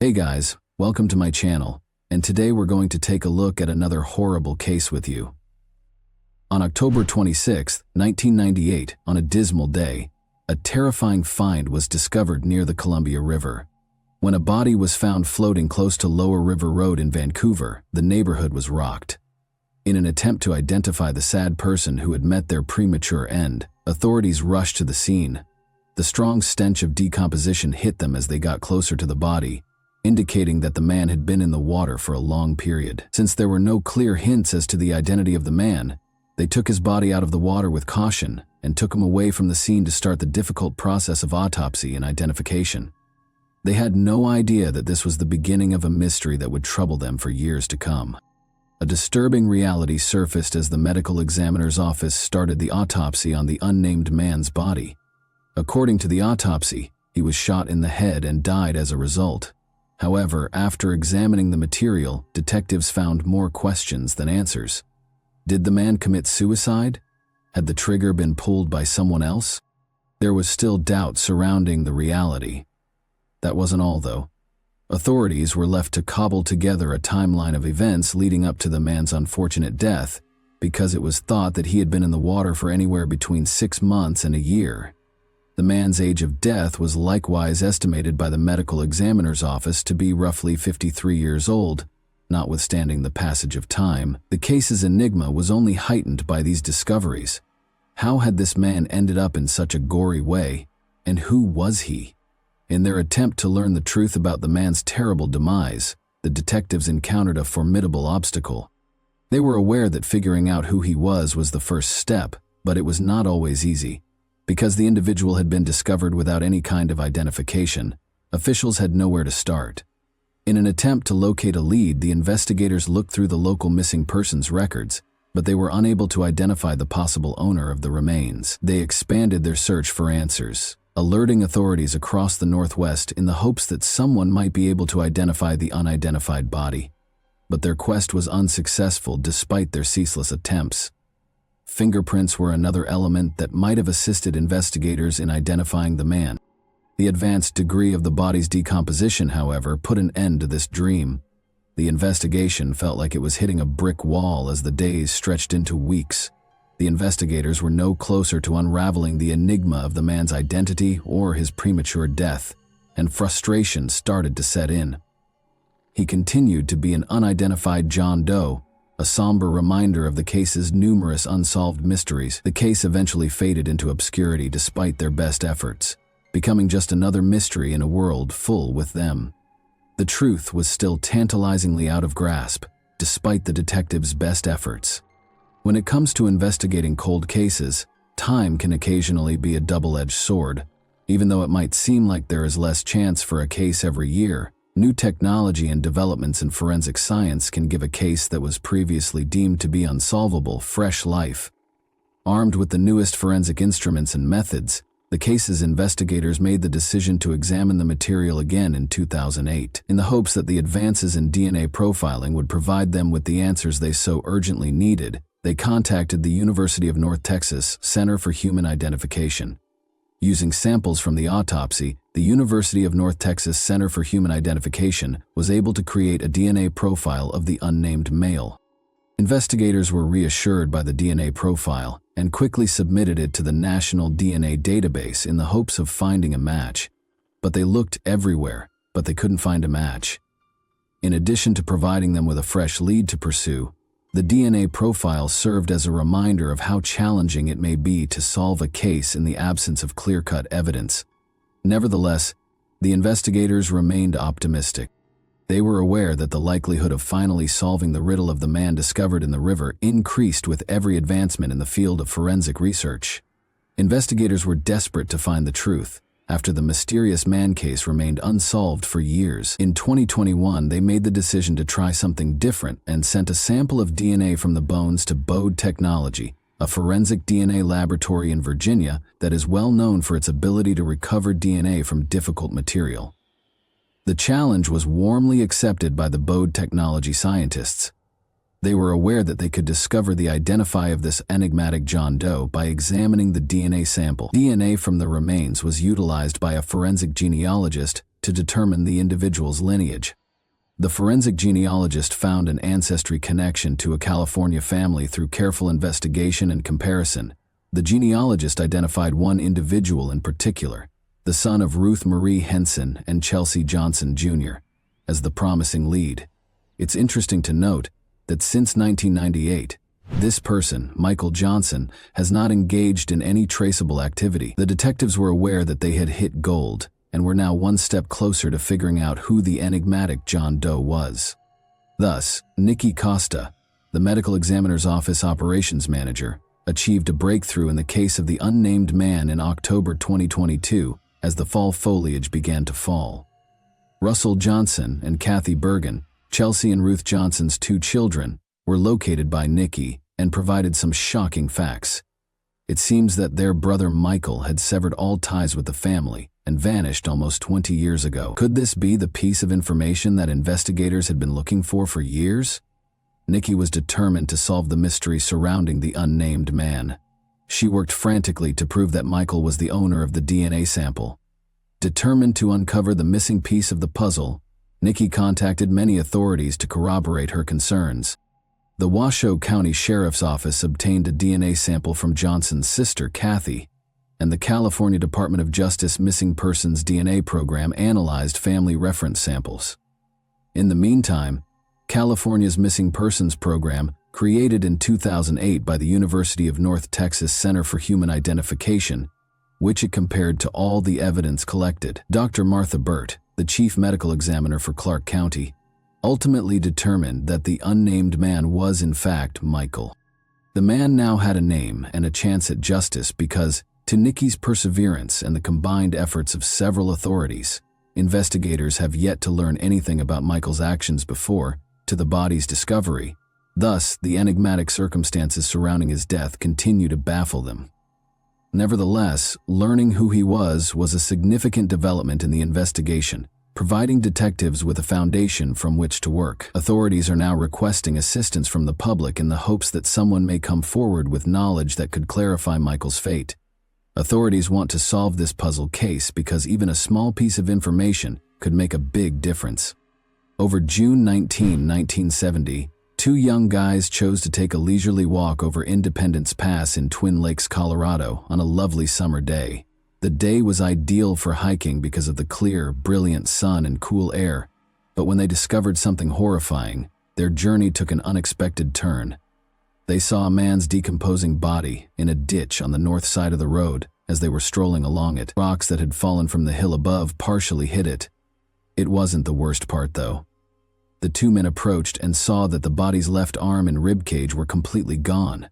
Hey guys, welcome to my channel, and today we're going to take a look at another horrible case with you. On October 26, 1998, on a dismal day, a terrifying find was discovered near the Columbia River. When a body was found floating close to Lower River Road in Vancouver, the neighborhood was rocked. In an attempt to identify the sad person who had met their premature end, authorities rushed to the scene. The strong stench of decomposition hit them as they got closer to the body, indicating that the man had been in the water for a long period. Since there were no clear hints as to the identity of the man, they took his body out of the water with caution and took him away from the scene to start the difficult process of autopsy and identification. They had no idea that this was the beginning of a mystery that would trouble them for years to come. A disturbing reality surfaced as the medical examiner's office started the autopsy on the unnamed man's body. According to the autopsy, he was shot in the head and died as a result. However, after examining the material, detectives found more questions than answers. Did the man commit suicide? Had the trigger been pulled by someone else? There was still doubt surrounding the reality. That wasn't all, though. Authorities were left to cobble together a timeline of events leading up to the man's unfortunate death, because it was thought that he had been in the water for anywhere between 6 months and a year. The man's age of death was likewise estimated by the medical examiner's office to be roughly 53 years old. Notwithstanding the passage of time, the case's enigma was only heightened by these discoveries. How had this man ended up in such a gory way, and who was he? In their attempt to learn the truth about the man's terrible demise, the detectives encountered a formidable obstacle. They were aware that figuring out who he was the first step, but it was not always easy. Because the individual had been discovered without any kind of identification, officials had nowhere to start. In an attempt to locate a lead, the investigators looked through the local missing persons records, but they were unable to identify the possible owner of the remains. They expanded their search for answers, alerting authorities across the Northwest in the hopes that someone might be able to identify the unidentified body. But their quest was unsuccessful despite their ceaseless attempts. Fingerprints were another element that might have assisted investigators in identifying the man. The advanced degree of the body's decomposition, however, put an end to this dream. The investigation felt like it was hitting a brick wall as the days stretched into weeks. The investigators were no closer to unraveling the enigma of the man's identity or his premature death, and frustration started to set in. He continued to be an unidentified John Doe, a somber reminder of the case's numerous unsolved mysteries. The case eventually faded into obscurity despite their best efforts, becoming just another mystery in a world full with them. The truth was still tantalizingly out of grasp, despite the detectives' best efforts. When it comes to investigating cold cases, time can occasionally be a double-edged sword. Even though it might seem like there is less chance for a case every year, new technology and developments in forensic science can give a case that was previously deemed to be unsolvable fresh life. Armed with the newest forensic instruments and methods, the case's investigators made the decision to examine the material again in 2008, in the hopes that the advances in DNA profiling would provide them with the answers they so urgently needed. They contacted the University of North Texas Center for Human Identification. Using samples from the autopsy, the University of North Texas Center for Human Identification was able to create a DNA profile of the unnamed male. Investigators were reassured by the DNA profile and quickly submitted it to the National DNA Database in the hopes of finding a match. But they looked everywhere, but they couldn't find a match. In addition to providing them with a fresh lead to pursue, the DNA profile served as a reminder of how challenging it may be to solve a case in the absence of clear-cut evidence. Nevertheless, the investigators remained optimistic. They were aware that the likelihood of finally solving the riddle of the man discovered in the river increased with every advancement in the field of forensic research. Investigators were desperate to find the truth, after the mysterious man case remained unsolved for years. In 2021, they made the decision to try something different and sent a sample of DNA from the bones to Bode Technology, a forensic DNA laboratory in Virginia that is well known for its ability to recover DNA from difficult material. The challenge was warmly accepted by the Bode Technology scientists. They were aware that they could discover the identity of this enigmatic John Doe by examining the DNA sample. DNA from the remains was utilized by a forensic genealogist to determine the individual's lineage. The forensic genealogist found an ancestry connection to a California family through careful investigation and comparison. The genealogist identified one individual in particular, the son of Ruth Marie Henson and Chelsea Johnson, Jr., as the promising lead. It's interesting to note that since 1998, this person, Michael Johnson, has not engaged in any traceable activity. The detectives were aware that they had hit gold and were now one step closer to figuring out who the enigmatic John Doe was. Thus, Nikki Costa, the medical examiner's office operations manager, achieved a breakthrough in the case of the unnamed man in October 2022 as the fall foliage began to fall. Russell Johnson and Kathy Bergen, Chelsea and Ruth Johnson's two children, were located by Nikki and provided some shocking facts. It seems that their brother Michael had severed all ties with the family and vanished almost 20 years ago. Could this be the piece of information that investigators had been looking for years? Nikki was determined to solve the mystery surrounding the unnamed man. She worked frantically to prove that Michael was the owner of the DNA sample. Determined to uncover the missing piece of the puzzle, Nikki contacted many authorities to corroborate her concerns. The Washoe County Sheriff's Office obtained a DNA sample from Johnson's sister, Kathy, and the California Department of Justice Missing Persons DNA program analyzed family reference samples. In the meantime, California's Missing Persons program, created in 2008 by the University of North Texas Center for Human Identification, which it compared to all the evidence collected. Dr. Martha Burt, the chief medical examiner for Clark County, ultimately determined that the unnamed man was in fact Michael. The man now had a name and a chance at justice because, to Nikki's perseverance and the combined efforts of several authorities, investigators have yet to learn anything about Michael's actions before, to the body's discovery. Thus, the enigmatic circumstances surrounding his death continue to baffle them. Nevertheless, learning who he was a significant development in the investigation, providing detectives with a foundation from which to work. Authorities are now requesting assistance from the public in the hopes that someone may come forward with knowledge that could clarify Michael's fate. Authorities want to solve this puzzle case because even a small piece of information could make a big difference. Over June 19, 1970, two young guys chose to take a leisurely walk over Independence Pass in Twin Lakes, Colorado on a lovely summer day. The day was ideal for hiking because of the clear, brilliant sun and cool air, but when they discovered something horrifying, their journey took an unexpected turn. They saw a man's decomposing body in a ditch on the north side of the road as they were strolling along it. Rocks that had fallen from the hill above partially hid it. It wasn't the worst part, though. The two men approached and saw that the body's left arm and rib cage were completely gone.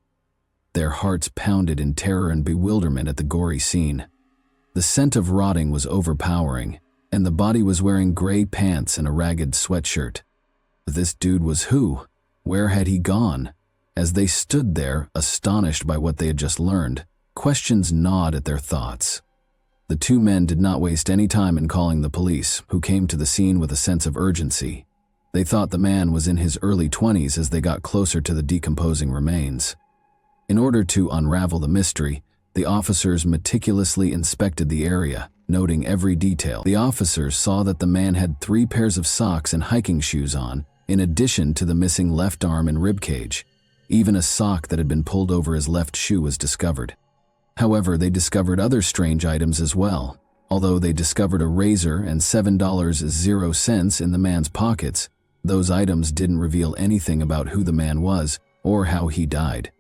Their hearts pounded in terror and bewilderment at the gory scene. The scent of rotting was overpowering, and the body was wearing gray pants and a ragged sweatshirt. This dude was who? Where had he gone? As they stood there, astonished by what they had just learned, questions gnawed at their thoughts. The two men did not waste any time in calling the police, who came to the scene with a sense of urgency. They thought the man was in his early 20s as they got closer to the decomposing remains. In order to unravel the mystery, the officers meticulously inspected the area, noting every detail. The officers saw that the man had 3 pairs of socks and hiking shoes on, in addition to the missing left arm and rib cage. Even a sock that had been pulled over his left shoe was discovered. However, they discovered other strange items as well. Although they discovered a razor and $7.00 in the man's pockets, those items didn't reveal anything about who the man was or how he died.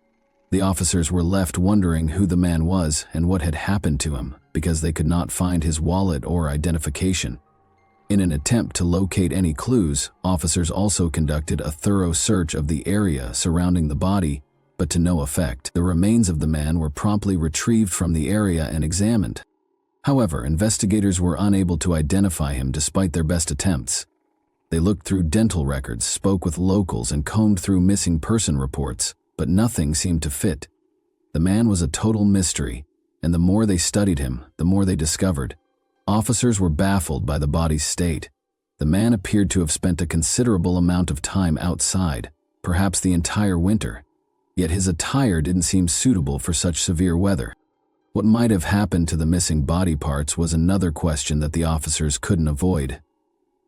The officers were left wondering who the man was and what had happened to him because they could not find his wallet or identification. In an attempt to locate any clues, officers also conducted a thorough search of the area surrounding the body, but to no effect. The remains of the man were promptly retrieved from the area and examined. However, investigators were unable to identify him despite their best attempts. They looked through dental records, spoke with locals, and combed through missing person reports, but nothing seemed to fit. The man was a total mystery, and the more they studied him, the more they discovered. Officers were baffled by the body's state. The man appeared to have spent a considerable amount of time outside, perhaps the entire winter, yet his attire didn't seem suitable for such severe weather. What might have happened to the missing body parts was another question that the officers couldn't avoid.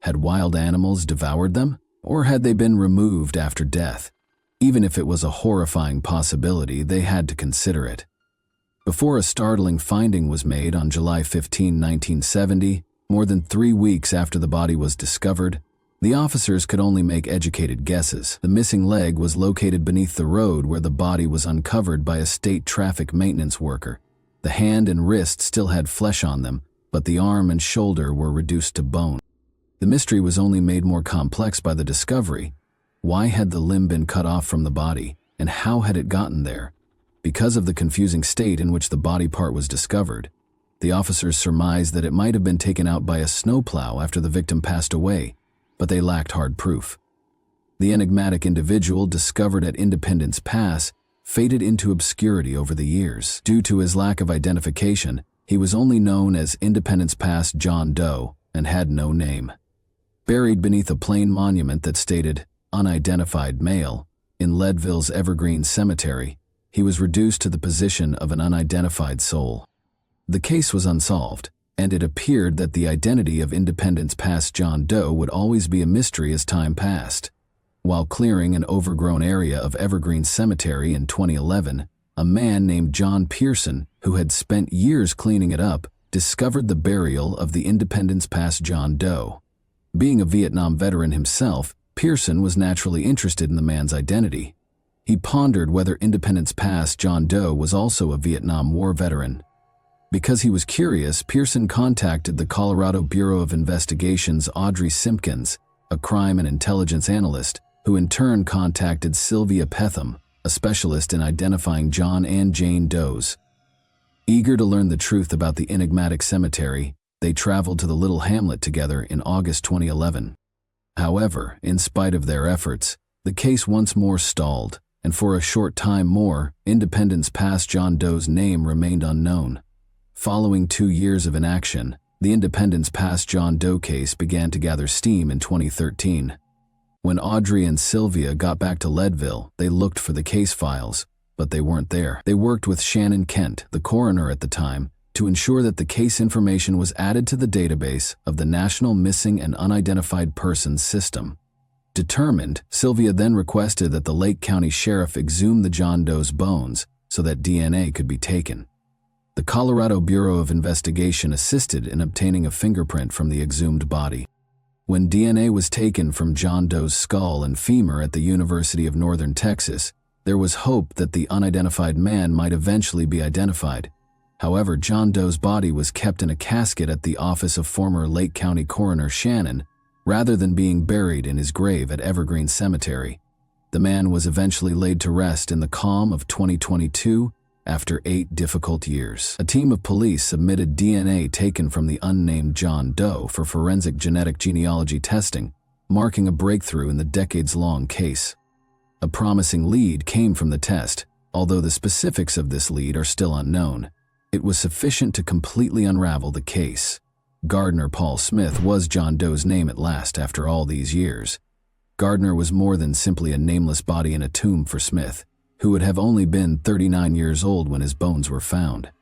Had wild animals devoured them, or had they been removed after death? Even if it was a horrifying possibility, they had to consider it. Before a startling finding was made on July 15, 1970, more than 3 weeks after the body was discovered, the officers could only make educated guesses. The missing leg was located beneath the road where the body was uncovered by a state traffic maintenance worker. The hand and wrist still had flesh on them, but the arm and shoulder were reduced to bone. The mystery was only made more complex by the discovery. Why had the limb been cut off from the body, and how had it gotten there? Because of the confusing state in which the body part was discovered, the officers surmised that it might have been taken out by a snowplow after the victim passed away, but they lacked hard proof. The enigmatic individual discovered at Independence Pass faded into obscurity over the years. Due to his lack of identification, he was only known as Independence Pass John Doe and had no name. Buried beneath a plain monument that stated, "Unidentified Male," in Leadville's Evergreen Cemetery, he was reduced to the position of an unidentified soul. The case was unsolved, and it appeared that the identity of Independence Pass John Doe would always be a mystery as time passed. While clearing an overgrown area of Evergreen Cemetery in 2011, a man named John Pearson, who had spent years cleaning it up, discovered the burial of the Independence Pass John Doe. Being a Vietnam veteran himself, Pearson was naturally interested in the man's identity. He pondered whether Independence Pass John Doe was also a Vietnam War veteran. Because he was curious, Pearson contacted the Colorado Bureau of Investigation's Audrey Simpkins, a crime and intelligence analyst, who in turn contacted Sylvia Petham, a specialist in identifying John and Jane Does. Eager to learn the truth about the enigmatic cemetery, they traveled to the little hamlet together in August 2011. However, in spite of their efforts, the case once more stalled, and for a short time more, Independence Pass John Doe's name remained unknown. Following 2 years of inaction, the Independence Pass John Doe case began to gather steam in 2013. When Audrey and Sylvia got back to Leadville, they looked for the case files, but they weren't there. They worked with Shannon Kent, the coroner at the time, to ensure that the case information was added to the database of the National Missing and Unidentified Persons System. Determined, Sylvia then requested that the Lake County Sheriff exhume the John Doe's bones so that DNA could be taken. The Colorado Bureau of Investigation assisted in obtaining a fingerprint from the exhumed body. When DNA was taken from John Doe's skull and femur at the University of Northern Texas, there was hope that the unidentified man might eventually be identified. However, John Doe's body was kept in a casket at the office of former Lake County Coroner Shannon, rather than being buried in his grave at Evergreen Cemetery. The man was eventually laid to rest in the calm of 2022 after 8 difficult years. A team of police submitted DNA taken from the unnamed John Doe for forensic genetic genealogy testing, marking a breakthrough in the decades-long case. A promising lead came from the test, although the specifics of this lead are still unknown. It was sufficient to completely unravel the case. Gardner Paul Smith was John Doe's name at last after all these years. Gardner was more than simply a nameless body in a tomb for Smith, who would have only been 39 years old when his bones were found.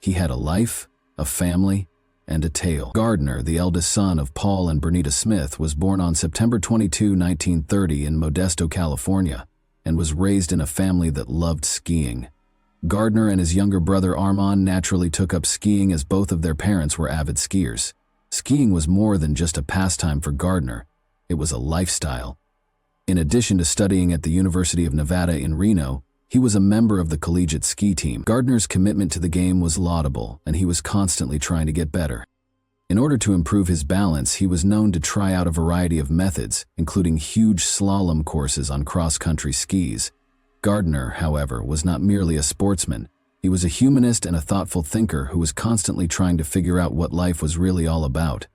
He had a life, a family, and a tale. Gardner, the eldest son of Paul and Bernita Smith, was born on September 22, 1930 in Modesto, California, and was raised in a family that loved skiing. Gardner and his younger brother Armand naturally took up skiing as both of their parents were avid skiers. Skiing was more than just a pastime for Gardner, it was a lifestyle. In addition to studying at the University of Nevada in Reno, he was a member of the collegiate ski team. Gardner's commitment to the game was laudable, and he was constantly trying to get better. In order to improve his balance, he was known to try out a variety of methods, including huge slalom courses on cross-country skis. Gardner, however, was not merely a sportsman. He was a humanist and a thoughtful thinker who was constantly trying to figure out what life was really all about.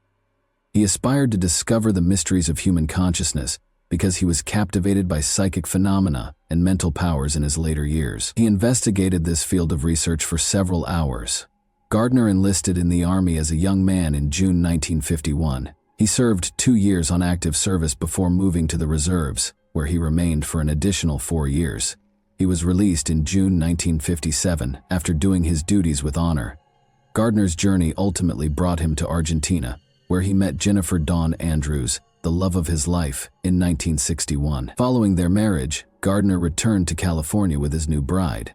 He aspired to discover the mysteries of human consciousness, because he was captivated by psychic phenomena and mental powers in his later years. He investigated this field of research for several hours. Gardner enlisted in the Army as a young man in June 1951. He served 2 years on active service before moving to the reserves, where he remained for an additional 4 years. He was released in June 1957 after doing his duties with honor. Gardner's journey ultimately brought him to Argentina, where he met Jennifer Dawn Andrews, the love of his life, in 1961. Following their marriage, Gardner returned to California with his new bride.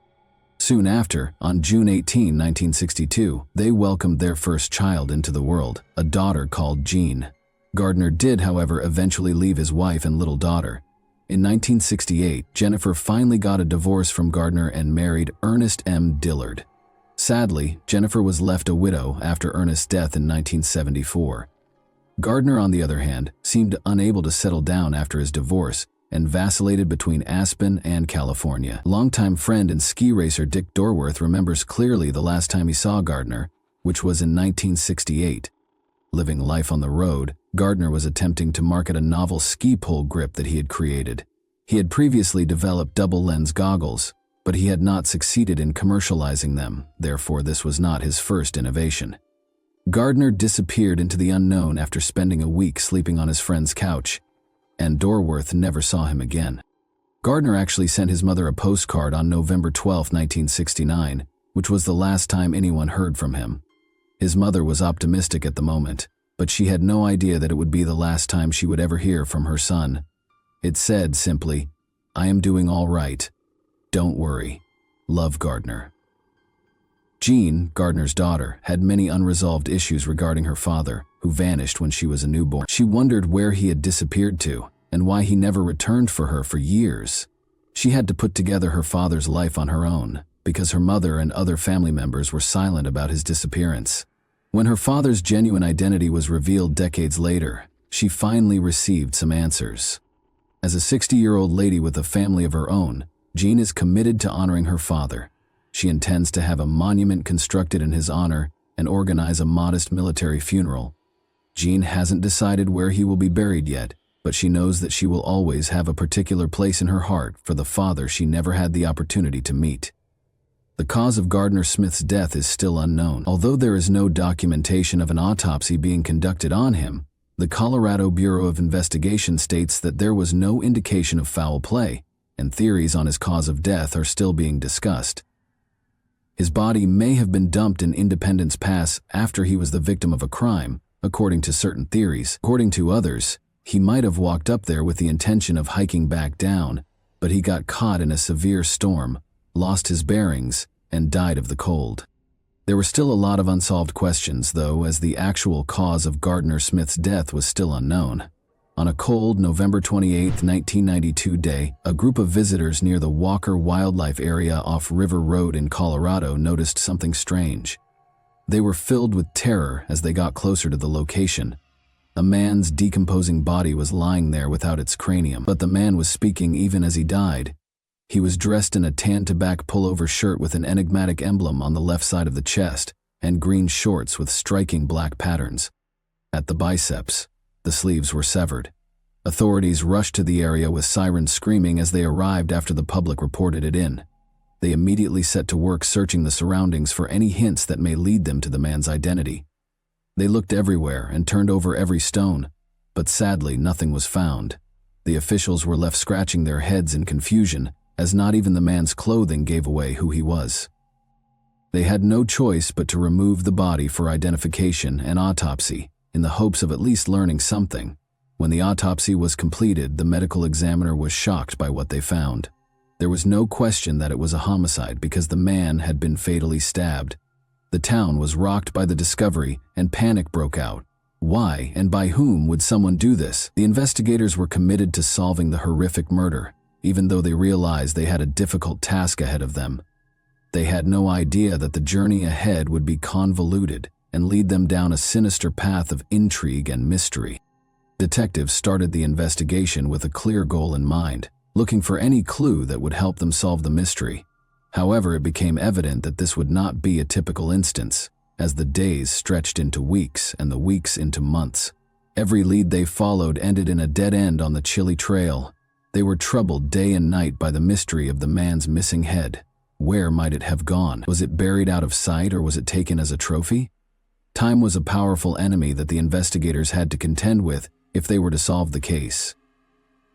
Soon after, on June 18, 1962, they welcomed their first child into the world, a daughter called Jean. Gardner did, however, eventually leave his wife and little daughter. In 1968, Jennifer finally got a divorce from Gardner and married Ernest M. Dillard. Sadly, Jennifer was left a widow after Ernest's death in 1974. Gardner, on the other hand, seemed unable to settle down after his divorce and vacillated between Aspen and California. Longtime friend and ski racer Dick Dorworth remembers clearly the last time he saw Gardner, which was in 1968. Living life on the road, Gardner was attempting to market a novel ski pole grip that he had created. He had previously developed double-lens goggles, but he had not succeeded in commercializing them, therefore this was not his first innovation. Gardner disappeared into the unknown after spending a week sleeping on his friend's couch, and Dorworth never saw him again. Gardner actually sent his mother a postcard on November 12, 1969, which was the last time anyone heard from him. His mother was optimistic at the moment, but she had no idea that it would be the last time she would ever hear from her son. It said simply, "I am doing all right. Don't worry. Love, Gardner." Jean, Gardner's daughter, had many unresolved issues regarding her father, who vanished when she was a newborn. She wondered where he had disappeared to and why he never returned for her for years. She had to put together her father's life on her own, because her mother and other family members were silent about his disappearance. When her father's genuine identity was revealed decades later, she finally received some answers. As a 60-year-old lady with a family of her own, Jean is committed to honoring her father. She intends to have a monument constructed in his honor and organize a modest military funeral. Jean hasn't decided where he will be buried yet, but she knows that she will always have a particular place in her heart for the father she never had the opportunity to meet. The cause of Gardner Smith's death is still unknown. Although there is no documentation of an autopsy being conducted on him, the Colorado Bureau of Investigation states that there was no indication of foul play, and theories on his cause of death are still being discussed. His body may have been dumped in Independence Pass after he was the victim of a crime, according to certain theories. According to others, he might have walked up there with the intention of hiking back down, but he got caught in a severe storm, lost his bearings, and died of the cold. There were still a lot of unsolved questions, though, as the actual cause of Gardner Smith's death was still unknown. On a cold November 28, 1992 day, a group of visitors near the Walker Wildlife Area off River Road in Colorado noticed something strange. They were filled with terror as they got closer to the location. A man's decomposing body was lying there without its cranium, but the man was speaking even as he died. He was dressed in a tan-to-back pullover shirt with an enigmatic emblem on the left side of the chest and green shorts with striking black patterns. At the biceps, the sleeves were severed. Authorities rushed to the area with sirens screaming as they arrived after the public reported it in. They immediately set to work searching the surroundings for any hints that may lead them to the man's identity. They looked everywhere and turned over every stone, but sadly nothing was found. The officials were left scratching their heads in confusion, as not even the man's clothing gave away who he was. They had no choice but to remove the body for identification and autopsy, in the hopes of at least learning something. When the autopsy was completed, the medical examiner was shocked by what they found. There was no question that it was a homicide because the man had been fatally stabbed. The town was rocked by the discovery, and panic broke out. Why and by whom would someone do this? The investigators were committed to solving the horrific murder, even though they realized they had a difficult task ahead of them. They had no idea that the journey ahead would be convoluted and lead them down a sinister path of intrigue and mystery. Detectives started the investigation with a clear goal in mind, looking for any clue that would help them solve the mystery. However, it became evident that this would not be a typical instance, as the days stretched into weeks and the weeks into months. Every lead they followed ended in a dead end on the chilly trail. They were troubled day and night by the mystery of the man's missing head. Where might it have gone? Was it buried out of sight, or was it taken as a trophy? Time was a powerful enemy that the investigators had to contend with if they were to solve the case.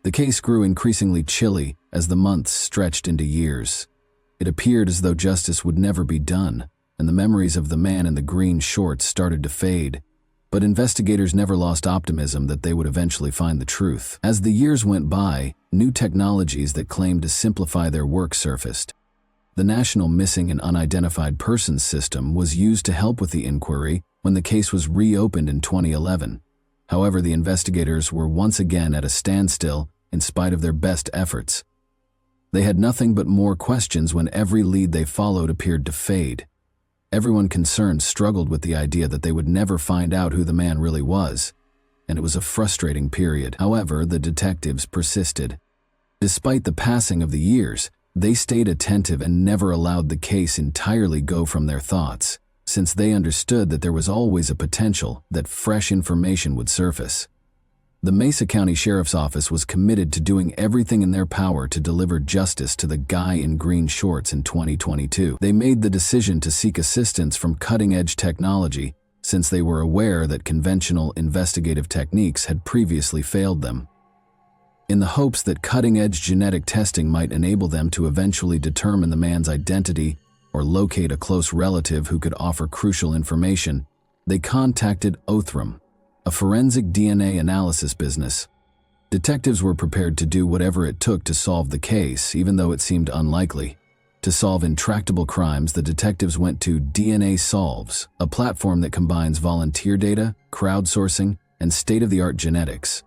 The case grew increasingly chilly As the months stretched into years, it appeared as though justice would never be done, and the memories of the man in the green shorts started to fade. But investigators never lost optimism that they would eventually find the truth. As the years went by, new technologies that claimed to simplify their work surfaced. The National Missing and Unidentified Persons System was used to help with the inquiry when the case was reopened in 2011. However, the investigators were once again at a standstill in spite of their best efforts. They had nothing but more questions when every lead they followed appeared to fade. Everyone concerned struggled with the idea that they would never find out who the man really was, and it was a frustrating period. However, the detectives persisted. Despite the passing of the years, they stayed attentive and never allowed the case entirely go from their thoughts, since they understood that there was always a potential that fresh information would surface. The Mesa County Sheriff's Office was committed to doing everything in their power to deliver justice to the guy in green shorts in 2022. They made the decision to seek assistance from cutting-edge technology, since they were aware that conventional investigative techniques had previously failed them. In the hopes that cutting-edge genetic testing might enable them to eventually determine the man's identity or locate a close relative who could offer crucial information, they contacted Othram, a forensic DNA analysis business. Detectives were prepared to do whatever it took to solve the case, even though it seemed unlikely. To solve intractable crimes, the detectives went to DNA Solves, a platform that combines volunteer data, crowdsourcing, and state-of-the-art genetics.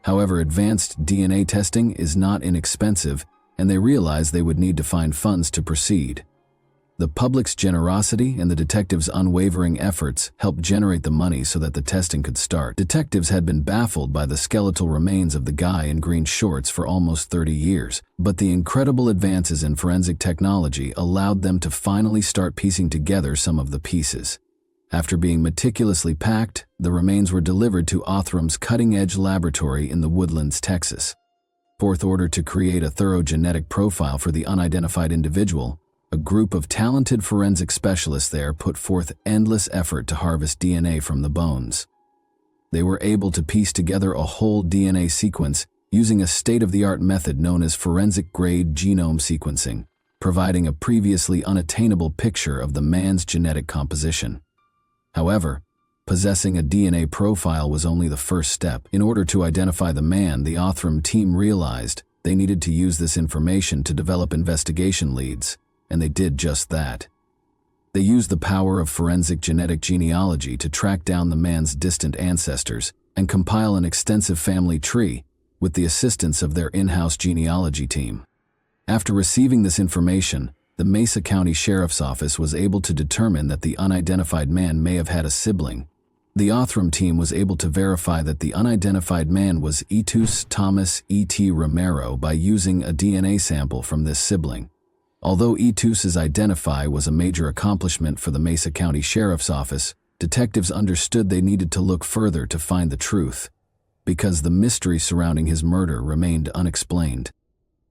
However, advanced DNA testing is not inexpensive, and they realized they would need to find funds to proceed. The public's generosity and the detectives' unwavering efforts helped generate the money so that the testing could start. Detectives had been baffled by the skeletal remains of the guy in green shorts for almost 30 years, but the incredible advances in forensic technology allowed them to finally start piecing together some of the pieces. After being meticulously packed, the remains were delivered to Othram's cutting-edge laboratory in the Woodlands, Texas. Fourth order to create a thorough genetic profile for the unidentified individual, a group of talented forensic specialists there put forth endless effort to harvest DNA from the bones. They were able to piece together a whole DNA sequence using a state-of-the-art method known as forensic-grade genome sequencing, providing a previously unattainable picture of the man's genetic composition. However, possessing a DNA profile was only the first step. In order to identify the man, the Othram team realized they needed to use this information to develop investigation leads, and they did just that. They used the power of forensic genetic genealogy to track down the man's distant ancestors and compile an extensive family tree with the assistance of their in-house genealogy team. After receiving this information, the Mesa County Sheriff's Office was able to determine that the unidentified man may have had a sibling. The Othram team was able to verify that the unidentified man was Etus Thomas E.T. Romero by using a DNA sample from this sibling. Although Etus's identify was a major accomplishment for the Mesa County Sheriff's Office, detectives understood they needed to look further to find the truth, because the mystery surrounding his murder remained unexplained.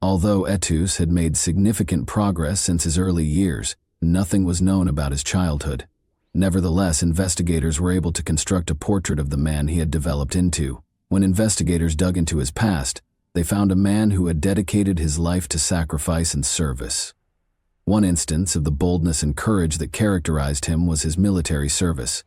Although Etus had made significant progress since his early years, nothing was known about his childhood. Nevertheless, investigators were able to construct a portrait of the man he had developed into. When investigators dug into his past, they found a man who had dedicated his life to sacrifice and service. One instance of the boldness and courage that characterized him was his military service.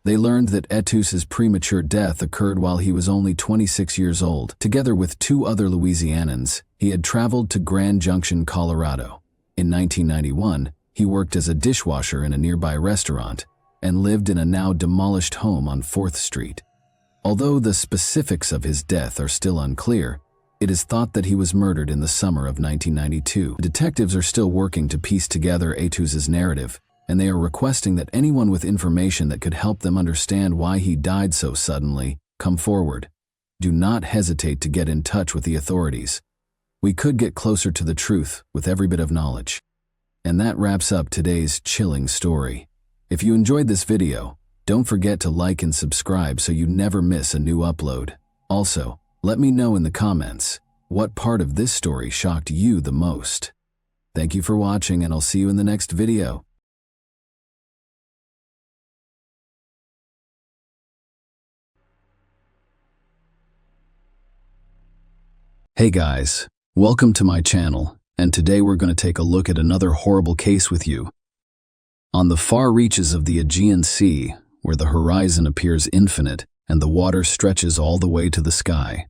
They learned that Etus's premature death occurred while he was only 26 years old. Together with two other Louisianans, he had traveled to Grand Junction, Colorado. In 1991, he worked as a dishwasher in a nearby restaurant and lived in a now demolished home on 4th Street. Although the specifics of his death are still unclear, it is thought that he was murdered in the summer of 1992. The detectives are still working to piece together Etus's narrative, and they are requesting that anyone with information that could help them understand why he died so suddenly come forward. Do not hesitate to get in touch with the authorities. We could get closer to the truth with every bit of knowledge. And that wraps up today's chilling story. If you enjoyed this video, don't forget to like and subscribe so you never miss a new upload. Also, let me know in the comments what part of this story shocked you the most. Thank you for watching, and I'll see you in the next video. Hey guys, Welcome to my channel, and today we're going to take a look at another horrible case with you. On the far reaches of the Aegean Sea, where the horizon appears infinite and the water stretches all the way to the sky,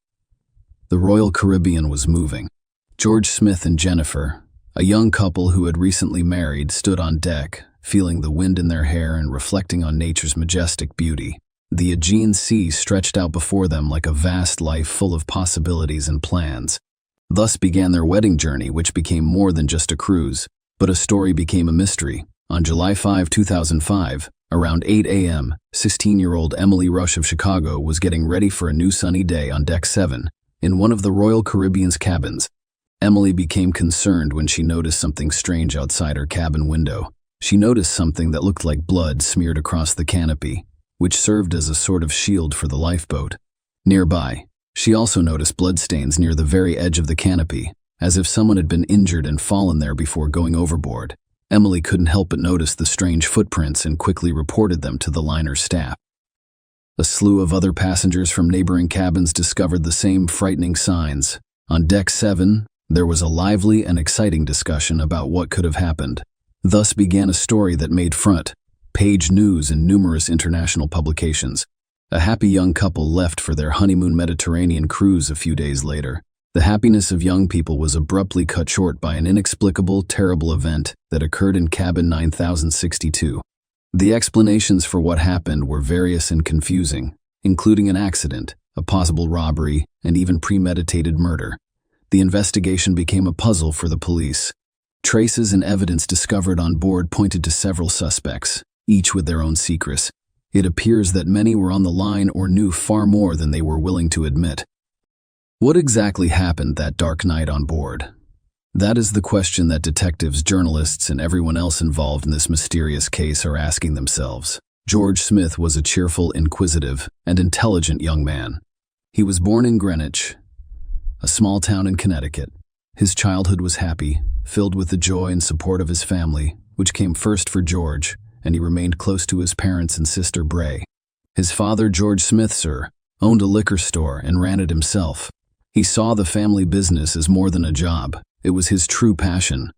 the Royal Caribbean was moving. George Smith and Jennifer, a young couple who had recently married, stood on deck, feeling the wind in their hair and reflecting on nature's majestic beauty. The Aegean Sea stretched out before them like a vast life full of possibilities and plans. Thus began their wedding journey, which became more than just a cruise, but a story became a mystery. On July 5, 2005, around 8 a.m., 16-year-old Emily Rush of Chicago was getting ready for a new sunny day on Deck 7, in one of the Royal Caribbean's cabins. Emily became concerned when she noticed something strange outside her cabin window. She noticed something that looked like blood smeared across the canopy, which served as a sort of shield for the lifeboat. Nearby, she also noticed bloodstains near the very edge of the canopy, as if someone had been injured and fallen there before going overboard. Emily couldn't help but notice the strange footprints and quickly reported them to the liner's staff. A slew of other passengers from neighboring cabins discovered the same frightening signs. On Deck 7, there was a lively and exciting discussion about what could have happened. Thus began a story that made front page news in numerous international publications. A happy young couple left for their honeymoon Mediterranean cruise a few days later. The happiness of young people was abruptly cut short by an inexplicable, terrible event that occurred in cabin 9062. The explanations for what happened were various and confusing, including an accident, a possible robbery, and even premeditated murder. The investigation became a puzzle for the police. Traces and evidence discovered on board pointed to several suspects, each with their own secrets. It appears that many were on the line or knew far more than they were willing to admit. What exactly happened that dark night on board? That is the question that detectives, journalists, and everyone else involved in this mysterious case are asking themselves. George Smith was a cheerful, inquisitive, and intelligent young man. He was born in Greenwich, a small town in Connecticut. His childhood was happy, filled with the joy and support of his family, which came first for George, and he remained close to his parents and sister Bray. His father, George Smith, sir, owned a liquor store and ran it himself. He saw the family business as more than a job. It was his true passion.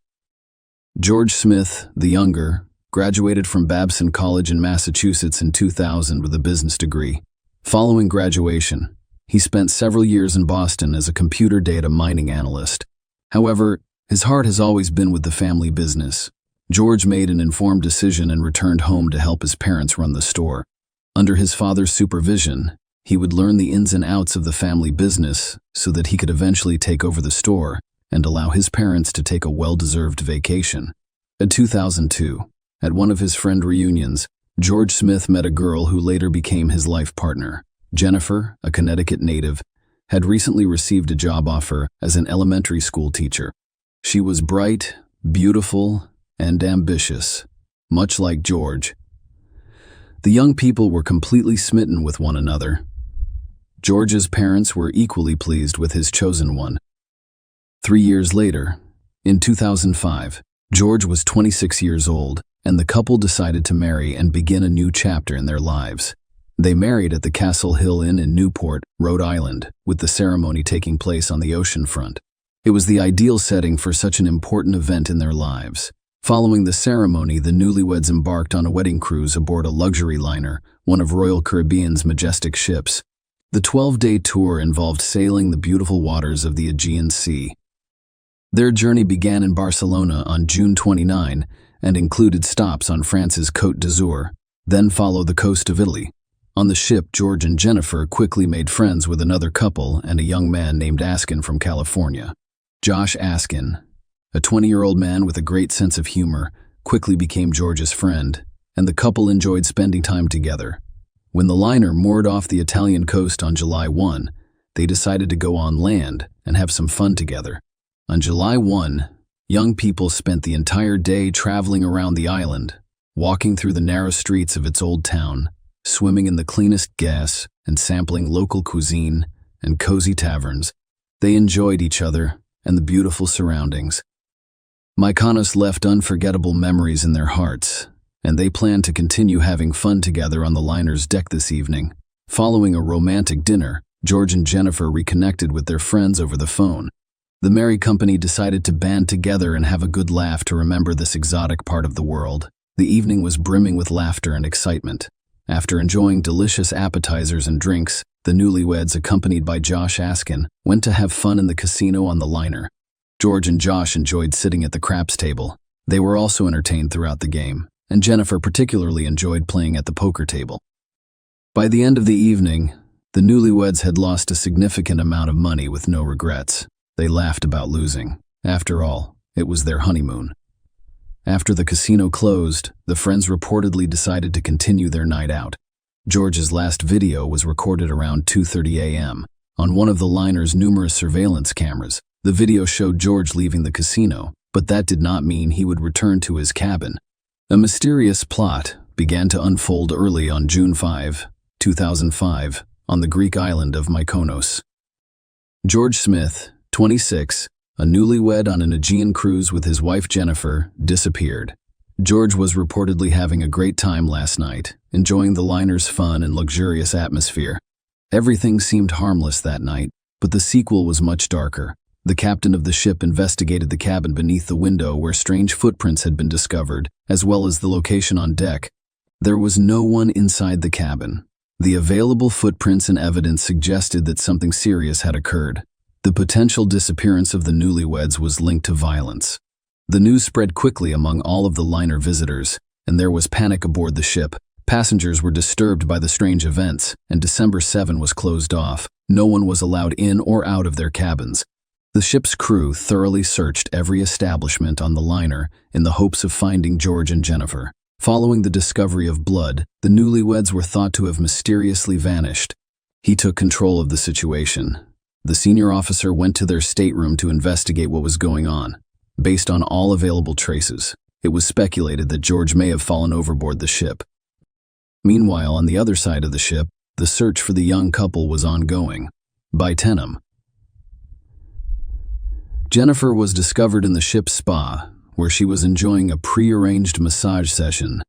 George Smith, the younger, graduated from Babson College in Massachusetts in 2000 with a business degree. Following graduation, he spent several years in Boston as a computer data mining analyst. However, his heart has always been with the family business. George made an informed decision and returned home to help his parents run the store. Under his father's supervision, he would learn the ins and outs of the family business so that he could eventually take over the store and allow his parents to take a well-deserved vacation. In 2002, at one of his friend reunions, George Smith met a girl who later became his life partner. Jennifer, a Connecticut native, had recently received a job offer as an elementary school teacher. She was bright, beautiful, and ambitious, much like George. The young people were completely smitten with one another. George's parents were equally pleased with his chosen one. 3 years later, in 2005, George was 26 years old, and the couple decided to marry and begin a new chapter in their lives. They married at the Castle Hill Inn in Newport, Rhode Island, with the ceremony taking place on the ocean front. It was the ideal setting for such an important event in their lives. Following the ceremony, the newlyweds embarked on a wedding cruise aboard a luxury liner, one of Royal Caribbean's majestic ships. The 12-day tour involved sailing the beautiful waters of the Aegean Sea. Their journey began in Barcelona on June 29 and included stops on France's Côte d'Azur, then followed the coast of Italy. On the ship, George and Jennifer quickly made friends with another couple and a young man named Askin from California. Josh Askin, a 20-year-old man with a great sense of humor, quickly became George's friend, and the couple enjoyed spending time together. When the liner moored off the Italian coast on July 1, they decided to go on land and have some fun together. On July 1, young people spent the entire day traveling around the island, walking through the narrow streets of its old town, swimming in the cleanest gas, and sampling local cuisine and cozy taverns. They enjoyed each other and the beautiful surroundings. Mykonos left unforgettable memories in their hearts, and they planned to continue having fun together on the liner's deck this evening. Following a romantic dinner, George and Jennifer reconnected with their friends over the phone. The merry company decided to band together and have a good laugh to remember this exotic part of the world. The evening was brimming with laughter and excitement. After enjoying delicious appetizers and drinks, the newlyweds, accompanied by Josh Askin, went to have fun in the casino on the liner. George and Josh enjoyed sitting at the craps table. They were also entertained throughout the game, and Jennifer particularly enjoyed playing at the poker table. By the end of the evening, the newlyweds had lost a significant amount of money with no regrets. They laughed about losing. After all, it was their honeymoon. After the casino closed, the friends reportedly decided to continue their night out. George's last video was recorded around 2:30 a.m. on one of the liner's numerous surveillance cameras. The video showed George leaving the casino, but that did not mean he would return to his cabin. A mysterious plot began to unfold early on June 5, 2005, on the Greek island of Mykonos. George Smith, 26, a newlywed on an Aegean cruise with his wife Jennifer, disappeared. George was reportedly having a great time last night, enjoying the liner's fun and luxurious atmosphere. Everything seemed harmless that night, but the sequel was much darker. The captain of the ship investigated the cabin beneath the window where strange footprints had been discovered, as well as the location on deck. There was no one inside the cabin. The available footprints and evidence suggested that something serious had occurred. The potential disappearance of the newlyweds was linked to violence. The news spread quickly among all of the liner visitors, and there was panic aboard the ship. Passengers were disturbed by the strange events, and December 7 was closed off. No one was allowed in or out of their cabins. The ship's crew thoroughly searched every establishment on the liner in the hopes of finding George and Jennifer. Following the discovery of blood, the newlyweds were thought to have mysteriously vanished. He took control of the situation. The senior officer went to their stateroom to investigate what was going on. Based on all available traces, it was speculated that George may have fallen overboard the ship. Meanwhile, on the other side of the ship, the search for the young couple was ongoing. By 10 a.m. Jennifer was discovered in the ship's spa, where she was enjoying a pre-arranged massage session.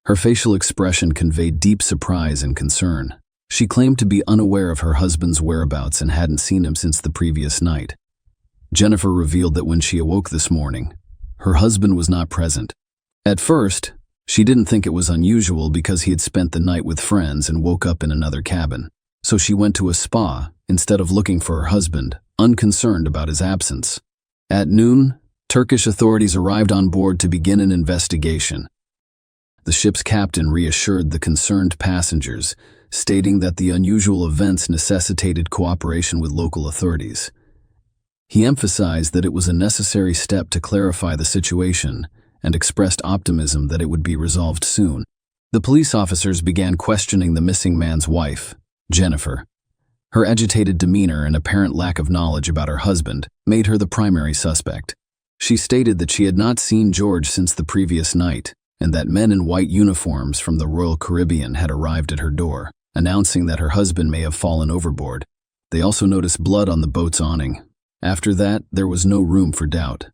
Her facial expression conveyed deep surprise and concern. She claimed to be unaware of her husband's whereabouts and hadn't seen him since the previous night. Jennifer revealed that when she awoke this morning, her husband was not present. At first, she didn't think it was unusual because he had spent the night with friends and woke up in another cabin. So she went to a spa instead of looking for her husband, unconcerned about his absence. At noon, Turkish authorities arrived on board to begin an investigation. The ship's captain reassured the concerned passengers, stating that the unusual events necessitated cooperation with local authorities. He emphasized that it was a necessary step to clarify the situation and expressed optimism that it would be resolved soon. The police officers began questioning the missing man's wife, Jennifer. Her agitated demeanor and apparent lack of knowledge about her husband made her the primary suspect. She stated that she had not seen George since the previous night and that men in white uniforms from the Royal Caribbean had arrived at her door, announcing that her husband may have fallen overboard. They also noticed blood on the boat's awning. After that, there was no room for doubt.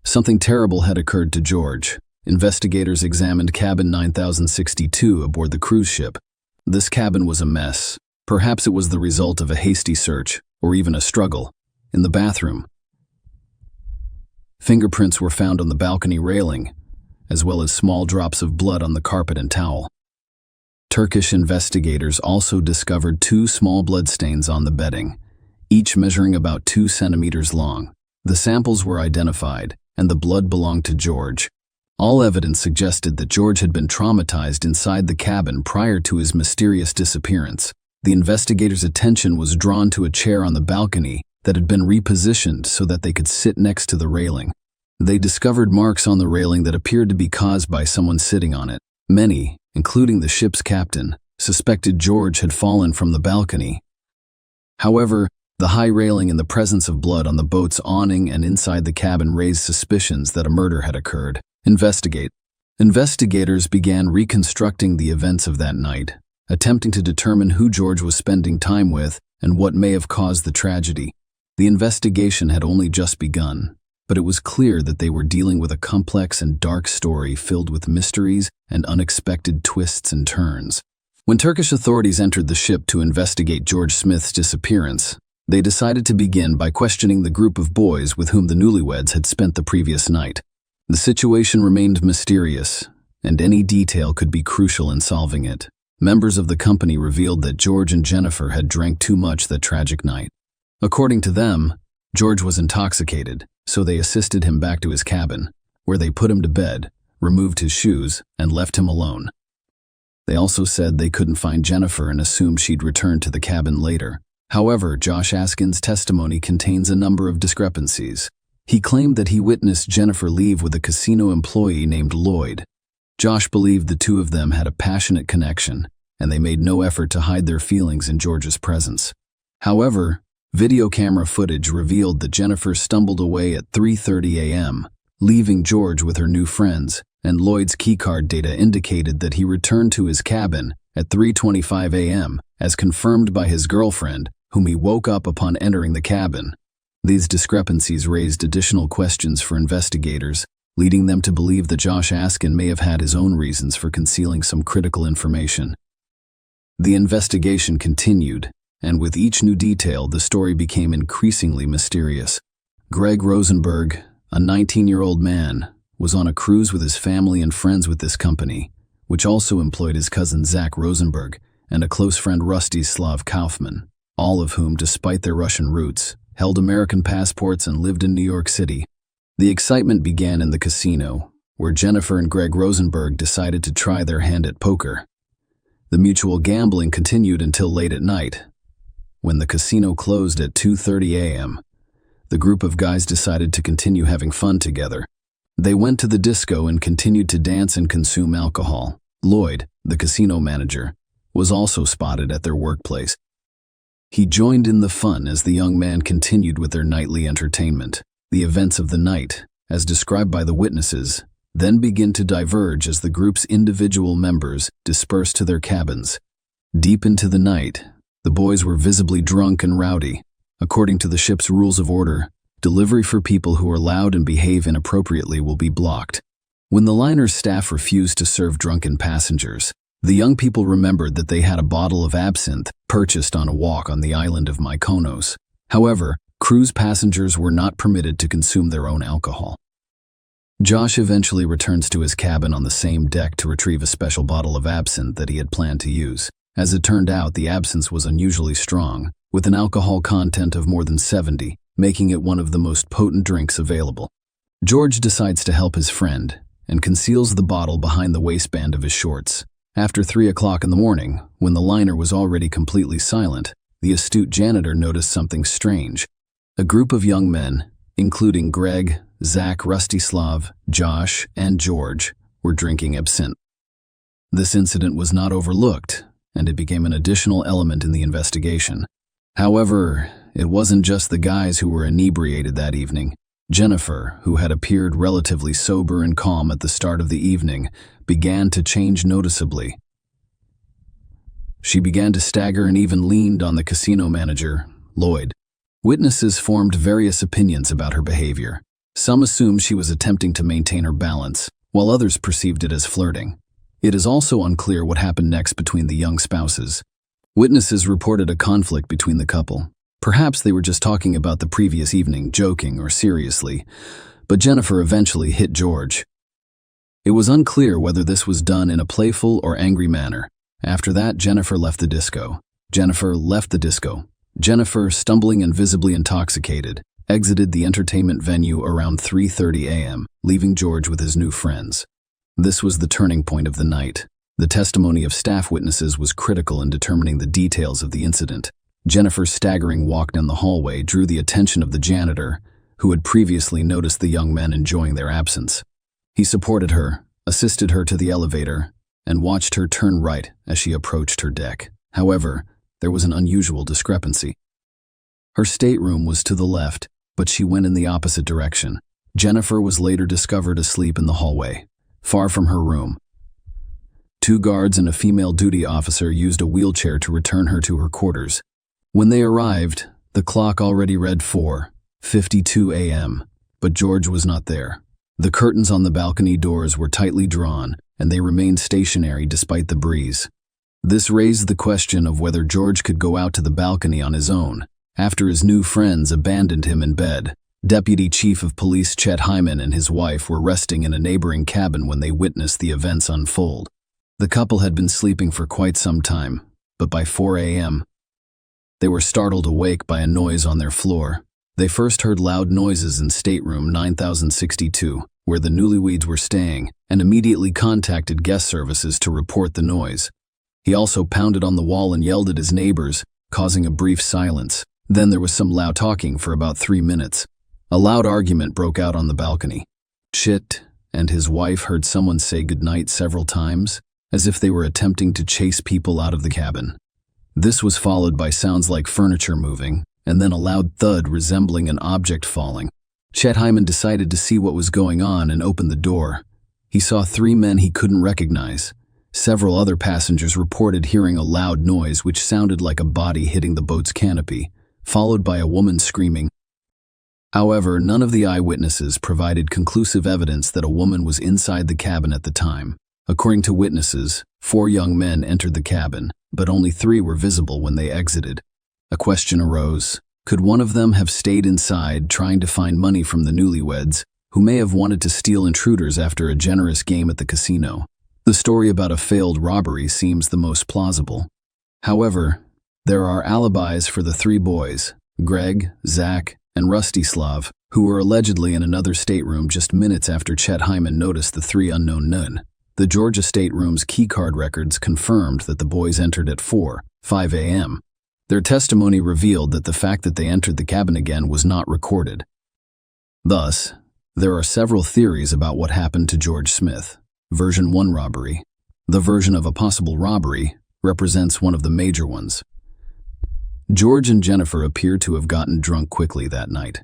Something terrible had occurred to George. Investigators examined cabin 9062 aboard the cruise ship. This cabin was a mess. Perhaps it was the result of a hasty search, or even a struggle. In the bathroom, fingerprints were found on the balcony railing, as well as small drops of blood on the carpet and towel. Turkish investigators also discovered 2 small bloodstains on the bedding, each measuring about 2 centimeters long. The samples were identified, and the blood belonged to George. All evidence suggested that George had been traumatized inside the cabin prior to his mysterious disappearance. The investigators' attention was drawn to a chair on the balcony that had been repositioned so that they could sit next to the railing. They discovered marks on the railing that appeared to be caused by someone sitting on it. Many, including the ship's captain, suspected George had fallen from the balcony. However, the high railing and the presence of blood on the boat's awning and inside the cabin raised suspicions that a murder had occurred. Investigators began reconstructing the events of that night, attempting to determine who George was spending time with and what may have caused the tragedy. The investigation had only just begun, but it was clear that they were dealing with a complex and dark story filled with mysteries and unexpected twists and turns. When Turkish authorities entered the ship to investigate George Smith's disappearance, They decided to begin by questioning the group of boys with whom the newlyweds had spent the previous night. The situation remained mysterious, and any detail could be crucial in solving it. Members of the company revealed that George and Jennifer had drank too much that tragic night. According to them, George was intoxicated, so they assisted him back to his cabin, where they put him to bed, removed his shoes, and left him alone. They also said they couldn't find Jennifer and assumed she'd returned to the cabin later. However, Josh Askin's testimony contains a number of discrepancies. He claimed that he witnessed Jennifer leave with a casino employee named Lloyd. Josh believed the two of them had a passionate connection, and they made no effort to hide their feelings in George's presence. However, video camera footage revealed that Jennifer stumbled away at 3:30 a.m., leaving George with her new friends, and Lloyd's keycard data indicated that he returned to his cabin at 3:25 a.m., as confirmed by his girlfriend, whom he woke up upon entering the cabin. These discrepancies raised additional questions for investigators, leading them to believe that Josh Askin may have had his own reasons for concealing some critical information. The investigation continued, and with each new detail, the story became increasingly mysterious. Greg Rosenberg, a 19-year-old man, was on a cruise with his family and friends with this company, which also employed his cousin Zach Rosenberg and a close friend Rostislav Kaufman, all of whom, despite their Russian roots, held American passports and lived in New York City. The excitement began in the casino, where Jennifer and Greg Rosenberg decided to try their hand at poker. The mutual gambling continued until late at night. When the casino closed at 2:30 a.m., the group of guys decided to continue having fun together. They went to the disco and continued to dance and consume alcohol. Lloyd, the casino manager, was also spotted at their workplace. He joined in the fun as the young man continued with their nightly entertainment. The events of the night, as described by the witnesses, then begin to diverge as the group's individual members dispersed to their cabins. Deep into the night, the boys were visibly drunk and rowdy. According to the ship's rules of order, delivery for people who are loud and behave inappropriately will be blocked. When the liner's staff refused to serve drunken passengers, the young people remembered that they had a bottle of absinthe purchased on a walk on the island of Mykonos. However, cruise passengers were not permitted to consume their own alcohol. Josh eventually returns to his cabin on the same deck to retrieve a special bottle of absinthe that he had planned to use. As it turned out, the absinthe was unusually strong, with an alcohol content of more than 70, making it one of the most potent drinks available. George decides to help his friend and conceals the bottle behind the waistband of his shorts. After 3 o'clock in the morning, when the liner was already completely silent, the astute janitor noticed something strange. A group of young men, including Greg, Zach, Rostislav, Josh, and George, were drinking absinthe. This incident was not overlooked, and it became an additional element in the investigation. However, it wasn't just the guys who were inebriated that evening. Jennifer, who had appeared relatively sober and calm at the start of the evening, began to change noticeably. She began to stagger and even leaned on the casino manager, Lloyd. Witnesses formed various opinions about her behavior. Some assumed she was attempting to maintain her balance, while others perceived it as flirting. It is also unclear what happened next between the young spouses. Witnesses reported a conflict between the couple. Perhaps they were just talking about the previous evening, joking or seriously, but Jennifer eventually hit George. It was unclear whether this was done in a playful or angry manner. After that, Jennifer left the disco. Jennifer, stumbling and visibly intoxicated, exited the entertainment venue around 3:30 a.m., leaving George with his new friends. This was the turning point of the night. The testimony of staff witnesses was critical in determining the details of the incident. Jennifer's staggering walk down the hallway drew the attention of the janitor, who had previously noticed the young men enjoying their absence. He supported her, assisted her to the elevator, and watched her turn right as she approached her deck. However, there was an unusual discrepancy. Her stateroom was to the left, but she went in the opposite direction. Jennifer was later discovered asleep in the hallway, far from her room. 2 guards and a female duty officer used a wheelchair to return her to her quarters. When they arrived, the clock already read 4:52 a.m., but George was not there. The curtains on the balcony doors were tightly drawn, and they remained stationary despite the breeze. This raised the question of whether George could go out to the balcony on his own, after his new friends abandoned him in bed. Deputy Chief of Police Chet Hyman and his wife were resting in a neighboring cabin when they witnessed the events unfold. The couple had been sleeping for quite some time, but by 4 a.m., they were startled awake by a noise on their floor. They first heard loud noises in stateroom 9062, where the newlyweds were staying, and immediately contacted guest services to report the noise. He also pounded on the wall and yelled at his neighbors, causing a brief silence. Then there was some loud talking for about 3 minutes. A loud argument broke out on the balcony. Chet and his wife heard someone say goodnight several times, as if they were attempting to chase people out of the cabin. This was followed by sounds like furniture moving, and then a loud thud resembling an object falling. Chet Hyman decided to see what was going on and opened the door. He saw 3 men he couldn't recognize. Several other passengers reported hearing a loud noise which sounded like a body hitting the boat's canopy, followed by a woman screaming. However, none of the eyewitnesses provided conclusive evidence that a woman was inside the cabin at the time. According to witnesses, 4 young men entered the cabin, but only 3 were visible when they exited. A question arose. Could one of them have stayed inside trying to find money from the newlyweds, who may have wanted to steal intruders after a generous game at the casino? The story about a failed robbery seems the most plausible. However, there are alibis for the 3 boys, Greg, Zach, and Rustislav, who were allegedly in another stateroom just minutes after Chet Hyman noticed the 3 unknown men. The Georgia stateroom's keycard records confirmed that the boys entered at 4:05 a.m. Their testimony revealed that the fact that they entered the cabin again was not recorded. Thus, there are several theories about what happened to George Smith. Version 1 robbery. The version of a possible robbery represents one of the major ones. George and Jennifer appear to have gotten drunk quickly that night.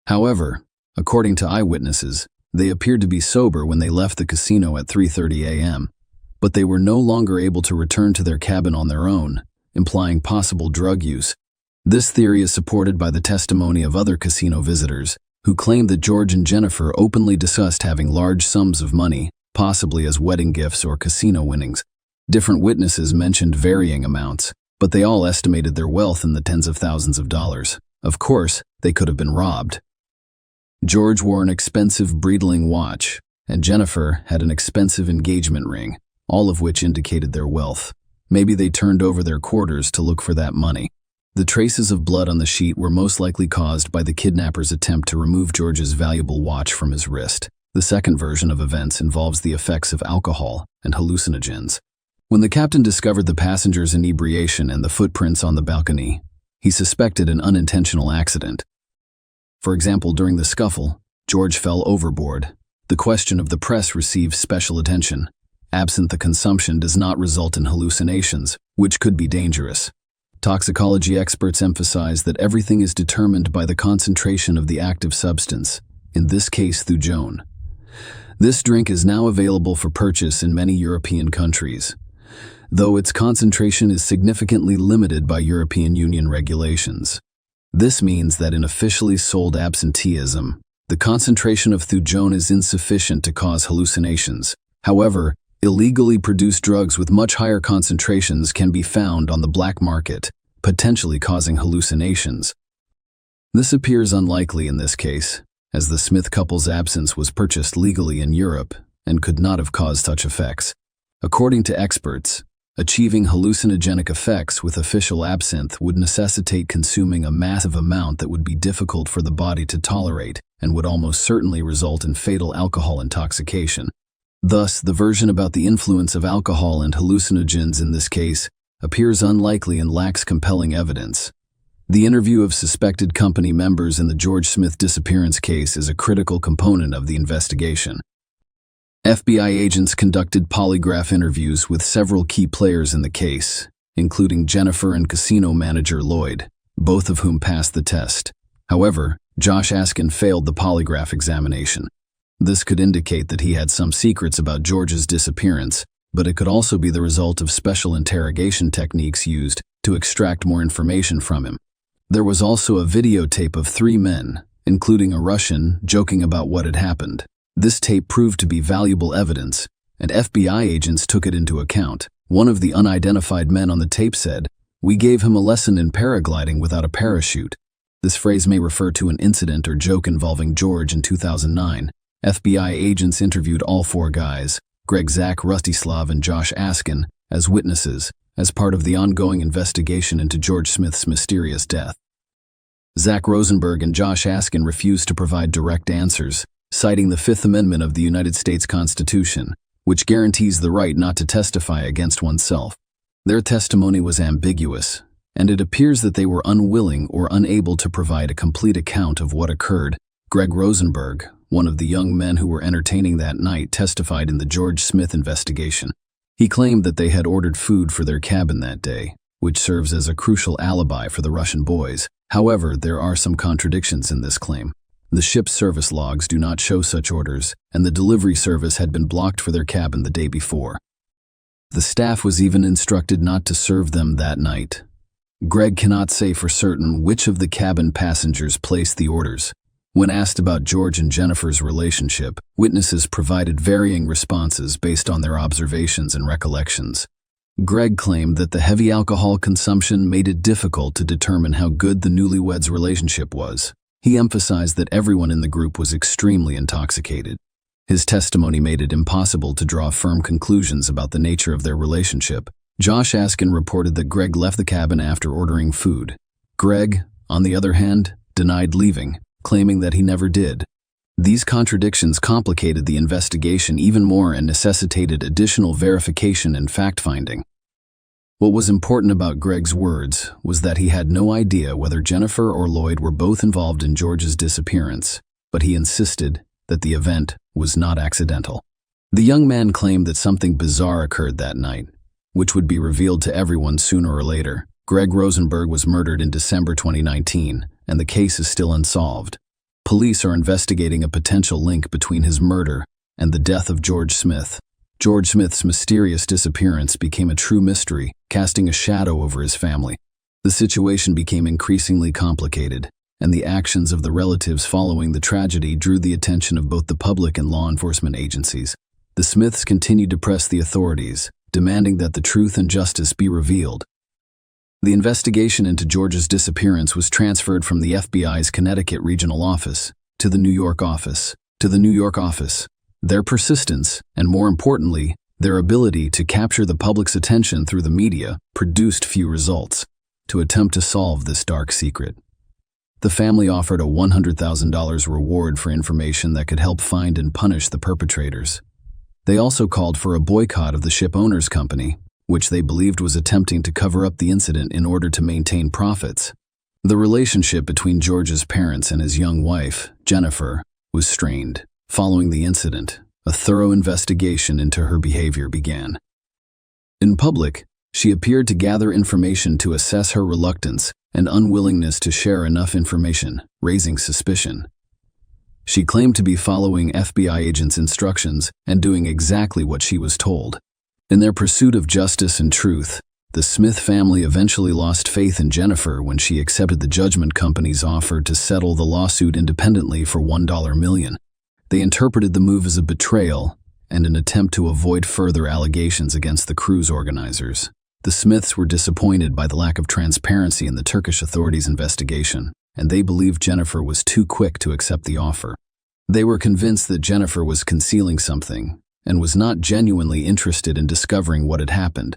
However, according to eyewitnesses, they appeared to be sober when they left the casino at 3:30 a.m., but they were no longer able to return to their cabin on their own, implying possible drug use. This theory is supported by the testimony of other casino visitors, who claimed that George and Jennifer openly discussed having large sums of money, possibly as wedding gifts or casino winnings. Different witnesses mentioned varying amounts, but they all estimated their wealth in the tens of thousands of dollars. Of course, they could have been robbed. George wore an expensive Breitling watch, and Jennifer had an expensive engagement ring, all of which indicated their wealth. Maybe they turned over their quarters to look for that money. The traces of blood on the sheet were most likely caused by the kidnapper's attempt to remove George's valuable watch from his wrist. The second version of events involves the effects of alcohol and hallucinogens. When the captain discovered the passenger's inebriation and the footprints on the balcony, he suspected an unintentional accident. For example, during the scuffle, George fell overboard. The question of the press received special attention. Absent the consumption does not result in hallucinations, which could be dangerous. Toxicology experts emphasize that everything is determined by the concentration of the active substance, in this case thujone. This drink is now available for purchase in many European countries, though its concentration is significantly limited by European Union regulations. This means that in officially sold absenteeism, the concentration of thujone is insufficient to cause hallucinations. However, illegally produced drugs with much higher concentrations can be found on the black market, potentially causing hallucinations. This appears unlikely in this case, as the Smith couple's absinthe was purchased legally in Europe and could not have caused such effects. According to experts, achieving hallucinogenic effects with official absinthe would necessitate consuming a massive amount that would be difficult for the body to tolerate and would almost certainly result in fatal alcohol intoxication. Thus, the version about the influence of alcohol and hallucinogens in this case appears unlikely and lacks compelling evidence. The interview of suspected company members in the George Smith disappearance case is a critical component of the investigation. FBI agents conducted polygraph interviews with several key players in the case, including Jennifer and casino manager Lloyd, both of whom passed the test. However, Josh Askin failed the polygraph examination. This could indicate that he had some secrets about George's disappearance, but it could also be the result of special interrogation techniques used to extract more information from him. There was also a videotape of 3 men, including a Russian, joking about what had happened. This tape proved to be valuable evidence, and FBI agents took it into account. One of the unidentified men on the tape said, "We gave him a lesson in paragliding without a parachute." This phrase may refer to an incident or joke involving George in 2009. FBI agents interviewed all four guys, Greg, Zach, Rustislav, and Josh Askin, as witnesses, as part of the ongoing investigation into George Smith's mysterious death. Zach Rosenberg and Josh Askin refused to provide direct answers, citing the Fifth Amendment of the United States Constitution, which guarantees the right not to testify against oneself. Their testimony was ambiguous, and it appears that they were unwilling or unable to provide a complete account of what occurred. Greg Rosenberg, one of the young men who were entertaining that night, testified in the George Smith investigation. He claimed that they had ordered food for their cabin that day, which serves as a crucial alibi for the Russian boys. However, there are some contradictions in this claim. The ship's service logs do not show such orders, and the delivery service had been blocked for their cabin the day before. The staff was even instructed not to serve them that night. Greg cannot say for certain which of the cabin passengers placed the orders. When asked about George and Jennifer's relationship, witnesses provided varying responses based on their observations and recollections. Greg claimed that the heavy alcohol consumption made it difficult to determine how good the newlyweds' relationship was. He emphasized that everyone in the group was extremely intoxicated. His testimony made it impossible to draw firm conclusions about the nature of their relationship. Josh Askin reported that Greg left the cabin after ordering food. Greg, on the other hand, denied leaving, claiming that he never did. These contradictions complicated the investigation even more and necessitated additional verification and fact-finding. What was important about Greg's words was that he had no idea whether Jennifer or Lloyd were both involved in George's disappearance, but he insisted that the event was not accidental. The young man claimed that something bizarre occurred that night, which would be revealed to everyone sooner or later. Greg Rosenberg was murdered in December 2019, and the case is still unsolved. Police are investigating a potential link between his murder and the death of George Smith. George Smith's mysterious disappearance became a true mystery, casting a shadow over his family. The situation became increasingly complicated, and the actions of the relatives following the tragedy drew the attention of both the public and law enforcement agencies. The Smiths continued to press the authorities, demanding that the truth and justice be revealed. The investigation into George's disappearance was transferred from the FBI's Connecticut regional office to the New York office. Their persistence, and more importantly, their ability to capture the public's attention through the media, produced few results. To attempt to solve this dark secret, the family offered a $100,000 reward for information that could help find and punish the perpetrators. They also called for a boycott of the ship owners' company, which they believed was attempting to cover up the incident in order to maintain profits. The relationship between George's parents and his young wife, Jennifer, was strained. Following the incident, a thorough investigation into her behavior began. In public, she appeared to gather information to assess her reluctance and unwillingness to share enough information, raising suspicion. She claimed to be following FBI agents' instructions and doing exactly what she was told. In their pursuit of justice and truth, the Smith family eventually lost faith in Jennifer when she accepted the judgment company's offer to settle the lawsuit independently for $1 million. They interpreted the move as a betrayal and an attempt to avoid further allegations against the cruise organizers. The Smiths were disappointed by the lack of transparency in the Turkish authorities' investigation, and they believed Jennifer was too quick to accept the offer. They were convinced that Jennifer was concealing something and was not genuinely interested in discovering what had happened.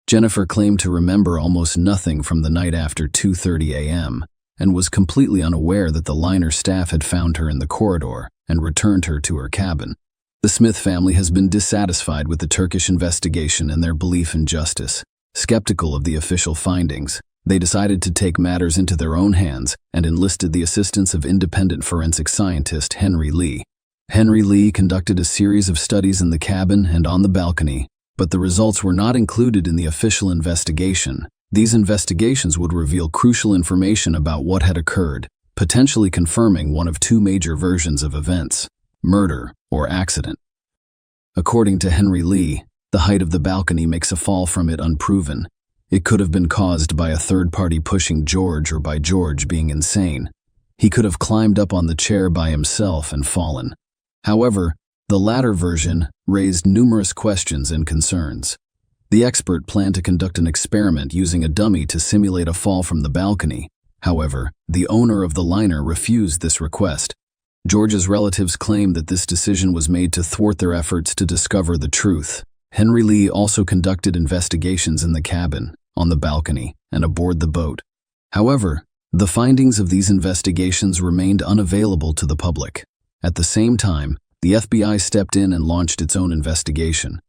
Jennifer claimed to remember almost nothing from the night after 2:30 a.m. and was completely unaware that the liner staff had found her in the corridor and returned her to her cabin. The Smith family has been dissatisfied with the Turkish investigation and their belief in justice. Skeptical of the official findings, they decided to take matters into their own hands and enlisted the assistance of independent forensic scientist Henry Lee. Henry Lee conducted a series of studies in the cabin and on the balcony, but the results were not included in the official investigation. These investigations would reveal crucial information about what had occurred, potentially confirming one of two major versions of events: murder or accident. According to Henry Lee, the height of the balcony makes a fall from it unproven. It could have been caused by a third party pushing George or by George being insane. He could have climbed up on the chair by himself and fallen. However, the latter version raised numerous questions and concerns. The expert planned to conduct an experiment using a dummy to simulate a fall from the balcony. However, the owner of the liner refused this request. George's relatives claimed that this decision was made to thwart their efforts to discover the truth. Henry Lee also conducted investigations in the cabin, on the balcony, and aboard the boat. However, the findings of these investigations remained unavailable to the public. At the same time, the FBI stepped in and launched its own investigation.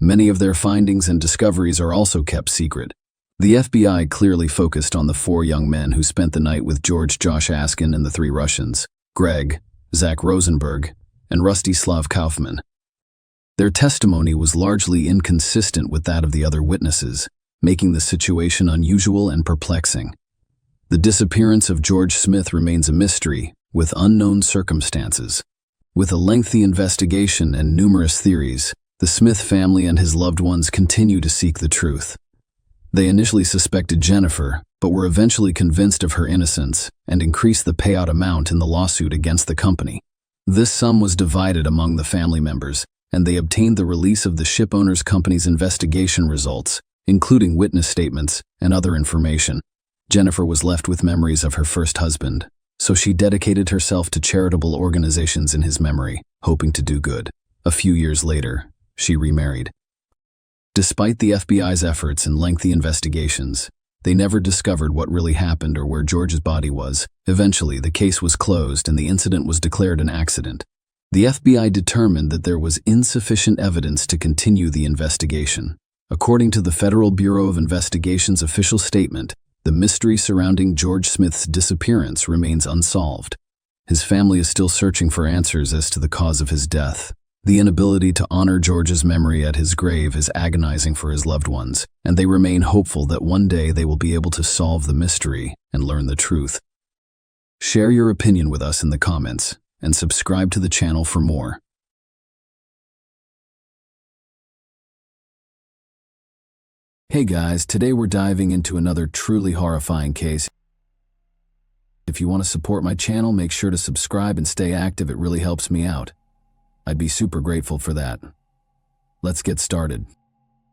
Many of their findings and discoveries are also kept secret. The FBI clearly focused on the 4 young men who spent the night with George Josh Askin and the 3 Russians, Greg, Zach Rosenberg, and Rostislav Kaufman. Their testimony was largely inconsistent with that of the other witnesses, making the situation unusual and perplexing. The disappearance of George Smith remains a mystery, with unknown circumstances. With a lengthy investigation and numerous theories, the Smith family and his loved ones continue to seek the truth. They initially suspected Jennifer, but were eventually convinced of her innocence and increased the payout amount in the lawsuit against the company. This sum was divided among the family members, and they obtained the release of the shipowner's company's investigation results, including witness statements and other information. Jennifer was left with memories of her first husband, so she dedicated herself to charitable organizations in his memory, hoping to do good. A few years later, she remarried. Despite the FBI's efforts and lengthy investigations, they never discovered what really happened or where George's body was. Eventually, the case was closed and the incident was declared an accident. The FBI determined that there was insufficient evidence to continue the investigation. According to the Federal Bureau of Investigation's official statement, the mystery surrounding George Smith's disappearance remains unsolved. His family is still searching for answers as to the cause of his death. The inability to honor George's memory at his grave is agonizing for his loved ones, and they remain hopeful that one day they will be able to solve the mystery and learn the truth. Share your opinion with us in the comments, and subscribe to the channel for more. Hey guys, today we're diving into another truly horrifying case. If you want to support my channel, make sure to subscribe and stay active. It really helps me out. I'd be super grateful for that. Let's get started.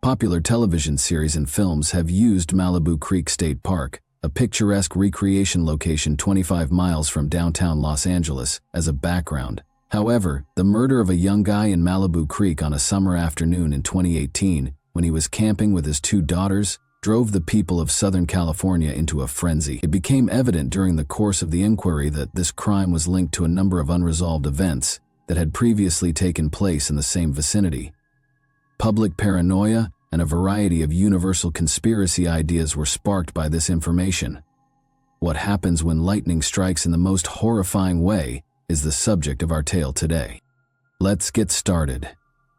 Popular television series and films have used Malibu Creek State Park, a picturesque recreation location 25 miles from downtown Los Angeles, as a background. However, the murder of a young guy in Malibu Creek on a summer afternoon in 2018, when he was camping with his 2 daughters, drove the people of Southern California into a frenzy. It became evident during the course of the inquiry that this crime was linked to a number of unresolved events that had previously taken place in the same vicinity. Public paranoia and a variety of universal conspiracy ideas were sparked by this information. What happens when lightning strikes in the most horrifying way is the subject of our tale today. Let's get started.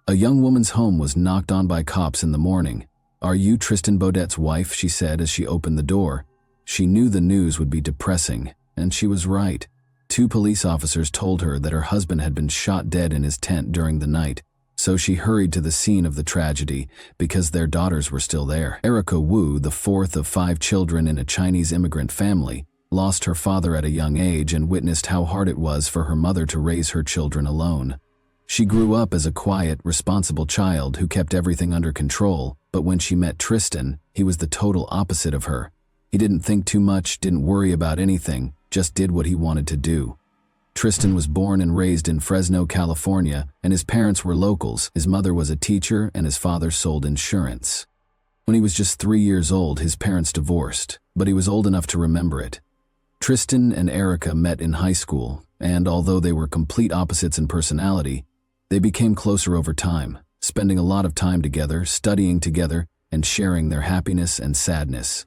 A young woman's home was knocked on by cops in the morning. "Are you Tristan Baudette's wife?" she said as she opened the door. She knew the news would be depressing, and she was right. 2 police officers told her that her husband had been shot dead in his tent during the night, so she hurried to the scene of the tragedy because their daughters were still there. Erica Wu, the 4th of 5 children in a Chinese immigrant family, lost her father at a young age and witnessed how hard it was for her mother to raise her children alone. She grew up as a quiet, responsible child who kept everything under control, but when she met Tristan, he was the total opposite of her. He didn't think too much, didn't worry about anything, just did what he wanted to do. Tristan was born and raised in Fresno, California, and his parents were locals. His mother was a teacher and his father sold insurance. When he was just 3 years old, his parents divorced, but he was old enough to remember it. Tristan and Erica met in high school, and although they were complete opposites in personality, they became closer over time, spending a lot of time together, studying together, and sharing their happiness and sadness.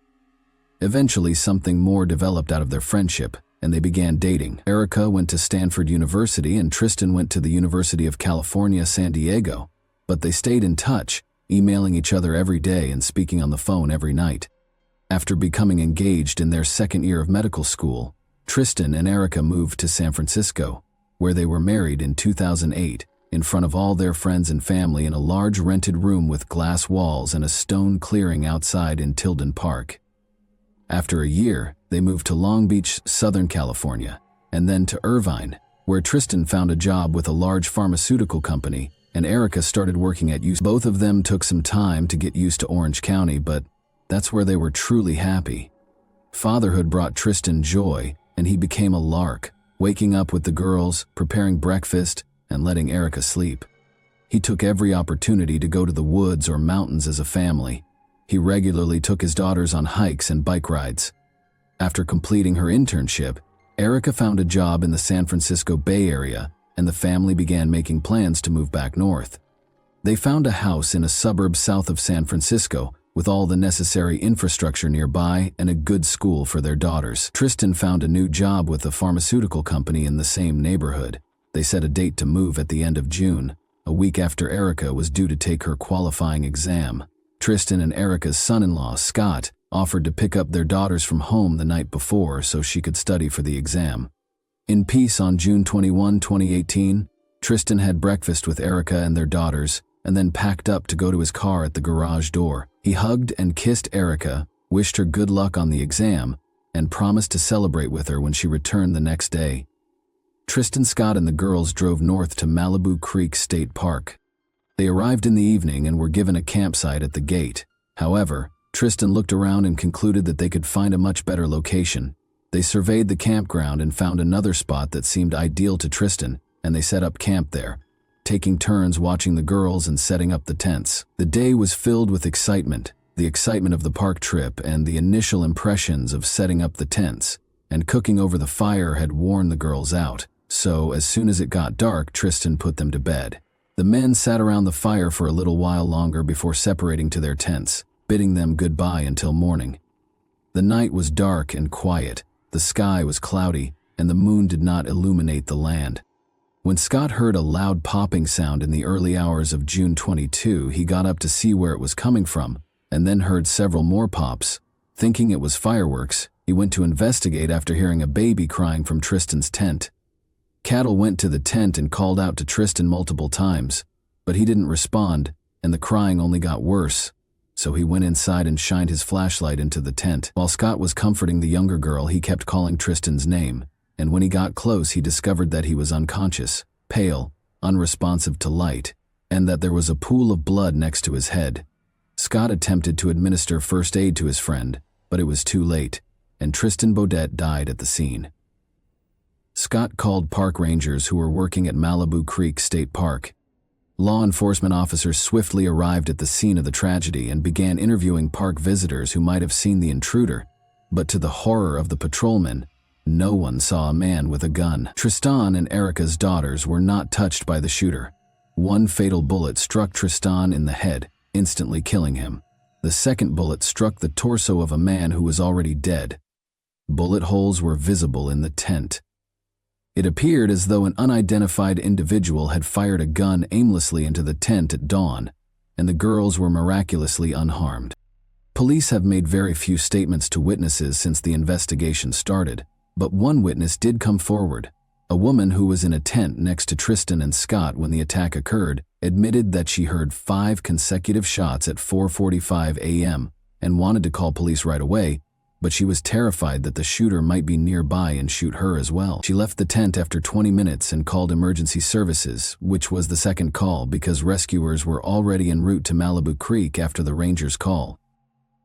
Eventually, something more developed out of their friendship, and they began dating. Erica went to Stanford University and Tristan went to the University of California, San Diego, but they stayed in touch, emailing each other every day and speaking on the phone every night. After becoming engaged in their 2nd year of medical school, Tristan and Erica moved to San Francisco, where they were married in 2008, in front of all their friends and family in a large rented room with glass walls and a stone clearing outside in Tilden Park. After a year, they moved to Long Beach, Southern California, and then to Irvine, where Tristan found a job with a large pharmaceutical company and Erica started working at UC. Both of them took some time to get used to Orange County, but that's where they were truly happy. Fatherhood brought Tristan joy, and he became a lark, waking up with the girls, preparing breakfast, and letting Erica sleep. He took every opportunity to go to the woods or mountains as a family. He regularly took his daughters on hikes and bike rides. After completing her internship, Erica found a job in the San Francisco Bay Area, and the family began making plans to move back north. They found a house in a suburb south of San Francisco with all the necessary infrastructure nearby and a good school for their daughters. Tristan found a new job with a pharmaceutical company in the same neighborhood. They set a date to move at the end of June, a week after Erica was due to take her qualifying exam. Tristan and Erica's son-in-law, Scott, offered to pick up their daughters from home the night before so she could study for the exam. In peace on June 21, 2018, Tristan had breakfast with Erica and their daughters and then packed up to go to his car at the garage door. He hugged and kissed Erica, wished her good luck on the exam, and promised to celebrate with her when she returned the next day. Tristan, Scott, and the girls drove north to Malibu Creek State Park. They arrived in the evening and were given a campsite at the gate. However, Tristan looked around and concluded that they could find a much better location. They surveyed the campground and found another spot that seemed ideal to Tristan, and they set up camp there, taking turns watching the girls and setting up the tents. The day was filled with excitement, the excitement of the park trip and the initial impressions of setting up the tents, and cooking over the fire had worn the girls out. So, as soon as it got dark, Tristan put them to bed. The men sat around the fire for a little while longer before separating to their tents, bidding them goodbye until morning. The night was dark and quiet, the sky was cloudy, and the moon did not illuminate the land. When Scott heard a loud popping sound in the early hours of June 22, he got up to see where it was coming from, and then heard several more pops. Thinking it was fireworks, he went to investigate after hearing a baby crying from Tristan's tent. Cattle went to the tent and called out to Tristan multiple times, but he didn't respond, and the crying only got worse. So he went inside and shined his flashlight into the tent. While Scott was comforting the younger girl, he kept calling Tristan's name, and when he got close, he discovered that he was unconscious, pale, unresponsive to light, and that there was a pool of blood next to his head. Scott attempted to administer first aid to his friend, but it was too late, and Tristan Baudet died at the scene. Scott called park rangers who were working at Malibu Creek State Park. Law enforcement officers swiftly arrived at the scene of the tragedy and began interviewing park visitors who might have seen the intruder, but to the horror of the patrolmen, no one saw a man with a gun. Tristan and Erica's daughters were not touched by the shooter. One fatal bullet struck Tristan in the head, instantly killing him. The second bullet struck the torso of a man who was already dead. Bullet holes were visible in the tent. It appeared as though an unidentified individual had fired a gun aimlessly into the tent at dawn, and the girls were miraculously unharmed. Police have made very few statements to witnesses since the investigation started, but one witness did come forward. A woman who was in a tent next to Tristan and Scott when the attack occurred admitted that she heard 5 consecutive shots at 4:45 a.m. and wanted to call police right away, but she was terrified that the shooter might be nearby and shoot her as well. She left the tent after 20 minutes and called emergency services, which was the second call because rescuers were already en route to Malibu Creek after the rangers' call.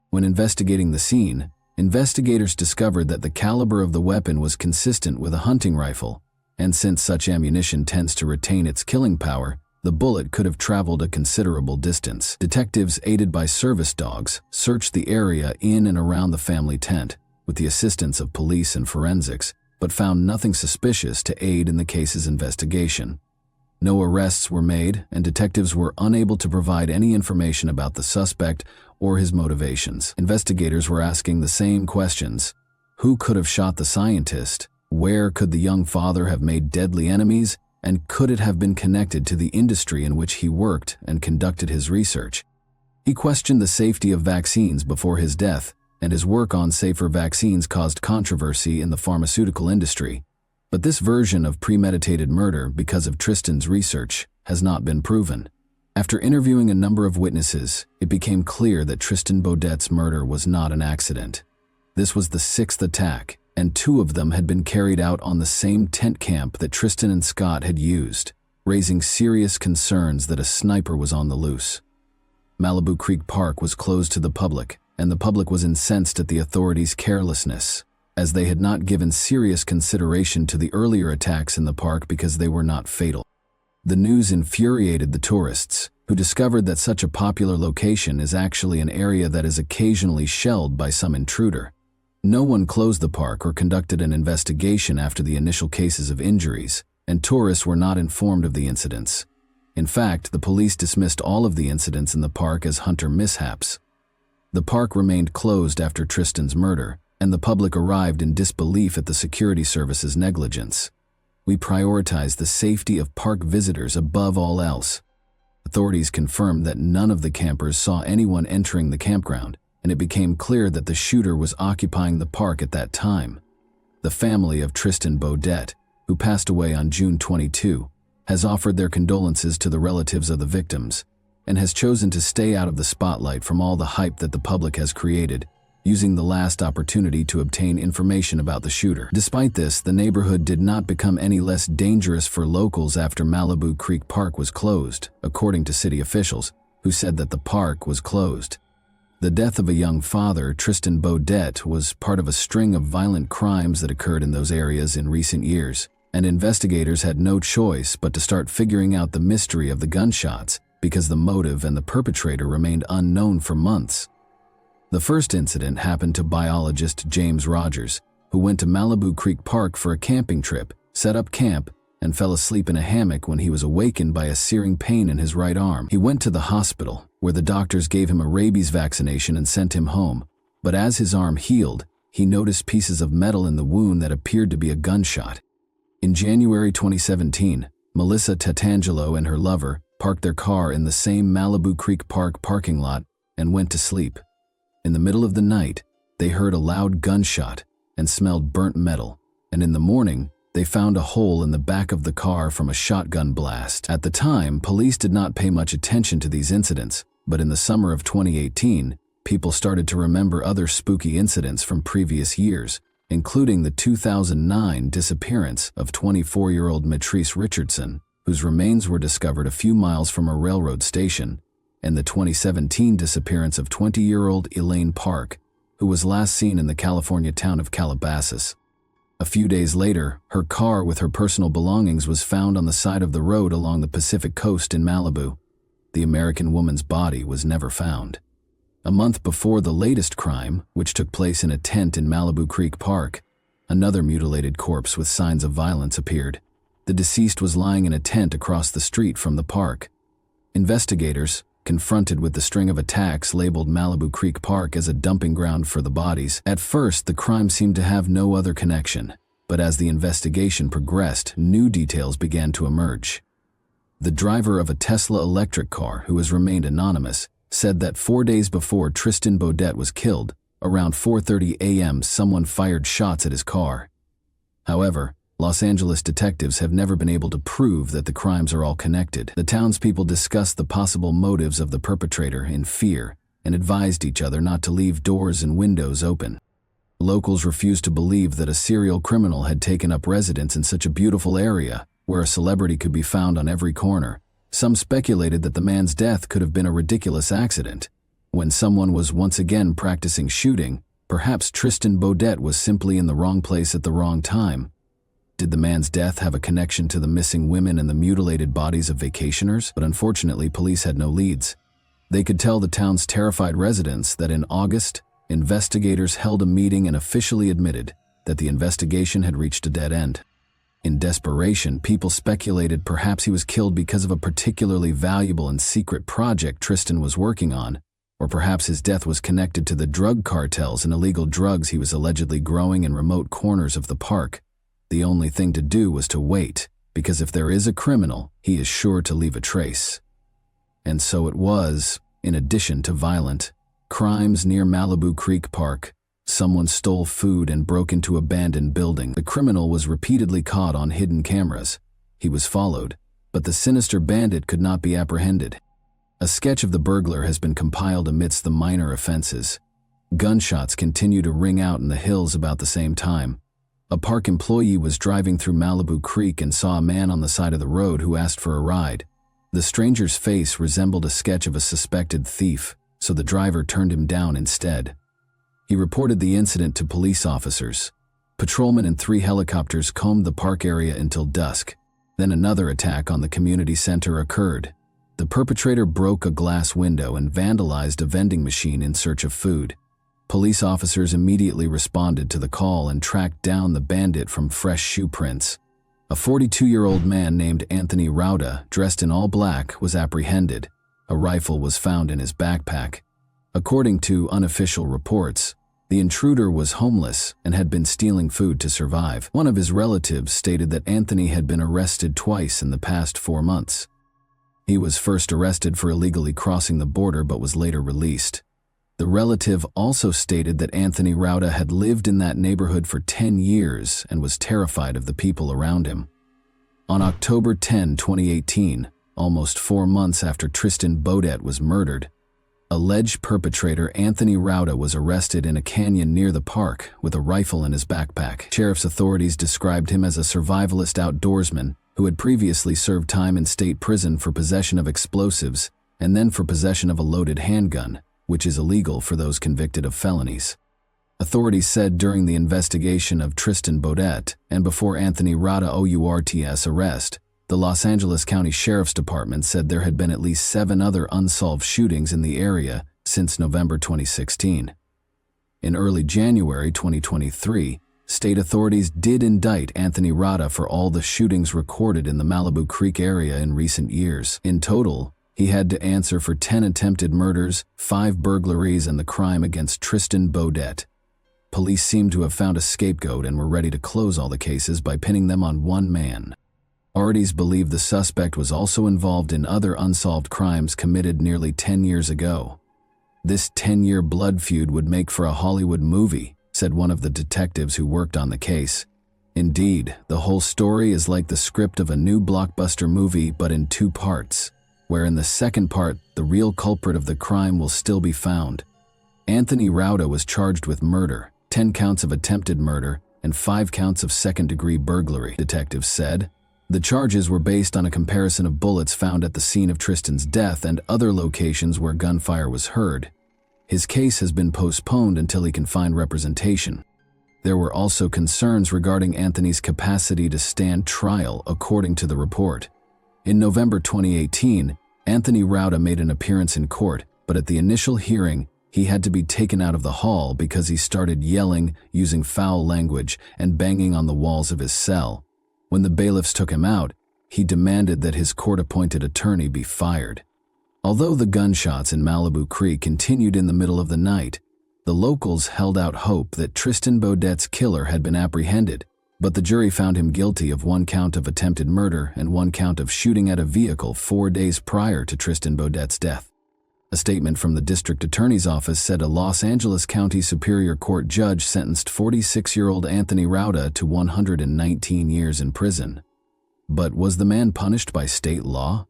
When investigating the scene, investigators discovered that the caliber of the weapon was consistent with a hunting rifle, and since such ammunition tends to retain its killing power, the bullet could have traveled a considerable distance. Detectives, aided by service dogs, searched the area in and around the family tent with the assistance of police and forensics, but found nothing suspicious to aid in the case's investigation. No arrests were made, and detectives were unable to provide any information about the suspect or his motivations. Investigators were asking the same questions. Who could have shot the scientist? Where could the young father have made deadly enemies? And could it have been connected to the industry in which he worked and conducted his research? He questioned the safety of vaccines before his death, and his work on safer vaccines caused controversy in the pharmaceutical industry. But this version of premeditated murder because of Tristan's research has not been proven. After interviewing a number of witnesses, it became clear that Tristan Baudet's murder was not an accident. This was the 6th attack, and 2 of them had been carried out on the same tent camp that Tristan and Scott had used. raising serious concerns that a sniper was on the loose. Malibu Creek Park was closed to the public, and the public was incensed at the authorities' carelessness, as they had not given serious consideration to the earlier attacks in the park because they were not fatal. The news infuriated the tourists, who discovered that such a popular location is actually an area that is occasionally shelled by some intruder. No one closed the park or conducted an investigation after the initial cases of injuries, and tourists were not informed of the incidents. In fact, the police dismissed all of the incidents in the park as hunter mishaps. The park remained closed after Tristan's murder, and the public arrived in disbelief at the security service's negligence. We prioritize the safety of park visitors above all else. Authorities confirmed that none of the campers saw anyone entering the campground, and it became clear that the shooter was occupying the park at that time. The family of Tristan Beaudet, who passed away on June 22, has offered their condolences to the relatives of the victims, and has chosen to stay out of the spotlight from all the hype that the public has created, using the last opportunity to obtain information about the shooter. Despite this, the neighborhood did not become any less dangerous for locals after Malibu Creek Park was closed, according to city officials, who said that the park was closed. The death of a young father, Tristan Beaudet, was part of a string of violent crimes that occurred in those areas in recent years, and investigators had no choice but to start figuring out the mystery of the gunshots because the motive and the perpetrator remained unknown for months. The first incident happened to biologist James Rogers, who went to Malibu Creek Park for a camping trip, set up camp, and fell asleep in a hammock when he was awakened by a searing pain in his right arm. He went to the hospital, where the doctors gave him a rabies vaccination and sent him home, but as his arm healed, he noticed pieces of metal in the wound that appeared to be a gunshot. In January 2017, Melissa Tatangelo and her lover parked their car in the same Malibu Creek Park parking lot and went to sleep. In the middle of the night, they heard a loud gunshot and smelled burnt metal, and in the morning, they found a hole in the back of the car from a shotgun blast. At the time, police did not pay much attention to these incidents, but in the summer of 2018, people started to remember other spooky incidents from previous years, including the 2009 disappearance of 24-year-old Matrice Richardson, whose remains were discovered a few miles from a railroad station, and the 2017 disappearance of 20-year-old Elaine Park, who was last seen in the California town of Calabasas. A few days later, her car with her personal belongings was found on the side of the road along the Pacific coast in Malibu. The American woman's body was never found. A month before the latest crime, which took place in a tent in Malibu Creek Park, another mutilated corpse with signs of violence appeared. The deceased was lying in a tent across the street from the park. Investigators, confronted with the string of attacks, labeled Malibu Creek Park as a dumping ground for the bodies. At first, the crime seemed to have no other connection, but as the investigation progressed, new details began to emerge. The driver of a Tesla electric car, who has remained anonymous, said that 4 days before Tristan Beaudet was killed, around 4:30 a.m., someone fired shots at his car. However, Los Angeles detectives have never been able to prove that the crimes are all connected. The townspeople discussed the possible motives of the perpetrator in fear and advised each other not to leave doors and windows open. Locals refused to believe that a serial criminal had taken up residence in such a beautiful area where a celebrity could be found on every corner. Some speculated that the man's death could have been a ridiculous accident. When someone was once again practicing shooting, perhaps Tristan Beaudet was simply in the wrong place at the wrong time. Did the man's death have a connection to the missing women and the mutilated bodies of vacationers? But unfortunately, police had no leads. They could tell the town's terrified residents that in August, investigators held a meeting and officially admitted that the investigation had reached a dead end. In desperation, people speculated perhaps he was killed because of a particularly valuable and secret project Tristan was working on, or perhaps his death was connected to the drug cartels and illegal drugs he was allegedly growing in remote corners of the park. The only thing to do was to wait, because if there is a criminal, he is sure to leave a trace. And so it was, in addition to violent crimes near Malibu Creek Park. Someone stole food and broke into an abandoned building. The criminal was repeatedly caught on hidden cameras. He was followed, but the sinister bandit could not be apprehended. A sketch of the burglar has been compiled amidst the minor offenses. Gunshots continue to ring out in the hills about the same time. A park employee was driving through Malibu Creek and saw a man on the side of the road who asked for a ride. The stranger's face resembled a sketch of a suspected thief, so the driver turned him down instead. He reported the incident to police officers. Patrolmen and 3 helicopters combed the park area until dusk. Then another attack on the community center occurred. The perpetrator broke a glass window and vandalized a vending machine in search of food. Police officers immediately responded to the call and tracked down the bandit from fresh shoe prints. A 42-year-old man named Anthony Rauda, dressed in all black, was apprehended. A rifle was found in his backpack. According to unofficial reports, the intruder was homeless and had been stealing food to survive. One of his relatives stated that Anthony had been arrested twice in the past 4 months. He was first arrested for illegally crossing the border but was later released. The relative also stated that Anthony Rauda had lived in that neighborhood for 10 years and was terrified of the people around him. On October 10, 2018, almost 4 months after Tristan Beaudet was murdered, alleged perpetrator Anthony Rauda was arrested in a canyon near the park with a rifle in his backpack. Sheriff's authorities described him as a survivalist outdoorsman who had previously served time in state prison for possession of explosives and then for possession of a loaded handgun, which is illegal for those convicted of felonies. Authorities said during the investigation of Tristan Beaudet and before Anthony Rauda OURT's arrest, the Los Angeles County Sheriff's Department said there had been at least 7 other unsolved shootings in the area since November 2016. In early January 2023, state authorities did indict Anthony Rauda for all the shootings recorded in the Malibu Creek area in recent years. In total, he had to answer for 10 attempted murders, 5 burglaries, and the crime against Tristan Beaudet. Police seemed to have found a scapegoat and were ready to close all the cases by pinning them on one man. Authorities believe the suspect was also involved in other unsolved crimes committed nearly 10 years ago. This 10-year blood feud would make for a Hollywood movie, said one of the detectives who worked on the case. Indeed, the whole story is like the script of a new blockbuster movie but in 2 parts, where in the second part, the real culprit of the crime will still be found. Anthony Rauda was charged with murder, 10 counts of attempted murder, and 5 counts of second-degree burglary, detectives said. The charges were based on a comparison of bullets found at the scene of Tristan's death and other locations where gunfire was heard. His case has been postponed until he can find representation. There were also concerns regarding Anthony's capacity to stand trial, according to the report. In November 2018, Anthony Rauda made an appearance in court, but at the initial hearing, he had to be taken out of the hall because he started yelling, using foul language, and banging on the walls of his cell. When the bailiffs took him out, he demanded that his court-appointed attorney be fired. Although the gunshots in Malibu Creek continued in the middle of the night, the locals held out hope that Tristan Beaudet's killer had been apprehended, but the jury found him guilty of 1 count of attempted murder and 1 count of shooting at a vehicle 4 days prior to Tristan Beaudet's death. A statement from the district attorney's office said a Los Angeles County Superior Court judge sentenced 46-year-old Anthony Rauda to 119 years in prison. But was the man punished by state law?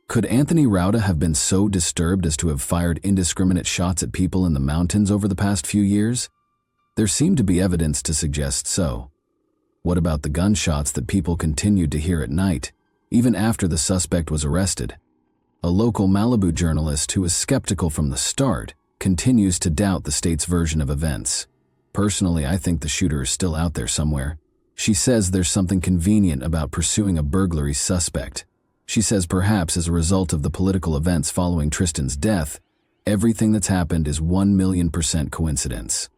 Could Anthony Rauda have been so disturbed as to have fired indiscriminate shots at people in the mountains over the past few years? There seemed to be evidence to suggest so. What about the gunshots that people continued to hear at night, even after the suspect was arrested? A local Malibu journalist who was skeptical from the start continues to doubt the state's version of events. Personally, I think the shooter is still out there somewhere. She says there's something convenient about pursuing a burglary suspect. She says perhaps as a result of the political events following Tristan's death, everything that's happened is 1,000,000% coincidence.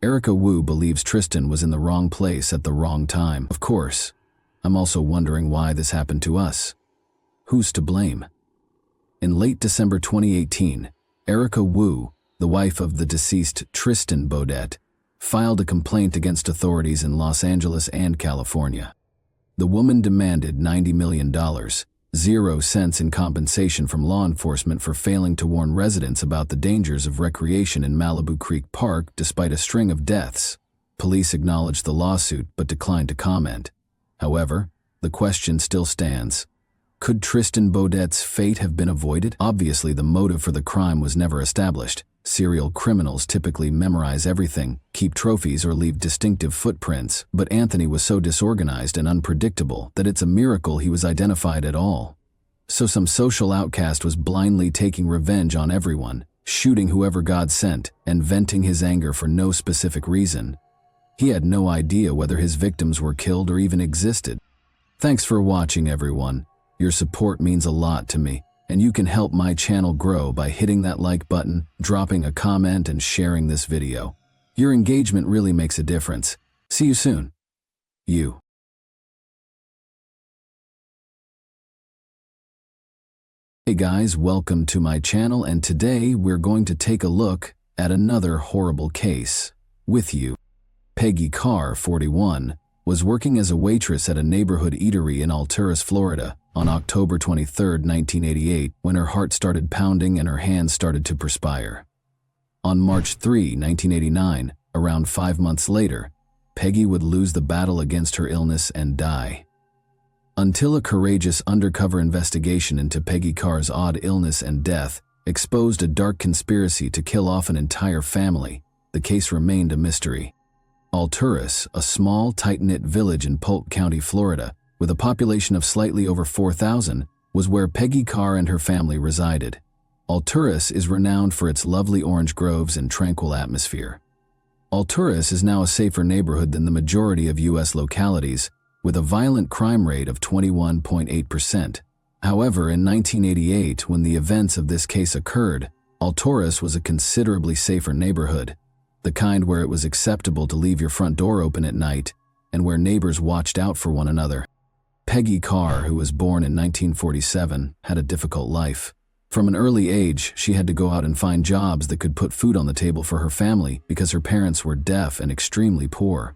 Erica Wu believes Tristan was in the wrong place at the wrong time. Of course, I'm also wondering why this happened to us. Who's to blame? In late December 2018, Erica Wu, the wife of the deceased Tristan Beaudet, filed a complaint against authorities in Los Angeles and California. The woman demanded $90 million, 0 cents in compensation from law enforcement for failing to warn residents about the dangers of recreation in Malibu Creek Park despite a string of deaths. Police acknowledged the lawsuit but declined to comment. However, the question still stands. Could Tristan Baudet's fate have been avoided? Obviously, the motive for the crime was never established. Serial criminals typically memorize everything, keep trophies, or leave distinctive footprints, but Anthony was so disorganized and unpredictable that it's a miracle he was identified at all. So some social outcast was blindly taking revenge on everyone, shooting whoever God sent, and venting his anger for no specific reason. He had no idea whether his victims were killed or even existed. Thanks for watching, everyone. Your support means a lot to me, and you can help my channel grow by hitting that like button, dropping a comment, and sharing this video. Your engagement really makes a difference. See you soon. You. Hey guys, welcome to my channel, and today we're going to take a look at another horrible case with you. Peggy Carr, 41, was working as a waitress at a neighborhood eatery in Alturas, Florida, on October 23, 1988, when her heart started pounding and her hands started to perspire. On March 3, 1989, around 5 months later, Peggy would lose the battle against her illness and die. Until a courageous undercover investigation into Peggy Carr's odd illness and death exposed a dark conspiracy to kill off an entire family, the case remained a mystery. Alturas, a small, tight-knit village in Polk County, Florida, with a population of slightly over 4,000, was where Peggy Carr and her family resided. Alturas is renowned for its lovely orange groves and tranquil atmosphere. Alturas is now a safer neighborhood than the majority of U.S. localities, with a violent crime rate of 21.8%. However, in 1988, when the events of this case occurred, Alturas was a considerably safer neighborhood, the kind where it was acceptable to leave your front door open at night and where neighbors watched out for one another. Peggy Carr, who was born in 1947, had a difficult life. From an early age, she had to go out and find jobs that could put food on the table for her family because her parents were deaf and extremely poor.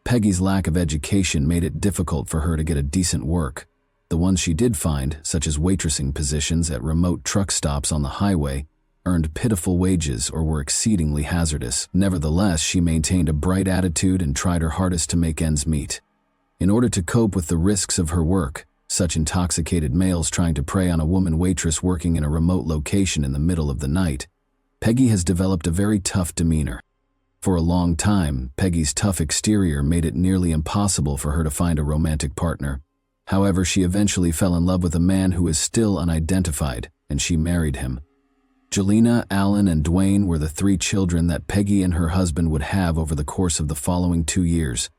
Peggy's lack of education made it difficult for her to get a decent work. The ones she did find, such as waitressing positions at remote truck stops on the highway, earned pitiful wages or were exceedingly hazardous. Nevertheless, she maintained a bright attitude and tried her hardest to make ends meet. In order to cope with the risks of her work, such intoxicated males trying to prey on a woman waitress working in a remote location in the middle of the night, Peggy has developed a very tough demeanor. For a long time, Peggy's tough exterior made it nearly impossible for her to find a romantic partner. However, she eventually fell in love with a man who is still unidentified, and she married him. Jelena, Alan, and Dwayne were the 3 children that Peggy and her husband would have over the course of the following 2 years.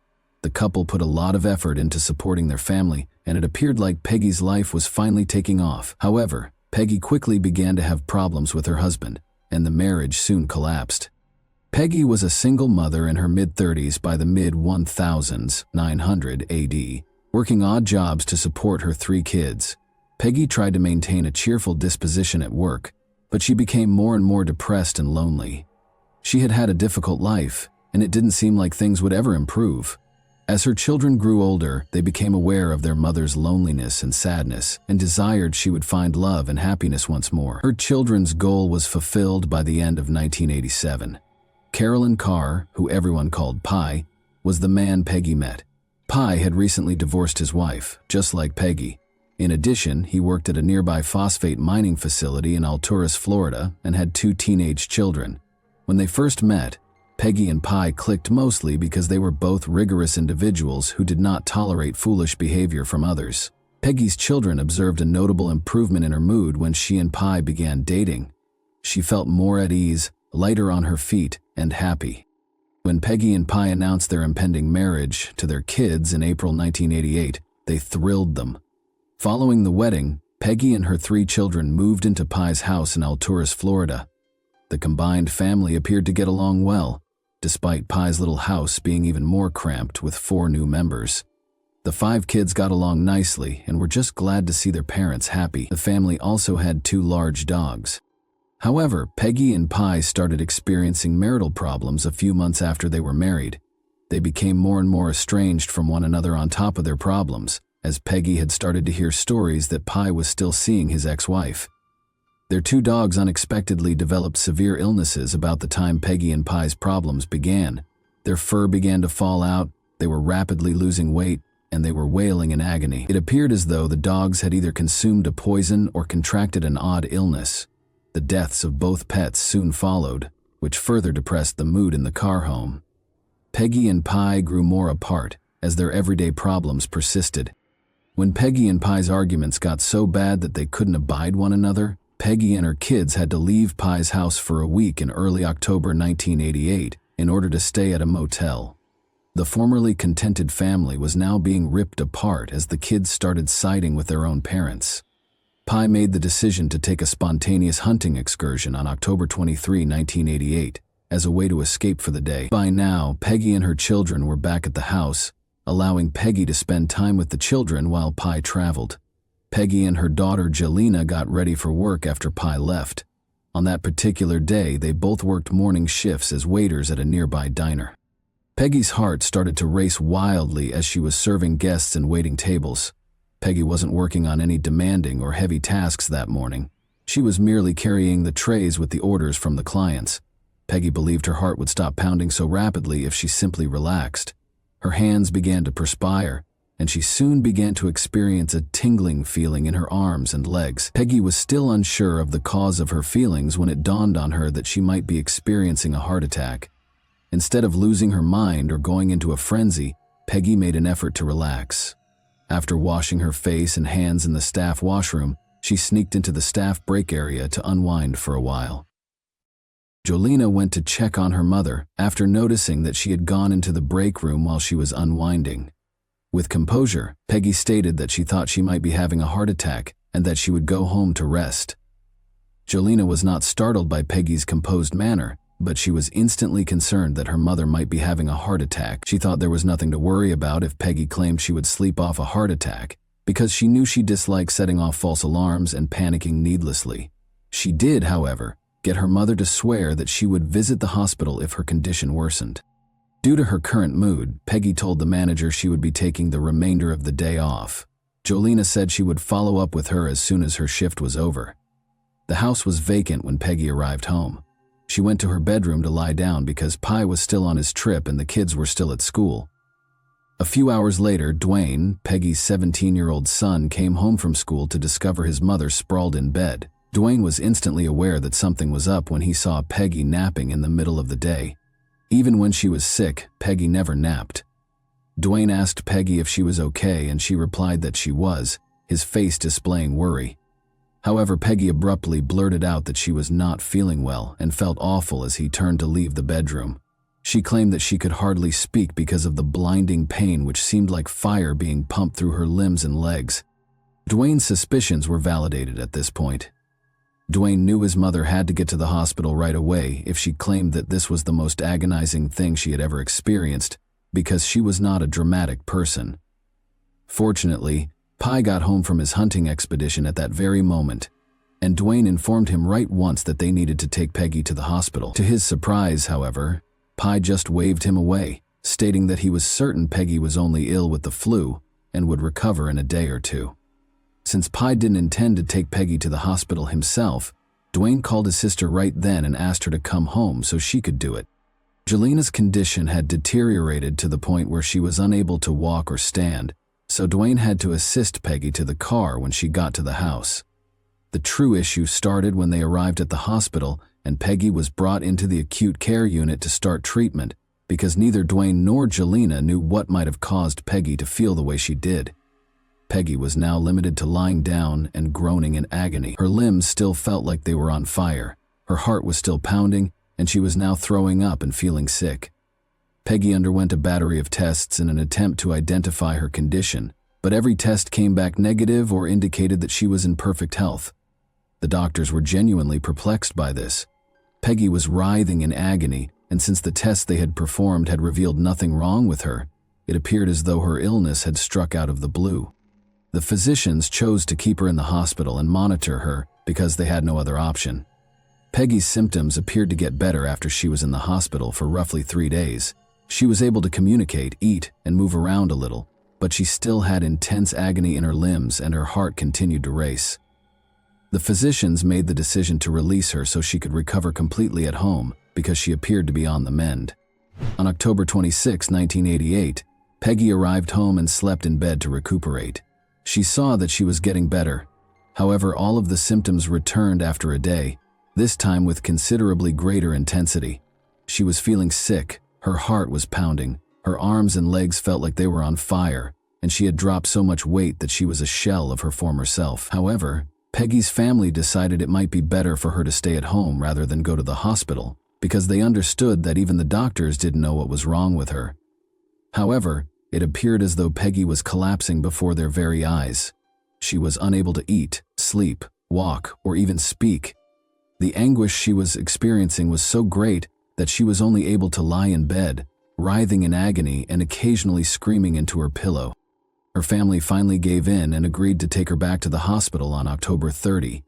The couple put a lot of effort into supporting their family, and it appeared like Peggy's life was finally taking off. However, Peggy quickly began to have problems with her husband, and the marriage soon collapsed. Peggy was a single mother in her mid-30s by the mid-1000s, 900 AD, working odd jobs to support her 3 kids. Peggy tried to maintain a cheerful disposition at work, but she became more and more depressed and lonely. She had had a difficult life, and it didn't seem like things would ever improve. As her children grew older, they became aware of their mother's loneliness and sadness and desired she would find love and happiness once more. Her children's goal was fulfilled by the end of 1987. Carolyn Carr, who everyone called Pi, was the man Peggy met. Pi had recently divorced his wife, just like Peggy. In addition, he worked at a nearby phosphate mining facility in Alturas, Florida, and had 2 teenage children. When they first met, Peggy and Pi clicked mostly because they were both rigorous individuals who did not tolerate foolish behavior from others. Peggy's children observed a notable improvement in her mood when she and Pi began dating. She felt more at ease, lighter on her feet, and happy. When Peggy and Pi announced their impending marriage to their kids in April 1988, they thrilled them. Following the wedding, Peggy and her 3 children moved into Pi's house in Alturas, Florida. The combined family appeared to get along well, despite Pi's little house being even more cramped with 4 new members. The 5 kids got along nicely and were just glad to see their parents happy. The family also had 2 large dogs. However, Peggy and Pi started experiencing marital problems a few months after they were married. They became more and more estranged from one another on top of their problems, as Peggy had started to hear stories that Pi was still seeing his ex-wife. Their 2 dogs unexpectedly developed severe illnesses about the time Peggy and Pi's problems began. Their fur began to fall out, they were rapidly losing weight, and they were wailing in agony. It appeared as though the dogs had either consumed a poison or contracted an odd illness. The deaths of both pets soon followed, which further depressed the mood in the car home. Peggy and Pi grew more apart as their everyday problems persisted. When Peggy and Pi's arguments got so bad that they couldn't abide one another, Peggy and her kids had to leave Pi's house for a week in early October 1988 in order to stay at a motel. The formerly contented family was now being ripped apart as the kids started siding with their own parents. Pi made the decision to take a spontaneous hunting excursion on October 23, 1988, as a way to escape for the day. By now, Peggy and her children were back at the house, allowing Peggy to spend time with the children while Pi traveled. Peggy and her daughter Jelena got ready for work after Pi left. On that particular day, they both worked morning shifts as waiters at a nearby diner. Peggy's heart started to race wildly as she was serving guests and waiting tables. Peggy wasn't working on any demanding or heavy tasks that morning. She was merely carrying the trays with the orders from the clients. Peggy believed her heart would stop pounding so rapidly if she simply relaxed. Her hands began to perspire, and she soon began to experience a tingling feeling in her arms and legs. Peggy was still unsure of the cause of her feelings when it dawned on her that she might be experiencing a heart attack. Instead of losing her mind or going into a frenzy, Peggy made an effort to relax. After washing her face and hands in the staff washroom, she sneaked into the staff break area to unwind for a while. Jelena went to check on her mother after noticing that she had gone into the break room while she was unwinding. With composure, Peggy stated that she thought she might be having a heart attack and that she would go home to rest. Jelena was not startled by Peggy's composed manner, but she was instantly concerned that her mother might be having a heart attack. She thought there was nothing to worry about if Peggy claimed she would sleep off a heart attack, because she knew she disliked setting off false alarms and panicking needlessly. She did, however, get her mother to swear that she would visit the hospital if her condition worsened. Due to her current mood, Peggy told the manager she would be taking the remainder of the day off. Jelena said she would follow up with her as soon as her shift was over. The house was vacant when Peggy arrived home. She went to her bedroom to lie down because Pi was still on his trip and the kids were still at school. A few hours later, Dwayne, Peggy's 17-year-old son, came home from school to discover his mother sprawled in bed. Dwayne was instantly aware that something was up when he saw Peggy napping in the middle of the day. Even when she was sick, Peggy never napped. Dwayne asked Peggy if she was okay, and she replied that she was, his face displaying worry. However, Peggy abruptly blurted out that she was not feeling well and felt awful as he turned to leave the bedroom. She claimed that she could hardly speak because of the blinding pain which seemed like fire being pumped through her limbs and legs. Dwayne's suspicions were validated at this point. Dwayne knew his mother had to get to the hospital right away if she claimed that this was the most agonizing thing she had ever experienced, because she was not a dramatic person. Fortunately, Pi got home from his hunting expedition at that very moment, and Dwayne informed him right once that they needed to take Peggy to the hospital. To his surprise, however, Pi just waved him away, stating that he was certain Peggy was only ill with the flu and would recover in a day or two. Since Pi didn't intend to take Peggy to the hospital himself, Dwayne called his sister right then and asked her to come home so she could do it. Jelena's condition had deteriorated to the point where she was unable to walk or stand, so Dwayne had to assist Peggy to the car when she got to the house. The true issue started when they arrived at the hospital and Peggy was brought into the acute care unit to start treatment, because neither Dwayne nor Jelena knew what might have caused Peggy to feel the way she did. Peggy was now limited to lying down and groaning in agony. Her limbs still felt like they were on fire. Her heart was still pounding, and she was now throwing up and feeling sick. Peggy underwent a battery of tests in an attempt to identify her condition, but every test came back negative or indicated that she was in perfect health. The doctors were genuinely perplexed by this. Peggy was writhing in agony, and since the tests they had performed had revealed nothing wrong with her, it appeared as though her illness had struck out of the blue. The physicians chose to keep her in the hospital and monitor her because they had no other option. Peggy's symptoms appeared to get better after she was in the hospital for roughly 3 days. She was able to communicate, eat, and move around a little, but she still had intense agony in her limbs and her heart continued to race. The physicians made the decision to release her so she could recover completely at home because she appeared to be on the mend. On October 26, 1988, Peggy arrived home and slept in bed to recuperate. She saw that she was getting better. However, all of the symptoms returned after a day, this time with considerably greater intensity. She was feeling sick, her heart was pounding, her arms and legs felt like they were on fire, and she had dropped so much weight that she was a shell of her former self. However, Peggy's family decided it might be better for her to stay at home rather than go to the hospital, because they understood that even the doctors didn't know what was wrong with her. However, it appeared as though Peggy was collapsing before their very eyes. She was unable to eat, sleep, walk, or even speak. The anguish she was experiencing was so great that she was only able to lie in bed, writhing in agony and occasionally screaming into her pillow. Her family finally gave in and agreed to take her back to the hospital on October 30.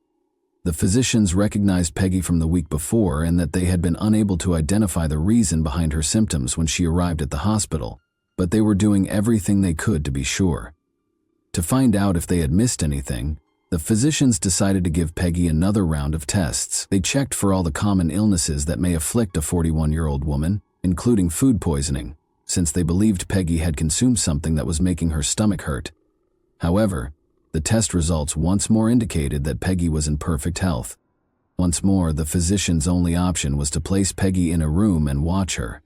The physicians recognized Peggy from the week before and that they had been unable to identify the reason behind her symptoms when she arrived at the hospital, but they were doing everything they could to be sure. To find out if they had missed anything, the physicians decided to give Peggy another round of tests. They checked for all the common illnesses that may afflict a 41-year-old woman, including food poisoning, since they believed Peggy had consumed something that was making her stomach hurt. However, the test results once more indicated that Peggy was in perfect health. Once more, the physician's only option was to place Peggy in a room and watch her.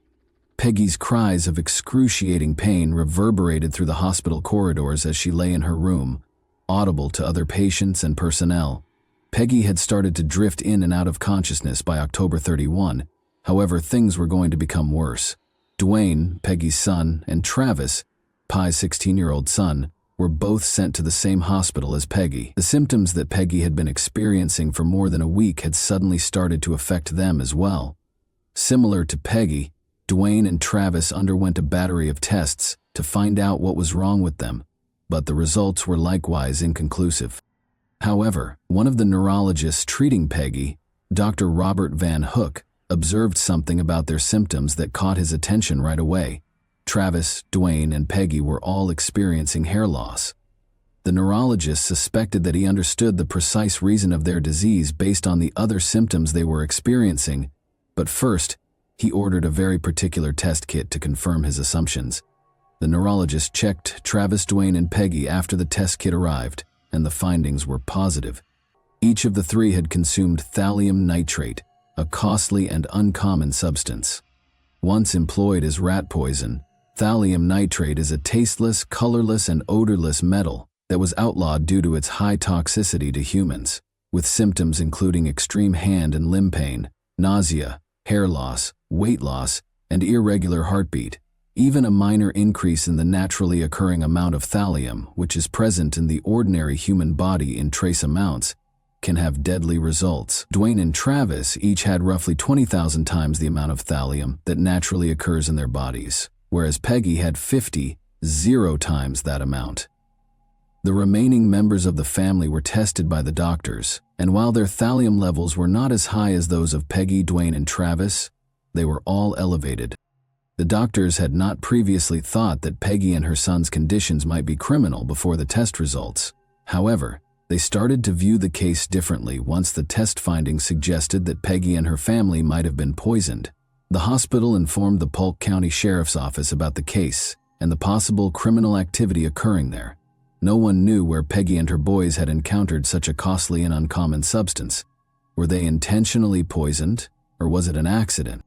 Peggy's cries of excruciating pain reverberated through the hospital corridors as she lay in her room, audible to other patients and personnel. Peggy had started to drift in and out of consciousness by October 31. However, things were going to become worse. Dwayne, Peggy's son, and Travis, Pie's 16-year-old son, were both sent to the same hospital as Peggy. The symptoms that Peggy had been experiencing for more than a week had suddenly started to affect them as well. Similar to Peggy, Dwayne and Travis underwent a battery of tests to find out what was wrong with them, but the results were likewise inconclusive. However, one of the neurologists treating Peggy, Dr. Robert Van Hook, observed something about their symptoms that caught his attention right away. Travis, Dwayne, and Peggy were all experiencing hair loss. The neurologist suspected that he understood the precise reason of their disease based on the other symptoms they were experiencing, but first, he ordered a very particular test kit to confirm his assumptions. The neurologist checked Travis, Dwayne, and Peggy after the test kit arrived, and the findings were positive. Each of the three had consumed thallium nitrate, a costly and uncommon substance. Once employed as rat poison, thallium nitrate is a tasteless, colorless, and odorless metal that was outlawed due to its high toxicity to humans, with symptoms including extreme hand and limb pain, nausea, hair loss, weight loss, and irregular heartbeat. Even a minor increase in the naturally occurring amount of thallium, which is present in the ordinary human body in trace amounts, can have deadly results. Dwayne and Travis each had roughly 20,000 times the amount of thallium that naturally occurs in their bodies, whereas Peggy had 0 times that amount. The remaining members of the family were tested by the doctors, and while their thallium levels were not as high as those of Peggy, Dwayne, and Travis, they were all elevated. The doctors had not previously thought that Peggy and her son's conditions might be criminal before the test results. However, they started to view the case differently once the test findings suggested that Peggy and her family might have been poisoned. The hospital informed the Polk County Sheriff's Office about the case and the possible criminal activity occurring there. No one knew where Peggy and her boys had encountered such a costly and uncommon substance. Were they intentionally poisoned, or was it an accident?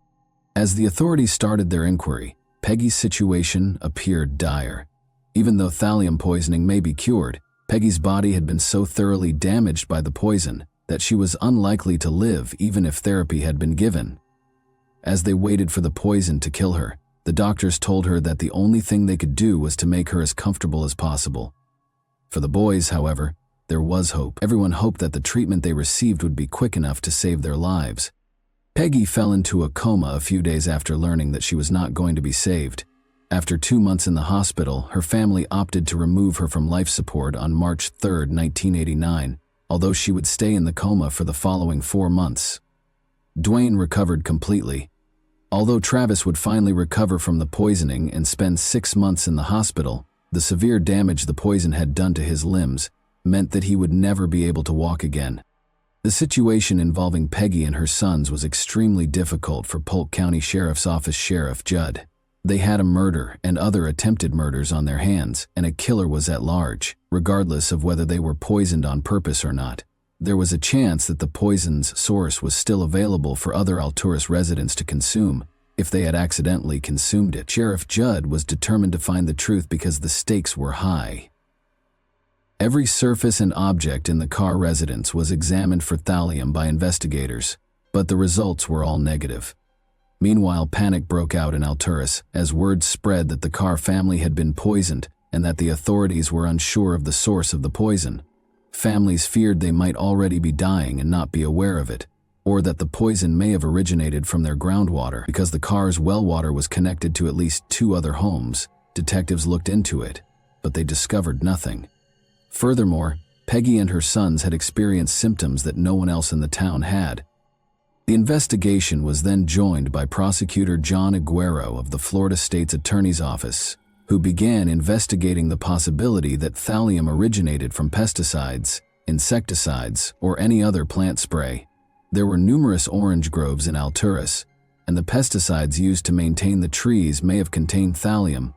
As the authorities started their inquiry, Peggy's situation appeared dire. Even though thallium poisoning may be cured, Peggy's body had been so thoroughly damaged by the poison that she was unlikely to live even if therapy had been given. As they waited for the poison to kill her, the doctors told her that the only thing they could do was to make her as comfortable as possible. For the boys, however, there was hope. Everyone hoped that the treatment they received would be quick enough to save their lives. Peggy fell into a coma a few days after learning that she was not going to be saved. After 2 months in the hospital, her family opted to remove her from life support on March 3, 1989, although she would stay in the coma for the following 4 months. Dwayne recovered completely. Although Travis would finally recover from the poisoning and spend 6 months in the hospital, the severe damage the poison had done to his limbs meant that he would never be able to walk again. The situation involving Peggy and her sons was extremely difficult for Polk County Sheriff's Office Sheriff Judd. They had a murder and other attempted murders on their hands, and a killer was at large, regardless of whether they were poisoned on purpose or not. There was a chance that the poison's source was still available for other Alturas residents to consume if they had accidentally consumed it. Sheriff Judd was determined to find the truth because the stakes were high. Every surface and object in the Carr residence was examined for thallium by investigators, but the results were all negative. Meanwhile, panic broke out in Alturas as word spread that the Carr family had been poisoned and that the authorities were unsure of the source of the poison. Families feared they might already be dying and not be aware of it, or that the poison may have originated from their groundwater. Because the Carr's well water was connected to at least 2 other homes, detectives looked into it, but they discovered nothing. Furthermore, Peggy and her sons had experienced symptoms that no one else in the town had. The investigation was then joined by Prosecutor John Aguero of the Florida State's Attorney's Office, who began investigating the possibility that thallium originated from pesticides, insecticides, or any other plant spray. There were numerous orange groves in Alturas, and the pesticides used to maintain the trees may have contained thallium,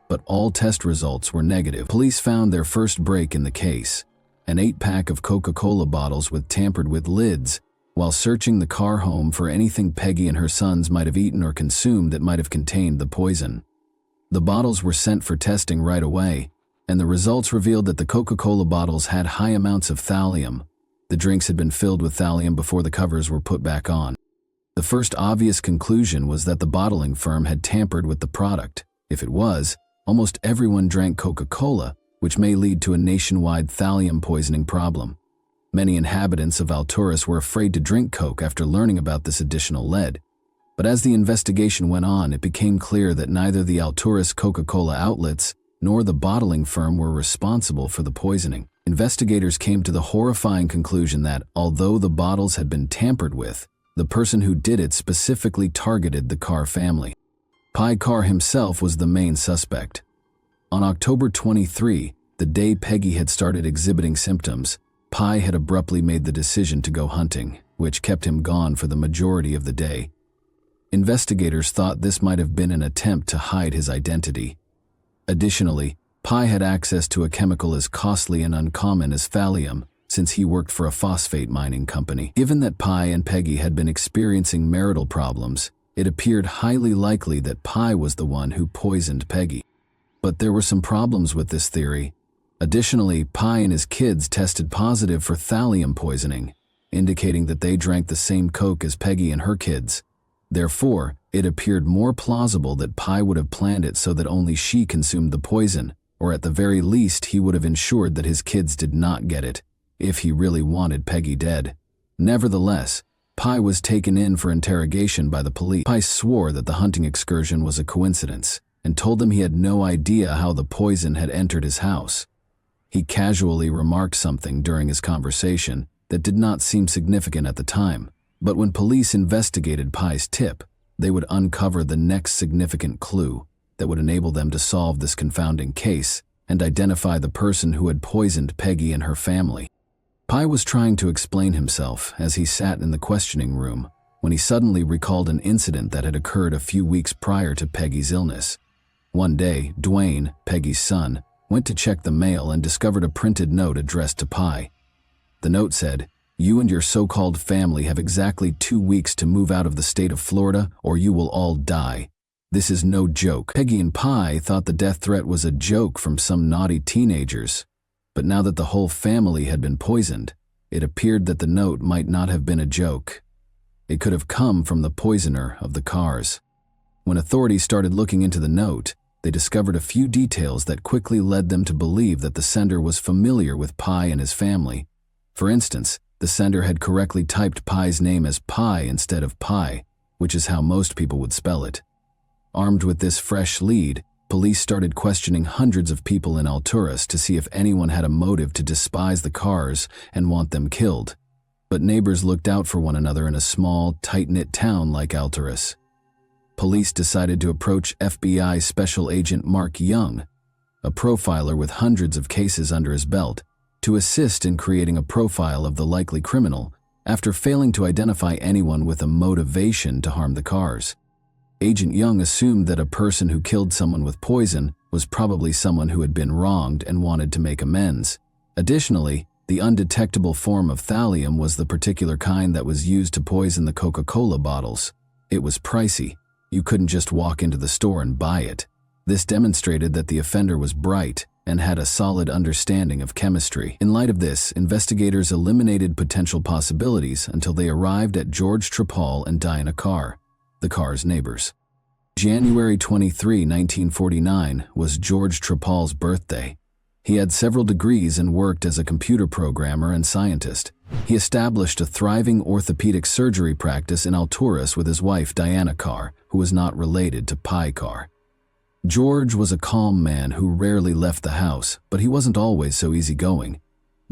but all test results were negative. Police found their first break in the case, an 8-pack of Coca-Cola bottles with tampered-with lids, while searching the Carr home for anything Peggy and her sons might have eaten or consumed that might have contained the poison. The bottles were sent for testing right away, and the results revealed that the Coca-Cola bottles had high amounts of thallium. The drinks had been filled with thallium before the covers were put back on. The first obvious conclusion was that the bottling firm had tampered with the product. If it was, almost everyone drank Coca-Cola, which may lead to a nationwide thallium poisoning problem. Many inhabitants of Alturas were afraid to drink Coke after learning about this additional lead. But as the investigation went on, it became clear that neither the Alturas Coca-Cola outlets nor the bottling firm were responsible for the poisoning. Investigators came to the horrifying conclusion that, although the bottles had been tampered with, the person who did it specifically targeted the Carr family. Pi Carr himself was the main suspect. On October 23, the day Peggy had started exhibiting symptoms, Pi had abruptly made the decision to go hunting, which kept him gone for the majority of the day. Investigators thought this might have been an attempt to hide his identity. Additionally, Pi had access to a chemical as costly and uncommon as thallium, since he worked for a phosphate mining company. Given that Pi and Peggy had been experiencing marital problems, it appeared highly likely that Pi was the one who poisoned Peggy. But there were some problems with this theory. Additionally, Pi and his kids tested positive for thallium poisoning, indicating that they drank the same Coke as Peggy and her kids. Therefore, it appeared more plausible that Pi would have planned it so that only she consumed the poison, or at the very least he would have ensured that his kids did not get it, if he really wanted Peggy dead. Nevertheless, Pi was taken in for interrogation by the police. Pi swore that the hunting excursion was a coincidence, and told them he had no idea how the poison had entered his house. He casually remarked something during his conversation that did not seem significant at the time. But when police investigated Pi's tip, they would uncover the next significant clue that would enable them to solve this confounding case and identify the person who had poisoned Peggy and her family. Pi was trying to explain himself as he sat in the questioning room when he suddenly recalled an incident that had occurred a few weeks prior to Peggy's illness. One day, Dwayne, Peggy's son, went to check the mail and discovered a printed note addressed to Pi. The note said, "You and your so-called family have exactly 2 weeks to move out of the state of Florida or you will all die. This is no joke." Peggy and Pi thought the death threat was a joke from some naughty teenagers, but now that the whole family had been poisoned, it appeared that the note might not have been a joke. It could have come from the poisoner of the Carrs. When authorities started looking into the note, they discovered a few details that quickly led them to believe that the sender was familiar with Pi and his family. For instance, the sender had correctly typed Pi's name as Pi instead of Pi, which is how most people would spell it. Armed with this fresh lead, police started questioning hundreds of people in Alturas to see if anyone had a motive to despise the Carrs and want them killed. But neighbors looked out for one another in a small, tight-knit town like Alturas. Police decided to approach FBI Special Agent Mark Young, a profiler with hundreds of cases under his belt, to assist in creating a profile of the likely criminal after failing to identify anyone with a motivation to harm the Carrs. Agent Young assumed that a person who killed someone with poison was probably someone who had been wronged and wanted to make amends. Additionally, the undetectable form of thallium was the particular kind that was used to poison the Coca-Cola bottles. It was pricey. You couldn't just walk into the store and buy it. This demonstrated that the offender was bright and had a solid understanding of chemistry. In light of this, investigators eliminated potential possibilities until they arrived at George Trapal and Diana Carr, the Carr's neighbors. January 23, 1949 was George Trapal's birthday. He had several degrees and worked as a computer programmer and scientist. He established a thriving orthopedic surgery practice in Alturas with his wife Diana Carr, who was not related to Pi Carr. George was a calm man who rarely left the house, but he wasn't always so easygoing.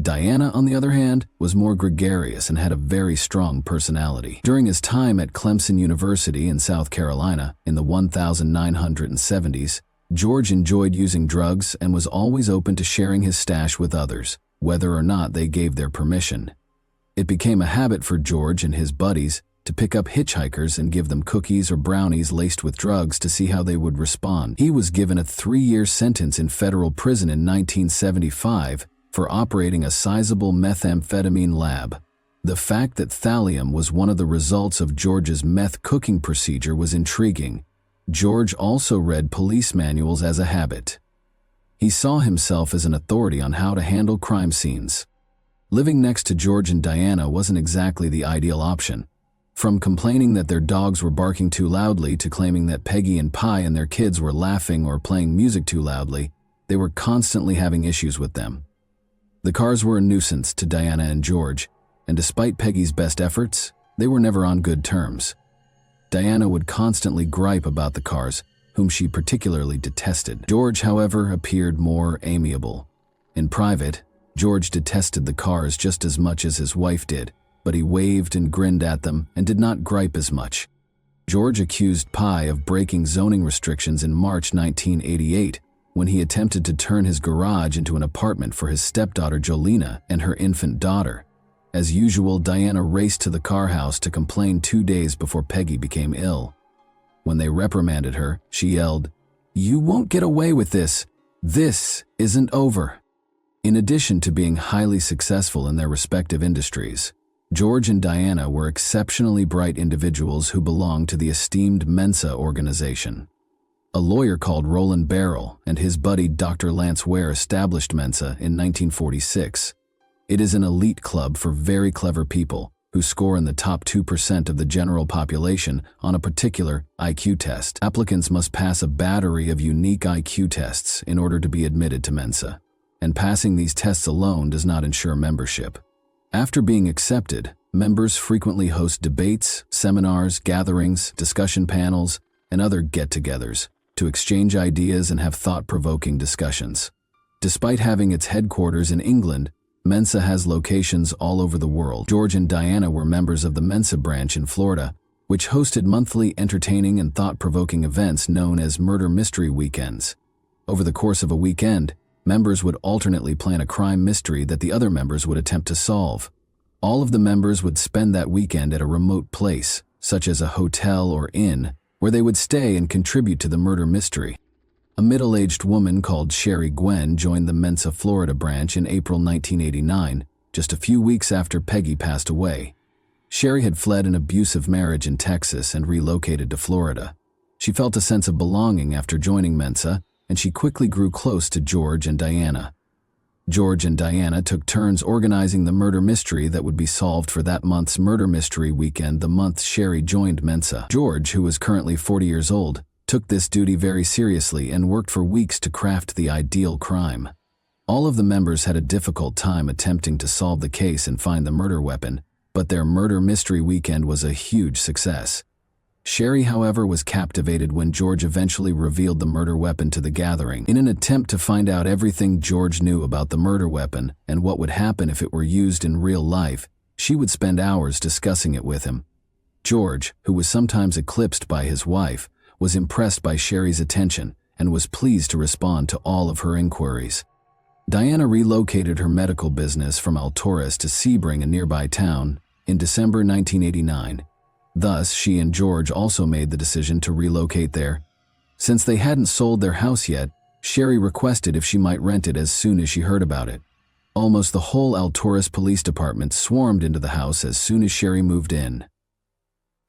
Diana, on the other hand, was more gregarious and had a very strong personality. During his time at Clemson University in South Carolina in the 1970s, George enjoyed using drugs and was always open to sharing his stash with others, whether or not they gave their permission. It became a habit for George and his buddies to pick up hitchhikers and give them cookies or brownies laced with drugs to see how they would respond. He was given a 3-year sentence in federal prison in 1975 for operating a sizable methamphetamine lab. The fact that thallium was one of the results of George's meth cooking procedure was intriguing. George also read police manuals as a habit. He saw himself as an authority on how to handle crime scenes. Living next to George and Diana wasn't exactly the ideal option. From complaining that their dogs were barking too loudly to claiming that Peggy and Pi and their kids were laughing or playing music too loudly, they were constantly having issues with them. The Carrs were a nuisance to Diana and George, and despite Peggy's best efforts, they were never on good terms. Diana would constantly gripe about the Carrs, whom she particularly detested. George, however, appeared more amiable. In private, George detested the Carrs just as much as his wife did, but he waved and grinned at them and did not gripe as much. George accused Pi of breaking zoning restrictions in March 1988 when he attempted to turn his garage into an apartment for his stepdaughter Jolena and her infant daughter. As usual, Diana raced to the Carr house to complain 2 days before Peggy became ill. When they reprimanded her, she yelled, "You won't get away with this. This isn't over." In addition to being highly successful in their respective industries, George and Diana were exceptionally bright individuals who belonged to the esteemed Mensa organization. A lawyer called Roland Barrel and his buddy Dr. Lance Ware established Mensa in 1946. It is an elite club for very clever people who score in the top 2% of the general population on a particular IQ test. Applicants must pass a battery of unique IQ tests in order to be admitted to Mensa, and passing these tests alone does not ensure membership. After being accepted, members frequently host debates, seminars, gatherings, discussion panels, and other get-togethers to exchange ideas and have thought-provoking discussions. Despite having its headquarters in England, Mensa has locations all over the world. George and Diana were members of the Mensa branch in Florida, which hosted monthly entertaining and thought-provoking events known as murder mystery weekends. Over the course of a weekend, members would alternately plan a crime mystery that the other members would attempt to solve. All of the members would spend that weekend at a remote place, such as a hotel or inn, where they would stay and contribute to the murder mystery. A middle-aged woman called Sherry Gwen joined the Mensa Florida branch in April 1989, just a few weeks after Peggy passed away. Sherry had fled an abusive marriage in Texas and relocated to Florida. She felt a sense of belonging after joining Mensa, and she quickly grew close to George and Diana. George and Diana took turns organizing the murder mystery that would be solved for that month's murder mystery weekend the month Sherry joined Mensa. George, who was currently 40 years old, took this duty very seriously and worked for weeks to craft the ideal crime. All of the members had a difficult time attempting to solve the case and find the murder weapon, but their murder mystery weekend was a huge success. Sherry, however, was captivated when George eventually revealed the murder weapon to the gathering. In an attempt to find out everything George knew about the murder weapon and what would happen if it were used in real life, she would spend hours discussing it with him. George, who was sometimes eclipsed by his wife, was impressed by Sherry's attention and was pleased to respond to all of her inquiries. Diana relocated her medical business from Alturas to Sebring, a nearby town, in December 1989. Thus, she and George also made the decision to relocate there. Since they hadn't sold their house yet, Sherry requested if she might rent it as soon as she heard about it. Almost the whole Alturas Police Department swarmed into the house as soon as Sherry moved in.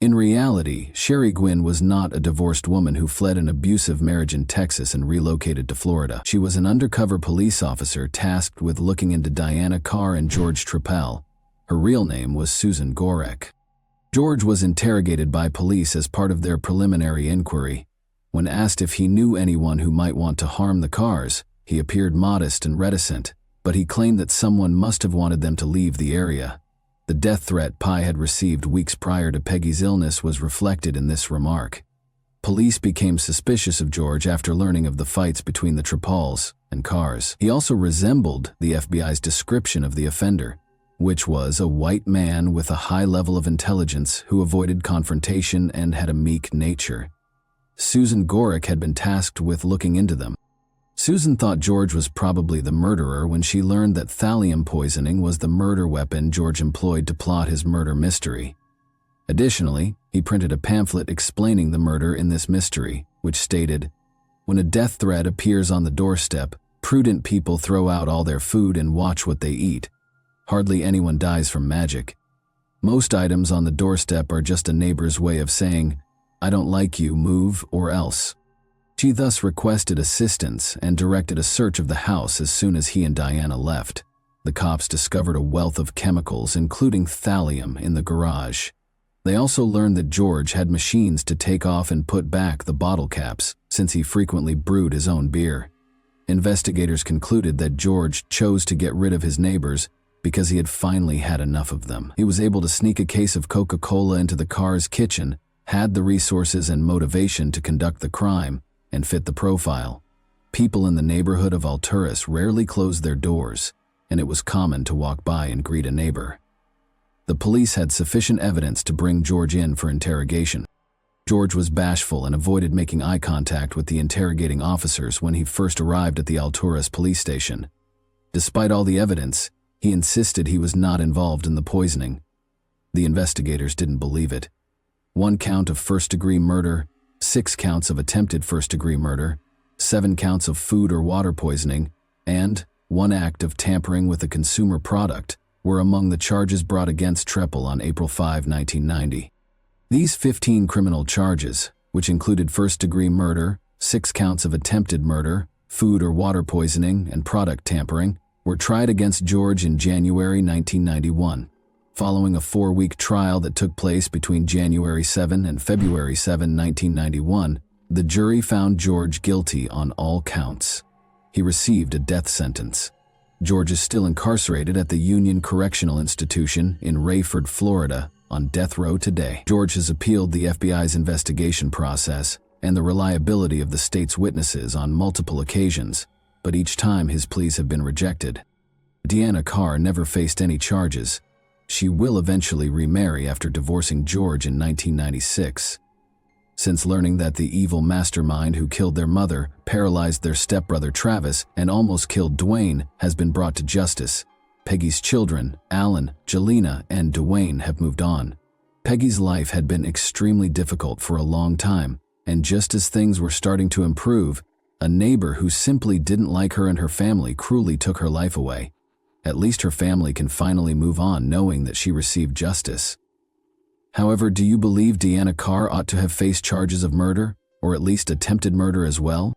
In reality, Sherry Gwynn was not a divorced woman who fled an abusive marriage in Texas and relocated to Florida. She was an undercover police officer tasked with looking into Diana Carr and George Trappell. Her real name was Susan Gorek. George was interrogated by police as part of their preliminary inquiry. When asked if he knew anyone who might want to harm the Carrs, he appeared modest and reticent, but he claimed that someone must have wanted them to leave the area. The death threat Pi had received weeks prior to Peggy's illness was reflected in this remark. Police became suspicious of George after learning of the fights between the Trappells and Carrs. He also resembled the FBI's description of the offender, which was a white man with a high level of intelligence who avoided confrontation and had a meek nature. Susan Gorek had been tasked with looking into them. Susan thought George was probably the murderer when she learned that thallium poisoning was the murder weapon George employed to plot his murder mystery. Additionally, he printed a pamphlet explaining the murder in this mystery, which stated, "When a death threat appears on the doorstep, prudent people throw out all their food and watch what they eat. Hardly anyone dies from magic. Most items on the doorstep are just a neighbor's way of saying, 'I don't like you, move or else.'" She thus requested assistance and directed a search of the house as soon as he and Diana left. The cops discovered a wealth of chemicals, including thallium, in the garage. They also learned that George had machines to take off and put back the bottle caps, since he frequently brewed his own beer. Investigators concluded that George chose to get rid of his neighbors because he had finally had enough of them. He was able to sneak a case of Coca-Cola into the Carrs' kitchen, had the resources and motivation to conduct the crime, and fit the profile. People in the neighborhood of Alturas rarely closed their doors, and it was common to walk by and greet a neighbor. The police had sufficient evidence to bring George in for interrogation. George was bashful and avoided making eye contact with the interrogating officers when he first arrived at the Alturas police station. Despite all the evidence, he insisted he was not involved in the poisoning. The investigators didn't believe it. 1 count of first-degree murder, 6 counts of attempted first-degree murder, 7 counts of food or water poisoning, and 1 act of tampering with a consumer product were among the charges brought against Trappell on April 5, 1990. These 15 criminal charges, which included first-degree murder, 6 counts of attempted murder, food or water poisoning, and product tampering, were tried against George in January 1991. Following a 4-week trial that took place between January 7 and February 7, 1991, the jury found George guilty on all counts. He received a death sentence. George is still incarcerated at the Union Correctional Institution in Rayford, Florida, on death row today. George has appealed the FBI's investigation process and the reliability of the state's witnesses on multiple occasions, but each time his pleas have been rejected. Diana Carr never faced any charges. She will eventually remarry after divorcing George in 1996. Since learning that the evil mastermind who killed their mother, paralyzed their stepbrother Travis, and almost killed Dwayne has been brought to justice, Peggy's children, Alan, Jelena, and Dwayne have moved on. Peggy's life had been extremely difficult for a long time, and just as things were starting to improve, a neighbor who simply didn't like her and her family cruelly took her life away. At least her family can finally move on knowing that she received justice. However, do you believe Diana Carr ought to have faced charges of murder, or at least attempted murder as well?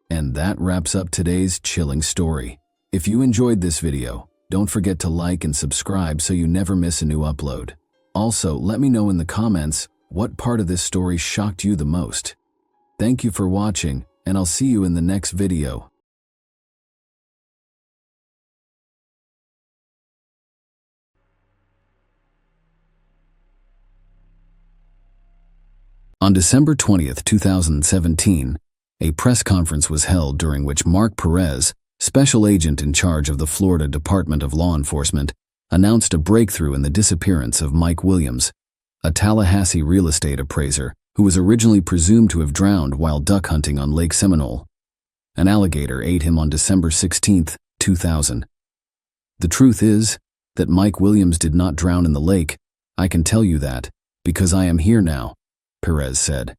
And that wraps up today's chilling story. If you enjoyed this video, don't forget to like and subscribe so you never miss a new upload. Also, let me know in the comments what part of this story shocked you the most. Thank you for watching, and I'll see you in the next video. On December 20th, 2017, a press conference was held during which Mark Perez, special agent in charge of the Florida Department of Law Enforcement, announced a breakthrough in the disappearance of Mike Williams, a Tallahassee real estate appraiser who was originally presumed to have drowned while duck hunting on Lake Seminole. An alligator ate him on December 16, 2000. The truth is that Mike Williams did not drown in the lake. I can tell you that, "Because I am here now," Perez said.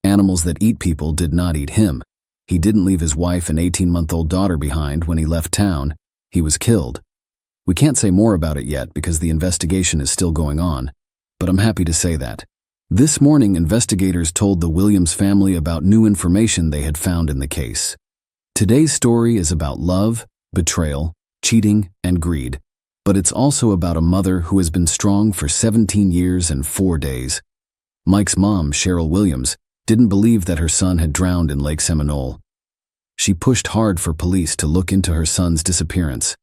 Animals that eat people did not eat him. He didn't leave his wife and 18-month-old daughter behind when he left town. He was killed. We can't say more about it yet because the investigation is still going on, but I'm happy to say that. This morning, investigators told the Williams family about new information they had found in the case. Today's story is about love, betrayal, cheating, and greed, but it's also about a mother who has been strong for 17 years and 4 days. Mike's mom, Cheryl Williams, didn't believe that her son had drowned in Lake Seminole. She pushed hard for police to look into her son's disappearance,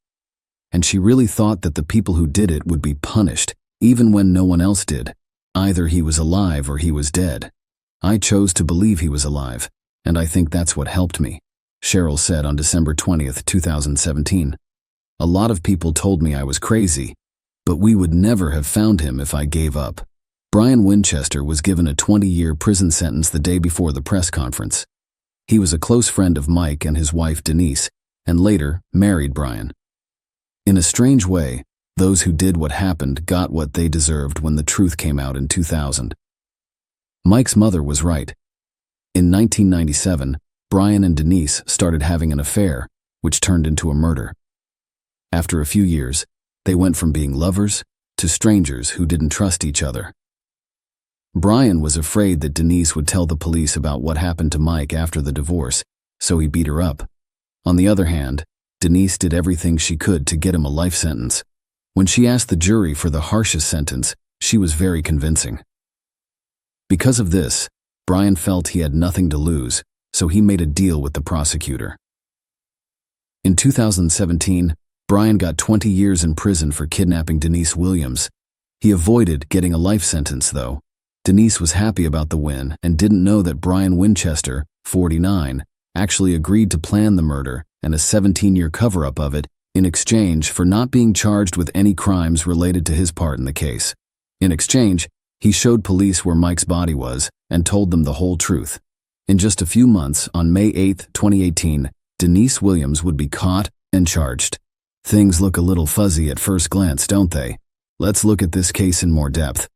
and she really thought that the people who did it would be punished, even when no one else did. Either he was alive or he was dead. I chose to believe he was alive, and I think that's what helped me, Cheryl said on December 20th, 2017. A lot of people told me I was crazy, but we would never have found him if I gave up. Brian Winchester was given a 20-year prison sentence the day before the press conference. He was a close friend of Mike and his wife Denise, and later married Brian. In a strange way, those who did what happened got what they deserved when the truth came out in 2000. Mike's mother was right. In 1997, Brian and Denise started having an affair, which turned into a murder. After a few years, they went from being lovers to strangers who didn't trust each other. Brian was afraid that Denise would tell the police about what happened to Mike after the divorce, so he beat her up. On the other hand, Denise did everything she could to get him a life sentence. When she asked the jury for the harshest sentence, she was very convincing. Because of this, Brian felt he had nothing to lose, so he made a deal with the prosecutor. In 2017, Brian got 20 years in prison for kidnapping Denise Williams. He avoided getting a life sentence, though. Denise was happy about the win and didn't know that Brian Winchester, 49, actually agreed to plan the murder and a 17-year cover-up of it in exchange for not being charged with any crimes related to his part in the case. In exchange, he showed police where Mike's body was and told them the whole truth. In just a few months, on May 8, 2018, Denise Williams would be caught and charged. Things look a little fuzzy at first glance, don't they? Let's look at this case in more depth.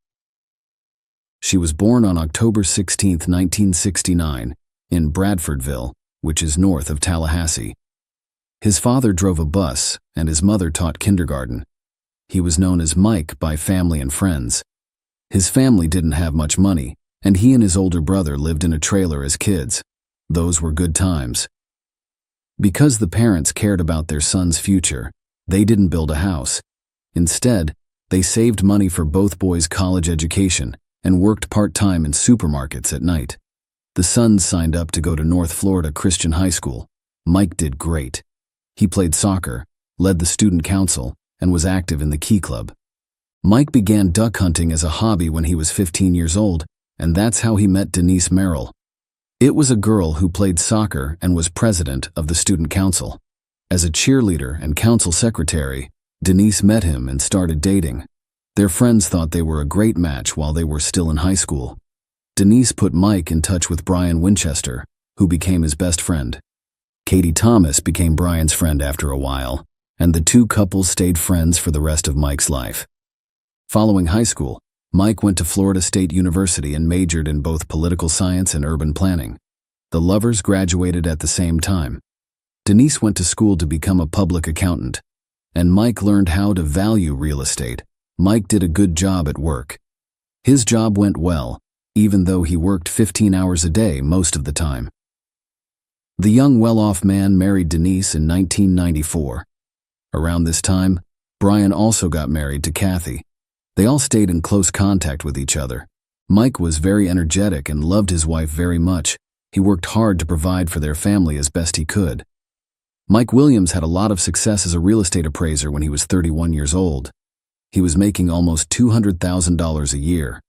She was born on October 16, 1969, in Bradfordville, which is north of Tallahassee. His father drove a bus, and his mother taught kindergarten. He was known as Mike by family and friends. His family didn't have much money, and he and his older brother lived in a trailer as kids. Those were good times. Because the parents cared about their son's future, they didn't build a house. Instead, they saved money for both boys' college education and worked part-time in supermarkets at night. The sons signed up to go to North Florida Christian High School. Mike did great. He played soccer, led the student council, and was active in the Key Club. Mike began duck hunting as a hobby when he was 15 years old, and that's how he met Denise Merrill. It was a girl who played soccer and was president of the student council. As a cheerleader and council secretary, Denise met him and started dating. Their friends thought they were a great match while they were still in high school. Denise put Mike in touch with Brian Winchester, who became his best friend. Katie Thomas became Brian's friend after a while, and the two couples stayed friends for the rest of Mike's life. Following high school, Mike went to Florida State University and majored in both political science and urban planning. The lovers graduated at the same time. Denise went to school to become a public accountant, and Mike learned how to value real estate. Mike did a good job at work. His job went well, even though he worked 15 hours a day most of the time. The young well-off man married Denise in 1994. Around this time, Brian also got married to Kathy. They all stayed in close contact with each other. Mike was very energetic and loved his wife very much. He worked hard to provide for their family as best he could. Mike Williams had a lot of success as a real estate appraiser when he was 31 years old. He was making almost $200,000 a year.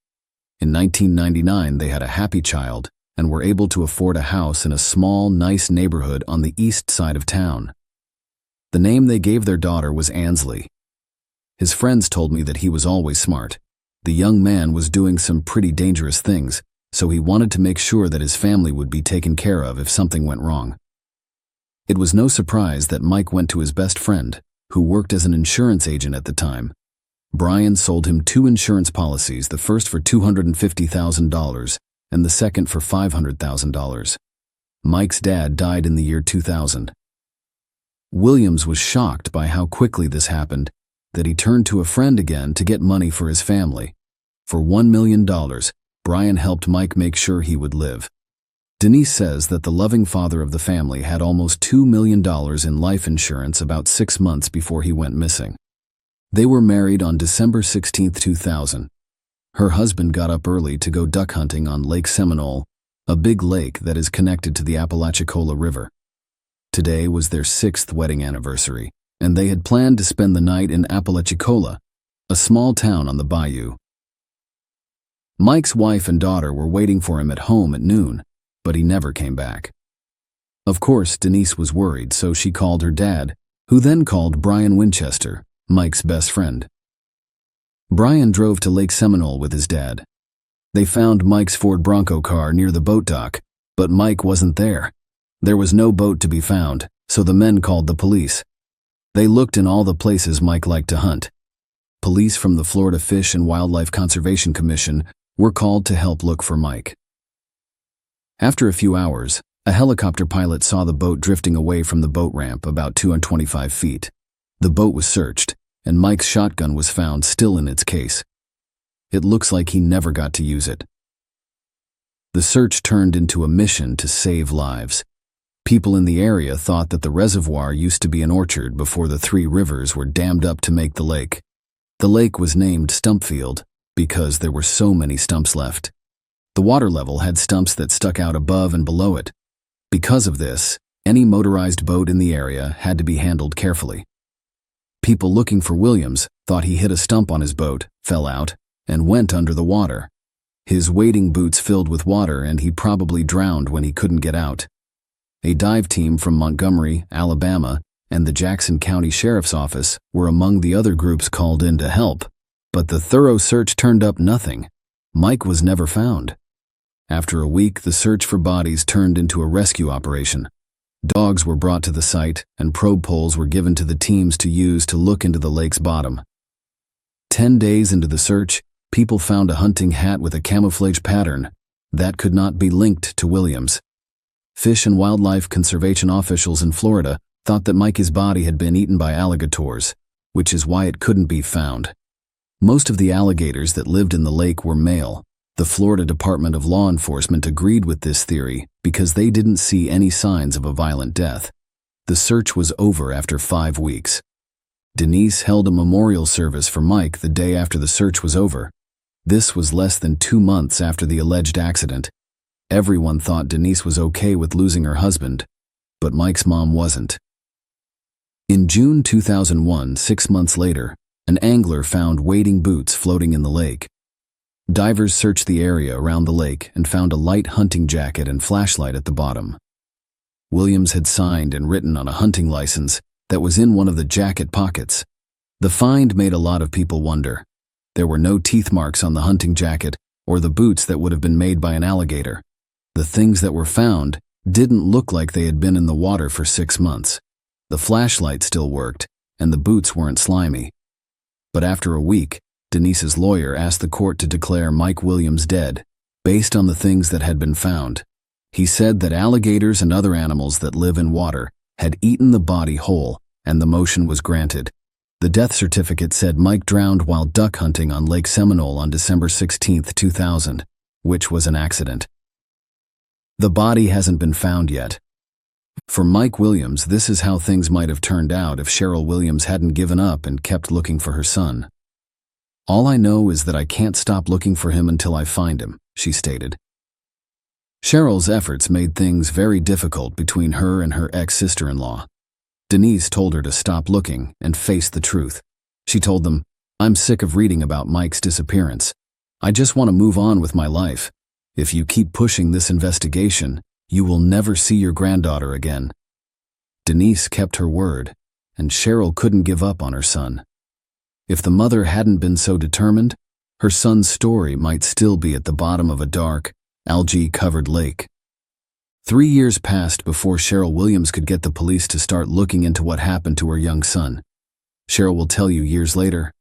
In 1999, they had a happy child and were able to afford a house in a small, nice neighborhood on the east side of town. The name they gave their daughter was Ansley. His friends told me that he was always smart. The young man was doing some pretty dangerous things, so he wanted to make sure that his family would be taken care of if something went wrong. It was no surprise that Mike went to his best friend, who worked as an insurance agent at the time. Brian sold him 2 insurance policies, the first for $250,000 and the second for $500,000. Mike's dad died in the year 2000. Williams was shocked by how quickly this happened, that he turned to a friend again to get money for his family. For $1 million, Brian helped Mike make sure he would live. Denise says that the loving father of the family had almost $2 million in life insurance about 6 months before he went missing. They were married on December 16, 2000. Her husband got up early to go duck hunting on Lake Seminole, a big lake that is connected to the Apalachicola River. Today was their 6th wedding anniversary, and they had planned to spend the night in Apalachicola, a small town on the bayou. Mike's wife and daughter were waiting for him at home at noon, but he never came back. Of course, Denise was worried, so she called her dad, who then called Brian Winchester, Mike's best friend. Brian drove to Lake Seminole with his dad. They found Mike's Ford Bronco car near the boat dock, but Mike wasn't there. There was no boat to be found, so the men called the police. They looked in all the places Mike liked to hunt. Police from the Florida Fish and Wildlife Conservation Commission were called to help look for Mike. After a few hours, a helicopter pilot saw the boat drifting away from the boat ramp about 225 feet. The boat was searched, and Mike's shotgun was found still in its case. It looks like he never got to use it. The search turned into a mission to save lives. People in the area thought that the reservoir used to be an orchard before the 3 rivers were dammed up to make the lake. The lake was named Stumpfield because there were so many stumps left. The water level had stumps that stuck out above and below it. Because of this, any motorized boat in the area had to be handled carefully. People looking for Williams thought he hit a stump on his boat, fell out, and went under the water. His wading boots filled with water, and he probably drowned when he couldn't get out. A dive team from Montgomery, Alabama, and the Jackson County Sheriff's Office were among the other groups called in to help, but the thorough search turned up nothing. Mike was never found. After a week, the search for bodies turned into a rescue operation. Dogs were brought to the site, and probe poles were given to the teams to use to look into the lake's bottom. 10 days into the search, people found a hunting hat with a camouflage pattern that could not be linked to Williams. Fish and wildlife conservation officials in Florida thought that Mike's body had been eaten by alligators, which is why it couldn't be found. Most of the alligators that lived in the lake were male. The Florida Department of Law Enforcement agreed with this theory because they didn't see any signs of a violent death. The search was over after 5 weeks. Denise held a memorial service for Mike the day after the search was over. This was less than 2 months after the alleged accident. Everyone thought Denise was okay with losing her husband, but Mike's mom wasn't. In June 2001, 6 months later, an angler found wading boots floating in the lake. Divers searched the area around the lake and found a light hunting jacket and flashlight at the bottom. Williams had signed and written on a hunting license that was in one of the jacket pockets. The find made a lot of people wonder. There were no teeth marks on the hunting jacket or the boots that would have been made by an alligator. The things that were found didn't look like they had been in the water for 6 months. The flashlight still worked, and the boots weren't slimy. But after a week, Denise's lawyer asked the court to declare Mike Williams dead, based on the things that had been found. He said that alligators and other animals that live in water had eaten the body whole, and the motion was granted. The death certificate said Mike drowned while duck hunting on Lake Seminole on December 16, 2000, which was an accident. The body hasn't been found yet. For Mike Williams, this is how things might have turned out if Cheryl Williams hadn't given up and kept looking for her son. "All I know is that I can't stop looking for him until I find him," she stated. Cheryl's efforts made things very difficult between her and her ex-sister-in-law. Denise told her to stop looking and face the truth. She told them, "I'm sick of reading about Mike's disappearance. I just want to move on with my life. If you keep pushing this investigation, you will never see your granddaughter again." Denise kept her word, and Cheryl couldn't give up on her son. If the mother hadn't been so determined, her son's story might still be at the bottom of a dark, algae-covered lake. 3 years passed before Cheryl Williams could get the police to start looking into what happened to her young son. Cheryl will tell you years later,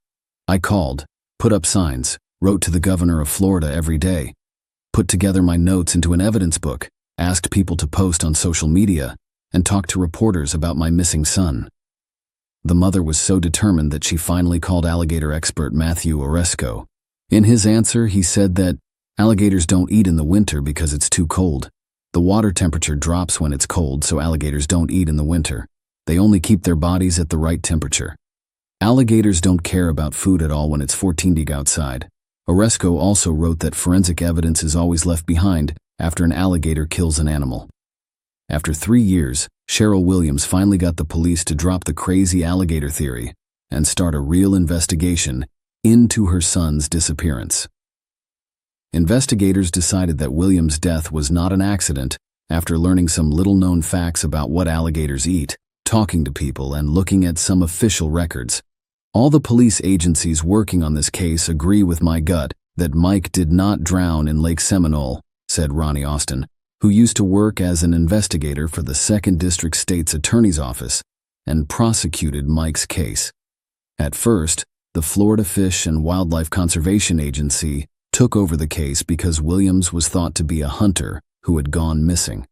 I called, put up signs, wrote to the governor of Florida every day, put together my notes into an evidence book, asked people to post on social media, and talked to reporters about my missing son. The mother was so determined that she finally called alligator expert Matthew Oresco. In his answer, he said that alligators don't eat in the winter because it's too cold. The water temperature drops when it's cold, so alligators don't eat in the winter. They only keep their bodies at the right temperature. Alligators don't care about food at all when it's 14° outside. Oresco also wrote that forensic evidence is always left behind after an alligator kills an animal. After 3 years, Cheryl Williams finally got the police to drop the crazy alligator theory and start a real investigation into her son's disappearance. Investigators decided that Williams' death was not an accident after learning some little-known facts about what alligators eat, talking to people, and looking at some official records. All the police agencies working on this case agree with my gut that Mike did not drown in Lake Seminole, said Ronnie Austin, who used to work as an investigator for the 2nd District State's Attorney's Office and prosecuted Mike's case. At first, the Florida Fish and Wildlife Conservation Agency took over the case because Williams was thought to be a hunter who had gone missing.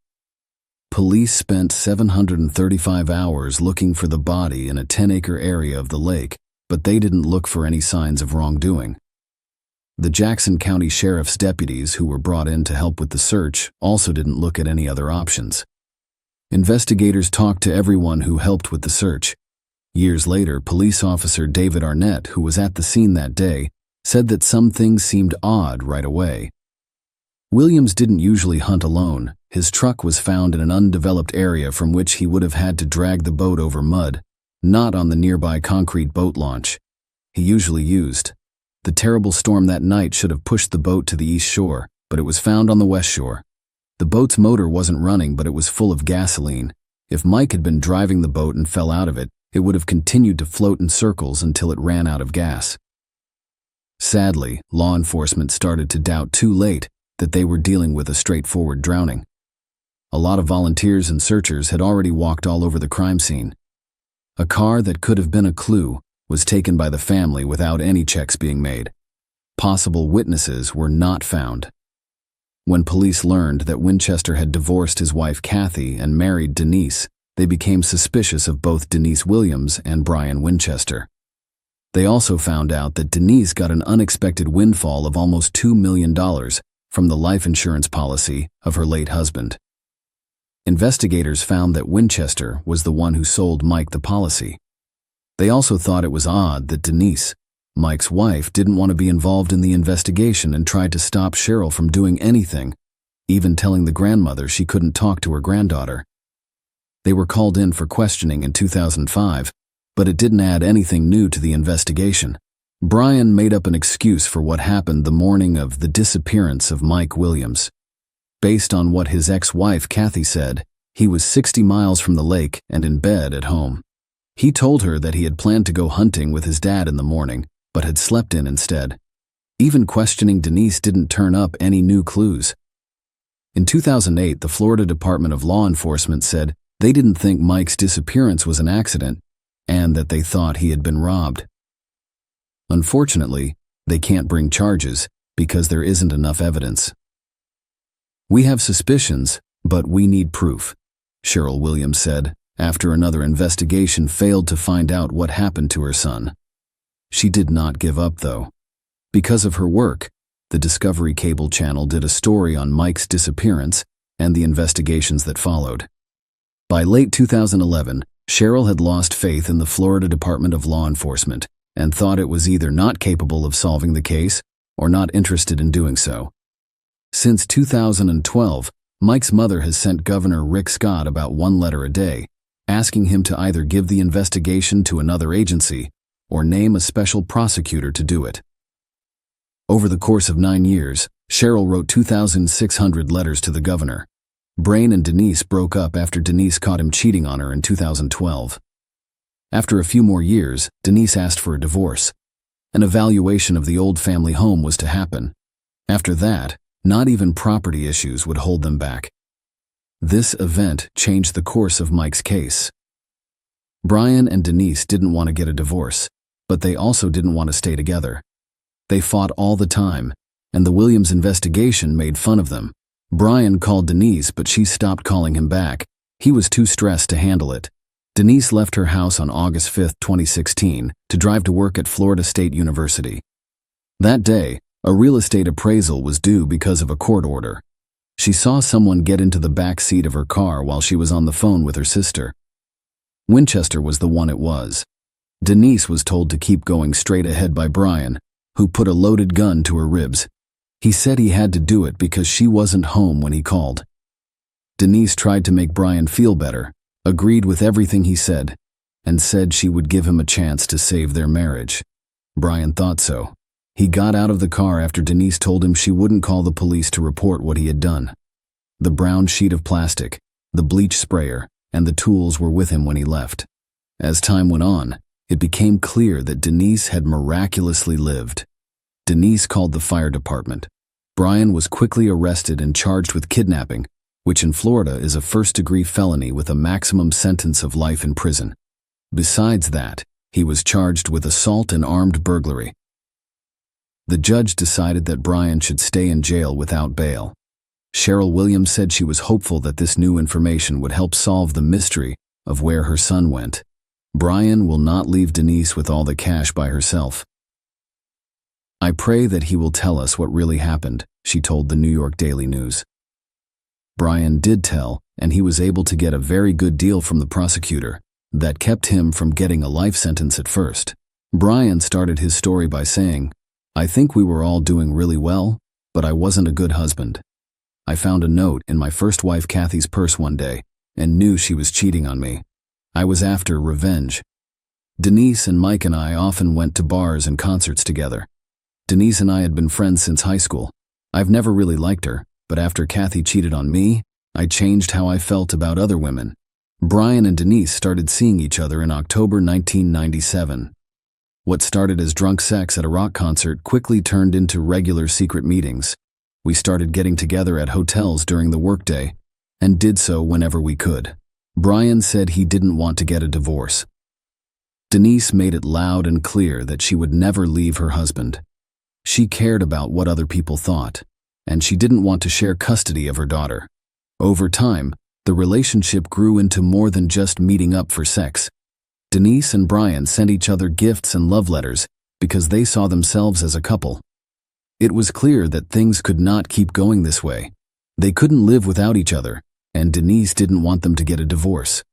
Police spent 735 hours looking for the body in a 10-acre area of the lake, but they didn't look for any signs of wrongdoing. The Jackson County Sheriff's deputies who were brought in to help with the search also didn't look at any other options. Investigators talked to everyone who helped with the search. Years later, police officer David Arnett, who was at the scene that day, said that some things seemed odd right away. Williams didn't usually hunt alone. His truck was found in an undeveloped area from which he would have had to drag the boat over mud, not on the nearby concrete boat launch he usually used. The terrible storm that night should have pushed the boat to the east shore, but it was found on the west shore. The boat's motor wasn't running, but it was full of gasoline. If Mike had been driving the boat and fell out of it, it would have continued to float in circles until it ran out of gas. Sadly, law enforcement started to doubt too late that they were dealing with a straightforward drowning. A lot of volunteers and searchers had already walked all over the crime scene. A car that could have been a clue was taken by the family without any checks being made. Possible witnesses were not found. When police learned that Winchester had divorced his wife Kathy and married Denise, they became suspicious of both Denise Williams and Brian Winchester. They also found out that Denise got an unexpected windfall of almost $2 million from the life insurance policy of her late husband. Investigators found that Winchester was the one who sold Mike the policy. They also thought it was odd that Denise, Mike's wife, didn't want to be involved in the investigation and tried to stop Cheryl from doing anything, even telling the grandmother she couldn't talk to her granddaughter. They were called in for questioning in 2005, but it didn't add anything new to the investigation. Brian made up an excuse for what happened the morning of the disappearance of Mike Williams. Based on what his ex-wife Kathy said, he was 60 miles from the lake and in bed at home. He told her that he had planned to go hunting with his dad in the morning, but had slept in instead. Even questioning Denise didn't turn up any new clues. In 2008, the Florida Department of Law Enforcement said they didn't think Mike's disappearance was an accident and that they thought he had been robbed. Unfortunately, they can't bring charges because there isn't enough evidence. "We have suspicions, but we need proof," Cheryl Williams said after another investigation failed to find out what happened to her son. She did not give up, though. Because of her work, the Discovery Cable Channel did a story on Mike's disappearance and the investigations that followed. By late 2011, Cheryl had lost faith in the Florida Department of Law Enforcement and thought it was either not capable of solving the case or not interested in doing so. Since 2012, Mike's mother has sent Governor Rick Scott about 1 letter a day, asking him to either give the investigation to another agency or name a special prosecutor to do it. Over the course of 9 years, Cheryl wrote 2,600 letters to the governor. Brain and Denise broke up after Denise caught him cheating on her in 2012. After a few more years, Denise asked for a divorce. An evaluation of the old family home was to happen. After that, not even property issues would hold them back. This event changed the course of Mike's case. Brian and Denise didn't want to get a divorce, but they also didn't want to stay together. They fought all the time, and the Williams investigation made fun of them. Brian called Denise, but she stopped calling him back. He was too stressed to handle it. Denise left her house on August 5, 2016, to drive to work at Florida State University. That day, a real estate appraisal was due because of a court order. She saw someone get into the back seat of her car while she was on the phone with her sister. Winchester was the one it was. Denise was told to keep going straight ahead by Brian, who put a loaded gun to her ribs. He said he had to do it because she wasn't home when he called. Denise tried to make Brian feel better, agreed with everything he said, and said she would give him a chance to save their marriage. Brian thought so. He got out of the car after Denise told him she wouldn't call the police to report what he had done. The brown sheet of plastic, the bleach sprayer, and the tools were with him when he left. As time went on, it became clear that Denise had miraculously lived. Denise called the fire department. Brian was quickly arrested and charged with kidnapping, which in Florida is a first-degree felony with a maximum sentence of life in prison. Besides that, he was charged with assault and armed burglary. The judge decided that Brian should stay in jail without bail. Cheryl Williams said she was hopeful that this new information would help solve the mystery of where her son went. Brian will not leave Denise with all the cash by herself. I pray that he will tell us what really happened, she told the New York Daily News. Brian did tell, and he was able to get a very good deal from the prosecutor that kept him from getting a life sentence at first. Brian started his story by saying, "I think we were all doing really well, but I wasn't a good husband. I found a note in my first wife Kathy's purse one day and knew she was cheating on me. I was after revenge. Denise and Mike and I often went to bars and concerts together. Denise and I had been friends since high school. I've never really liked her, but after Kathy cheated on me, I changed how I felt about other women." Brian and Denise started seeing each other in October 1997. What started as drunk sex at a rock concert quickly turned into regular secret meetings. We started getting together at hotels during the workday, and did so whenever we could. Brian said he didn't want to get a divorce. Denise made it loud and clear that she would never leave her husband. She cared about what other people thought, and she didn't want to share custody of her daughter. Over time, the relationship grew into more than just meeting up for sex. Denise and Brian sent each other gifts and love letters because they saw themselves as a couple. It was clear that things could not keep going this way. They couldn't live without each other, and Denise didn't want them to get a divorce.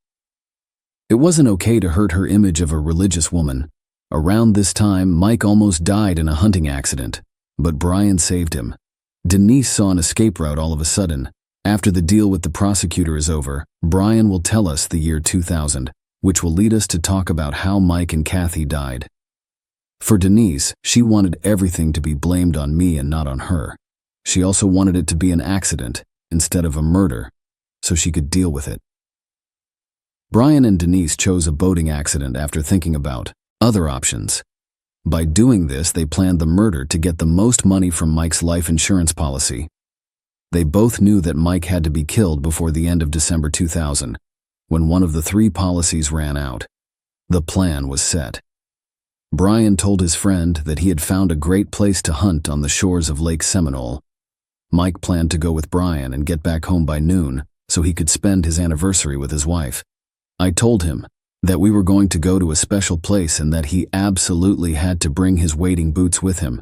It wasn't okay to hurt her image of a religious woman. Around this time, Mike almost died in a hunting accident, but Brian saved him. Denise saw an escape route all of a sudden. After the deal with the prosecutor is over, Brian will tell us the year 2000. Which will lead us to talk about how Mike and Kathy died. For Denise, she wanted everything to be blamed on me and not on her. She also wanted it to be an accident instead of a murder, so she could deal with it. Brian and Denise chose a boating accident after thinking about other options. By doing this, they planned the murder to get the most money from Mike's life insurance policy. They both knew that Mike had to be killed before the end of December 2000. When one of the 3 policies ran out. The plan was set. Brian told his friend that he had found a great place to hunt on the shores of Lake Seminole. Mike planned to go with Brian and get back home by noon so he could spend his anniversary with his wife. I told him that we were going to go to a special place and that he absolutely had to bring his wading boots with him.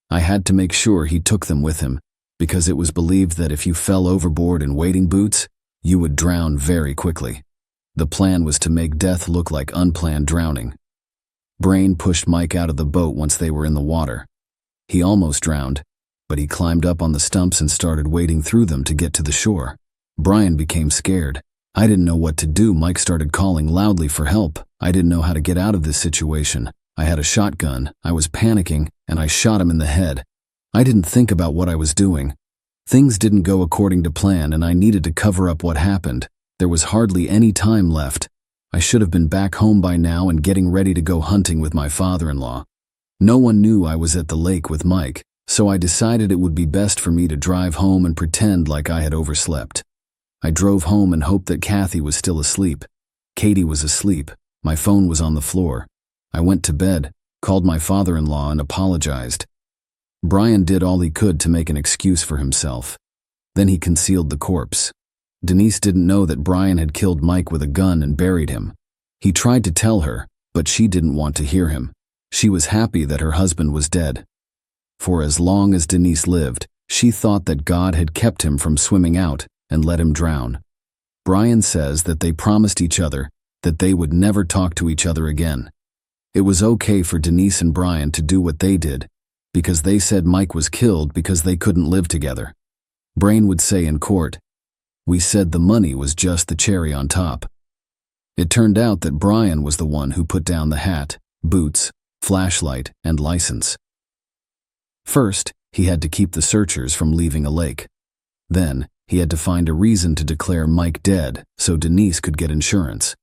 I had to make sure he took them with him because it was believed that if you fell overboard in wading boots, you would drown very quickly. The plan was to make death look like unplanned drowning. Brain pushed Mike out of the boat once they were in the water. He almost drowned, but he climbed up on the stumps and started wading through them to get to the shore. Brian became scared. I didn't know what to do. Mike started calling loudly for help. I didn't know how to get out of this situation. I had a shotgun. I was panicking, and I shot him in the head. I didn't think about what I was doing. Things didn't go according to plan, and I needed to cover up what happened. There was hardly any time left. I should have been back home by now and getting ready to go hunting with my father-in-law. No one knew I was at the lake with Mike, so I decided it would be best for me to drive home and pretend like I had overslept. I drove home and hoped that Kathy was still asleep. Katie was asleep. My phone was on the floor. I went to bed, called my father-in-law and apologized. Brian did all he could to make an excuse for himself. Then he concealed the corpse. Denise didn't know that Brian had killed Mike with a gun and buried him. He tried to tell her, but she didn't want to hear him. She was happy that her husband was dead. For as long as Denise lived, she thought that God had kept him from swimming out and let him drown. Brian says that they promised each other that they would never talk to each other again. It was okay for Denise and Brian to do what they did, because they said Mike was killed because they couldn't live together. Brian would say in court, "We said the money was just the cherry on top." It turned out that Brian was the one who put down the hat, boots, flashlight, and license. First, he had to keep the searchers from leaving a lake. Then, he had to find a reason to declare Mike dead so Denise could get insurance.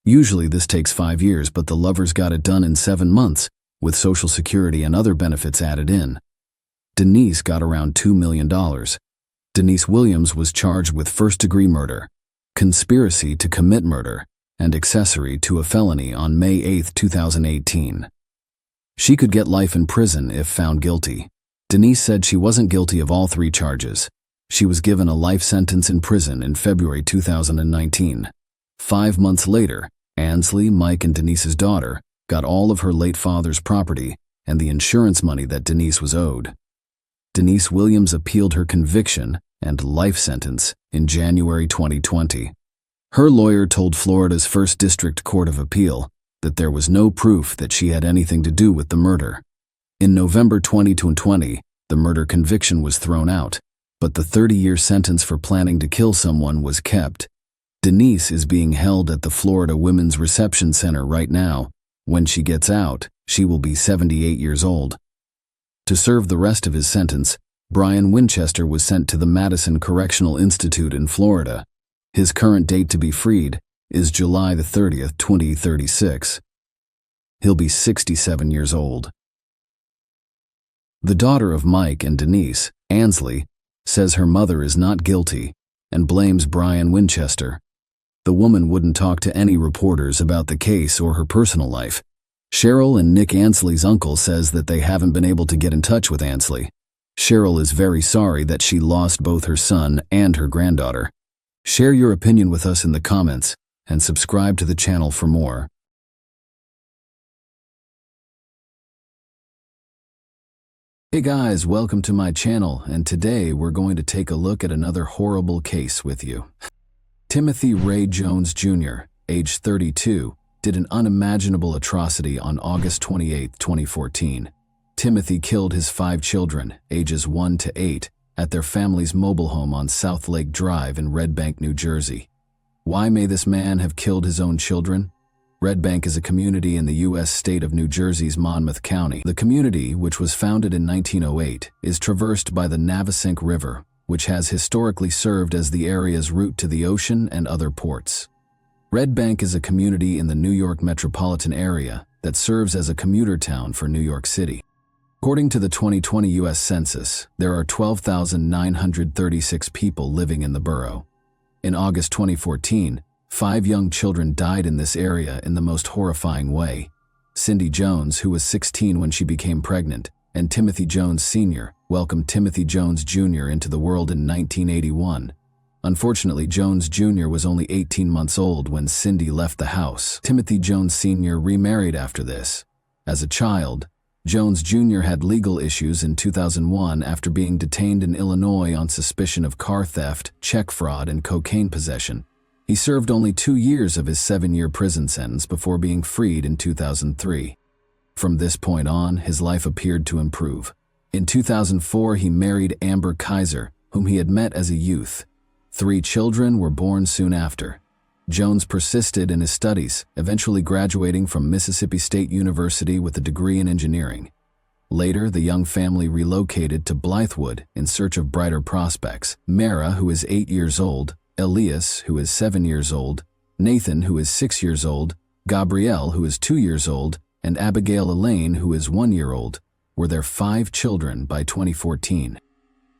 Usually this takes 5 years, but the lovers got it done in 7 months, with Social Security and other benefits added in. Denise got around $2 million. Denise Williams was charged with first-degree murder, conspiracy to commit murder, and accessory to a felony on May 8, 2018. She could get life in prison if found guilty. Denise said she wasn't guilty of all 3 charges. She was given a life sentence in prison in February 2019. 5 months later, Ansley, Mike, and Denise's daughter got all of her late father's property and the insurance money that Denise was owed. Denise Williams appealed her conviction and life sentence in January 2020. Her lawyer told Florida's First District Court of Appeal that there was no proof that she had anything to do with the murder. In November 2020, the murder conviction was thrown out, but the 30-year sentence for planning to kill someone was kept. Denise is being held at the Florida Women's Reception Center right now. When she gets out, she will be 78 years old. To serve the rest of his sentence, Brian Winchester was sent to the Madison Correctional Institute in Florida. His current date to be freed is July 30th, 2036. He'll be 67 years old. The daughter of Mike and Denise, Ansley, says her mother is not guilty and blames Brian Winchester. The woman wouldn't talk to any reporters about the case or her personal life. Cheryl and Nick Ansley's uncle says that they haven't been able to get in touch with Ansley. Cheryl is very sorry that she lost both her son and her granddaughter. Share your opinion with us in the comments and subscribe to the channel for more. Hey guys, welcome to my channel, and today we're going to take a look at another horrible case with you. Timothy Ray Jones Jr., age 32, did an unimaginable atrocity on August 28, 2014. Timothy killed his 5 children, ages 1 to 8, at their family's mobile home on South Lake Drive in Red Bank, New Jersey. Why may this man have killed his own children? Red Bank is a community in the U.S. state of New Jersey's Monmouth County. The community, which was founded in 1908, is traversed by the Navesink River, which has historically served as the area's route to the ocean and other ports. Red Bank is a community in the New York metropolitan area that serves as a commuter town for New York City. According to the 2020 U.S. Census, there are 12,936 people living in the borough. In August 2014, 5 young children died in this area in the most horrifying way. Cindy Jones, who was 16 when she became pregnant, and Timothy Jones Sr. welcomed Timothy Jones Jr. into the world in 1981. Unfortunately, Jones Jr. was only 18 months old when Cindy left the house. Timothy Jones Sr. remarried after this. As a child, Jones Jr. had legal issues in 2001 after being detained in Illinois on suspicion of car theft, check fraud, and cocaine possession. He served only 2 years of his 7-year prison sentence before being freed in 2003. From this point on, his life appeared to improve. In 2004, he married Amber Kaiser, whom he had met as a youth. 3 children were born soon after. Jones persisted in his studies, eventually graduating from Mississippi State University with a degree in engineering. Later, the young family relocated to Blythewood in search of brighter prospects. Mara, who is 8 years old, Elias, who is 7 years old, Nathan, who is 6 years old, Gabrielle, who is 2 years old, and Abigail Elaine, who is 1 year old, were their 5 children by 2014.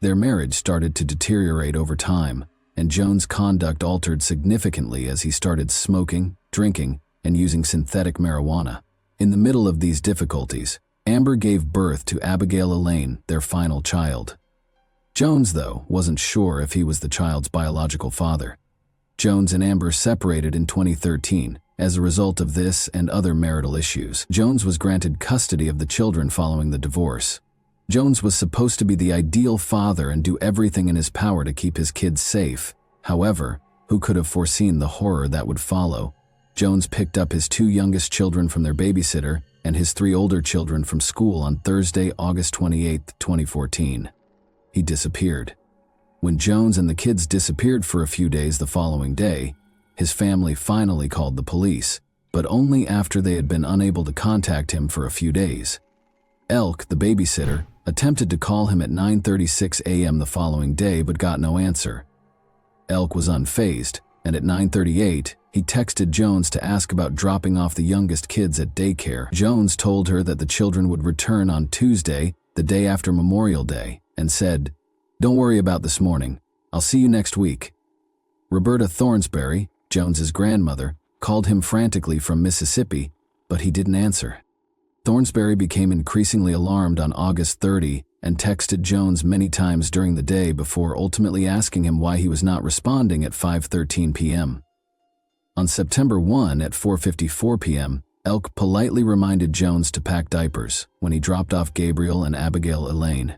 Their marriage started to deteriorate over time, and Jones' conduct altered significantly as he started smoking, drinking, and using synthetic marijuana. In the middle of these difficulties, Amber gave birth to Abigail Elaine, their final child. Jones, though, wasn't sure if he was the child's biological father. Jones and Amber separated in 2013. As a result of this and other marital issues, Jones was granted custody of the children following the divorce. Jones was supposed to be the ideal father and do everything in his power to keep his kids safe. However, who could have foreseen the horror that would follow? Jones picked up his 2 youngest children from their babysitter and his 3 older children from school on Thursday, August 28, 2014. He disappeared. When Jones and the kids disappeared for a few days the following day, his family finally called the police, but only after they had been unable to contact him for a few days. Elk, the babysitter, attempted to call him at 9:36 a.m. the following day but got no answer. Elk was unfazed, and at 9:38, he texted Jones to ask about dropping off the youngest kids at daycare. Jones told her that the children would return on Tuesday, the day after Memorial Day, and said, "Don't worry about this morning. I'll see you next week." Roberta Thornsberry, Jones's grandmother, called him frantically from Mississippi, but he didn't answer. Thornsberry became increasingly alarmed on August 30 and texted Jones many times during the day before ultimately asking him why he was not responding at 5:13 p.m. On September 1 at 4:54 p.m., Elk politely reminded Jones to pack diapers when he dropped off Gabriel and Abigail Elaine.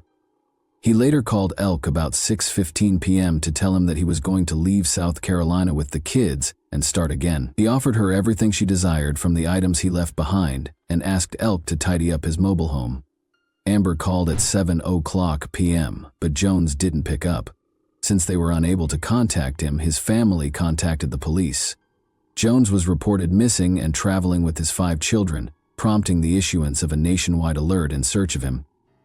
He later called Elk about 6:15 p.m. to tell him that he was going to leave South Carolina with the kids and start again. He offered her everything she desired from the items he left behind and asked Elk to tidy up his mobile home. Amber called at 7:00 p.m., but Jones didn't pick up. Since they were unable to contact him, his family contacted the police. Jones was reported missing and traveling with his 5 children, prompting the issuance of a nationwide alert in search of him.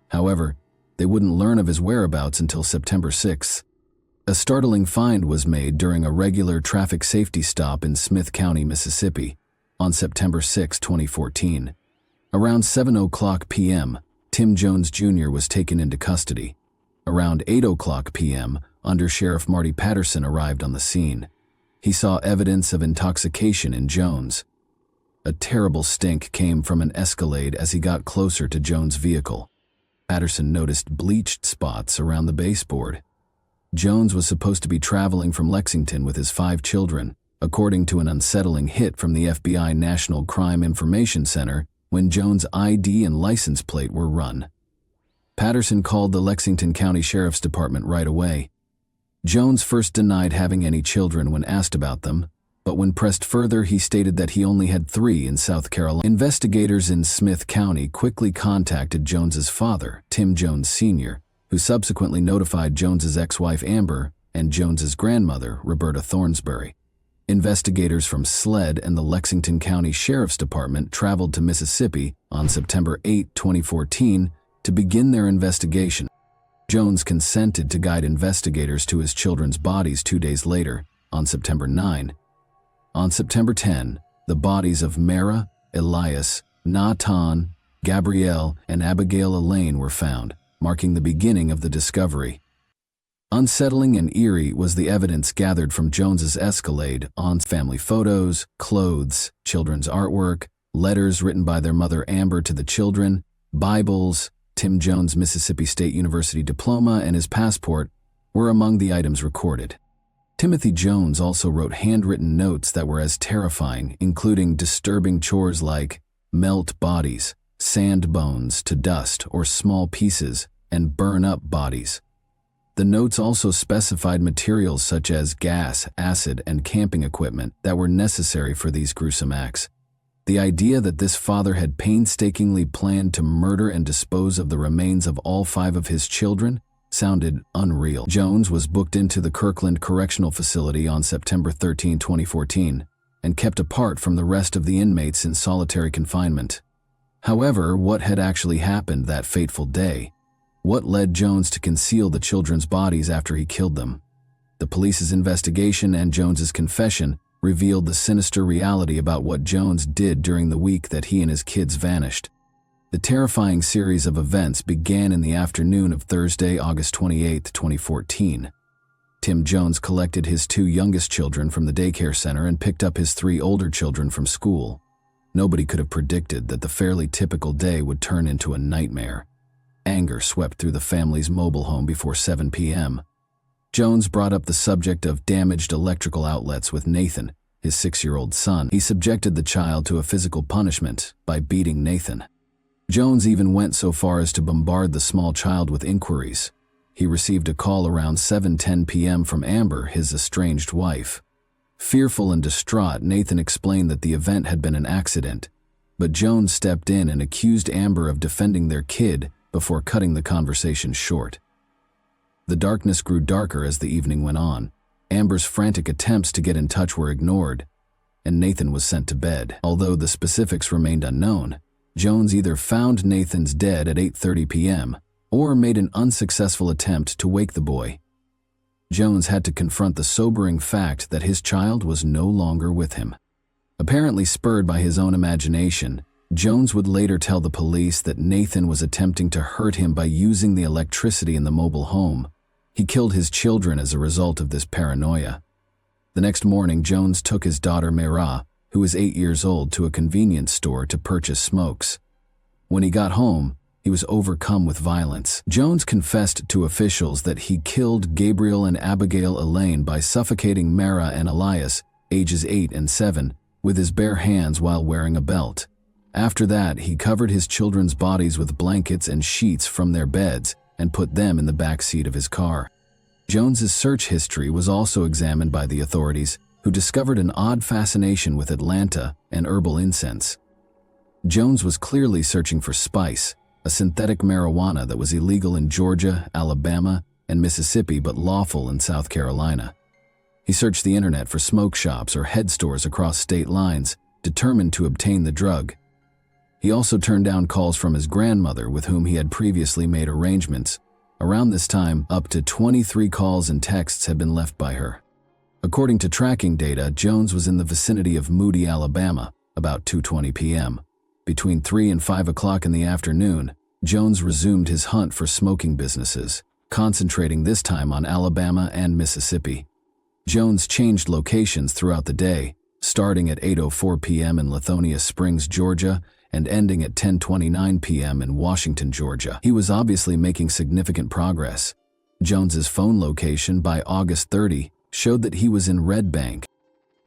However, they wouldn't learn of his whereabouts until September 6. A startling find was made during a regular traffic safety stop in Smith County, Mississippi, on September 6, 2014. Around 7:00 p.m., Tim Jones Jr. was taken into custody. Around 8:00 p.m., Under Sheriff Marty Patterson arrived on the scene. He saw evidence of intoxication in Jones. A terrible stink came from an Escalade as he got closer to Jones' vehicle. Patterson noticed bleached spots around the baseboard. Jones was supposed to be traveling from Lexington with his 5 children, according to an unsettling hit from the FBI National Crime Information Center when Jones' ID and license plate were run. Patterson called the Lexington County Sheriff's Department right away. Jones first denied having any children when asked about them, but when pressed further, he stated that he only had 3 in South Carolina. Investigators in Smith County quickly contacted Jones's father, Tim Jones Sr., who subsequently notified Jones's ex-wife Amber and Jones's grandmother, Roberta Thornsberry. Investigators from SLED and the Lexington County Sheriff's Department traveled to Mississippi on September 8, 2014, to begin their investigation. Jones consented to guide investigators to his children's bodies 2 days later, on September 9. On September 10, the bodies of Mara, Elias, Natan, Gabrielle, and Abigail Elaine were found, marking the beginning of the discovery. Unsettling and eerie was the evidence gathered from Jones's Escalade on family photos, clothes, children's artwork, letters written by their mother Amber to the children, Bibles, Tim Jones' Mississippi State University diploma, and his passport were among the items recorded. Timothy Jones also wrote handwritten notes that were as terrifying, including disturbing chores like melt bodies, sand bones to dust or small pieces, and burn up bodies. The notes also specified materials such as gas, acid, and camping equipment that were necessary for these gruesome acts. The idea that this father had painstakingly planned to murder and dispose of the remains of all 5 of his children sounded unreal. Jones was booked into the Kirkland Correctional Facility on September 13, 2014, and kept apart from the rest of the inmates in solitary confinement. However, what had actually happened that fateful day? What led Jones to conceal the children's bodies after he killed them? The police's investigation and Jones's confession revealed the sinister reality about what Jones did during the week that he and his kids vanished. The terrifying series of events began in the afternoon of Thursday, August 28, 2014. Tim Jones collected his 2 youngest children from the daycare center and picked up his 3 older children from school. Nobody could have predicted that the fairly typical day would turn into a nightmare. Anger swept through the family's mobile home before 7 p.m. Jones brought up the subject of damaged electrical outlets with Nathan, his 6-year-old son. He subjected the child to a physical punishment by beating Nathan. Jones even went so far as to bombard the small child with inquiries. He received a call around 7:10 p.m. from Amber, his estranged wife. Fearful and distraught, Nathan explained that the event had been an accident, but Jones stepped in and accused Amber of defending their kid before cutting the conversation short. The darkness grew darker as the evening went on. Amber's frantic attempts to get in touch were ignored, and Nathan was sent to bed. Although the specifics remained unknown, Jones either found Nathan's dead at 8:30 p.m. or made an unsuccessful attempt to wake the boy. Jones had to confront the sobering fact that his child was no longer with him. Apparently spurred by his own imagination, Jones would later tell the police that Nathan was attempting to hurt him by using the electricity in the mobile home. He killed his children as a result of this paranoia. The next morning, Jones took his daughter Mira, who was 8 years old, to a convenience store to purchase smokes. When he got home, he was overcome with violence. Jones confessed to officials that he killed Gabriel and Abigail Elaine by suffocating Mara and Elias, ages 8 and 7, with his bare hands while wearing a belt. After that, he covered his children's bodies with blankets and sheets from their beds and put them in the back seat of his car. Jones's search history was also examined by the authorities, who discovered an odd fascination with Atlanta and herbal incense. Jones was clearly searching for spice, a synthetic marijuana that was illegal in Georgia, Alabama, and Mississippi but lawful in South Carolina. He searched the internet for smoke shops or head stores across state lines, determined to obtain the drug. He also turned down calls from his grandmother, with whom he had previously made arrangements. Around this time, up to 23 calls and texts had been left by her. According to tracking data, Jones was in the vicinity of Moody, Alabama, about 2:20 p.m. Between 3 and 5 o'clock in the afternoon, Jones resumed his hunt for smoking businesses, concentrating this time on Alabama and Mississippi. Jones changed locations throughout the day, starting at 8:04 p.m. in Lithonia Springs, Georgia, and ending at 10:29 p.m. in Washington, Georgia. He was obviously making significant progress. Jones's phone location by August 30 showed that he was in Red Bank.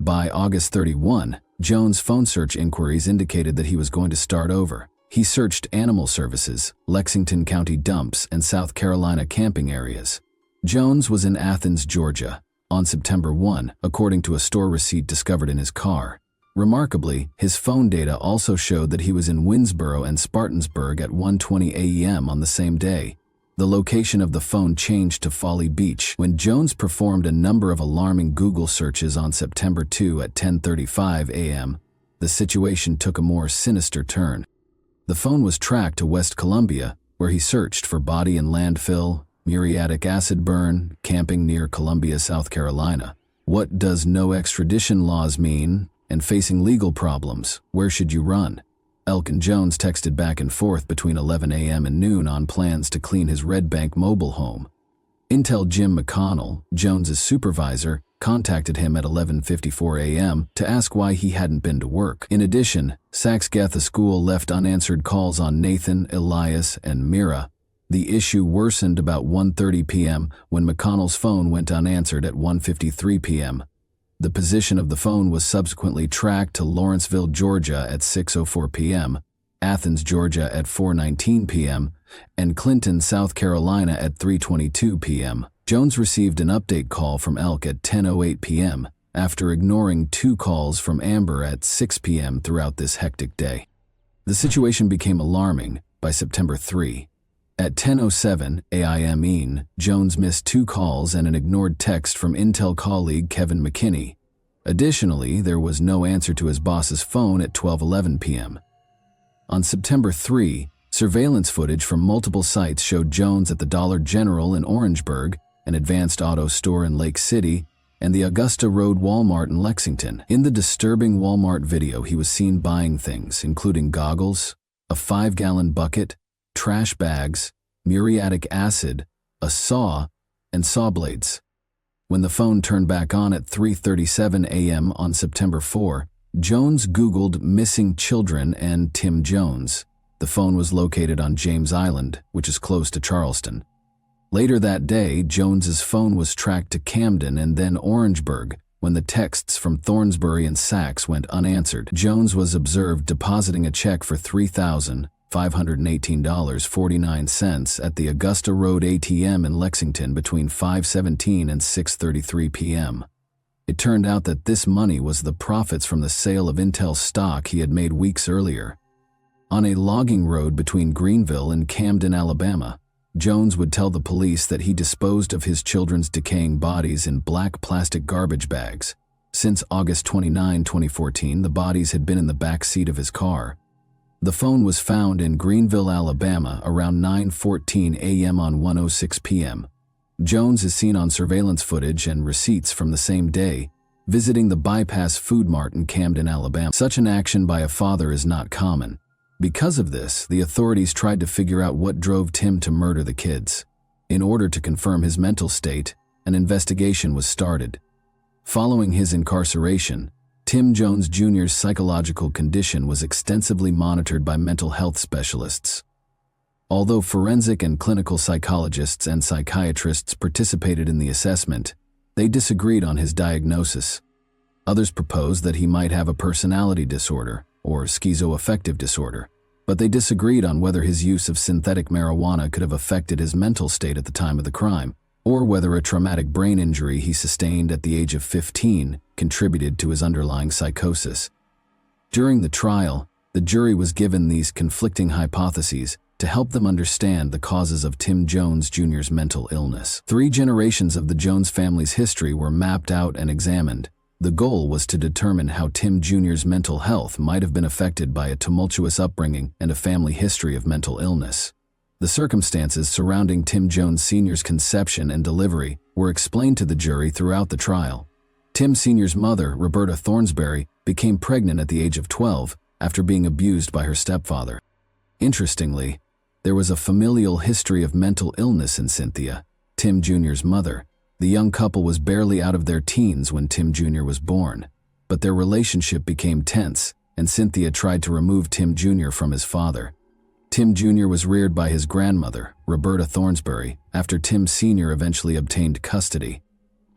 By August 31, Jones' phone search inquiries indicated that he was going to start over. He searched animal services, Lexington County dumps, and South Carolina camping areas. Jones was in Athens, Georgia, on September 1, according to a store receipt discovered in his car. Remarkably, his phone data also showed that he was in Winsboro and Spartansburg at 1:20 a.m. on the same day. The location of the phone changed to Folly Beach when Jones performed a number of alarming Google searches on September 2 at 10:35 a.m. The situation took a more sinister turn. The phone was tracked to West Columbia, where he searched for body in landfill, muriatic acid burn, camping near Columbia, South Carolina. What does no extradition laws mean? And facing legal problems, where should you run? Elk and Jones texted back and forth between 11 a.m. and noon on plans to clean his Red Bank mobile home. Intel Jim McConnell, Jones's supervisor, contacted him at 11:54 a.m. to ask why he hadn't been to work. In addition, Saxgetha School left unanswered calls on Nathan, Elias, and Mira. The issue worsened about 1:30 p.m. when McConnell's phone went unanswered at 1:53 p.m. The position of the phone was subsequently tracked to Lawrenceville, Georgia at 6:04 p.m., Athens, Georgia at 4:19 p.m., and Clinton, South Carolina at 3:22 p.m. Jones received an update call from Elk at 10:08 p.m. after ignoring 2 calls from Amber at 6 p.m. throughout this hectic day. The situation became alarming by September 3. At 10:07 a.m. Jones missed 2 calls and an ignored text from Intel colleague Kevin McKinney. Additionally, there was no answer to his boss's phone at 12:11 p.m. On September 3, surveillance footage from multiple sites showed Jones at the Dollar General in Orangeburg, an Advanced Auto store in Lake City, and the Augusta Road Walmart in Lexington. In the disturbing Walmart video, he was seen buying things, including goggles, a 5-gallon bucket, trash bags, muriatic acid, a saw, and saw blades. When the phone turned back on at 3:37 a.m. on September 4, Jones Googled missing children and Tim Jones. The phone was located on James Island, which is close to Charleston. Later that day, Jones's phone was tracked to Camden and then Orangeburg when the texts from Thornsbury and Sachs went unanswered. Jones was observed depositing a check for $3,518.49 at the Augusta Road ATM in Lexington between 5:17 and 6:33 p.m. It turned out that this money was the profits from the sale of Intel stock he had made weeks earlier. On a logging road between Greenville and Camden, Alabama, Jones would tell the police that he disposed of his children's decaying bodies in black plastic garbage bags. Since August 29, 2014, the bodies had been in the back seat of his car. The phone was found in Greenville, Alabama around 9:14 a.m. on 1:06 p.m. Jones is seen on surveillance footage and receipts from the same day, visiting the Bypass Food Mart in Camden, Alabama. Such an action by a father is not common. Because of this, the authorities tried to figure out what drove Tim to murder the kids. In order to confirm his mental state, an investigation was started. Following his incarceration, Tim Jones Jr.'s psychological condition was extensively monitored by mental health specialists. Although forensic and clinical psychologists and psychiatrists participated in the assessment, they disagreed on his diagnosis. Others proposed that he might have a personality disorder, or schizoaffective disorder, but they disagreed on whether his use of synthetic marijuana could have affected his mental state at the time of the crime, or whether a traumatic brain injury he sustained at the age of 15 contributed to his underlying psychosis. During the trial, the jury was given these conflicting hypotheses to help them understand the causes of Tim Jones Jr.'s mental illness. 3 generations of the Jones family's history were mapped out and examined. The goal was to determine how Tim Jr.'s mental health might have been affected by a tumultuous upbringing and a family history of mental illness. The circumstances surrounding Tim Jones Sr.'s conception and delivery were explained to the jury throughout the trial. Tim Sr.'s mother, Roberta Thornsbury, became pregnant at the age of 12 after being abused by her stepfather. Interestingly, there was a familial history of mental illness in Cynthia, Tim Jr.'s mother. The young couple was barely out of their teens when Tim Jr. was born, but their relationship became tense, and Cynthia tried to remove Tim Jr. from his father. Tim Jr. was reared by his grandmother, Roberta Thornsbury, after Tim Sr. eventually obtained custody.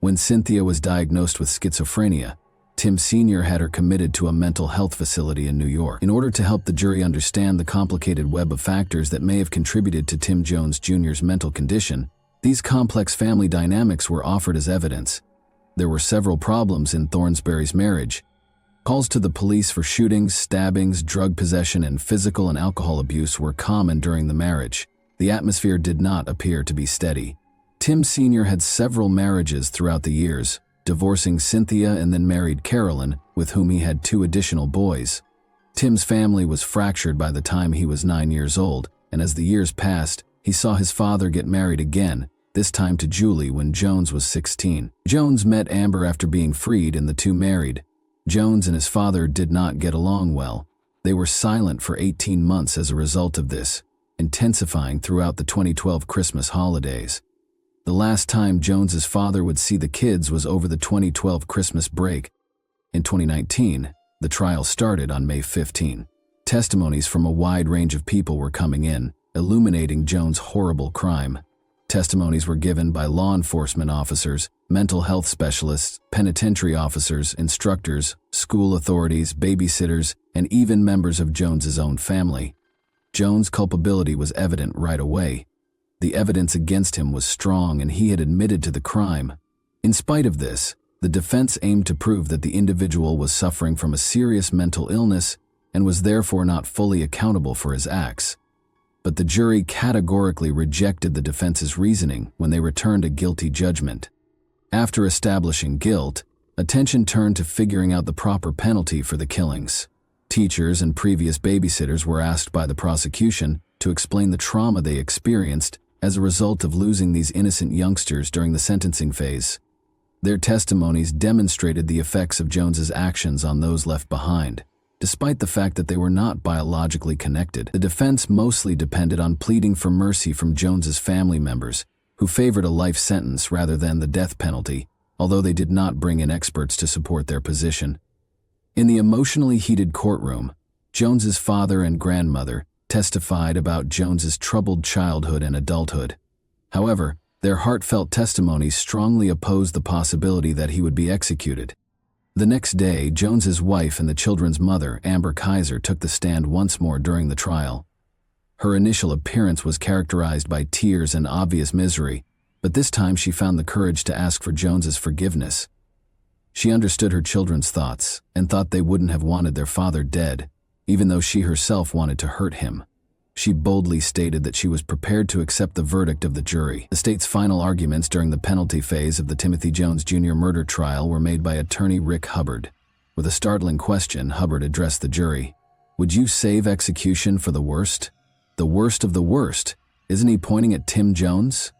When Cynthia was diagnosed with schizophrenia, Tim Sr. had her committed to a mental health facility in New York. In order to help the jury understand the complicated web of factors that may have contributed to Tim Jones Jr.'s mental condition, these complex family dynamics were offered as evidence. There were several problems in Thornsbury's marriage. Calls to the police for shootings, stabbings, drug possession, and physical and alcohol abuse were common during the marriage. The atmosphere did not appear to be steady. Tim Sr. had several marriages throughout the years, divorcing Cynthia and then married Carolyn, with whom he had 2 additional boys. Tim's family was fractured by the time he was 9 years old, and as the years passed, he saw his father get married again, this time to Julie when Jones was 16. Jones met Amber after being freed and the two married. Jones and his father did not get along well. They were silent for 18 months as a result of this, intensifying throughout the 2012 Christmas holidays. The last time Jones's father would see the kids was over the 2012 Christmas break. In 2019, the trial started on May 15. Testimonies from a wide range of people were coming in, illuminating Jones' horrible crime. Testimonies were given by law enforcement officers, mental health specialists, penitentiary officers, instructors, school authorities, babysitters, and even members of Jones's own family. Jones' culpability was evident right away. The evidence against him was strong and he had admitted to the crime. In spite of this, the defense aimed to prove that the individual was suffering from a serious mental illness and was therefore not fully accountable for his acts. But the jury categorically rejected the defense's reasoning when they returned a guilty judgment. After establishing guilt, attention turned to figuring out the proper penalty for the killings. Teachers and previous babysitters were asked by the prosecution to explain the trauma they experienced as a result of losing these innocent youngsters during the sentencing phase. Their testimonies demonstrated the effects of Jones's actions on those left behind. Despite the fact that they were not biologically connected, the defense mostly depended on pleading for mercy from Jones's family members, who favored a life sentence rather than the death penalty, although they did not bring in experts to support their position. In the emotionally heated courtroom, Jones's father and grandmother testified about Jones's troubled childhood and adulthood. However, their heartfelt testimonies strongly opposed the possibility that he would be executed. The next day, Jones's wife and the children's mother, Amber Kaiser, took the stand once more during the trial. Her initial appearance was characterized by tears and obvious misery, but this time she found the courage to ask for Jones's forgiveness. She understood her children's thoughts and thought they wouldn't have wanted their father dead, even though she herself wanted to hurt him. She boldly stated that she was prepared to accept the verdict of the jury. The state's final arguments during the penalty phase of the Timothy Jones Jr. murder trial were made by attorney Rick Hubbard. With a startling question, Hubbard addressed the jury. "Would you save execution for the worst? The worst of the worst? Isn't he pointing at Tim Jones?"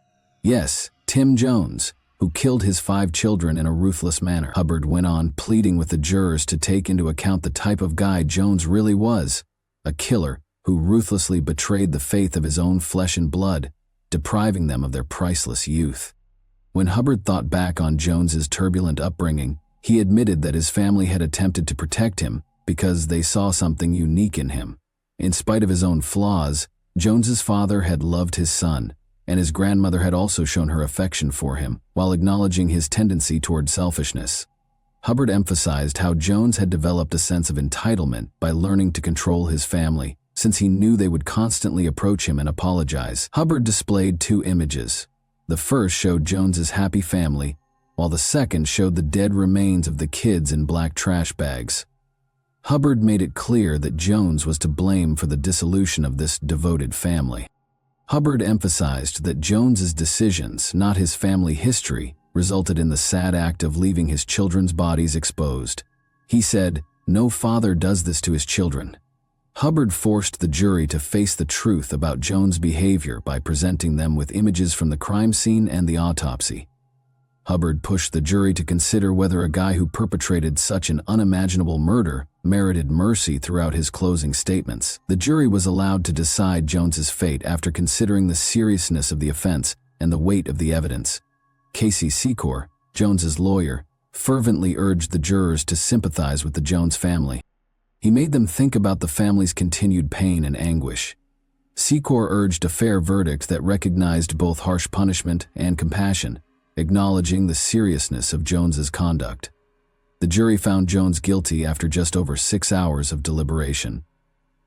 "Yes, Tim Jones, who killed his 5 children in a ruthless manner," Hubbard went on, pleading with the jurors to take into account the type of guy Jones really was, a killer who ruthlessly betrayed the faith of his own flesh and blood, depriving them of their priceless youth. When Hubbard thought back on Jones's turbulent upbringing, he admitted that his family had attempted to protect him because they saw something unique in him. In spite of his own flaws, Jones's father had loved his son, and his grandmother had also shown her affection for him, while acknowledging his tendency toward selfishness. Hubbard emphasized how Jones had developed a sense of entitlement by learning to control his family, since he knew they would constantly approach him and apologize. Hubbard displayed 2 images. The first showed Jones's happy family, while the second showed the dead remains of the kids in black trash bags. Hubbard made it clear that Jones was to blame for the dissolution of this devoted family. Hubbard emphasized that Jones's decisions, not his family history, resulted in the sad act of leaving his children's bodies exposed. He said, "No father does this to his children." Hubbard forced the jury to face the truth about Jones' behavior by presenting them with images from the crime scene and the autopsy. Hubbard pushed the jury to consider whether a guy who perpetrated such an unimaginable murder merited mercy throughout his closing statements. The jury was allowed to decide Jones's fate after considering the seriousness of the offense and the weight of the evidence. Casey Secor, Jones's lawyer, fervently urged the jurors to sympathize with the Jones family. He made them think about the family's continued pain and anguish. Secor urged a fair verdict that recognized both harsh punishment and compassion, acknowledging the seriousness of Jones's conduct. The jury found Jones guilty after just over 6 hours of deliberation.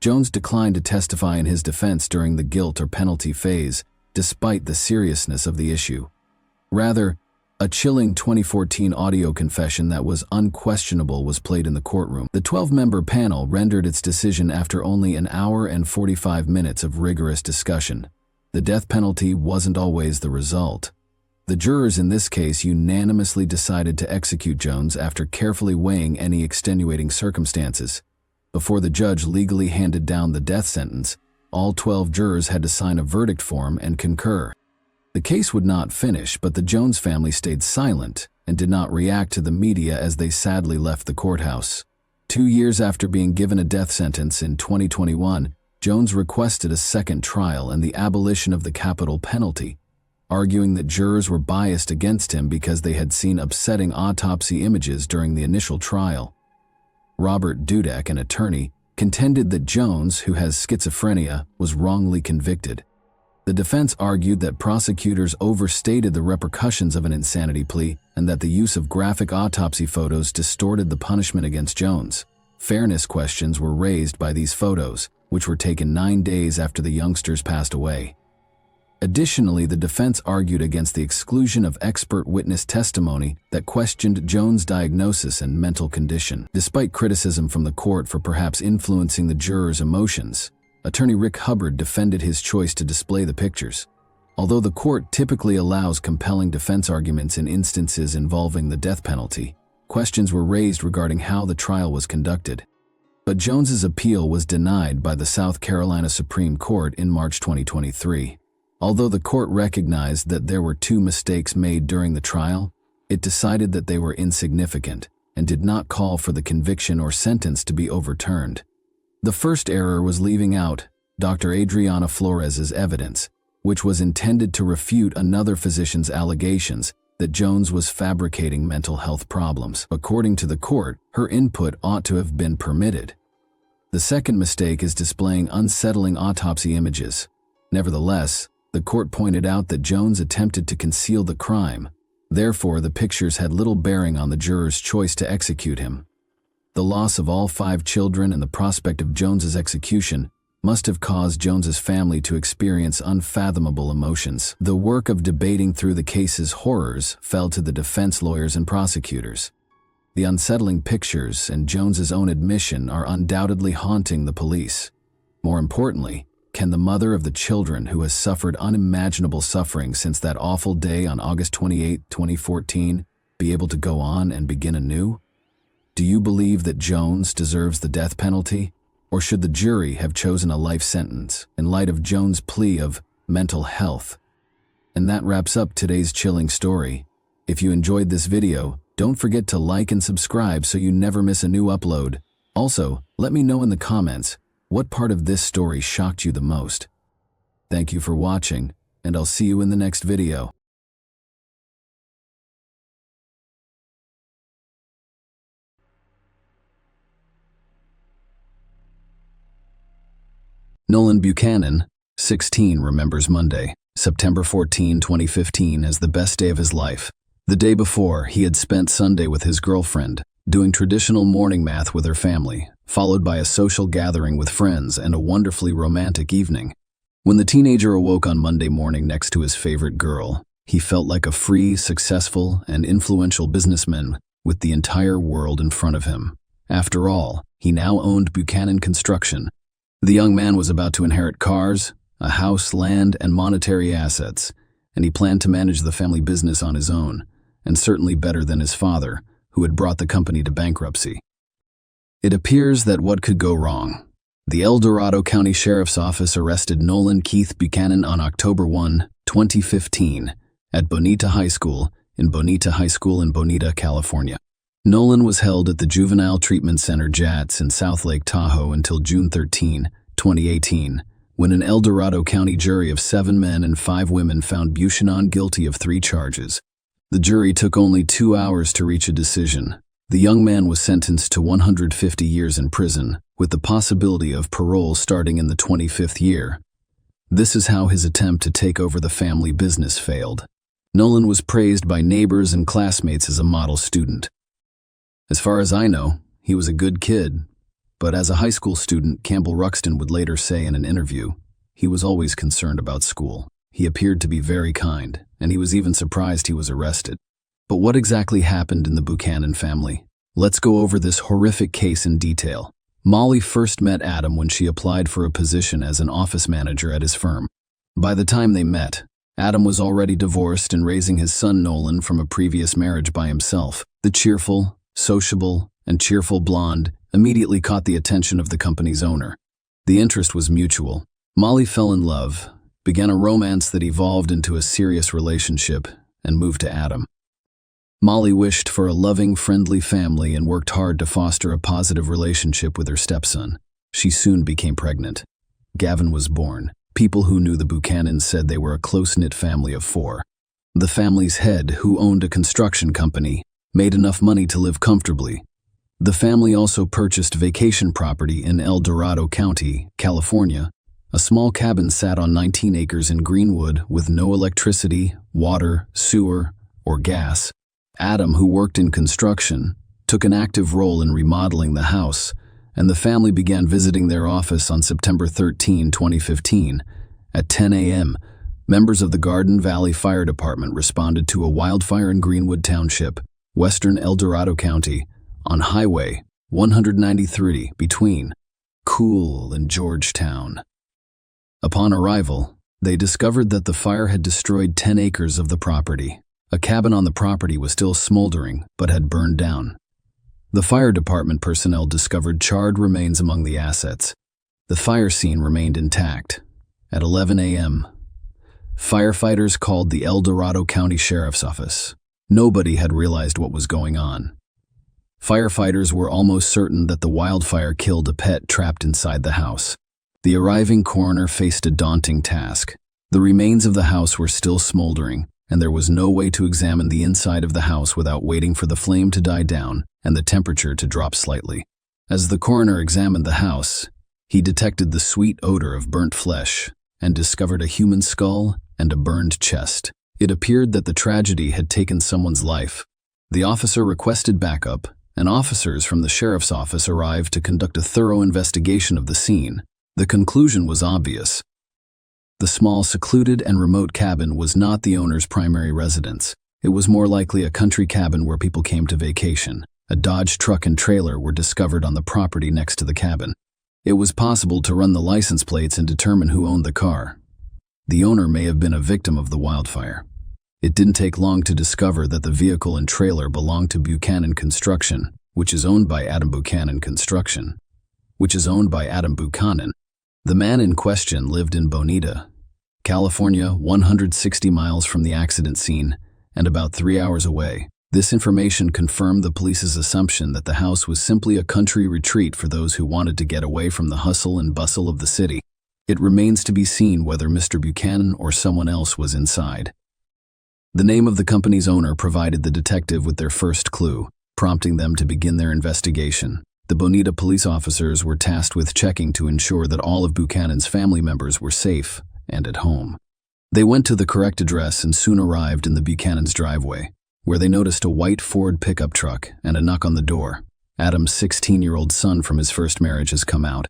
Jones declined to testify in his defense during the guilt or penalty phase, despite the seriousness of the issue. Rather, a chilling 2014 audio confession that was unquestionable was played in the courtroom. The 12-member panel rendered its decision after only an hour and 45 minutes of rigorous discussion. The death penalty wasn't always the result. The jurors in this case unanimously decided to execute Jones after carefully weighing any extenuating circumstances. Before the judge legally handed down the death sentence, all 12 jurors had to sign a verdict form and concur. The case would not finish, but the Jones family stayed silent and did not react to the media as they sadly left the courthouse. 2 years after being given a death sentence in 2021, Jones requested a second trial and the abolition of the capital penalty, arguing that jurors were biased against him because they had seen upsetting autopsy images during the initial trial. Robert Dudek, an attorney, contended that Jones, who has schizophrenia, was wrongly convicted. The defense argued that prosecutors overstated the repercussions of an insanity plea and that the use of graphic autopsy photos distorted the punishment against Jones. Fairness questions were raised by these photos, which were taken 9 days after the youngsters passed away. Additionally, the defense argued against the exclusion of expert witness testimony that questioned Jones' diagnosis and mental condition. Despite criticism from the court for perhaps influencing the jurors' emotions, attorney Rick Hubbard defended his choice to display the pictures. Although the court typically allows compelling defense arguments in instances involving the death penalty, questions were raised regarding how the trial was conducted. But Jones's appeal was denied by the South Carolina Supreme Court in March 2023. Although the court recognized that there were 2 mistakes made during the trial, it decided that they were insignificant and did not call for the conviction or sentence to be overturned. The first error was leaving out Dr. Adriana Flores's evidence, which was intended to refute another physician's allegations that Jones was fabricating mental health problems. According to the court, her input ought to have been permitted. The second mistake is displaying unsettling autopsy images. Nevertheless, the court pointed out that Jones attempted to conceal the crime. Therefore, the pictures had little bearing on the juror's choice to execute him. The loss of all 5 children and the prospect of Jones's execution must have caused Jones's family to experience unfathomable emotions. The work of debating through the case's horrors fell to the defense lawyers and prosecutors. The unsettling pictures and Jones's own admission are undoubtedly haunting the police. More importantly, can the mother of the children who has suffered unimaginable suffering since that awful day on August 28, 2014, be able to go on and begin anew? Do you believe that Jones deserves the death penalty? Or should the jury have chosen a life sentence in light of Jones' plea of mental health? And that wraps up today's chilling story. If you enjoyed this video, don't forget to like and subscribe so you never miss a new upload. Also, let me know in the comments what part of this story shocked you the most. Thank you for watching, and I'll see you in the next video. Nolan Buchanan, 16, remembers Monday, September 14, 2015 as the best day of his life. The day before, he had spent Sunday with his girlfriend, doing traditional morning math with her family, followed by a social gathering with friends and a wonderfully romantic evening. When the teenager awoke on Monday morning next to his favorite girl, he felt like a free, successful, and influential businessman with the entire world in front of him. After all, he now owned Buchanan Construction. The young man was about to inherit cars, a house, land, and monetary assets, and he planned to manage the family business on his own, and certainly better than his father, who had brought the company to bankruptcy. It appears that what could go wrong? The El Dorado County Sheriff's Office arrested Nolan Keith Buchanan on October 1, 2015, at Bonita High School in Bonita, California. Nolan was held at the Juvenile Treatment Center JATS in South Lake Tahoe until June 13, 2018, when an El Dorado County jury of 7 men and 5 women found Buchanan guilty of 3 charges. The jury took only 2 hours to reach a decision. The young man was sentenced to 150 years in prison, with the possibility of parole starting in the 25th year. This is how his attempt to take over the family business failed. Nolan was praised by neighbors and classmates as a model student. As far as I know, he was a good kid, but as a high school student, Campbell Ruxton would later say in an interview, he was always concerned about school. He appeared to be very kind, and he was even surprised he was arrested. But what exactly happened in the Buchanan family? Let's go over this horrific case in detail. Molly first met Adam when she applied for a position as an office manager at his firm. By the time they met, Adam was already divorced and raising his son Nolan from a previous marriage by himself. The cheerful, sociable, and cheerful blonde immediately caught the attention of the company's owner. The interest was mutual. Molly fell in love, began a romance that evolved into a serious relationship, and moved to Adam. Molly wished for a loving, friendly family and worked hard to foster a positive relationship with her stepson. She soon became pregnant. Gavin was born. People who knew the Buchanans said they were a close-knit family of 4. The family's head, who owned a construction company, made enough money to live comfortably. The family also purchased vacation property in El Dorado County, California. A small cabin sat on 19 acres in Greenwood with no electricity, water, sewer, or gas. Adam, who worked in construction, took an active role in remodeling the house, and the family began visiting their office on September 13, 2015. At 10 a.m., members of the Garden Valley Fire Department responded to a wildfire in Greenwood Township, western El Dorado County, on Highway 193 between Cool and Georgetown. Upon arrival, they discovered that the fire had destroyed 10 acres of the property. A cabin on the property was still smoldering, but had burned down. The fire department personnel discovered charred remains among the assets. The fire scene remained intact. At 11 a.m., firefighters called the El Dorado County Sheriff's Office. Nobody had realized what was going on. Firefighters were almost certain that the wildfire killed a pet trapped inside the house. The arriving coroner faced a daunting task. The remains of the house were still smoldering, and there was no way to examine the inside of the house without waiting for the flame to die down and the temperature to drop slightly. As the coroner examined the house, he detected the sweet odor of burnt flesh and discovered a human skull and a burned chest. It appeared that the tragedy had taken someone's life. The officer requested backup, and officers from the sheriff's office arrived to conduct a thorough investigation of the scene. The conclusion was obvious. The small, secluded, and remote cabin was not the owner's primary residence. It was more likely a country cabin where people came to vacation. A Dodge truck and trailer were discovered on the property next to the cabin. It was possible to run the license plates and determine who owned the car. The owner may have been a victim of the wildfire. It didn't take long to discover that the vehicle and trailer belonged to Buchanan Construction, which is owned by Adam Buchanan. The man in question lived in Bonita, California, 160 miles from the accident scene and about 3 hours away. This information confirmed the police's assumption that the house was simply a country retreat for those who wanted to get away from the hustle and bustle of the city. It remains to be seen whether Mr. Buchanan or someone else was inside. The name of the company's owner provided the detective with their first clue, prompting them to begin their investigation. The Bonita police officers were tasked with checking to ensure that all of Buchanan's family members were safe and at home. They went to the correct address and soon arrived in the Buchanan's driveway, where they noticed a white Ford pickup truck and a knock on the door. Adam's 16-year-old son from his first marriage has come out.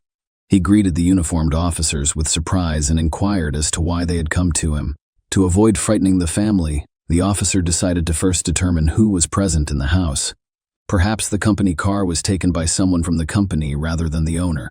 He greeted the uniformed officers with surprise and inquired as to why they had come to him. To avoid frightening the family, the officer decided to first determine who was present in the house. Perhaps the company car was taken by someone from the company rather than the owner.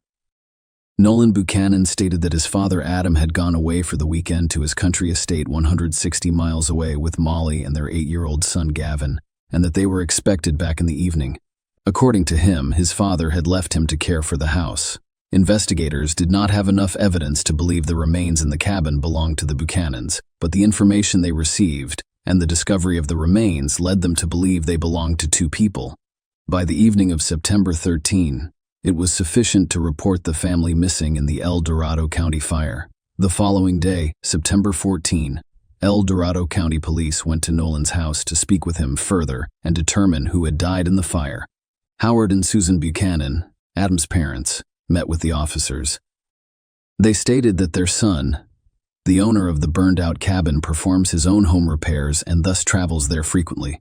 Nolan Buchanan stated that his father Adam had gone away for the weekend to his country estate 160 miles away with Molly and their 8-year-old son Gavin, and that they were expected back in the evening. According to him, his father had left him to care for the house. Investigators did not have enough evidence to believe the remains in the cabin belonged to the Buchanans, but the information they received and the discovery of the remains led them to believe they belonged to two people. By the evening of September 13, it was sufficient to report the family missing in the El Dorado County fire. The following day, September 14, El Dorado County Police went to Nolan's house to speak with him further and determine who had died in the fire. Howard and Susan Buchanan, Adam's parents, met with the officers. They stated that their son, the owner of the burned-out cabin, performs his own home repairs and thus travels there frequently.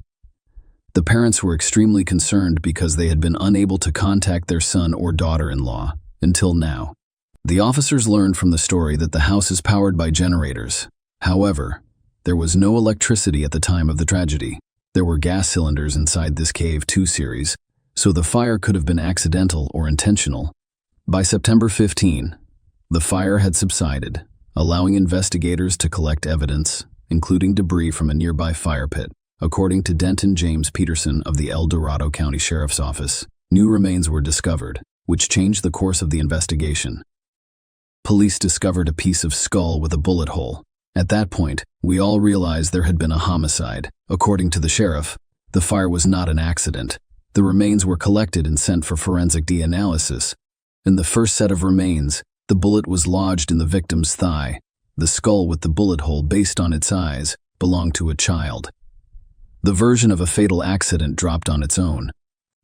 The parents were extremely concerned because they had been unable to contact their son or daughter-in-law until now. The officers learned from the story that the house is powered by generators. However, there was no electricity at the time of the tragedy. There were gas cylinders inside this Cave 2 series, so the fire could have been accidental or intentional. By September 15, the fire had subsided, allowing investigators to collect evidence, including debris from a nearby fire pit. According to Denton James Peterson of the El Dorado County Sheriff's Office, new remains were discovered, which changed the course of the investigation. Police discovered a piece of skull with a bullet hole. At that point, we all realized there had been a homicide. According to the sheriff, the fire was not an accident. The remains were collected and sent for forensic DNA analysis. In the first set of remains, the bullet was lodged in the victim's thigh. The skull with the bullet hole, based on its size, belonged to a child. The version of a fatal accident dropped on its own.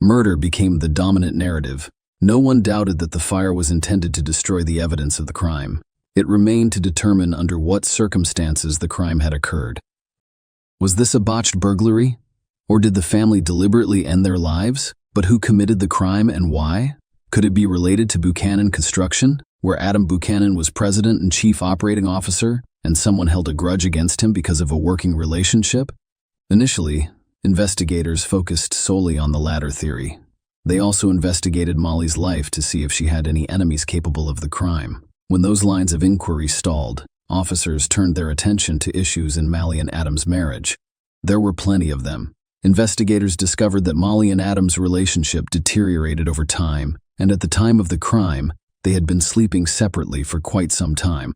Murder became the dominant narrative. No one doubted that the fire was intended to destroy the evidence of the crime. It remained to determine under what circumstances the crime had occurred. Was this a botched burglary? Or did the family deliberately end their lives? But who committed the crime and why? Could it be related to Buchanan Construction, where Adam Buchanan was president and chief operating officer, and someone held a grudge against him because of a working relationship? Initially, investigators focused solely on the latter theory. They also investigated Molly's life to see if she had any enemies capable of the crime. When those lines of inquiry stalled, officers turned their attention to issues in Molly and Adam's marriage. There were plenty of them. Investigators discovered that Molly and Adam's relationship deteriorated over time, and at the time of the crime, they had been sleeping separately for quite some time.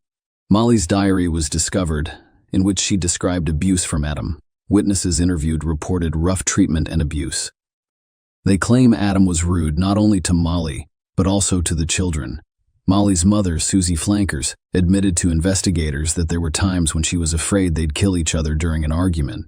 Molly's diary was discovered, in which she described abuse from Adam. Witnesses interviewed reported rough treatment and abuse. They claim Adam was rude not only to Molly, but also to the children. Molly's mother, Susie Flankers, admitted to investigators that there were times when she was afraid they'd kill each other during an argument.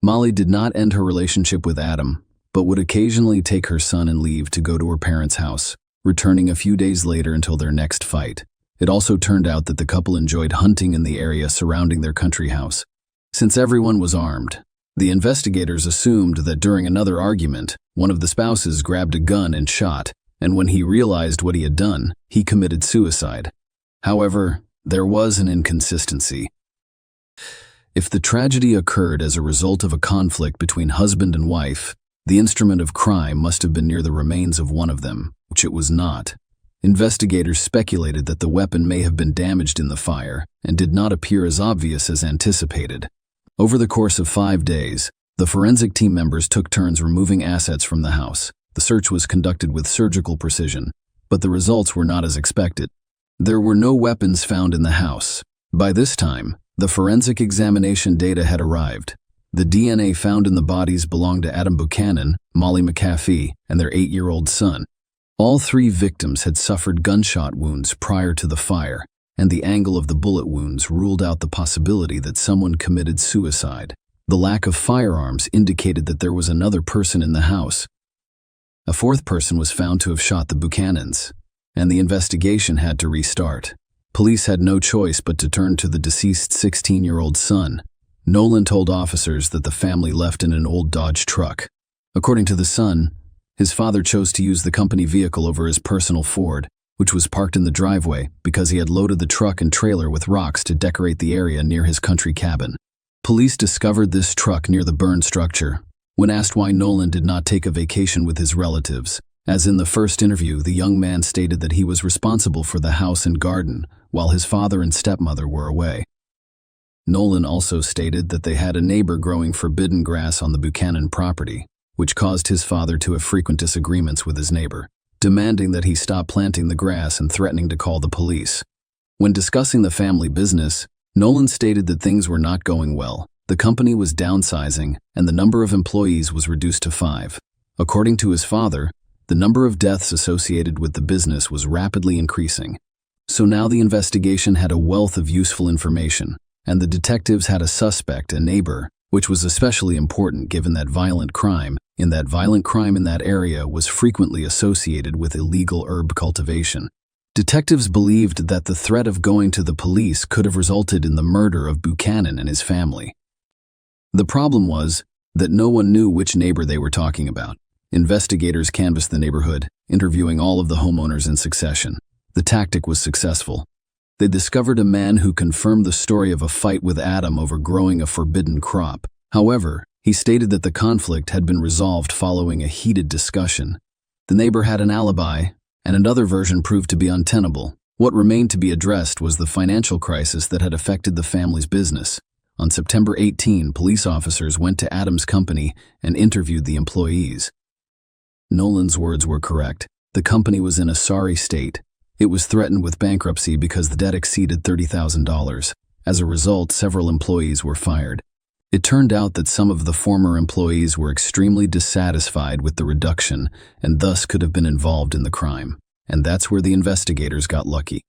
Molly did not end her relationship with Adam, but would occasionally take her son and leave to go to her parents' house, returning a few days later until their next fight. It also turned out that the couple enjoyed hunting in the area surrounding their country house. Since everyone was armed, the investigators assumed that during another argument, one of the spouses grabbed a gun and shot, and when he realized what he had done, he committed suicide. However, there was an inconsistency. If the tragedy occurred as a result of a conflict between husband and wife, the instrument of crime must have been near the remains of one of them, which it was not. Investigators speculated that the weapon may have been damaged in the fire and did not appear as obvious as anticipated. Over the course of 5 days, the forensic team members took turns removing assets from the house. The search was conducted with surgical precision, but the results were not as expected. There were no weapons found in the house. By this time, the forensic examination data had arrived. The DNA found in the bodies belonged to Adam Buchanan, Molly McAfee, and their 8-year-old son. All 3 victims had suffered gunshot wounds prior to the fire, and the angle of the bullet wounds ruled out the possibility that someone committed suicide. The lack of firearms indicated that there was another person in the house. A 4th person was found to have shot the Buchanans, and the investigation had to restart. Police had no choice but to turn to the deceased 16-year-old son. Nolan told officers that the family left in an old Dodge truck. According to the son, his father chose to use the company vehicle over his personal Ford, which was parked in the driveway because he had loaded the truck and trailer with rocks to decorate the area near his country cabin. Police discovered this truck near the burned structure. When asked why Nolan did not take a vacation with his relatives, as in the first interview, the young man stated that he was responsible for the house and garden while his father and stepmother were away. Nolan also stated that they had a neighbor growing forbidden grass on the Buchanan property, which caused his father to have frequent disagreements with his neighbor, demanding that he stop planting the grass and threatening to call the police. When discussing the family business, Nolan stated that things were not going well. The company was downsizing, and the number of employees was reduced to 5. According to his father, the number of deaths associated with the business was rapidly increasing. So now the investigation had a wealth of useful information, and the detectives had a suspect, a neighbor, which was especially important given that violent crime in that area was frequently associated with illegal herb cultivation. Detectives believed that the threat of going to the police could have resulted in the murder of Buchanan and his family. The problem was that no one knew which neighbor they were talking about. Investigators canvassed the neighborhood, interviewing all of the homeowners in succession. The tactic was successful. They discovered a man who confirmed the story of a fight with Adam over growing a forbidden crop. However, he stated that the conflict had been resolved following a heated discussion. The neighbor had an alibi, and another version proved to be untenable. What remained to be addressed was the financial crisis that had affected the family's business. On September 18, police officers went to Adam's company and interviewed the employees. Nolan's words were correct. The company was in a sorry state. It was threatened with bankruptcy because the debt exceeded $30,000. As a result, several employees were fired. It turned out that some of the former employees were extremely dissatisfied with the reduction and thus could have been involved in the crime. And that's where the investigators got lucky.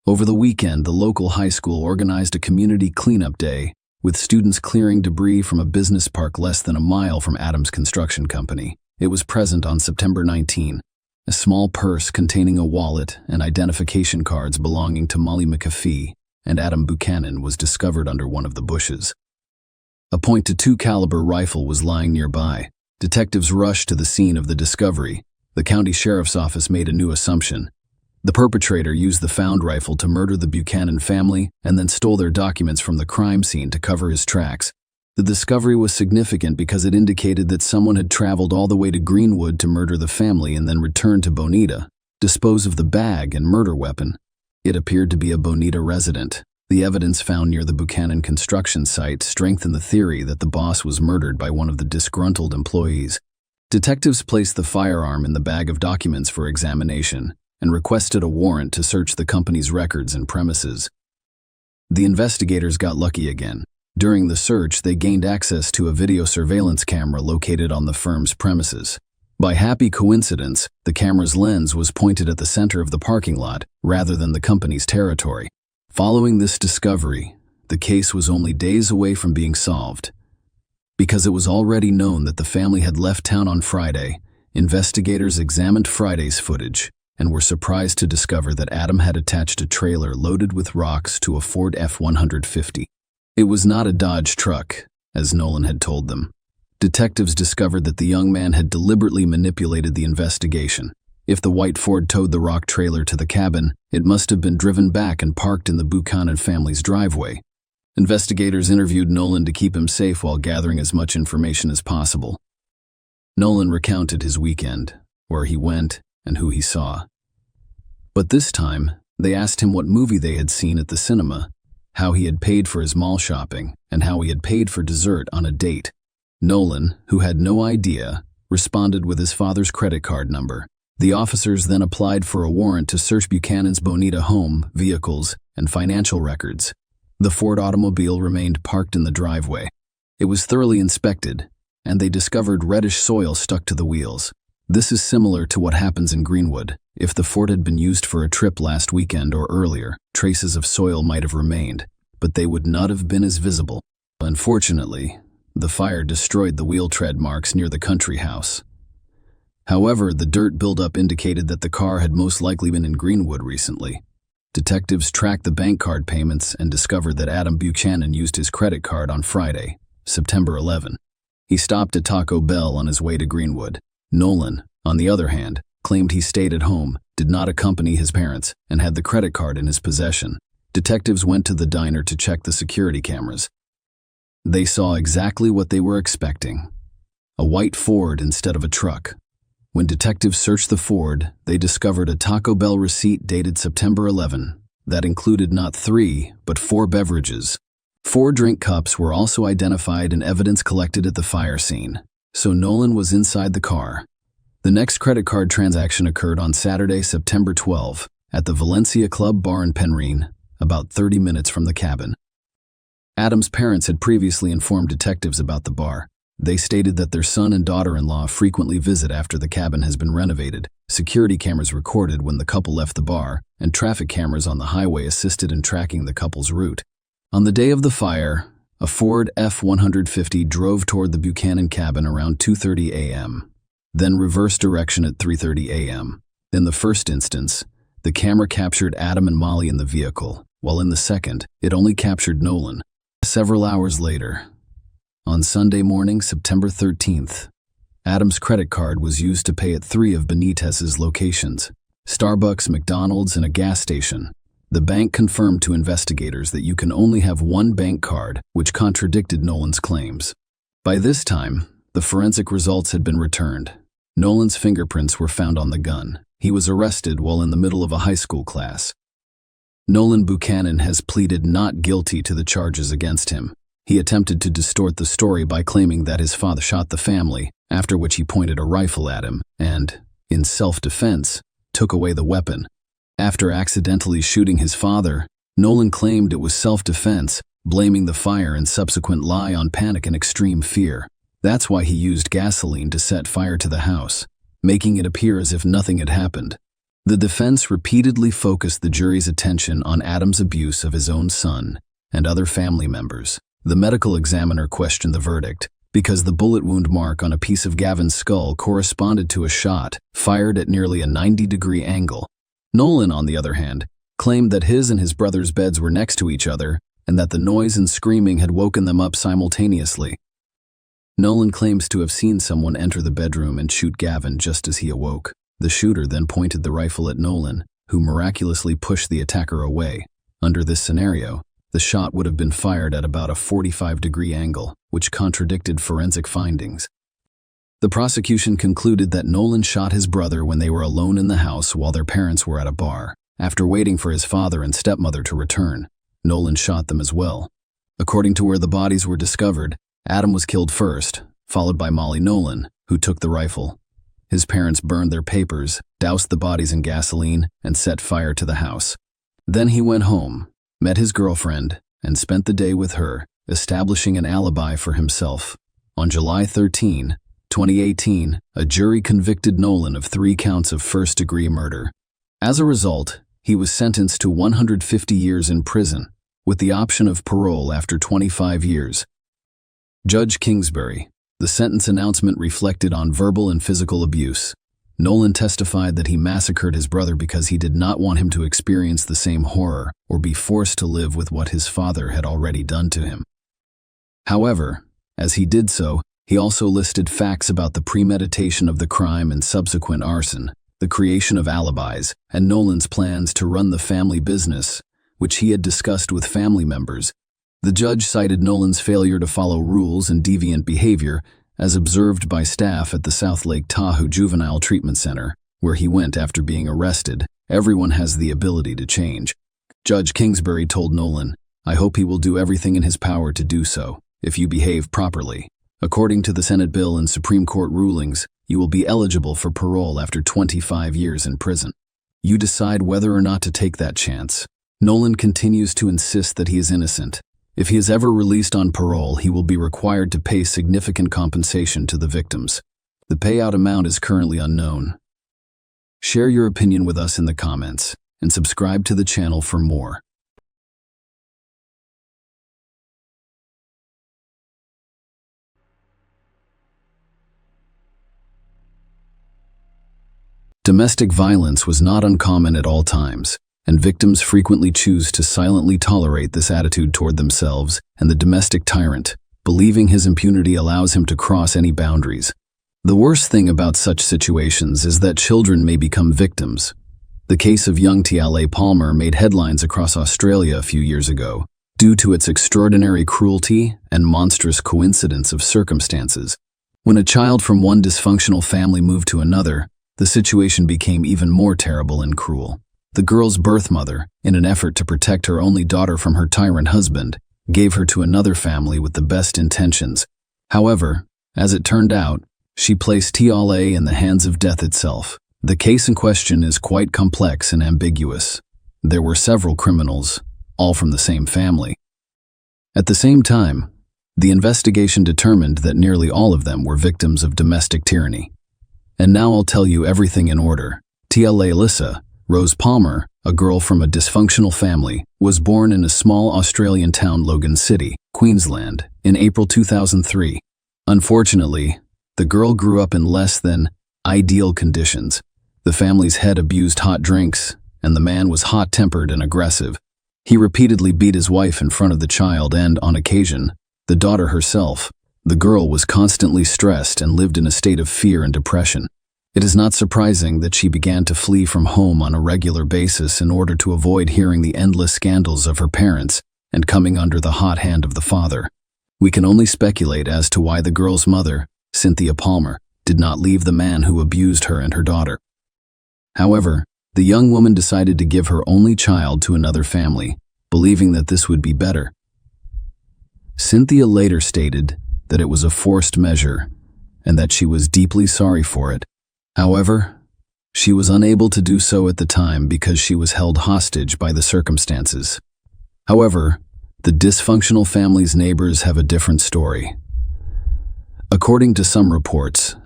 Over the weekend, the local high school organized a community cleanup day, with students clearing debris from a business park less than a mile from Adam's construction company. It was present on September 19. A small purse containing a wallet and identification cards belonging to Molly McAfee and Adam Buchanan was discovered under one of the bushes. A .22 caliber rifle was lying nearby. Detectives rushed to the scene of the discovery. The county sheriff's office made a new assumption. The perpetrator used the found rifle to murder the Buchanan family and then stole their documents from the crime scene to cover his tracks. The discovery was significant because it indicated that someone had traveled all the way to Greenwood to murder the family and then returned to Bonita, dispose of the bag and murder weapon. It appeared to be a Bonita resident. The evidence found near the Buchanan construction site strengthened the theory that the boss was murdered by one of the disgruntled employees. Detectives placed the firearm in the bag of documents for examination and requested a warrant to search the company's records and premises. The investigators got lucky again. During the search, they gained access to a video surveillance camera located on the firm's premises. By happy coincidence, the camera's lens was pointed at the center of the parking lot rather than the company's territory. Following this discovery, the case was only days away from being solved. Because it was already known that the family had left town on Friday, investigators examined Friday's footage and were surprised to discover that Adam had attached a trailer loaded with rocks to a Ford F-150. It was not a Dodge truck, as Nolan had told them. Detectives discovered that the young man had deliberately manipulated the investigation. If the white Ford towed the rock trailer to the cabin, it must have been driven back and parked in the Buchanan family's driveway. Investigators interviewed Nolan to keep him safe while gathering as much information as possible. Nolan recounted his weekend, where he went, and who he saw. But this time, they asked him what movie they had seen at the cinema, how he had paid for his mall shopping, and how he had paid for dessert on a date. Nolan, who had no idea, responded with his father's credit card number. The officers then applied for a warrant to search Buchanan's Bonita home, vehicles, and financial records. The Ford automobile remained parked in the driveway. It was thoroughly inspected, and they discovered reddish soil stuck to the wheels. This is similar to what happens in Greenwood. If the Ford had been used for a trip last weekend or earlier, traces of soil might have remained, but they would not have been as visible. Unfortunately, the fire destroyed the wheel tread marks near the country house. However, the dirt buildup indicated that the car had most likely been in Greenwood recently. Detectives tracked the bank card payments and discovered that Adam Buchanan used his credit card on Friday, September 11. He stopped at Taco Bell on his way to Greenwood. Nolan, on the other hand, claimed he stayed at home, did not accompany his parents, and had the credit card in his possession. Detectives went to the diner to check the security cameras. They saw exactly what they were expecting: a white Ford instead of a truck. When detectives searched the Ford, they discovered a Taco Bell receipt dated September 11 that included not 3, but 4 beverages. 4 drink cups were also identified in evidence collected at the fire scene, so Nolan was inside the car. The next credit card transaction occurred on Saturday, September 12, at the Valencia Club Bar in Penryn, about 30 minutes from the cabin. Adam's parents had previously informed detectives about the bar. They stated that their son and daughter-in-law frequently visit after the cabin has been renovated. Security cameras recorded when the couple left the bar, and traffic cameras on the highway assisted in tracking the couple's route. On the day of the fire, a Ford F-150 drove toward the Buchanan cabin around 2:30 a.m., then reversed direction at 3:30 a.m. In the first instance, the camera captured Adam and Molly in the vehicle, while in the second, it only captured Nolan. Several hours later, on Sunday morning, September 13th, Adam's credit card was used to pay at 3 of Benitez's locations: Starbucks, McDonald's, and a gas station. The bank confirmed to investigators that you can only have one bank card, which contradicted Nolan's claims. By this time, the forensic results had been returned. Nolan's fingerprints were found on the gun. He was arrested while in the middle of a high school class. Nolan Buchanan has pleaded not guilty to the charges against him. He attempted to distort the story by claiming that his father shot the family, after which he pointed a rifle at him and, in self-defense, took away the weapon. After accidentally shooting his father, Nolan claimed it was self-defense, blaming the fire and subsequent lie on panic and extreme fear. That's why he used gasoline to set fire to the house, making it appear as if nothing had happened. The defense repeatedly focused the jury's attention on Adam's abuse of his own son and other family members. The medical examiner questioned the verdict because the bullet wound mark on a piece of Gavin's skull corresponded to a shot fired at nearly a 90-degree angle. Nolan, on the other hand, claimed that his and his brother's beds were next to each other and that the noise and screaming had woken them up simultaneously. Nolan claims to have seen someone enter the bedroom and shoot Gavin just as he awoke. The shooter then pointed the rifle at Nolan, who miraculously pushed the attacker away. Under this scenario, the shot would have been fired at about a 45-degree angle, which contradicted forensic findings. The prosecution concluded that Nolan shot his brother when they were alone in the house while their parents were at a bar. After waiting for his father and stepmother to return, Nolan shot them as well. According to where the bodies were discovered, Adam was killed first, followed by Molly Nolan, who took the rifle. His parents burned their papers, doused the bodies in gasoline, and set fire to the house. Then he went home, met his girlfriend, and spent the day with her, establishing an alibi for himself. On July 13, 2018, a jury convicted Nolan of 3 counts of first-degree murder. As a result, he was sentenced to 150 years in prison, with the option of parole after 25 years. Judge Kingsbury. The sentence announcement reflected on verbal and physical abuse. Nolan testified that he massacred his brother because he did not want him to experience the same horror or be forced to live with what his father had already done to him. However, as he did so, he also listed facts about the premeditation of the crime and subsequent arson, the creation of alibis, and Nolan's plans to run the family business, which he had discussed with family members. The judge cited Nolan's failure to follow rules and deviant behavior as observed by staff at the South Lake Tahoe Juvenile Treatment Center, where he went after being arrested. Everyone has the ability to change. Judge Kingsbury told Nolan, "I hope he will do everything in his power to do so, if you behave properly. According to the Senate bill and Supreme Court rulings, you will be eligible for parole after 25 years in prison. You decide whether or not to take that chance." Nolan continues to insist that he is innocent. If he is ever released on parole, he will be required to pay significant compensation to the victims. The payout amount is currently unknown. Share your opinion with us in the comments, and subscribe to the channel for more. Domestic violence was not uncommon at all times, and victims frequently choose to silently tolerate this attitude toward themselves and the domestic tyrant, believing his impunity allows him to cross any boundaries. The worst thing about such situations is that children may become victims. The case of young T.L.A. Palmer made headlines across Australia a few years ago, due to its extraordinary cruelty and monstrous coincidence of circumstances. When a child from one dysfunctional family moved to another, the situation became even more terrible and cruel. The girl's birth mother, in an effort to protect her only daughter from her tyrant husband, gave her to another family with the best intentions. However, as it turned out, she placed T.L.A. in the hands of death itself. The case in question is quite complex and ambiguous. There were several criminals, all from the same family. At the same time, the investigation determined that nearly all of them were victims of domestic tyranny. And now I'll tell you everything in order. T.L.A. Alyssa Rose Palmer, a girl from a dysfunctional family, was born in a small Australian town, Logan City, Queensland, in April 2003. Unfortunately, the girl grew up in less than ideal conditions. The family's head abused hot drinks, and the man was hot-tempered and aggressive. He repeatedly beat his wife in front of the child and, on occasion, the daughter herself. The girl was constantly stressed and lived in a state of fear and depression. It is not surprising that she began to flee from home on a regular basis in order to avoid hearing the endless scandals of her parents and coming under the hot hand of the father. We can only speculate as to why the girl's mother, Cynthia Palmer, did not leave the man who abused her and her daughter. However, the young woman decided to give her only child to another family, believing that this would be better. Cynthia later stated that it was a forced measure and that she was deeply sorry for it. However, she was unable to do so at the time because she was held hostage by the circumstances. However, the dysfunctional family's neighbors have a different story. According to some reports,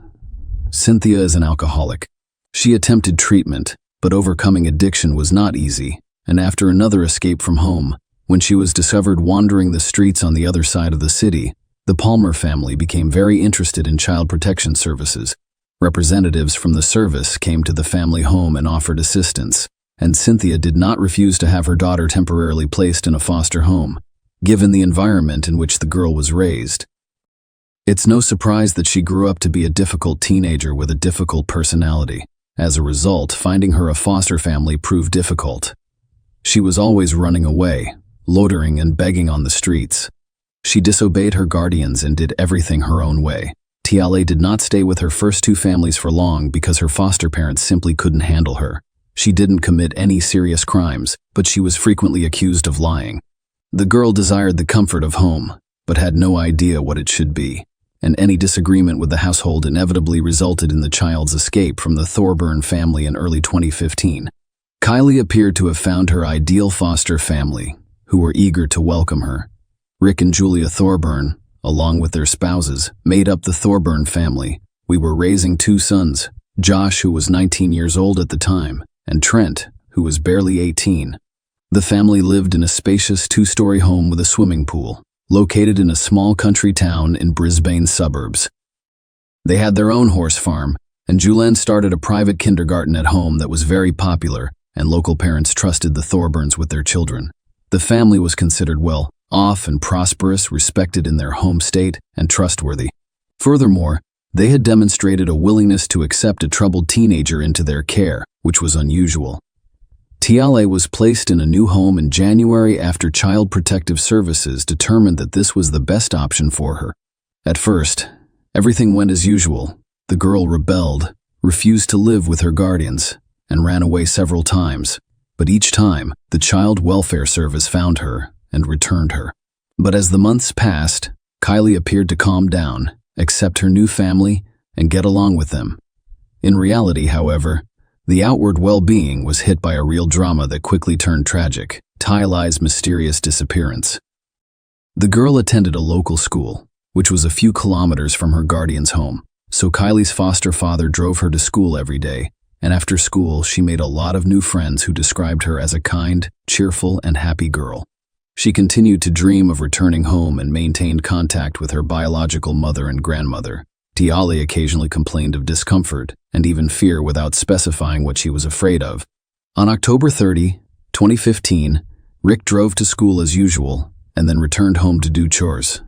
Cynthia is an alcoholic. She attempted treatment, but overcoming addiction was not easy, and after another escape from home, when she was discovered wandering the streets on the other side of the city, the Palmer family became very interested in child protection services. Representatives from the service came to the family home and offered assistance, and Cynthia did not refuse to have her daughter temporarily placed in a foster home, given the environment in which the girl was raised. It's no surprise that she grew up to be a difficult teenager with a difficult personality. As a result, finding her a foster family proved difficult. She was always running away, loitering and begging on the streets. She disobeyed her guardians and did everything her own way. T.L.A. did not stay with her first 2 families for long because her foster parents simply couldn't handle her. She didn't commit any serious crimes, but she was frequently accused of lying. The girl desired the comfort of home, but had no idea what it should be, and any disagreement with the household inevitably resulted in the child's escape from the Thorburn family in early 2015. Kylie appeared to have found her ideal foster family, who were eager to welcome her. Rick and Julia Thorburn, along with their spouses, made up the Thorburn family, We were raising two sons, Josh, who was 19 years old at the time, and Trent, who was barely 18. The family lived in a spacious two-story home with a swimming pool, located in a small country town in Brisbane suburbs. They had their own horse farm, and Julian started a private kindergarten at home that was very popular, and local parents trusted the Thorburns with their children. The family was considered well off and prosperous, respected in their home state, and trustworthy. Furthermore, they had demonstrated a willingness to accept a troubled teenager into their care, which was unusual. Tiale was placed in a new home in January after Child Protective Services determined that this was the best option for her. At first, everything went as usual. The girl rebelled, refused to live with her guardians, and ran away several times. But each time, the Child Welfare Service found her and returned her. But as the months passed, Kylie appeared to calm down, accept her new family, and get along with them. In reality, however, the outward well-being was hit by a real drama that quickly turned tragic: Tiale's mysterious disappearance. The girl attended a local school, which was a few kilometers from her guardian's home, so Kylie's foster father drove her to school every day, and after school she made a lot of new friends who described her as a kind, cheerful, and happy girl. She continued to dream of returning home and maintained contact with her biological mother and grandmother. Tiale occasionally complained of discomfort and even fear without specifying what she was afraid of. On October 30, 2015, Rick drove to school as usual and then returned home to do chores.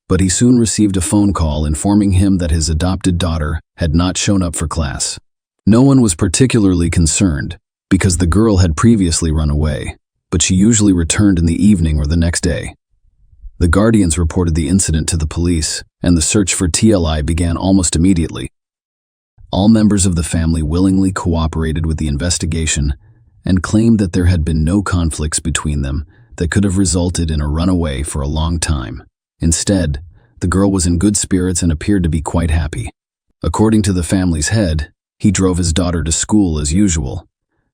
But he soon received a phone call informing him that his adopted daughter had not shown up for class. No one was particularly concerned because the girl had previously run away, but she usually returned in the evening or the next day. The guardians reported the incident to the police, and the search for Tiale began almost immediately. All members of the family willingly cooperated with the investigation and claimed that there had been no conflicts between them that could have resulted in a runaway for a long time. Instead, the girl was in good spirits and appeared to be quite happy. According to the family's head, he drove his daughter to school as usual,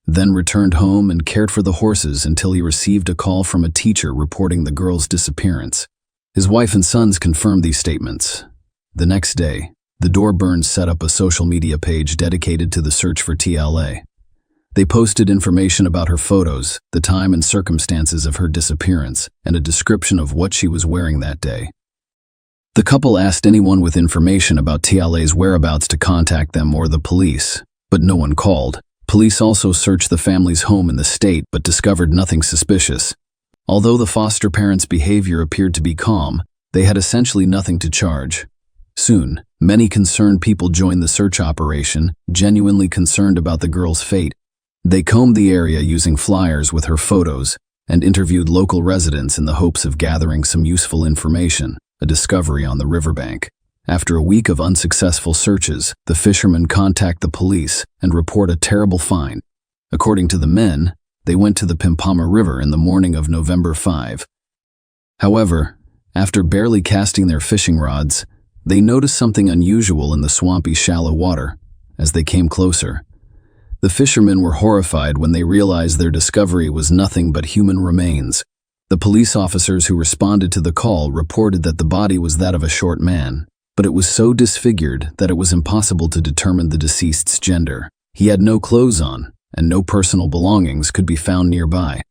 then returned home and cared for the horses until he received a call from a teacher reporting the girl's disappearance. His wife and sons confirmed these statements. The next day, the Thorburns set up a social media page dedicated to the search for Tiale. They posted information about her photos, the time and circumstances of her disappearance, and a description of what she was wearing that day. The couple asked anyone with information about Tiale's whereabouts to contact them or the police, but no one called. Police also searched the family's home in the state but discovered nothing suspicious. Although the foster parents' behavior appeared to be calm, they had essentially nothing to charge. Soon, many concerned people joined the search operation, genuinely concerned about the girl's fate. They combed the area using flyers with her photos and interviewed local residents in the hopes of gathering some useful information, a discovery on the riverbank. After a week of unsuccessful searches, the fishermen contact the police and report a terrible find. According to the men, they went to the Pimpama River in the morning of November 5. However, after barely casting their fishing rods, they noticed something unusual in the swampy, shallow water. As they came closer, the fishermen were horrified when they realized their discovery was nothing but human remains. The police officers who responded to the call reported that the body was that of a short man, but it was so disfigured that it was impossible to determine the deceased's gender. He had no clothes on, and no personal belongings could be found nearby.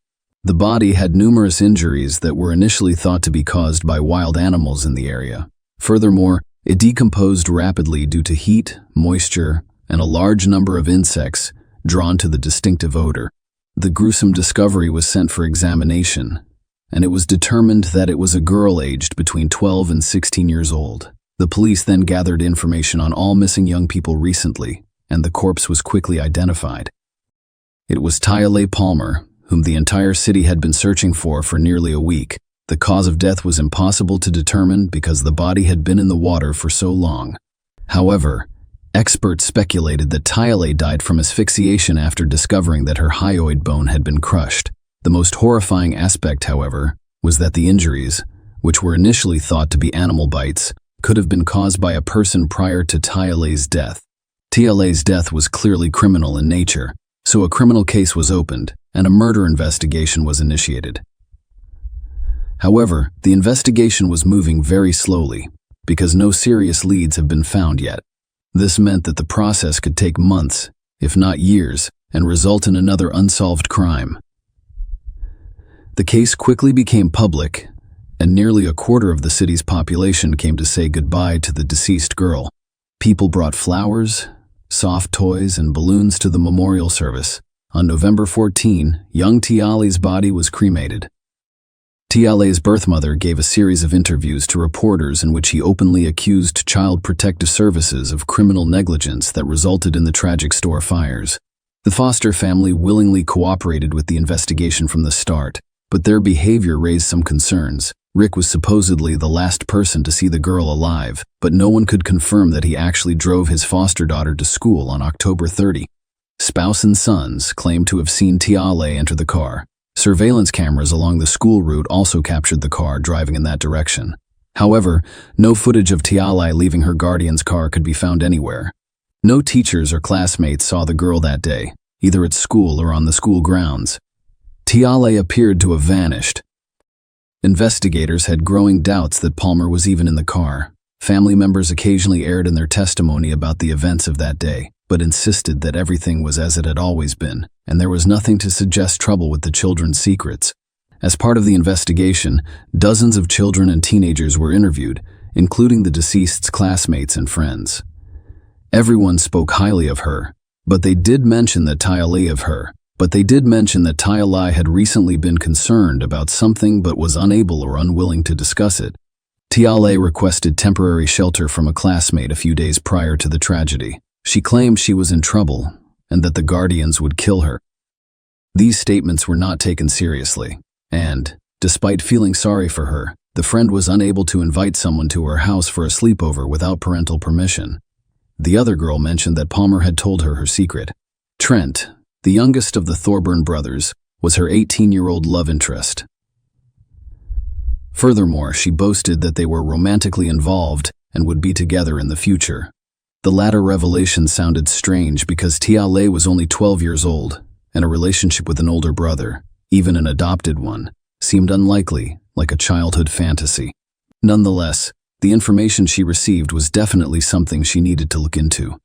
The body had numerous injuries that were initially thought to be caused by wild animals in the area. Furthermore, it decomposed rapidly due to heat, moisture, and a large number of insects drawn to the distinctive odor. The gruesome discovery was sent for examination, and it was determined that it was a girl aged between 12 and 16 years old. The police then gathered information on all missing young people recently, and the corpse was quickly identified. It was Tiale Palmer, whom the entire city had been searching for nearly a week. The cause of death was impossible to determine because the body had been in the water for so long. However, experts speculated that Tiale died from asphyxiation after discovering that her hyoid bone had been crushed. The most horrifying aspect, however, was that the injuries, which were initially thought to be animal bites, could have been caused by a person prior to Tiale's death. Tiale's death was clearly criminal in nature, so a criminal case was opened and a murder investigation was initiated. However, the investigation was moving very slowly because no serious leads have been found yet. This meant that the process could take months, if not years, and result in another unsolved crime. The case quickly became public, and nearly a quarter of the city's population came to say goodbye to the deceased girl. People brought flowers, soft toys, and balloons to the memorial service. On November 14, young Tiale's body was cremated. Tiale's birth mother gave a series of interviews to reporters in which he openly accused Child Protective Services of criminal negligence that resulted in the tragic store fires. The Foster family willingly cooperated with the investigation from the start, but their behavior raised some concerns. Rick was supposedly the last person to see the girl alive, but no one could confirm that he actually drove his foster daughter to school on October 30. Spouse and sons claimed to have seen Tiale enter the car. Surveillance cameras along the school route also captured the car driving in that direction. However, no footage of Tiale leaving her guardian's car could be found anywhere. No teachers or classmates saw the girl that day, either at school or on the school grounds. Tiale appeared to have vanished. Investigators had growing doubts that Palmer was even in the car. Family members occasionally erred in their testimony about the events of that day, but insisted that everything was as it had always been, and there was nothing to suggest trouble with the children's secrets. As part of the investigation, dozens of children and teenagers were interviewed, including the deceased's classmates and friends. Everyone spoke highly of her, but they did mention that Tiale had recently been concerned about something but was unable or unwilling to discuss it. Tiale requested temporary shelter from a classmate a few days prior to the tragedy. She claimed she was in trouble and that the guardians would kill her. These statements were not taken seriously, and, despite feeling sorry for her, the friend was unable to invite someone to her house for a sleepover without parental permission. The other girl mentioned that Palmer had told her secret. Trent, the youngest of the Thorburn brothers, was her 18-year-old love interest. Furthermore, she boasted that they were romantically involved and would be together in the future. The latter revelation sounded strange because Tiale was only 12 years old, and a relationship with an older brother, even an adopted one, seemed unlikely, like a childhood fantasy. Nonetheless, the information she received was definitely something she needed to look into.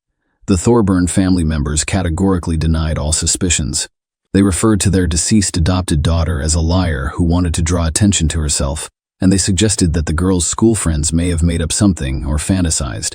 The Thorburn family members categorically denied all suspicions. They referred to their deceased adopted daughter as a liar who wanted to draw attention to herself, and they suggested that the girl's school friends may have made up something or fantasized.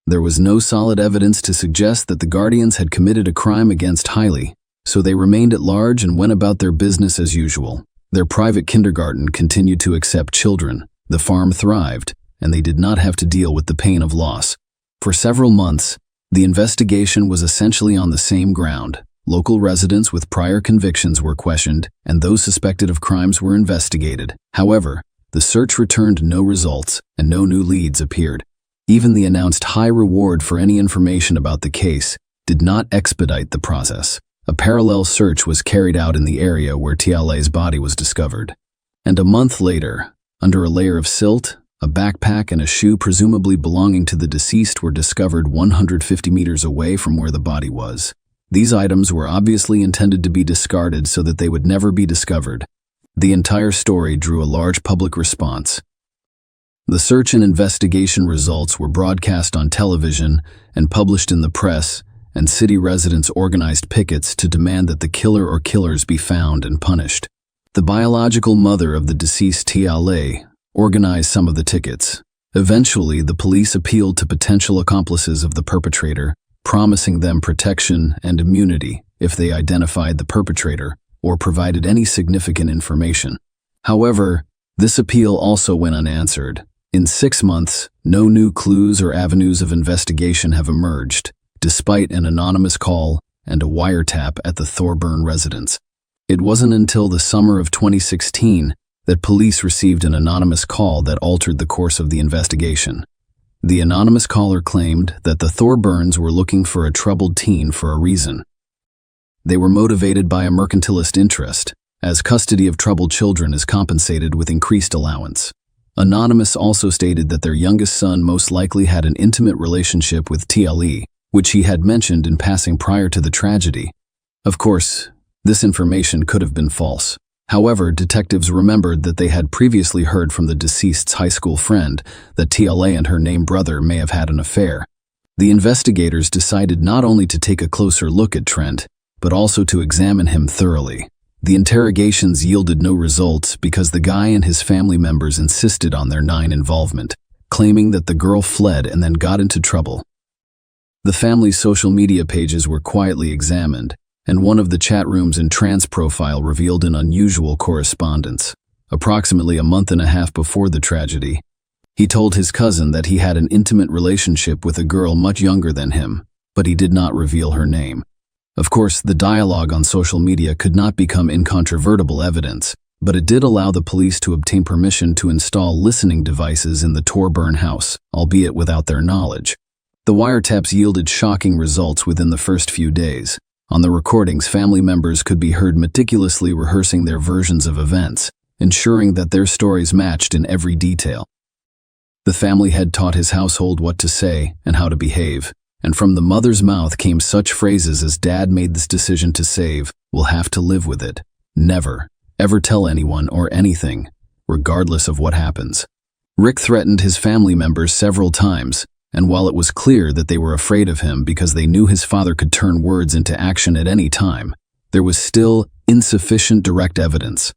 There was no solid evidence to suggest that the guardians had committed a crime against Hailey, so they remained at large and went about their business as usual. Their private kindergarten continued to accept children, the farm thrived, and they did not have to deal with the pain of loss. For several months, the investigation was essentially on the same ground. Local residents with prior convictions were questioned, and those suspected of crimes were investigated. However, the search returned no results, and no new leads appeared. Even the announced high reward for any information about the case did not expedite the process. A parallel search was carried out in the area where Tiale's body was discovered. And a month later, under a layer of silt, a backpack and a shoe presumably belonging to the deceased were discovered 150 meters away from where the body was. These items were obviously intended to be discarded so that they would never be discovered. The entire story drew a large public response. The search and investigation results were broadcast on television and published in the press, and city residents organized pickets to demand that the killer or killers be found and punished. The biological mother of the deceased Tiale organized some of the tickets. Eventually, the police appealed to potential accomplices of the perpetrator, promising them protection and immunity if they identified the perpetrator or provided any significant information. However, this appeal also went unanswered. In 6 months, no new clues or avenues of investigation have emerged, despite an anonymous call and a wiretap at the Thorburn residence. It wasn't until the summer of 2016 that police received an anonymous call that altered the course of the investigation. The anonymous caller claimed that the Thorburns were looking for a troubled teen for a reason. They were motivated by a mercantilist interest, as custody of troubled children is compensated with increased allowance. Anonymous also stated that their youngest son most likely had an intimate relationship with Tiale, which he had mentioned in passing prior to the tragedy. Of course, this information could have been false. However, detectives remembered that they had previously heard from the deceased's high school friend that Tiale and her named brother may have had an affair. The investigators decided not only to take a closer look at Trent, but also to examine him thoroughly. The interrogations yielded no results because the guy and his family members insisted on their involvement, claiming that the girl fled and then got into trouble. The family's social media pages were quietly examined, and one of the chat rooms in Trent's profile revealed an unusual correspondence. Approximately a month and a half before the tragedy, he told his cousin that he had an intimate relationship with a girl much younger than him, but he did not reveal her name. Of course, the dialogue on social media could not become incontrovertible evidence, but it did allow the police to obtain permission to install listening devices in the Thorburn house, albeit without their knowledge. The wiretaps yielded shocking results within the first few days. On the recordings, family members could be heard meticulously rehearsing their versions of events, ensuring that their stories matched in every detail. The family had taught his household what to say and how to behave, and from the mother's mouth came such phrases as "Dad made this decision to save, we'll have to live with it. Never, ever tell anyone or anything, regardless of what happens." Rick threatened his family members several times, and while it was clear that they were afraid of him because they knew his father could turn words into action at any time, there was still insufficient direct evidence.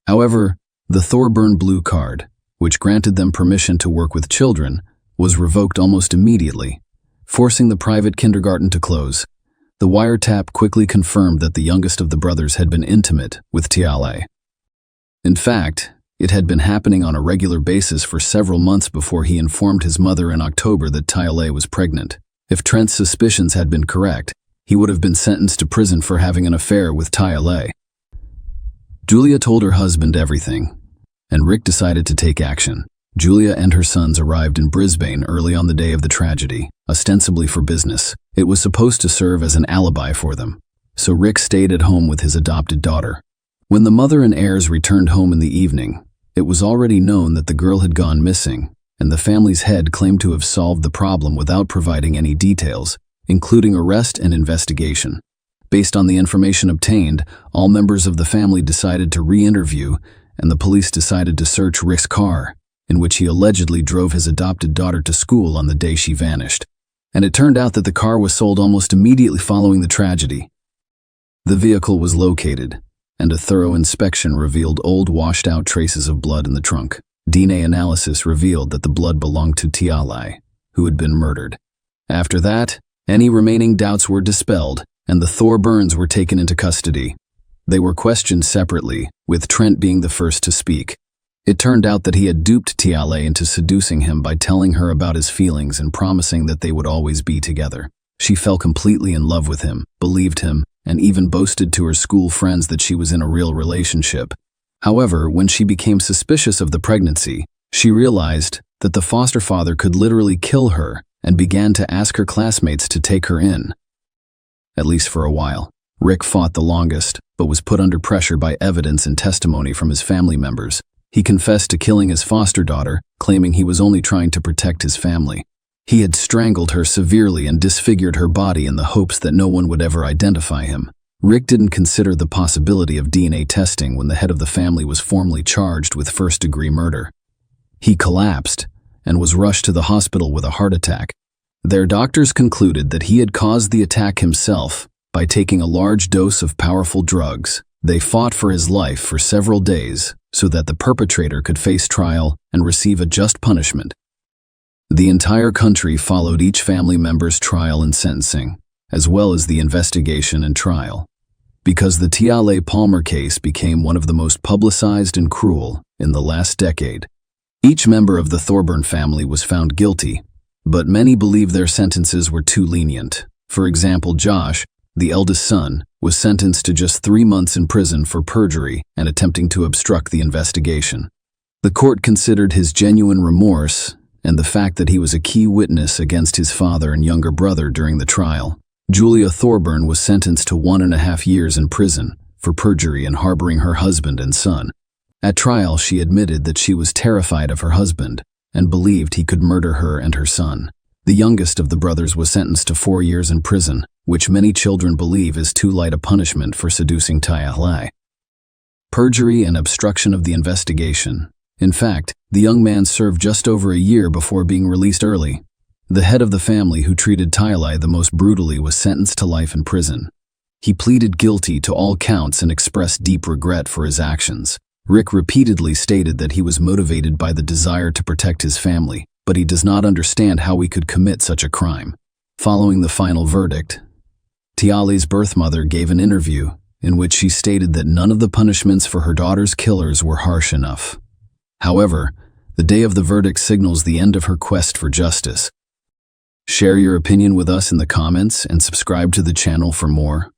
However, the Thorburn Blue Card, which granted them permission to work with children, was revoked almost immediately, forcing the private kindergarten to close. The wiretap quickly confirmed that the youngest of the brothers had been intimate with Tiale. In fact, it had been happening on a regular basis for several months before he informed his mother in October that Tiale was pregnant. If Trent's suspicions had been correct, he would have been sentenced to prison for having an affair with Tiale. Julia told her husband everything, and Rick decided to take action. Julia and her sons arrived in Brisbane early on the day of the tragedy, ostensibly for business. It was supposed to serve as an alibi for them, so Rick stayed at home with his adopted daughter. When the mother and heirs returned home in the evening, it was already known that the girl had gone missing, and the family's head claimed to have solved the problem without providing any details, including arrest and investigation. Based on the information obtained, all members of the family decided to re-interview, and the police decided to search Rick's car, in which he allegedly drove his adopted daughter to school on the day she vanished. And it turned out that the car was sold almost immediately following the tragedy. The vehicle was located, and a thorough inspection revealed old washed-out traces of blood in the trunk. DNA analysis revealed that the blood belonged to Tiale, who had been murdered. After that, any remaining doubts were dispelled, and the Thorburns were taken into custody. They were questioned separately, with Trent being the first to speak. It turned out that he had duped Tiale into seducing him by telling her about his feelings and promising that they would always be together. She fell completely in love with him, believed him, and even boasted to her school friends that she was in a real relationship. However, when she became suspicious of the pregnancy, she realized that the foster father could literally kill her and began to ask her classmates to take her in. At least for a while. Rick fought the longest, but was put under pressure by evidence and testimony from his family members. He confessed to killing his foster daughter, claiming he was only trying to protect his family. He had strangled her severely and disfigured her body in the hopes that no one would ever identify him. Rick didn't consider the possibility of DNA testing when the head of the family was formally charged with first-degree murder. He collapsed and was rushed to the hospital with a heart attack. Their doctors concluded that he had caused the attack himself by taking a large dose of powerful drugs. They fought for his life for several days so that the perpetrator could face trial and receive a just punishment. The entire country followed each family member's trial and sentencing, as well as the investigation and trial, because the Tiale Palmer case became one of the most publicized and cruel in the last decade. Each member of the Thorburn family was found guilty, but many believe their sentences were too lenient. For example, Josh, the eldest son, was sentenced to just 3 months in prison for perjury and attempting to obstruct the investigation. The court considered his genuine remorse and the fact that he was a key witness against his father and younger brother during the trial. Julia Thorburn was sentenced to 1.5 years in prison for perjury and harboring her husband and son. At trial, she admitted that she was terrified of her husband and believed he could murder her and her son. The youngest of the brothers was sentenced to 4 years in prison, which many children believe is too light a punishment for seducing Tiale. Perjury and obstruction of the investigation. In fact, the young man served just over a year before being released early. The head of the family who treated Tylee the most brutally was sentenced to life in prison. He pleaded guilty to all counts and expressed deep regret for his actions. Rick repeatedly stated that he was motivated by the desire to protect his family, but he does not understand how he could commit such a crime. Following the final verdict, Tylee's birth mother gave an interview in which she stated that none of the punishments for her daughter's killers were harsh enough. However, the day of the verdict signals the end of her quest for justice. Share your opinion with us in the comments and subscribe to the channel for more.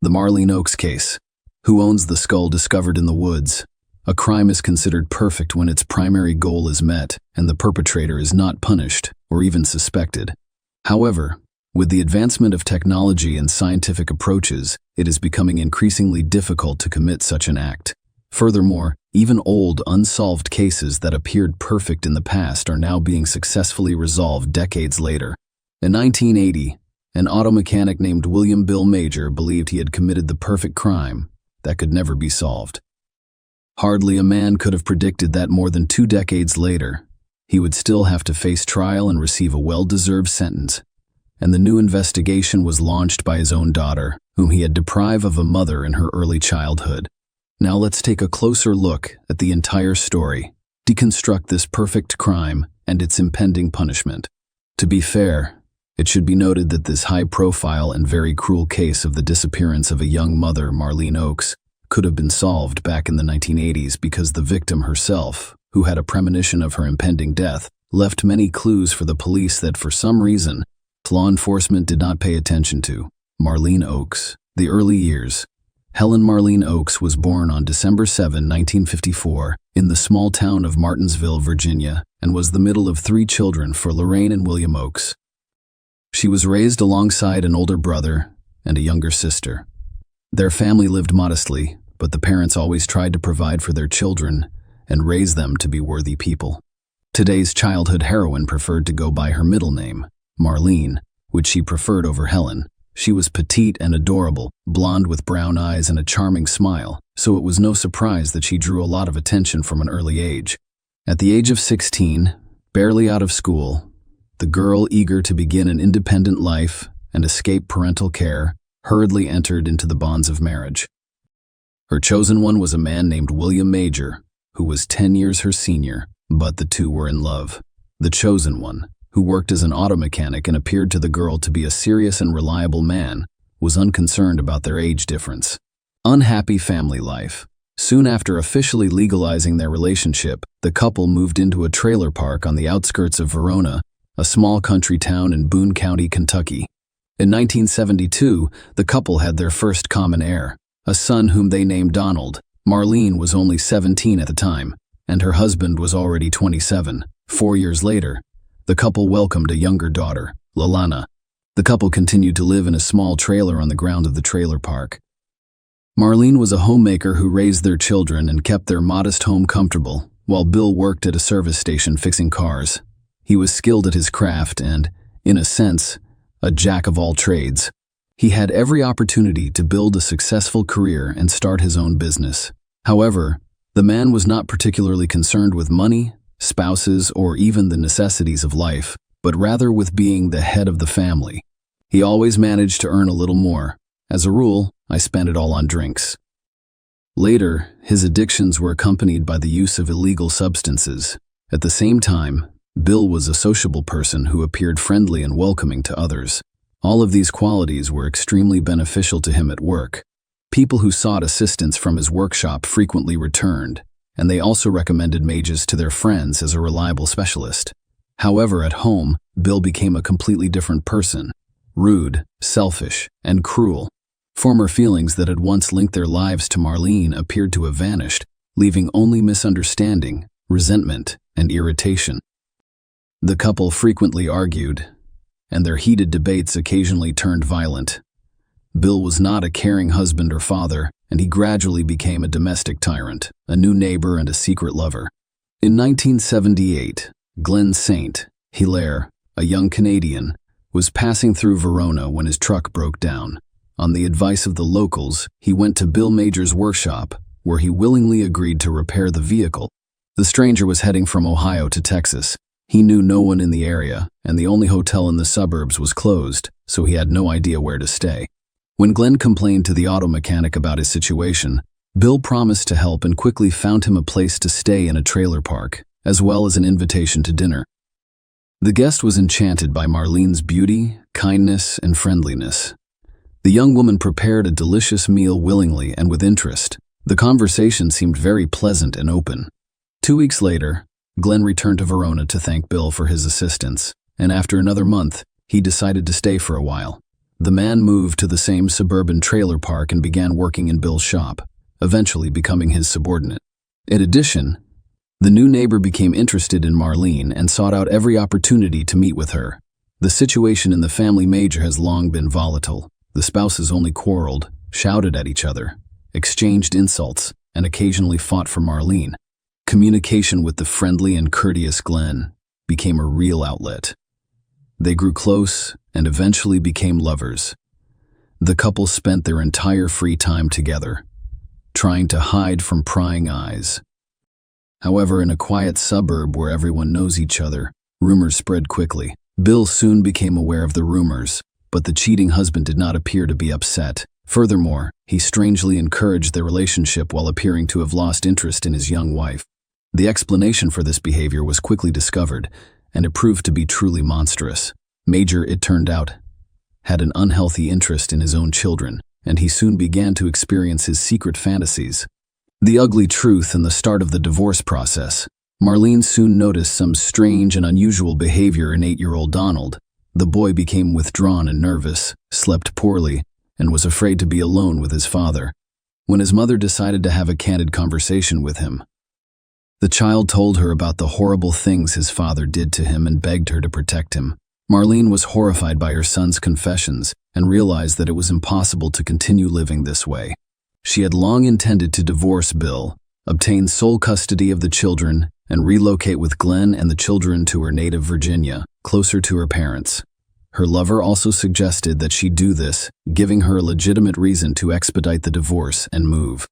The Marlene Oaks case. Who owns the skull discovered in the woods? A crime is considered perfect when its primary goal is met and the perpetrator is not punished or even suspected. However, with the advancement of technology and scientific approaches, it is becoming increasingly difficult to commit such an act. Furthermore, even old, unsolved cases that appeared perfect in the past are now being successfully resolved decades later. In 1980, an auto mechanic named William Bill Major believed he had committed the perfect crime that could never be solved. Hardly a man could have predicted that more than 2 decades later, he would still have to face trial and receive a well-deserved sentence. And the new investigation was launched by his own daughter, whom he had deprived of a mother in her early childhood. Now let's take a closer look at the entire story, deconstruct this perfect crime and its impending punishment. To be fair, it should be noted that this high-profile and very cruel case of the disappearance of a young mother, Marlene Oaks, could have been solved back in the 1980s because the victim herself, who had a premonition of her impending death, left many clues for the police that for some reason, law enforcement did not pay attention to. Marlene Oaks. The early years. Helen Marlene Oaks was born on December 7, 1954, in the small town of Martinsville, Virginia, and was the middle of 3 children for Lorraine and William Oaks. She was raised alongside an older brother and a younger sister. Their family lived modestly, but the parents always tried to provide for their children and raise them to be worthy people. Today's childhood heroine preferred to go by her middle name, Marlene, which she preferred over Helen. She was petite and adorable, blonde with brown eyes and a charming smile, so it was no surprise that she drew a lot of attention from an early age. At the age of 16, barely out of school, the girl, eager to begin an independent life and escape parental care, hurriedly entered into the bonds of marriage. Her chosen one was a man named William Major, who was 10 years her senior, but the two were in love. The chosen one, who worked as an auto mechanic and appeared to the girl to be a serious and reliable man, was unconcerned about their age difference. Unhappy family life. Soon after officially legalizing their relationship, the couple moved into a trailer park on the outskirts of Verona, a small country town in Boone County, Kentucky. In 1972, the couple had their first common heir, a son whom they named Donald. Marlene was only 17 at the time, and her husband was already 27. 4 years later, the couple welcomed a younger daughter, Lalana. The couple continued to live in a small trailer on the ground of the trailer park. Marlene was a homemaker who raised their children and kept their modest home comfortable, while Bill worked at a service station fixing cars. He was skilled at his craft and, in a sense, a jack of all trades. He had every opportunity to build a successful career and start his own business. However, the man was not particularly concerned with money, spouses, or even the necessities of life, but rather with being the head of the family. He always managed to earn a little more. As a rule, I spent it all on drinks. Later, his addictions were accompanied by the use of illegal substances. At the same time, Bill was a sociable person who appeared friendly and welcoming to others. All of these qualities were extremely beneficial to him at work. People who sought assistance from his workshop frequently returned, and they also recommended Mages to their friends as a reliable specialist. However, at home, Bill became a completely different person, rude, selfish, and cruel. Former feelings that had once linked their lives to Marlene appeared to have vanished, leaving only misunderstanding, resentment, and irritation. The couple frequently argued, and their heated debates occasionally turned violent. Bill was not a caring husband or father, and he gradually became a domestic tyrant, a new neighbor, and a secret lover. In 1978, Glenn St. Hilaire, a young Canadian, was passing through Verona when his truck broke down. On the advice of the locals, he went to Bill Major's workshop, where he willingly agreed to repair the vehicle. The stranger was heading from Ohio to Texas. He knew no one in the area, and the only hotel in the suburbs was closed, so he had no idea where to stay. When Glenn complained to the auto mechanic about his situation, Bill promised to help and quickly found him a place to stay in a trailer park, as well as an invitation to dinner. The guest was enchanted by Marlene's beauty, kindness, and friendliness. The young woman prepared a delicious meal willingly and with interest. The conversation seemed very pleasant and open. 2 weeks later, Glenn returned to Verona to thank Bill for his assistance, and after another month, he decided to stay for a while. The man moved to the same suburban trailer park and began working in Bill's shop, eventually becoming his subordinate. In addition, the new neighbor became interested in Marlene and sought out every opportunity to meet with her. The situation in the family major has long been volatile. The spouses only quarreled, shouted at each other, exchanged insults, and occasionally fought for Marlene. Communication with the friendly and courteous Glenn became a real outlet. They grew close and eventually became lovers. The couple spent their entire free time together, trying to hide from prying eyes. However, in a quiet suburb where everyone knows each other, rumors spread quickly. Bill soon became aware of the rumors, but the cheating husband did not appear to be upset. Furthermore, he strangely encouraged their relationship while appearing to have lost interest in his young wife. The explanation for this behavior was quickly discovered, and it proved to be truly monstrous. Major, it turned out, had an unhealthy interest in his own children, and he soon began to experience his secret fantasies. The ugly truth and the start of the divorce process. Marlene soon noticed some strange and unusual behavior in 8-year-old Donald. The boy became withdrawn and nervous, slept poorly, and was afraid to be alone with his father. When his mother decided to have a candid conversation with him, the child told her about the horrible things his father did to him and begged her to protect him. Marlene was horrified by her son's confessions and realized that it was impossible to continue living this way. She had long intended to divorce Bill, obtain sole custody of the children, and relocate with Glenn and the children to her native Virginia, closer to her parents. Her lover also suggested that she do this, giving her a legitimate reason to expedite the divorce and move.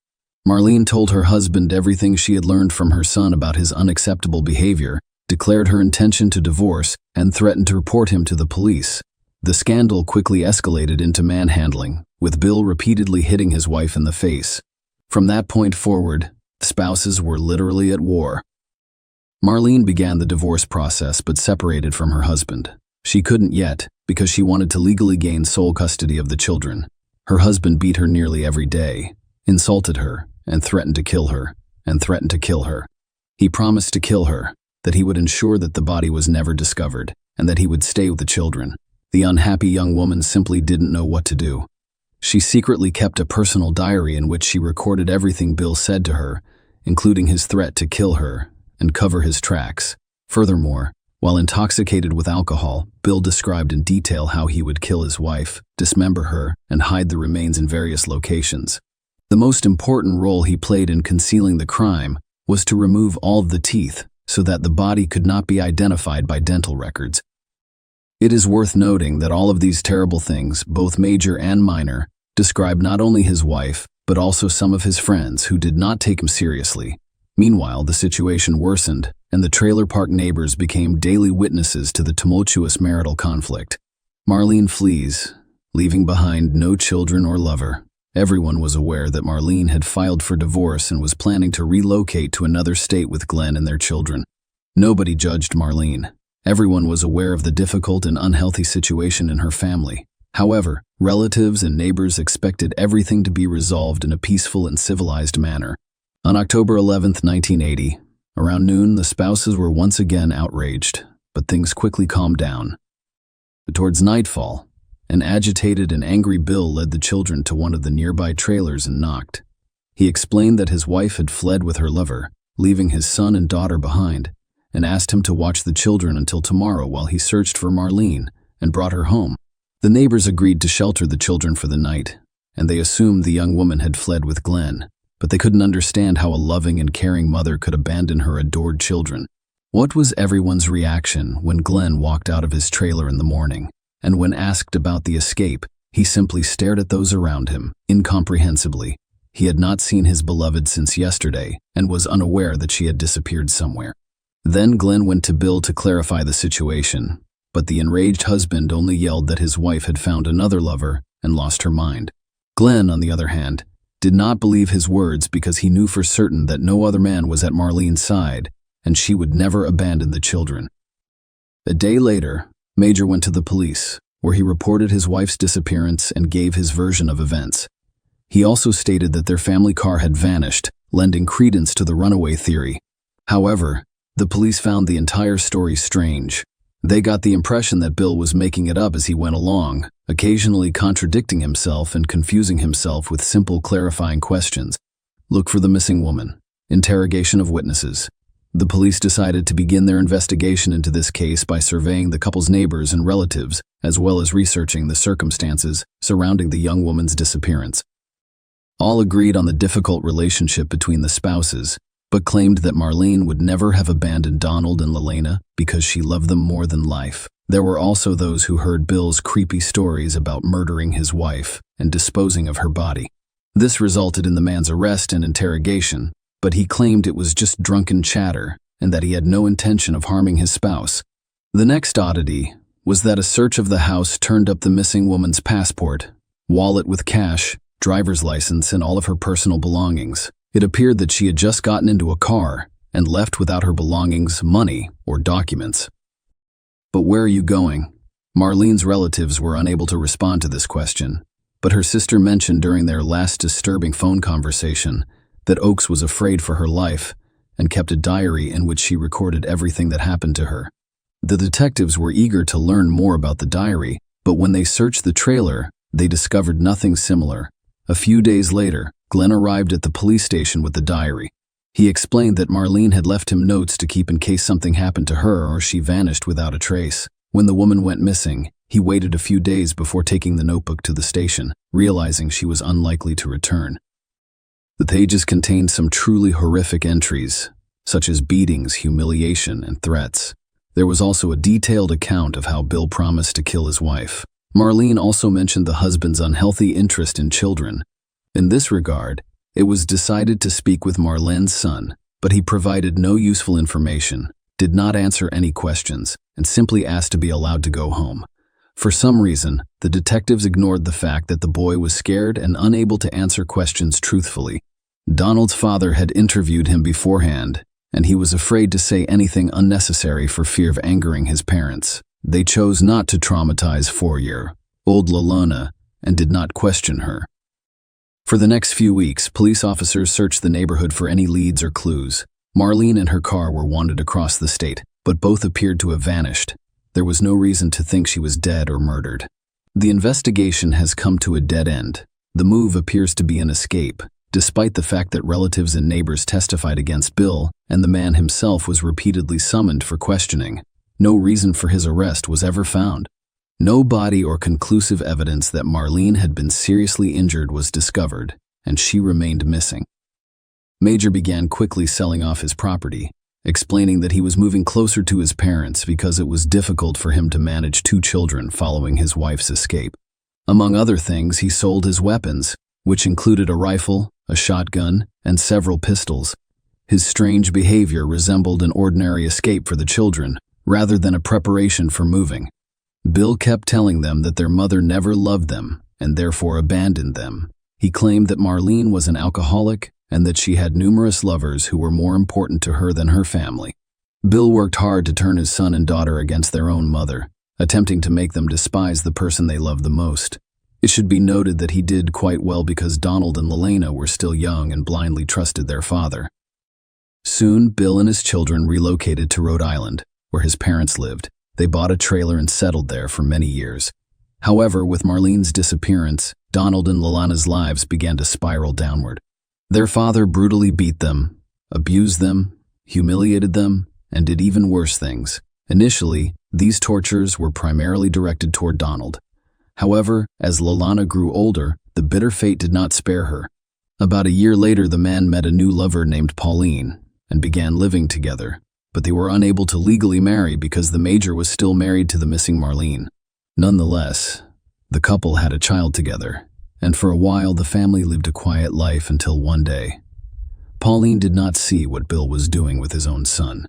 Marlene told her husband everything she had learned from her son about his unacceptable behavior, declared her intention to divorce, and threatened to report him to the police. The scandal quickly escalated into manhandling, with Bill repeatedly hitting his wife in the face. From that point forward, the spouses were literally at war. Marlene began the divorce process but separated from her husband. She couldn't yet, because she wanted to legally gain sole custody of the children. Her husband beat her nearly every day, insulted her, and threatened to kill her, and threatened to kill her. He promised to kill her, that he would ensure that the body was never discovered, and that he would stay with the children. The unhappy young woman simply didn't know what to do. She secretly kept a personal diary in which she recorded everything Bill said to her, including his threat to kill her and cover his tracks. Furthermore, while intoxicated with alcohol, Bill described in detail how he would kill his wife, dismember her, and hide the remains in various locations. The most important role he played in concealing the crime was to remove all of the teeth so that the body could not be identified by dental records. It is worth noting that all of these terrible things, both major and minor, describe not only his wife, but also some of his friends who did not take him seriously. Meanwhile, the situation worsened, and the trailer park neighbors became daily witnesses to the tumultuous marital conflict. Marlene flees, leaving behind no children or lover. Everyone was aware that Marlene had filed for divorce and was planning to relocate to another state with Glenn and their children. Nobody judged Marlene. Everyone was aware of the difficult and unhealthy situation in her family. However, relatives and neighbors expected everything to be resolved in a peaceful and civilized manner. On October 11, 1980, around noon, the spouses were once again outraged, but things quickly calmed down. Towards nightfall, an agitated and angry Bill led the children to one of the nearby trailers and knocked. He explained that his wife had fled with her lover, leaving his son and daughter behind, and asked him to watch the children until tomorrow while he searched for Marlene and brought her home. The neighbors agreed to shelter the children for the night, and they assumed the young woman had fled with Glenn, but they couldn't understand how a loving and caring mother could abandon her adored children. What was everyone's reaction when Glenn walked out of his trailer in the morning? And when asked about the escape, He simply stared at those around him, incomprehensibly. He had not seen his beloved since yesterday and was unaware that she had disappeared somewhere. Then Glenn went to Bill to clarify the situation, but the enraged husband only yelled that his wife had found another lover and lost her mind. Glenn, on the other hand, did not believe his words because he knew for certain that no other man was at Marlene's side and she would never abandon the children. A day later, Major went to the police, where he reported his wife's disappearance and gave his version of events. He also stated that their family car had vanished, lending credence to the runaway theory. However, the police found the entire story strange. They got the impression that Bill was making it up as he went along, occasionally contradicting himself and confusing himself with simple clarifying questions. Look for the missing woman. Interrogation of witnesses. The police decided to begin their investigation into this case by surveying the couple's neighbors and relatives, as well as researching the circumstances surrounding the young woman's disappearance. All agreed on the difficult relationship between the spouses, but claimed that Marlene would never have abandoned Donald and Lelena because she loved them more than life. There were also those who heard Bill's creepy stories about murdering his wife and disposing of her body. This resulted in the man's arrest and interrogation, but he claimed it was just drunken chatter and that he had no intention of harming his spouse. The next oddity was that a search of the house turned up the missing woman's passport, wallet with cash, driver's license, and all of her personal belongings. It appeared that she had just gotten into a car and left without her belongings, money, or documents. But where are you going? Marlene's relatives were unable to respond to this question, but her sister mentioned during their last disturbing phone conversation that Oakes was afraid for her life and kept a diary in which she recorded everything that happened to her. The detectives were eager to learn more about the diary, but when they searched the trailer, they discovered nothing similar. A few days later, Glenn arrived at the police station with the diary. He explained that Marlene had left him notes to keep in case something happened to her or she vanished without a trace. When the woman went missing, he waited a few days before taking the notebook to the station, realizing she was unlikely to return. The pages contained some truly horrific entries, such as beatings, humiliation, and threats. There was also a detailed account of how Bill promised to kill his wife. Marlene also mentioned the husband's unhealthy interest in children. In this regard, it was decided to speak with Marlene's son, but he provided no useful information, did not answer any questions, and simply asked to be allowed to go home. For some reason, the detectives ignored the fact that the boy was scared and unable to answer questions truthfully. Donald's father had interviewed him beforehand, and he was afraid to say anything unnecessary for fear of angering his parents. They chose not to traumatize 4-year-old Lelena and did not question her. For the next few weeks, police officers searched the neighborhood for any leads or clues. Marlene and her car were wanted across the state, but both appeared to have vanished. There was no reason to think she was dead or murdered. The investigation has come to a dead end. The move appears to be an escape, despite the fact that relatives and neighbors testified against Bill, and the man himself was repeatedly summoned for questioning. No reason for his arrest was ever found. No body or conclusive evidence that Marlene had been seriously injured was discovered, and she remained missing. Major began quickly selling off his property, explaining that he was moving closer to his parents because it was difficult for him to manage 2 children following his wife's escape. Among other things, he sold his weapons, which included a rifle, a shotgun, and several pistols. His strange behavior resembled an ordinary escape for the children, rather than a preparation for moving. Bill kept telling them that their mother never loved them and therefore abandoned them. He claimed that Marlene was an alcoholic and that she had numerous lovers who were more important to her than her family. Bill worked hard to turn his son and daughter against their own mother, attempting to make them despise the person they loved the most. It should be noted that he did quite well because Donald and Lelena were still young and blindly trusted their father. Soon, Bill and his children relocated to Rhode Island, where his parents lived. They bought a trailer and settled there for many years. However, with Marlene's disappearance, Donald and Lelena's lives began to spiral downward. Their father brutally beat them, abused them, humiliated them, and did even worse things. Initially, these tortures were primarily directed toward Donald. However, as Lelena grew older, the bitter fate did not spare her. About a year later, the man met a new lover named Pauline and began living together, but they were unable to legally marry because the Major was still married to the missing Marlene. Nonetheless, The couple had a child together, and for a while the family lived a quiet life until one day. Pauline did not see what Bill was doing with his own son.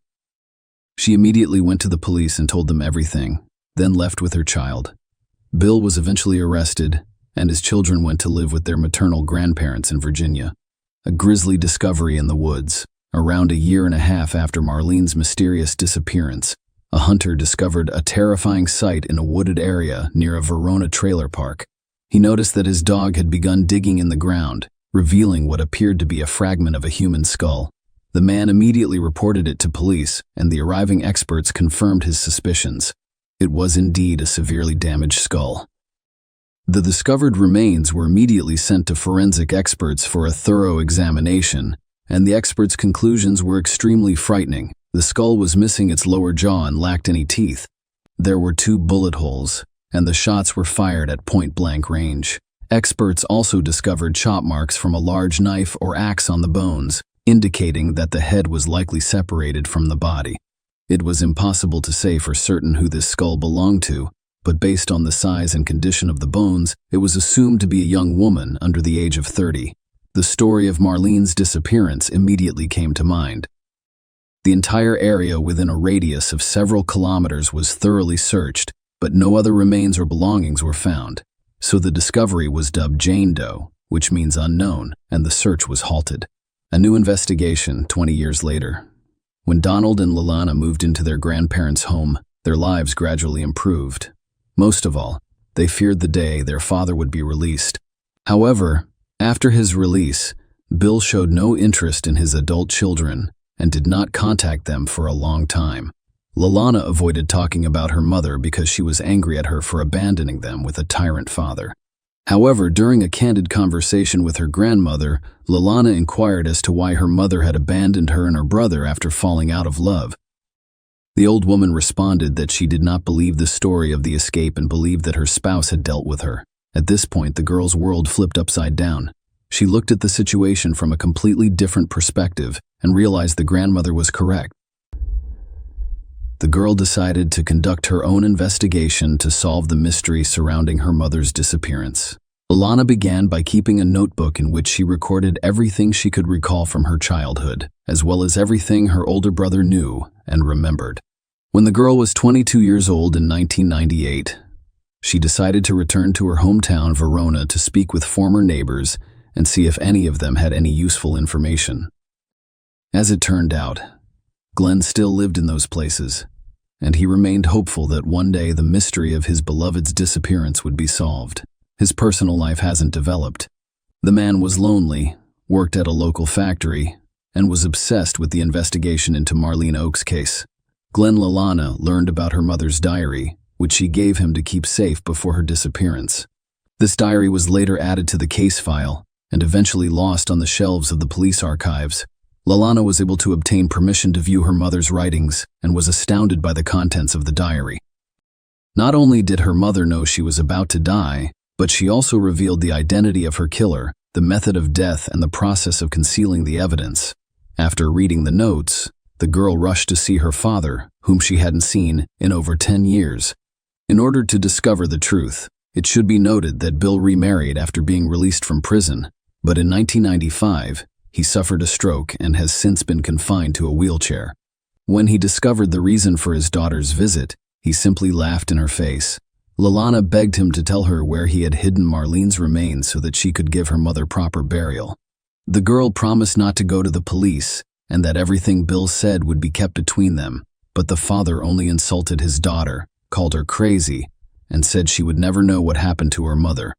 She immediately went to the police and told them everything, then left with her child. Bill was eventually arrested, and his children went to live with their maternal grandparents in Virginia. A grisly discovery in the woods. Around a year and a half after Marlene's mysterious disappearance, a hunter discovered a terrifying sight in a wooded area near a Verona trailer park. He noticed that his dog had begun digging in the ground, revealing what appeared to be a fragment of a human skull. The man immediately reported it to police, and the arriving experts confirmed his suspicions. It was indeed a severely damaged skull. The discovered remains were immediately sent to forensic experts for a thorough examination, and the experts' conclusions were extremely frightening. The skull was missing its lower jaw and lacked any teeth. There were 2 bullet holes, and the shots were fired at point-blank range. Experts also discovered chop marks from a large knife or axe on the bones, indicating that the head was likely separated from the body. It was impossible to say for certain who this skull belonged to, but based on the size and condition of the bones, it was assumed to be a young woman under the age of 30. The story of Marlene's disappearance immediately came to mind. The entire area within a radius of several kilometers was thoroughly searched, but no other remains or belongings were found. So the discovery was dubbed Jane Doe, which means unknown, and the search was halted. A new investigation 20 years later. When Donald and Lalana moved into their grandparents' home, their lives gradually improved. Most of all, they feared the day their father would be released. However, after his release, Bill showed no interest in his adult children and did not contact them for a long time. Lalana avoided talking about her mother because she was angry at her for abandoning them with a tyrant father. However, during a candid conversation with her grandmother, Lalana inquired as to why her mother had abandoned her and her brother after falling out of love. The old woman responded that she did not believe the story of the escape and believed that her spouse had dealt with her. At this point, the girl's world flipped upside down. She looked at the situation from a completely different perspective and realized the grandmother was correct. The girl decided to conduct her own investigation to solve the mystery surrounding her mother's disappearance. Lalana began by keeping a notebook in which she recorded everything she could recall from her childhood, as well as everything her older brother knew and remembered. When the girl was 22 years old in 1998, she decided to return to her hometown, Verona, to speak with former neighbors and see if any of them had any useful information. As it turned out, Glenn still lived in those places, and he remained hopeful that one day the mystery of his beloved's disappearance would be solved. His personal life hasn't developed. The man was lonely, worked at a local factory, and was obsessed with the investigation into Marlene Oak's case. Glenn Lalana learned about her mother's diary, which she gave him to keep safe before her disappearance. This diary was later added to the case file and eventually lost on the shelves of the police archives. Lalana was able to obtain permission to view her mother's writings and was astounded by the contents of the diary. Not only did her mother know she was about to die, but she also revealed the identity of her killer, the method of death, and the process of concealing the evidence. After reading the notes, the girl rushed to see her father, whom she hadn't seen in over 10 years. In order to discover the truth, it should be noted that Bill remarried after being released from prison, but in 1995, he suffered a stroke and has since been confined to a wheelchair. When he discovered the reason for his daughter's visit, he simply laughed in her face. Lalana begged him to tell her where he had hidden Marlene's remains so that she could give her mother proper burial. The girl promised not to go to the police and that everything Bill said would be kept between them, but the father only insulted his daughter, called her crazy, and said she would never know what happened to her mother.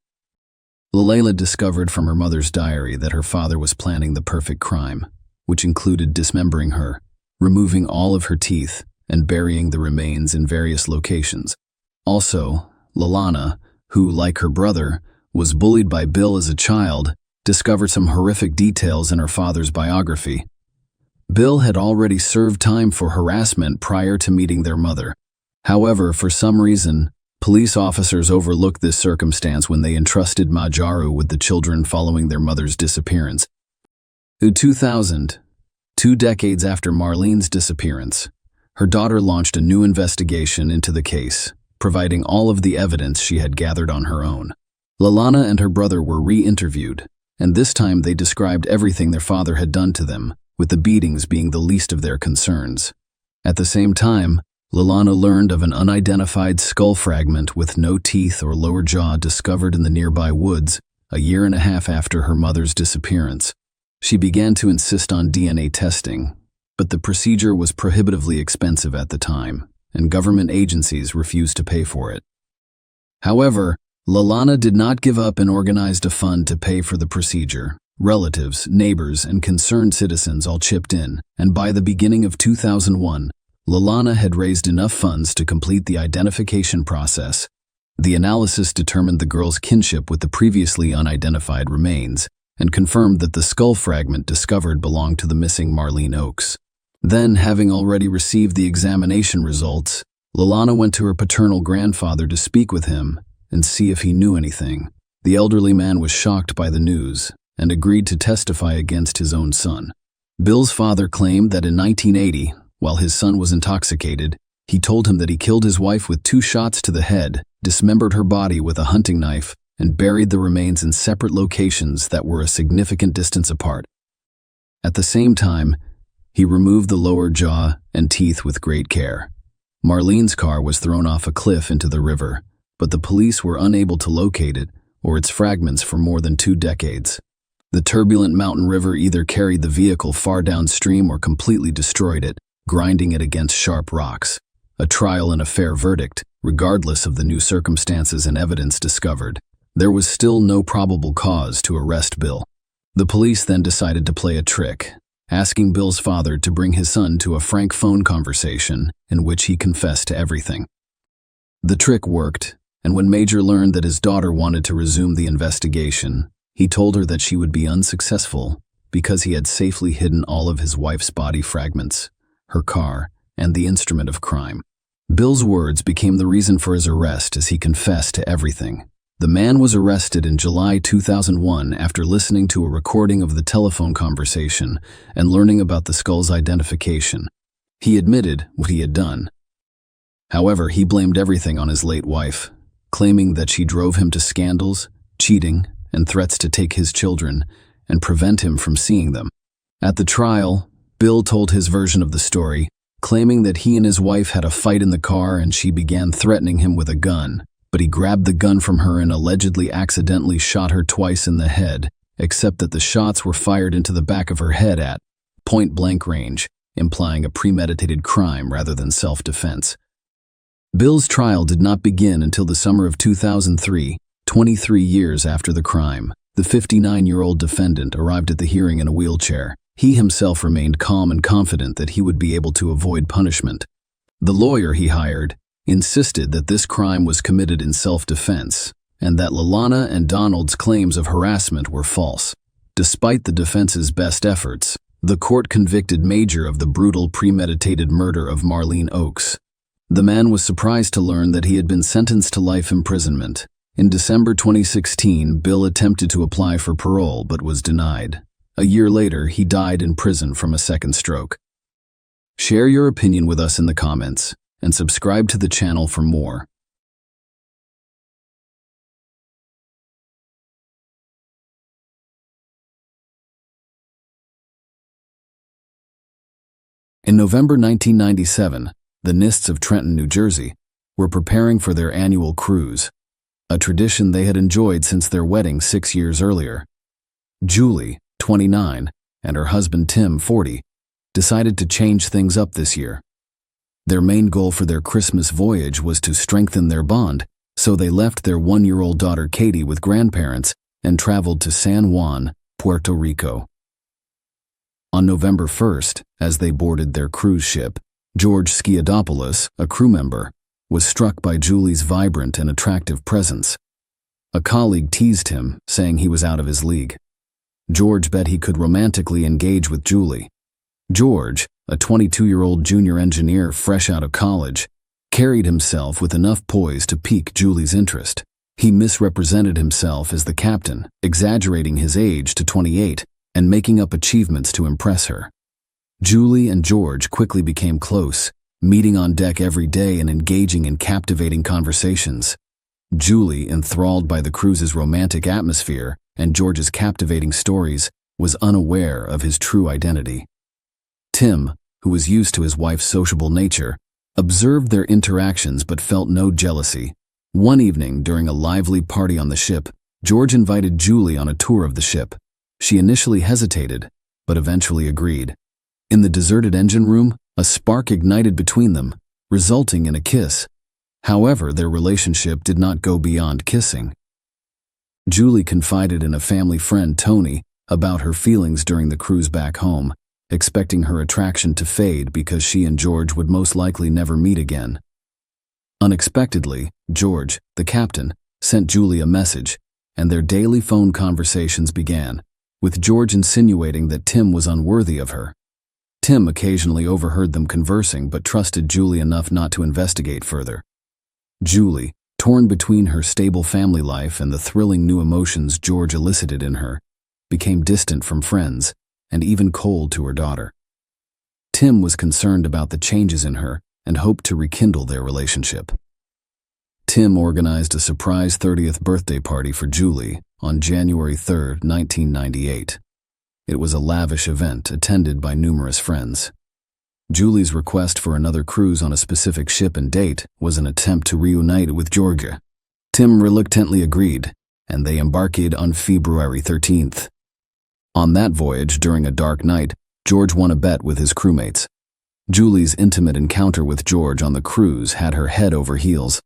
Layla discovered from her mother's diary that her father was planning the perfect crime, which included dismembering her, removing all of her teeth, and burying the remains in various locations. Also, Lalana, who, like her brother, was bullied by Bill as a child, discovered some horrific details in her father's biography. Bill had already served time for harassment prior to meeting their mother. However, for some reason, police officers overlooked this circumstance when they entrusted Majaru with the children following their mother's disappearance. In 2000, 2 decades after Marlene's disappearance, her daughter launched a new investigation into the case. providing all of the evidence she had gathered on her own. Lalana and her brother were re-interviewed, and this time they described everything their father had done to them, with the beatings being the least of their concerns. At the same time, Lalana learned of an unidentified skull fragment with no teeth or lower jaw discovered in the nearby woods a year and a half after her mother's disappearance. She began to insist on DNA testing, but the procedure was prohibitively expensive at the time, and government agencies refused to pay for it. However, Lalana did not give up and organized a fund to pay for the procedure. Relatives, neighbors, and concerned citizens all chipped in, and by the beginning of 2001, Lalana had raised enough funds to complete the identification process. The analysis determined the girl's kinship with the previously unidentified remains and confirmed that the skull fragment discovered belonged to the missing Marlene Oakes. Then, having already received the examination results, Lalana went to her paternal grandfather to speak with him and see if he knew anything. The elderly man was shocked by the news and agreed to testify against his own son. Bill's father claimed that in 1980, while his son was intoxicated, he told him that he killed his wife with 2 shots to the head, dismembered her body with a hunting knife, and buried the remains in separate locations that were a significant distance apart. At the same time, he removed the lower jaw and teeth with great care. Marlene's car was thrown off a cliff into the river, but the police were unable to locate it or its fragments for more than 2 decades. The turbulent mountain river either carried the vehicle far downstream or completely destroyed it, grinding it against sharp rocks. A trial and a fair verdict, regardless of the new circumstances and evidence discovered. There was still no probable cause to arrest Bill. The police then decided to play a trick, asking Bill's father to bring his son to a frank phone conversation in which he confessed to everything. The trick worked, and when Major learned that his daughter wanted to resume the investigation, he told her that she would be unsuccessful because he had safely hidden all of his wife's body fragments, her car, and the instrument of crime. Bill's words became the reason for his arrest as he confessed to everything. The man was arrested in July 2001 after listening to a recording of the telephone conversation and learning about the skull's identification. He admitted what he had done. However, he blamed everything on his late wife, claiming that she drove him to scandals, cheating, and threats to take his children and prevent him from seeing them. At the trial, Bill told his version of the story, claiming that he and his wife had a fight in the car and she began threatening him with a gun, but he grabbed the gun from her and allegedly accidentally shot her twice in the head, except that the shots were fired into the back of her head at point-blank range, implying a premeditated crime rather than self-defense. Bill's trial did not begin until the summer of 2003, 23 years after the crime. The 59-year-old defendant arrived at the hearing in a wheelchair. He himself remained calm and confident that he would be able to avoid punishment. The lawyer he hired insisted that this crime was committed in self-defense and that Lalana and Donald's claims of harassment were false. Despite the defense's best efforts, the court convicted Major of the brutal premeditated murder of Marlene Oakes. The man was surprised to learn that he had been sentenced to life imprisonment. In December 2016, Bill attempted to apply for parole but was denied. A year later, he died in prison from a second stroke. Share your opinion with us in the comments, and subscribe to the channel for more. In November 1997, the Nists of Trenton, New Jersey, were preparing for their annual cruise, a tradition they had enjoyed since their wedding 6 years earlier. Julie, 29, and her husband Tim, 40, decided to change things up this year. Their main goal for their Christmas voyage was to strengthen their bond, so they left their 1-year-old daughter Katie with grandparents and traveled to San Juan, Puerto Rico. On November 1st, as they boarded their cruise ship, George Skiadopoulos, a crew member, was struck by Julie's vibrant and attractive presence. A colleague teased him, saying he was out of his league. George bet he could romantically engage with Julie. George, a 22-year-old junior engineer fresh out of college, carried himself with enough poise to pique Julie's interest. He misrepresented himself as the captain, exaggerating his age to 28 and making up achievements to impress her. Julie and George quickly became close, meeting on deck every day and engaging in captivating conversations. Julie, enthralled by the cruise's romantic atmosphere and George's captivating stories, was unaware of his true identity. Tim, who was used to his wife's sociable nature, observed their interactions but felt no jealousy. One evening, during a lively party on the ship, George invited Julie on a tour of the ship. She initially hesitated, but eventually agreed. In the deserted engine room, a spark ignited between them, resulting in a kiss. However, their relationship did not go beyond kissing. Julie confided in a family friend, Tony, about her feelings during the cruise back home, expecting her attraction to fade because she and George would most likely never meet again. Unexpectedly, George, the captain, sent Julie a message, and their daily phone conversations began, with George insinuating that Tim was unworthy of her. Tim occasionally overheard them conversing but trusted Julie enough not to investigate further. Julie, torn between her stable family life and the thrilling new emotions George elicited in her, became distant from friends and even cold to her daughter. Tim was concerned about the changes in her and hoped to rekindle their relationship. Tim organized a surprise 30th birthday party for Julie on January 3, 1998. It was a lavish event attended by numerous friends. Julie's request for another cruise on a specific ship and date was an attempt to reunite with Georgia. Tim reluctantly agreed, and they embarked on February 13th. On that voyage, during a dark night, George won a bet with his crewmates. Julie's intimate encounter with George on the cruise had her head over heels.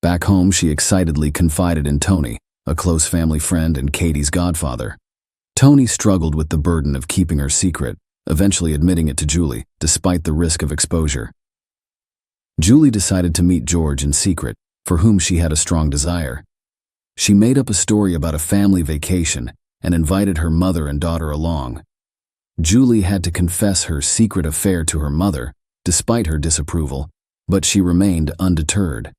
Back home, she excitedly confided in Tony, a close family friend and Katie's godfather. Tony struggled with the burden of keeping her secret, eventually admitting it to Julie, despite the risk of exposure. Julie decided to meet George in secret, for whom she had a strong desire. She made up a story about a family vacation and invited her mother and daughter along. Julie had to confess her secret affair to her mother, despite her disapproval, but she remained undeterred.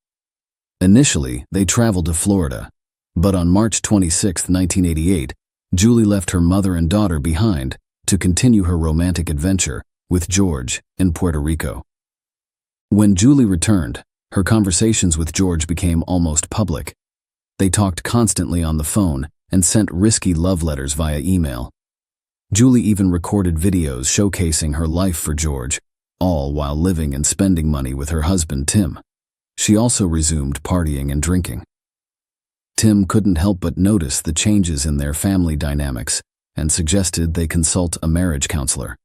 Initially, they traveled to Florida, but on March 26, 1988, Julie left her mother and daughter behind to continue her romantic adventure with George in Puerto Rico. When Julie returned, her conversations with George became almost public. They talked constantly on the phone and sent risky love letters via email. Julie even recorded videos showcasing her life for George, all while living and spending money with her husband, Tim. She also resumed partying and drinking. Tim couldn't help but notice the changes in their family dynamics and suggested they consult a marriage counselor.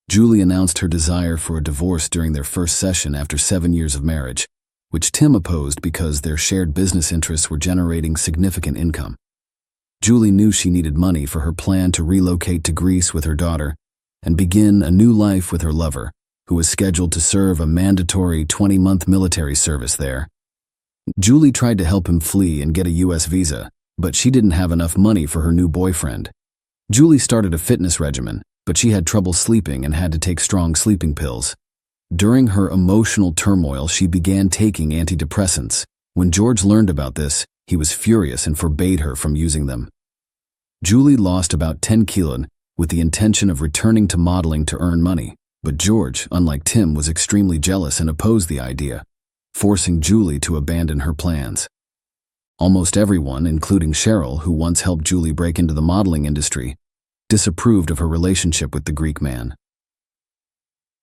Julie announced her desire for a divorce during their first session after 7 years of marriage, which Tim opposed because their shared business interests were generating significant income. Julie knew she needed money for her plan to relocate to Greece with her daughter and begin a new life with her lover, who was scheduled to serve a mandatory 20-month military service there. Julie tried to help him flee and get a U.S. visa, but she didn't have enough money for her new boyfriend. Julie started a fitness regimen, but she had trouble sleeping and had to take strong sleeping pills. During her emotional turmoil, she began taking antidepressants. When George learned about this, he was furious and forbade her from using them. Julie lost about 10 kilos with the intention of returning to modeling to earn money, but George, unlike Tim, was extremely jealous and opposed the idea, forcing Julie to abandon her plans. Almost everyone, including Cheryl, who once helped Julie break into the modeling industry, disapproved of her relationship with the Greek man.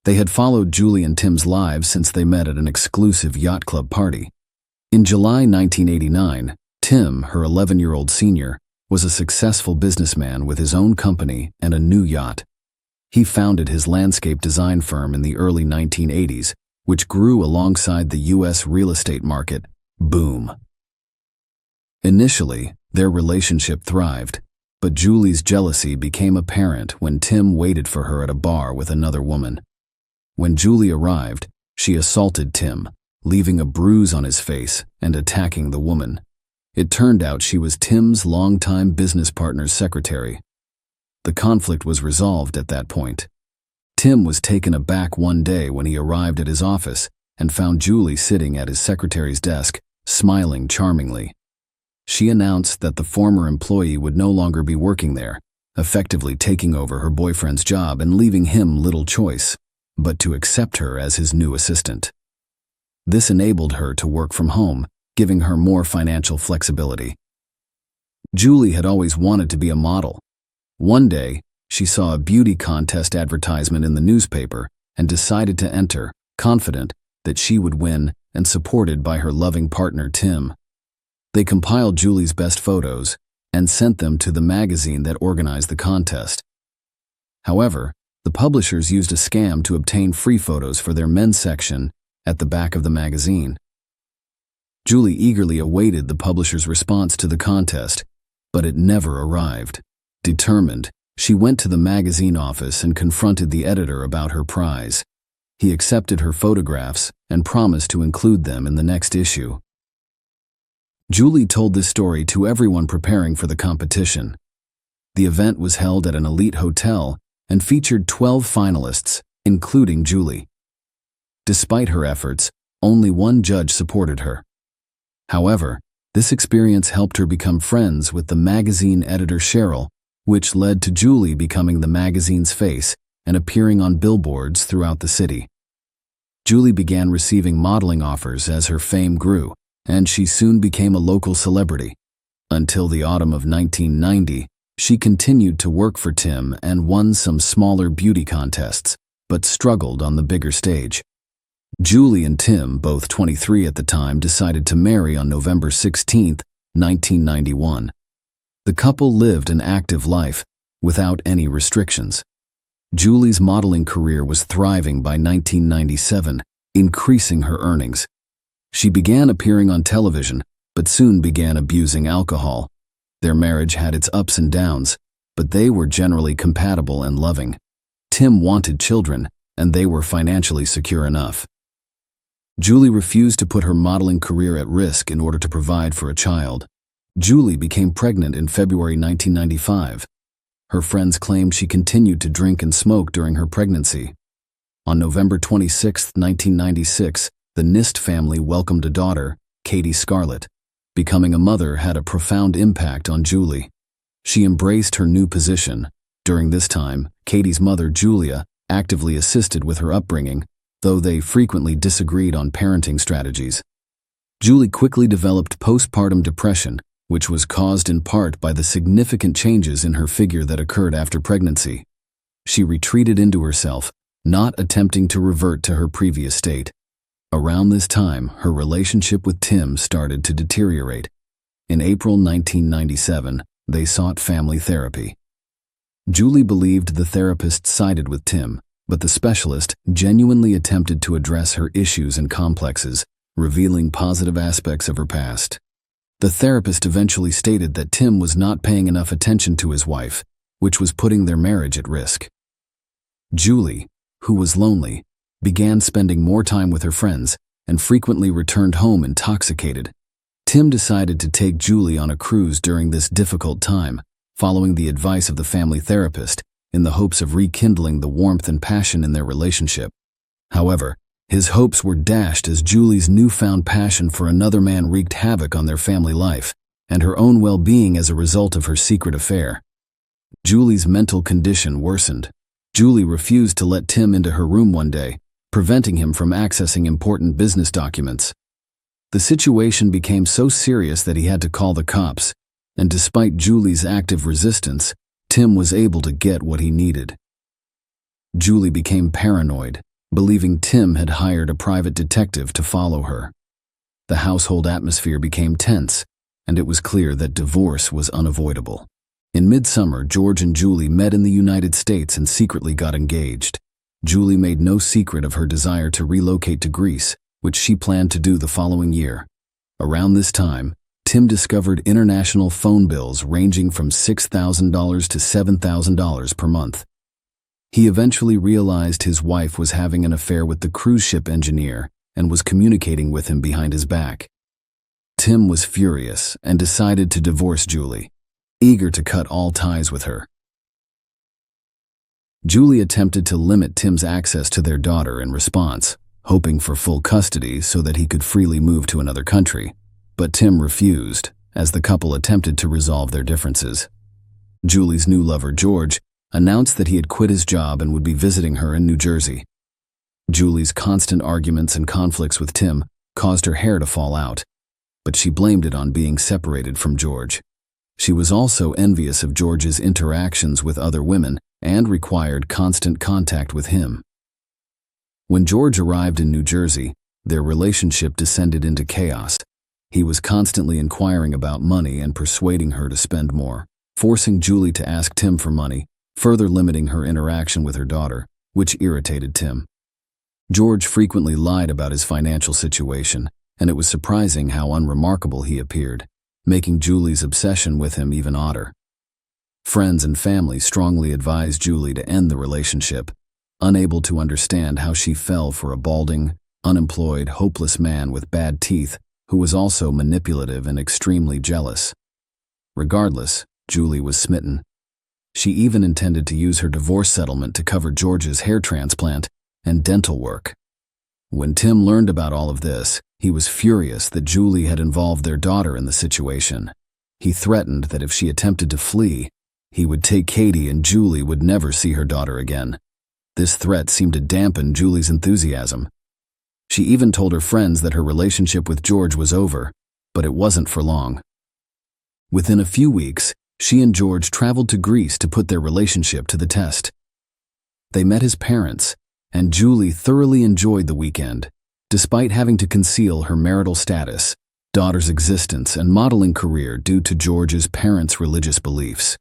They had followed Julie and Tim's lives since they met at an exclusive yacht club party. In July 1989, Tim, her 11-year-old senior, was a successful businessman with his own company and a new yacht. He founded his landscape design firm in the early 1980s, which grew alongside the U.S. real estate market boom. Initially, their relationship thrived, but Julie's jealousy became apparent when Tim waited for her at a bar with another woman. When Julie arrived, she assaulted Tim, leaving a bruise on his face and attacking the woman. It turned out she was Tim's longtime business partner's secretary. The conflict was resolved at that point. Tim was taken aback one day when he arrived at his office and found Julie sitting at his secretary's desk, smiling charmingly. She announced that the former employee would no longer be working there, effectively taking over her boyfriend's job and leaving him little choice. but to accept her as his new assistant. This enabled her to work from home, giving her more financial flexibility. Julie had always wanted to be a model. One day, she saw a beauty contest advertisement in the newspaper and decided to enter, confident that she would win and supported by her loving partner Tim. They compiled Julie's best photos and sent them to the magazine that organized the contest. However, the publishers used a scam to obtain free photos for their men's section at the back of the magazine. Julie eagerly awaited the publisher's response to the contest, but it never arrived. Determined, she went to the magazine office and confronted the editor about her prize. He accepted her photographs and promised to include them in the next issue. Julie told this story to everyone preparing for the competition. The event was held at an elite hotel and featured 12 finalists, including Julie. Despite her efforts, only one judge supported her. However, this experience helped her become friends with the magazine editor Cheryl, which led to Julie becoming the magazine's face and appearing on billboards throughout the city. Julie began receiving modeling offers as her fame grew, and she soon became a local celebrity. Until the autumn of 1990, she continued to work for Tim and won some smaller beauty contests, but struggled on the bigger stage. Julie and Tim, both 23 at the time, decided to marry on November 16, 1991. The couple lived an active life, without any restrictions. Julie's modeling career was thriving by 1997, increasing her earnings. She began appearing on television, but soon began abusing alcohol. Their marriage had its ups and downs, but they were generally compatible and loving. Tim wanted children, and they were financially secure enough. Julie refused to put her modeling career at risk in order to provide for a child. Julie became pregnant in February 1995. Her friends claimed she continued to drink and smoke during her pregnancy. On November 26, 1996, the Nist family welcomed a daughter, Katie Scarlett. Becoming a mother had a profound impact on Julie. She embraced her new position. During this time, Katie's mother, Julia, actively assisted with her upbringing, though they frequently disagreed on parenting strategies. Julie quickly developed postpartum depression, which was caused in part by the significant changes in her figure that occurred after pregnancy. She retreated into herself, not attempting to revert to her previous state. Around this time, her relationship with Tim started to deteriorate. In April 1997, they sought family therapy. Julie believed the therapist sided with Tim, but the specialist genuinely attempted to address her issues and complexes, revealing positive aspects of her past. The therapist eventually stated that Tim was not paying enough attention to his wife, which was putting their marriage at risk. Julie, who was lonely, began spending more time with her friends and frequently returned home intoxicated. Tim decided to take Julie on a cruise during this difficult time, following the advice of the family therapist, in the hopes of rekindling the warmth and passion in their relationship. However, his hopes were dashed as Julie's newfound passion for another man wreaked havoc on their family life and her own well-being as a result of her secret affair. Julie's mental condition worsened. Julie refused to let Tim into her room one day, preventing him from accessing important business documents. The situation became so serious that he had to call the cops, and despite Julie's active resistance, Tim was able to get what he needed. Julie became paranoid, believing Tim had hired a private detective to follow her. The household atmosphere became tense, and it was clear that divorce was unavoidable. In midsummer, George and Julie met in the United States and secretly got engaged. Julie made no secret of her desire to relocate to Greece, which she planned to do the following year. Around this time, Tim discovered international phone bills ranging from $6,000 to $7,000 per month. He eventually realized his wife was having an affair with the cruise ship engineer and was communicating with him behind his back. Tim was furious and decided to divorce Julie, eager to cut all ties with her. Julie attempted to limit Tim's access to their daughter in response, hoping for full custody so that he could freely move to another country. But Tim refused, as the couple attempted to resolve their differences. Julie's new lover, George, announced that he had quit his job and would be visiting her in New Jersey. Julie's constant arguments and conflicts with Tim caused her hair to fall out, but she blamed it on being separated from George. She was also envious of George's interactions with other women and required constant contact with him. When George arrived in New Jersey, their relationship descended into chaos. He was constantly inquiring about money and persuading her to spend more, forcing Julie to ask Tim for money, further limiting her interaction with her daughter, which irritated Tim. George frequently lied about his financial situation, and it was surprising how unremarkable he appeared, making Julie's obsession with him even odder. Friends and family strongly advised Julie to end the relationship, unable to understand how she fell for a balding, unemployed, hopeless man with bad teeth who was also manipulative and extremely jealous. Regardless, Julie was smitten. She even intended to use her divorce settlement to cover George's hair transplant and dental work. When Tim learned about all of this, he was furious that Julie had involved their daughter in the situation. He threatened that if she attempted to flee, he would take Katie and Julie would never see her daughter again. This threat seemed to dampen Julie's enthusiasm. She even told her friends that her relationship with George was over, but it wasn't for long. Within a few weeks, she and George traveled to Greece to put their relationship to the test. They met his parents, and Julie thoroughly enjoyed the weekend, despite having to conceal her marital status, daughter's existence, and modeling career due to George's parents' religious beliefs.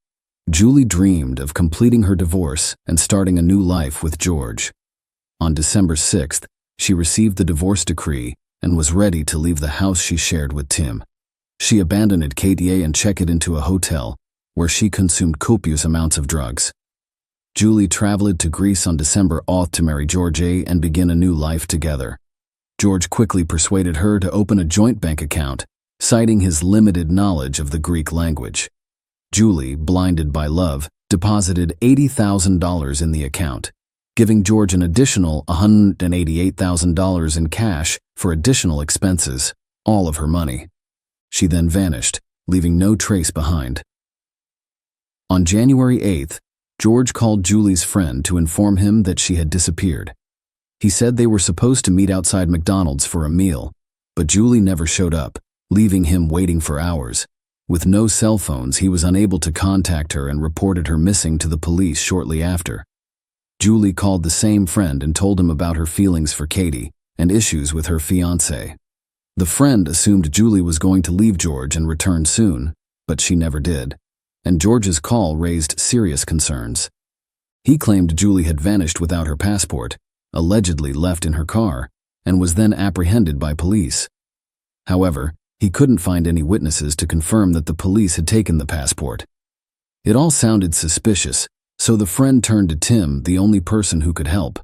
Julie dreamed of completing her divorce and starting a new life with George. On December 6th, she received the divorce decree and was ready to leave the house she shared with Tim. She abandoned Katie and checked it into a hotel, where she consumed copious amounts of drugs. Julie traveled to Greece on December 8th to marry George and begin a new life together. George quickly persuaded her to open a joint bank account, citing his limited knowledge of the Greek language. Julie, blinded by love, deposited $80,000 in the account, giving George an additional $188,000 in cash for additional expenses, all of her money. She then vanished, leaving no trace behind. On January 8th, George called Julie's friend to inform him that she had disappeared. He said they were supposed to meet outside McDonald's for a meal, but Julie never showed up, leaving him waiting for hours. With no cell phones, he was unable to contact her and reported her missing to the police shortly after. Julie called the same friend and told him about her feelings for Katie and issues with her fiancé. The friend assumed Julie was going to leave George and return soon, but she never did, and George's call raised serious concerns. He claimed Julie had vanished without her passport, allegedly left in her car, and was then apprehended by police. However, he couldn't find any witnesses to confirm that the police had taken the passport. It all sounded suspicious, so the friend turned to Tim, the only person who could help.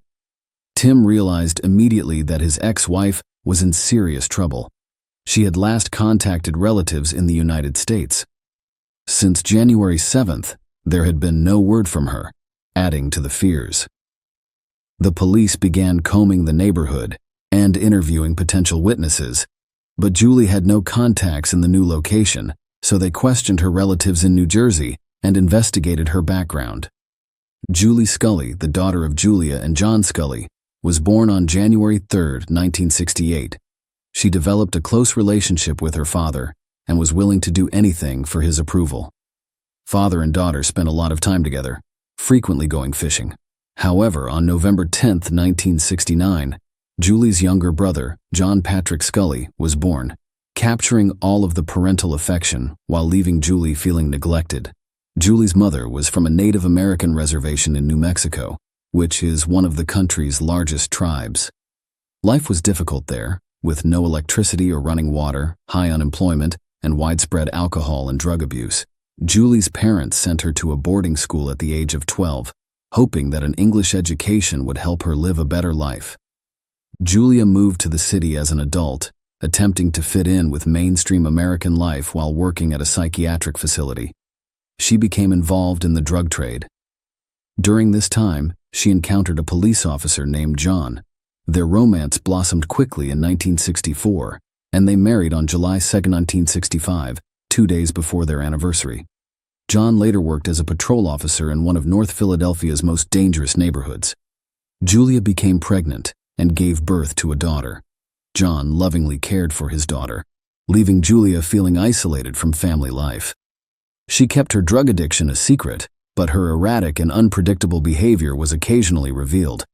Tim realized immediately that his ex-wife was in serious trouble. She had last contacted relatives in the United States. Since January 7th, there had been no word from her, adding to the fears. The police began combing the neighborhood and interviewing potential witnesses, but Julie had no contacts in the new location, so they questioned her relatives in New Jersey and investigated her background. Julie Scully, the daughter of Julia and John Scully, was born on January 3, 1968. She developed a close relationship with her father and was willing to do anything for his approval. Father and daughter spent a lot of time together, frequently going fishing. However, on November 10, 1969, Julie's younger brother, John Patrick Scully, was born, capturing all of the parental affection while leaving Julie feeling neglected. Julie's mother was from a Native American reservation in New Mexico, which is one of the country's largest tribes. Life was difficult there, with no electricity or running water, high unemployment, and widespread alcohol and drug abuse. Julie's parents sent her to a boarding school at the age of 12, hoping that an English education would help her live a better life. Julia moved to the city as an adult, attempting to fit in with mainstream American life while working at a psychiatric facility. She became involved in the drug trade. During this time, she encountered a police officer named John. Their romance blossomed quickly in 1964, and they married on July 2, 1965, 2 days before their anniversary. John later worked as a patrol officer in one of North Philadelphia's most dangerous neighborhoods. Julia became pregnant, and gave birth to a daughter. John lovingly cared for his daughter, leaving Julia feeling isolated from family life. She kept her drug addiction a secret, but her erratic and unpredictable behavior was occasionally revealed.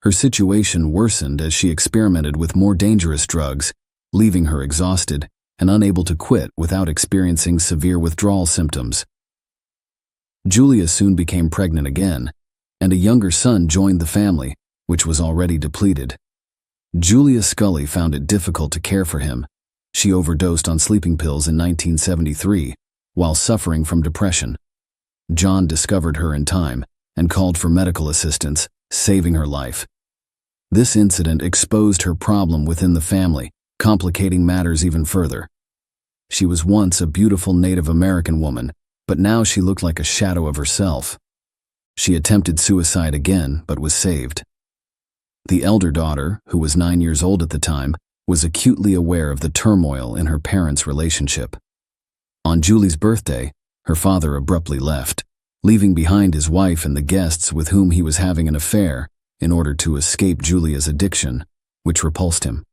Her situation worsened as she experimented with more dangerous drugs, leaving her exhausted and unable to quit without experiencing severe withdrawal symptoms. Julia soon became pregnant again, and a younger son joined the family, which was already depleted. Julia Scully found it difficult to care for him. She overdosed on sleeping pills in 1973 while suffering from depression. John discovered her in time and called for medical assistance, saving her life. This incident exposed her problem within the family, complicating matters even further. She was once a beautiful Native American woman, but now she looked like a shadow of herself. She attempted suicide again, but was saved. The elder daughter, who was 9 years old at the time, was acutely aware of the turmoil in her parents' relationship. On Julie's birthday, her father abruptly left, leaving behind his wife and the guests with whom he was having an affair in order to escape Julia's addiction, which repulsed him.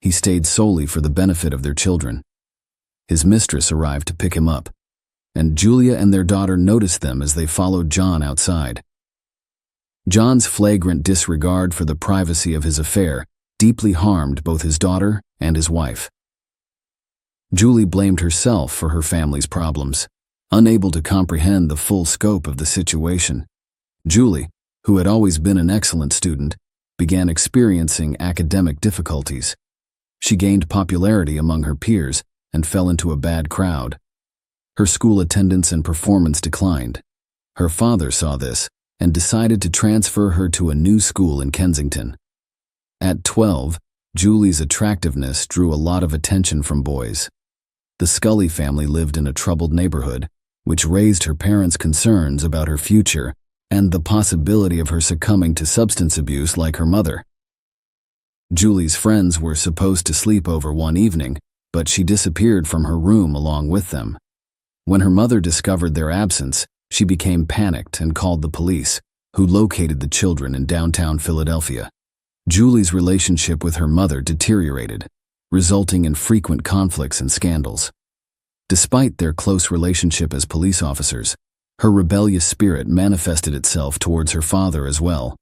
He stayed solely for the benefit of their children. His mistress arrived to pick him up, and Julia and their daughter noticed them as they followed John outside. John's flagrant disregard for the privacy of his affair deeply harmed both his daughter and his wife. Julie blamed herself for her family's problems, unable to comprehend the full scope of the situation. Julie, who had always been an excellent student, began experiencing academic difficulties. She gained popularity among her peers and fell into a bad crowd. Her school attendance and performance declined. Her father saw this and decided to transfer her to a new school in Kensington. At 12, Julie's attractiveness drew a lot of attention from boys. The Scully family lived in a troubled neighborhood, which raised her parents' concerns about her future and the possibility of her succumbing to substance abuse like her mother. Julie's friends were supposed to sleep over one evening, but she disappeared from her room along with them. When her mother discovered their absence, she became panicked and called the police, who located the children in downtown Philadelphia. Julie's relationship with her mother deteriorated, resulting in frequent conflicts and scandals. Despite their close relationship as police officers, her rebellious spirit manifested itself towards her father as well.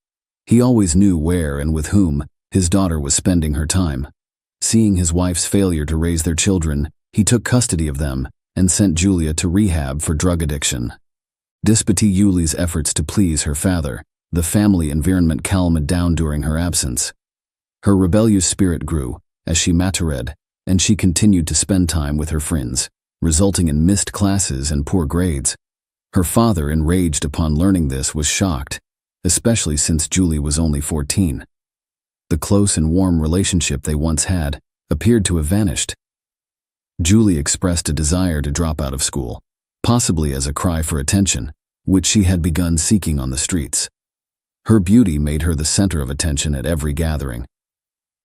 He always knew where and with whom his daughter was spending her time. Seeing his wife's failure to raise their children, he took custody of them and sent Julia to rehab for drug addiction. Despite Julie's efforts to please her father, the family environment calmed down during her absence. Her rebellious spirit grew as she matured, and she continued to spend time with her friends, resulting in missed classes and poor grades. Her father, enraged upon learning this, was shocked, especially since Julie was only 14. The close and warm relationship they once had appeared to have vanished. Julie expressed a desire to drop out of school, possibly as a cry for attention, which she had begun seeking on the streets. Her beauty made her the center of attention at every gathering.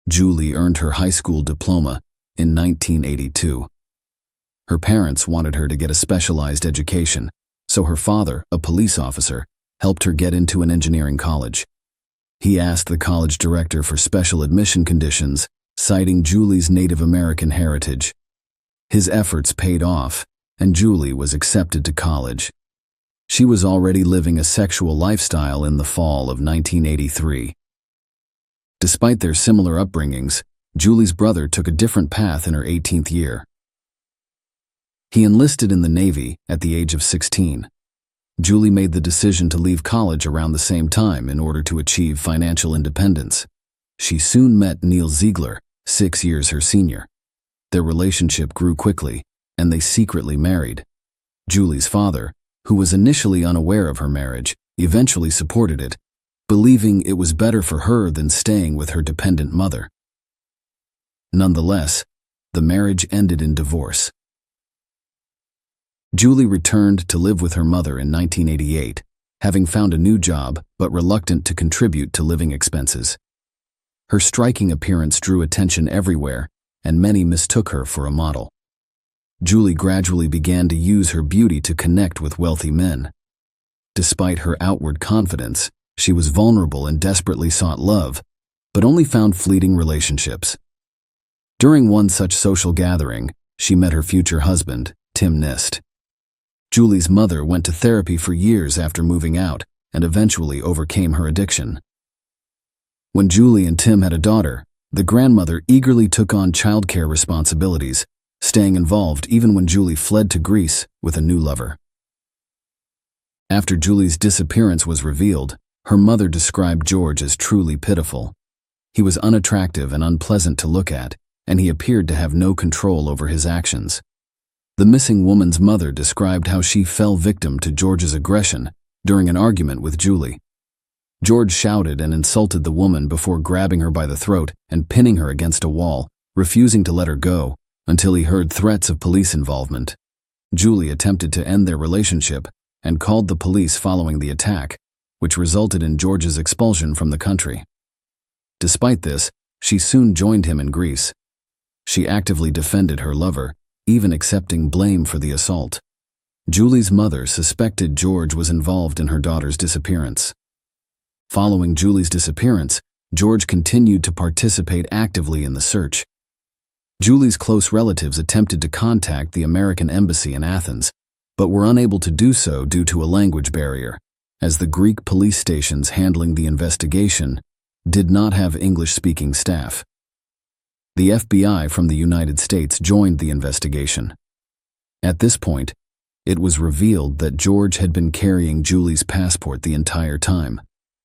Julie earned her high school diploma in 1982. Her parents wanted her to get a specialized education, so her father, a police officer, helped her get into an engineering college. He asked the college director for special admission conditions, citing Julie's Native American heritage. His efforts paid off, and Julie was accepted to college. She was already living a sexual lifestyle in the fall of 1983. Despite their similar upbringings, Julie's brother took a different path in her 18th year. He enlisted in the Navy at the age of 16. Julie made the decision to leave college around the same time in order to achieve financial independence. She soon met Neil Ziegler, 6 years her senior. Their relationship grew quickly, and they secretly married. Julie's father, who was initially unaware of her marriage, eventually supported it, believing it was better for her than staying with her dependent mother. Nonetheless, the marriage ended in divorce. Julie returned to live with her mother in 1988, having found a new job but reluctant to contribute to living expenses. Her striking appearance drew attention everywhere, and many mistook her for a model. Julie gradually began to use her beauty to connect with wealthy men. Despite her outward confidence, she was vulnerable and desperately sought love, but only found fleeting relationships. During one such social gathering, she met her future husband, Tim Nist. Julie's mother went to therapy for years after moving out and eventually overcame her addiction. When Julie and Tim had a daughter, the grandmother eagerly took on childcare responsibilities, staying involved even when Julie fled to Greece with a new lover. After Julie's disappearance was revealed, her mother described George as truly pitiful. He was unattractive and unpleasant to look at, and he appeared to have no control over his actions. The missing woman's mother described how she fell victim to George's aggression during an argument with Julie. George shouted and insulted the woman before grabbing her by the throat and pinning her against a wall, refusing to let her go until he heard threats of police involvement. Julie attempted to end their relationship and called the police following the attack, which resulted in George's expulsion from the country. Despite this, she soon joined him in Greece. She actively defended her lover, even accepting blame for the assault. Julie's mother suspected George was involved in her daughter's disappearance. Following Julie's disappearance, George continued to participate actively in the search. Julie's close relatives attempted to contact the American embassy in Athens, but were unable to do so due to a language barrier, as the Greek police stations handling the investigation did not have English-speaking staff. The FBI from the United States joined the investigation. At this point, it was revealed that George had been carrying Julie's passport the entire time.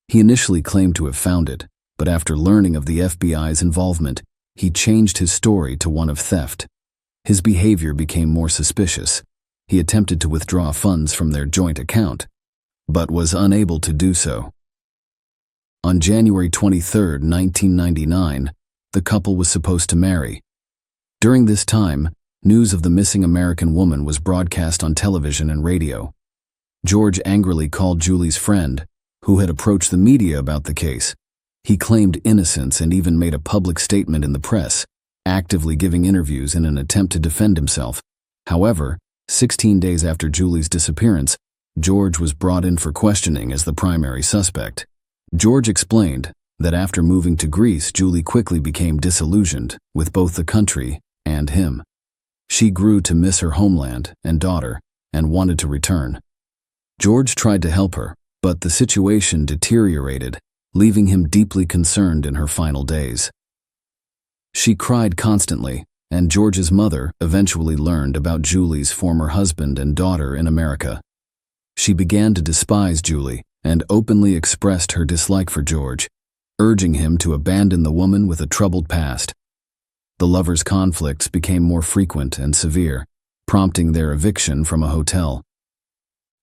He initially claimed to have found it, but after learning of the FBI's involvement, he changed his story to one of theft. His behavior became more suspicious. He attempted to withdraw funds from their joint account, but was unable to do so. On January 23, 1999, the couple was supposed to marry. During this time, news of the missing American woman was broadcast on television and radio. George angrily called Julie's friend, who had approached the media about the case. He claimed innocence and even made a public statement in the press, actively giving interviews in an attempt to defend himself. However, 16 days after Julie's disappearance, George was brought in for questioning as the primary suspect. George explained that after moving to Greece, Julie quickly became disillusioned with both the country and him. She grew to miss her homeland and daughter and wanted to return. George tried to help her, but the situation deteriorated, leaving him deeply concerned in her final days. She cried constantly, and George's mother eventually learned about Julie's former husband and daughter in America. She began to despise Julie and openly expressed her dislike for George, urging him to abandon the woman with a troubled past. The lovers' conflicts became more frequent and severe, prompting their eviction from a hotel.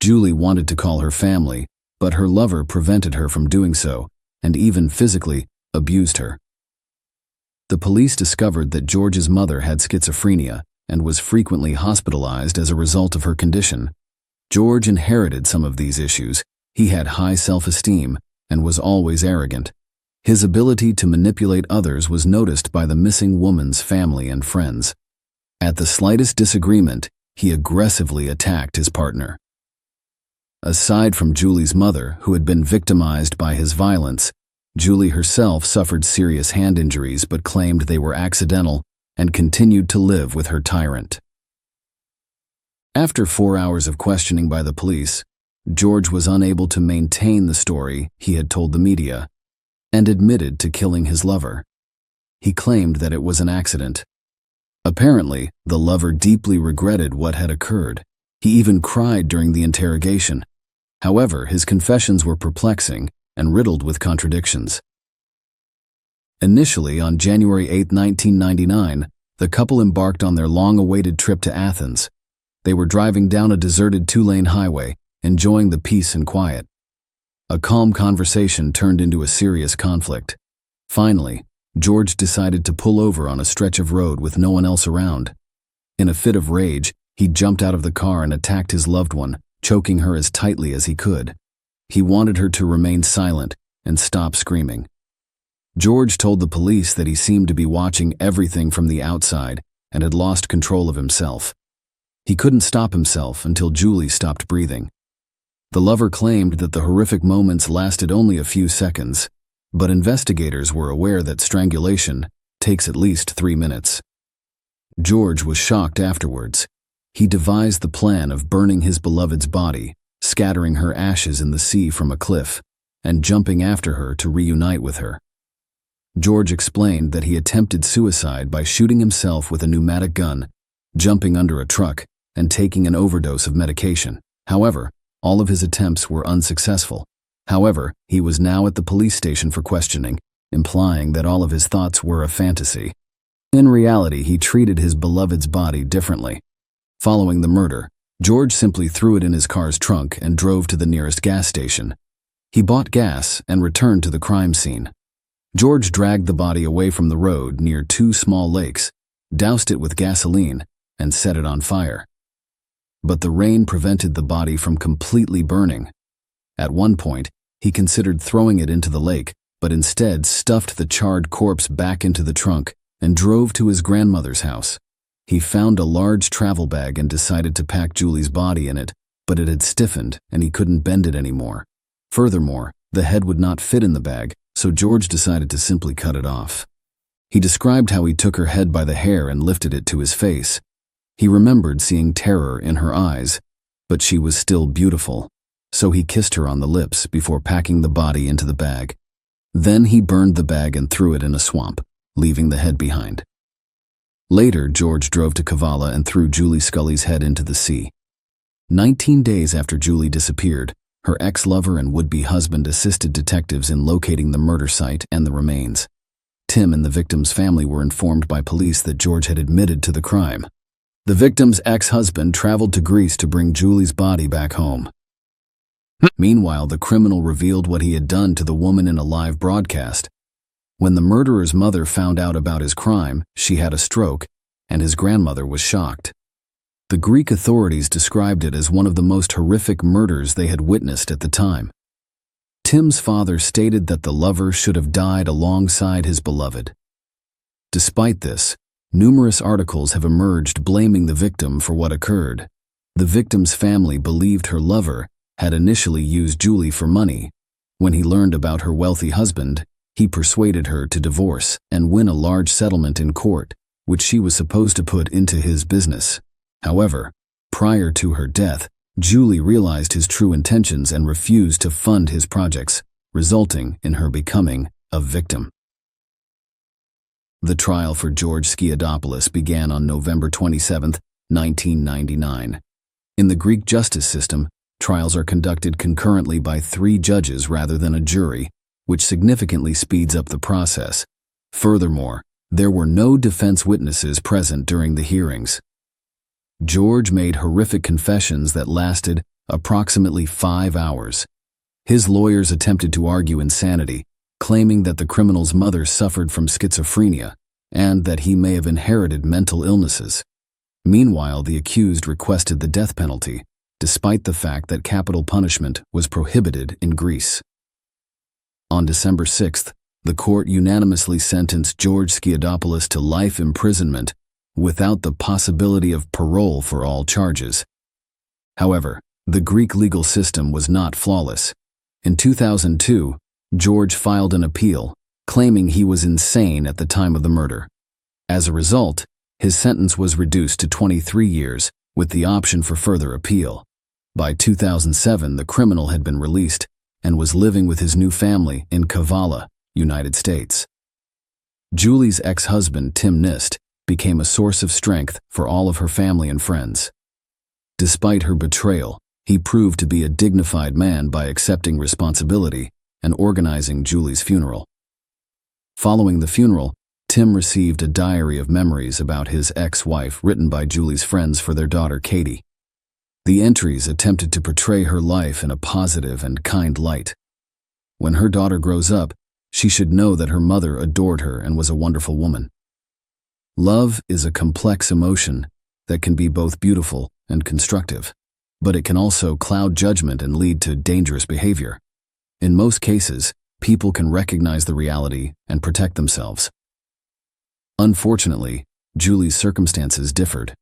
Julie wanted to call her family, but her lover prevented her from doing so, and even physically abused her. The police discovered that George's mother had schizophrenia and was frequently hospitalized as a result of her condition. George inherited some of these issues. He had high self-esteem and was always arrogant. His ability to manipulate others was noticed by the missing woman's family and friends. At the slightest disagreement, he aggressively attacked his partner. Aside from Julie's mother, who had been victimized by his violence, Julie herself suffered serious hand injuries but claimed they were accidental and continued to live with her tyrant. After 4 hours of questioning by the police, George was unable to maintain the story he had told the media and admitted to killing his lover. He claimed that it was an accident. Apparently, the lover deeply regretted what had occurred. He even cried during the interrogation. However, his confessions were perplexing and riddled with contradictions. Initially, on January 8, 1999, the couple embarked on their long-awaited trip to Athens. They were driving down a deserted 2-lane highway, enjoying the peace and quiet. A calm conversation turned into a serious conflict. Finally, George decided to pull over on a stretch of road with no one else around. In a fit of rage, he jumped out of the car and attacked his loved one, choking her as tightly as he could. He wanted her to remain silent and stop screaming. George told the police that he seemed to be watching everything from the outside and had lost control of himself. He couldn't stop himself until Julie stopped breathing. The lover claimed that the horrific moments lasted only a few seconds, but investigators were aware that strangulation takes at least 3 minutes. George was shocked afterwards. He devised the plan of burning his beloved's body, scattering her ashes in the sea from a cliff, and jumping after her to reunite with her. George explained that he attempted suicide by shooting himself with a pneumatic gun, jumping under a truck, and taking an overdose of medication. However, all of his attempts were unsuccessful. However, he was now at the police station for questioning, implying that all of his thoughts were a fantasy. In reality, he treated his beloved's body differently. Following the murder, George simply threw it in his car's trunk and drove to the nearest gas station. He bought gas and returned to the crime scene. George dragged the body away from the road near 2 small lakes, doused it with gasoline, and set it on fire. But the rain prevented the body from completely burning. At one point, he considered throwing it into the lake, but instead stuffed the charred corpse back into the trunk and drove to his grandmother's house. He found a large travel bag and decided to pack Julie's body in it, but it had stiffened and he couldn't bend it anymore. Furthermore, the head would not fit in the bag, so George decided to simply cut it off. He described how he took her head by the hair and lifted it to his face. He remembered seeing terror in her eyes, but she was still beautiful, so he kissed her on the lips before packing the body into the bag. Then he burned the bag and threw it in a swamp, leaving the head behind. Later, George drove to Kavala and threw Julie Scully's head into the sea. 19 days after Julie disappeared, her ex-lover and would-be husband assisted detectives in locating the murder site and the remains. Tim and the victim's family were informed by police that George had admitted to the crime. The victim's ex-husband traveled to Greece to bring Julie's body back home. Meanwhile, the criminal revealed what he had done to the woman in a live broadcast. When the murderer's mother found out about his crime, she had a stroke, and his grandmother was shocked. The Greek authorities described it as one of the most horrific murders they had witnessed at the time. Tim's father stated that the lover should have died alongside his beloved. Despite this, numerous articles have emerged blaming the victim for what occurred. The victim's family believed her lover had initially used Julie for money. When he learned about her wealthy husband, he persuaded her to divorce and win a large settlement in court, which she was supposed to put into his business. However, prior to her death, Julie realized his true intentions and refused to fund his projects, resulting in her becoming a victim. The trial for George Skiadopoulos began on November 27, 1999. In the Greek justice system, trials are conducted concurrently by 3 judges rather than a jury, which significantly speeds up the process. Furthermore, there were no defense witnesses present during the hearings. George made horrific confessions that lasted approximately 5 hours. His lawyers attempted to argue insanity, claiming that the criminal's mother suffered from schizophrenia and that he may have inherited mental illnesses. Meanwhile, the accused requested the death penalty, despite the fact that capital punishment was prohibited in Greece. On December 6th, the court unanimously sentenced George Skiadopoulos to life imprisonment without the possibility of parole for all charges. However, the Greek legal system was not flawless. In 2002, George filed an appeal, claiming he was insane at the time of the murder. As a result, his sentence was reduced to 23 years, with the option for further appeal. By 2007, the criminal had been released and was living with his new family in Kavala, United States. Julie's ex-husband, Tim Nist, became a source of strength for all of her family and friends. Despite her betrayal, he proved to be a dignified man by accepting responsibility and organizing Julie's funeral. Following the funeral, Tim received a diary of memories about his ex-wife written by Julie's friends for their daughter Katie. The entries attempted to portray her life in a positive and kind light. When her daughter grows up, she should know that her mother adored her and was a wonderful woman. Love is a complex emotion that can be both beautiful and constructive, but it can also cloud judgment and lead to dangerous behavior. In most cases, people can recognize the reality and protect themselves. Unfortunately, Julie's circumstances differed.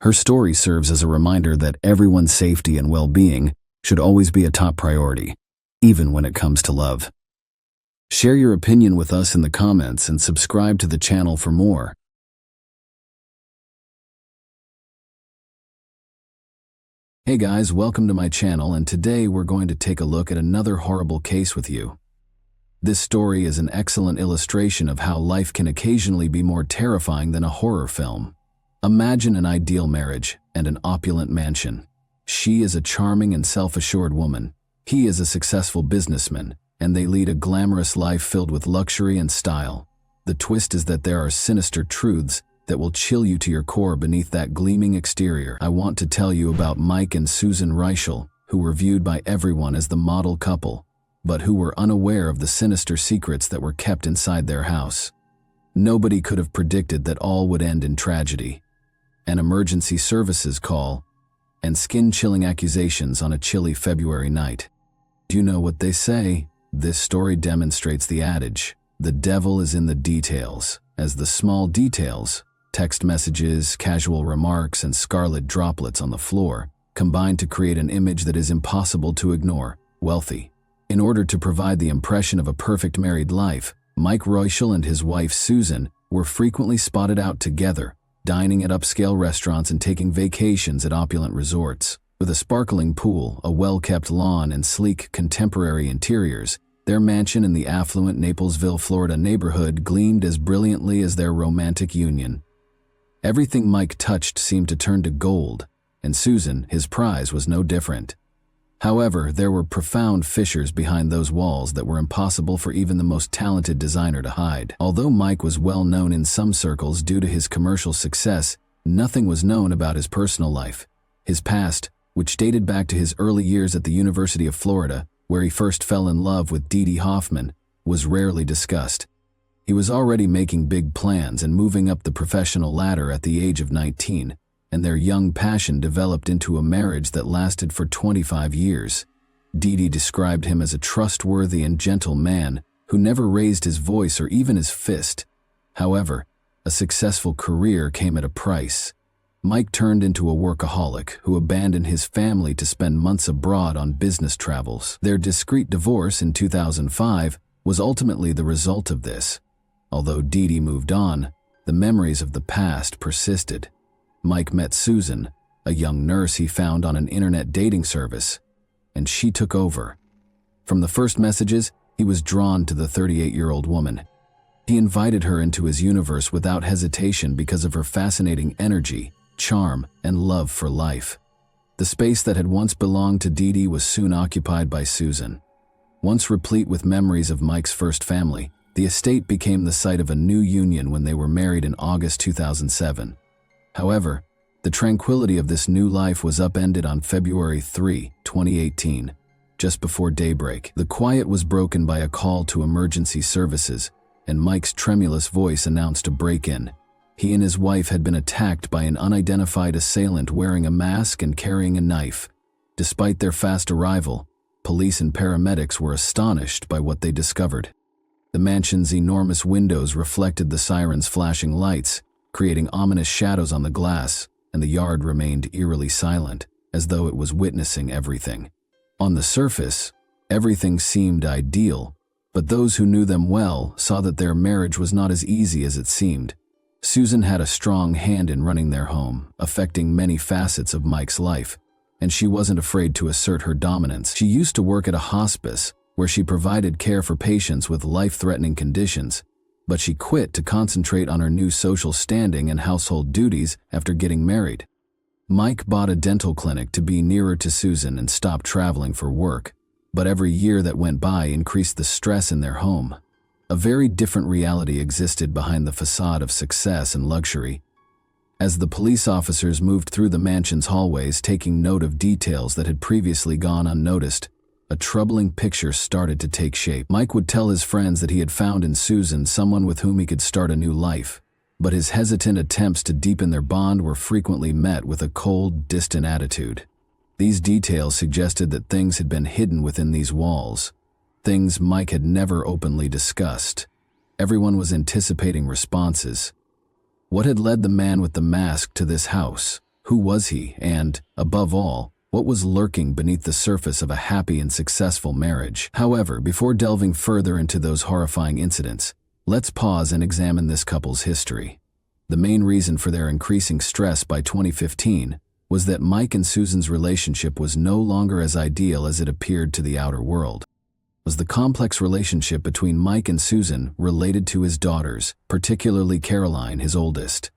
Her story serves as a reminder that everyone's safety and well-being should always be a top priority, even when it comes to love. Share your opinion with us in the comments and subscribe to the channel for more. Hey guys, welcome to my channel, and today we're going to take a look at another horrible case with you. This story is an excellent illustration of how life can occasionally be more terrifying than a horror film. Imagine an ideal marriage and an opulent mansion. She is a charming and self-assured woman. He is a successful businessman, and they lead a glamorous life filled with luxury and style. The twist is that there are sinister truths that will chill you to your core beneath that gleaming exterior. I want to tell you about Mike and Susan Reichel, who were viewed by everyone as the model couple, but who were unaware of the sinister secrets that were kept inside their house. Nobody could have predicted that all would end in tragedy. An emergency services call, and skin-chilling accusations on a chilly February night. Do you know what they say? This story demonstrates the adage, the devil is in the details, as the small details, text messages, casual remarks, and scarlet droplets on the floor, combine to create an image that is impossible to ignore. Wealthy. In order to provide the impression of a perfect married life, Mike Reichel and his wife Susan were frequently spotted out together, dining at upscale restaurants and taking vacations at opulent resorts. With a sparkling pool, a well-kept lawn, and sleek contemporary interiors, their mansion in the affluent Naplesville, Florida neighborhood gleamed as brilliantly as their romantic union. Everything Mike touched seemed to turn to gold, and Susan, his prize, was no different. However, there were profound fissures behind those walls that were impossible for even the most talented designer to hide. Although Mike was well known in some circles due to his commercial success, nothing was known about his personal life. His past, which dated back to his early years at the University of Florida, where he first fell in love with Dee Hoffman, was rarely discussed. He was already making big plans and moving up the professional ladder at the age of 19, and their young passion developed into a marriage that lasted for 25 years. Dee described him as a trustworthy and gentle man who never raised his voice or even his fist. However, a successful career came at a price. Mike turned into a workaholic who abandoned his family to spend months abroad on business travels. Their discreet divorce in 2005 was ultimately the result of this. Although Dee moved on, the memories of the past persisted. Mike met Susan, a young nurse he found on an internet dating service, and she took over. From the first messages, he was drawn to the 38-year-old woman. He invited her into his universe without hesitation because of her fascinating energy, charm, and love for life. The space that had once belonged to Dee was soon occupied by Susan. Once replete with memories of Mike's first family, the estate became the site of a new union when they were married in August 2007. However, the tranquility of this new life was upended on February 3, 2018. Just before daybreak, the quiet was broken by a call to emergency services, and Mike's tremulous voice announced a break-in. He and his wife had been attacked by an unidentified assailant wearing a mask and carrying a knife. Despite their fast arrival, police and paramedics were astonished by what they discovered. The mansion's enormous windows reflected the siren's flashing lights, creating ominous shadows on the glass, and the yard remained eerily silent, as though it was witnessing everything. On the surface, everything seemed ideal, but those who knew them well saw that their marriage was not as easy as it seemed. Susan had a strong hand in running their home, affecting many facets of Mike's life, and she wasn't afraid to assert her dominance. She used to work at a hospice, where she provided care for patients with life-threatening conditions, but she quit to concentrate on her new social standing and household duties after getting married. Mike bought a dental clinic to be nearer to Susan and stopped traveling for work, but every year that went by increased the stress in their home. A very different reality existed behind the facade of success and luxury. As the police officers moved through the mansion's hallways taking note of details that had previously gone unnoticed, a troubling picture started to take shape. Mike would tell his friends that he had found in Susan someone with whom he could start a new life, but his hesitant attempts to deepen their bond were frequently met with a cold, distant attitude. These details suggested that things had been hidden within these walls, things Mike had never openly discussed. Everyone was anticipating responses. What had led the man with the mask to this house? Who was he? And, above all, What was lurking beneath the surface of a happy and successful marriage? However, before delving further into those horrifying incidents, let's pause and examine this couple's history. The main reason for their increasing stress by 2015 was that Mike and Susan's relationship was no longer as ideal as it appeared to the outer world. Was the complex relationship between Mike and Susan related to his daughters, particularly Caroline, his oldest?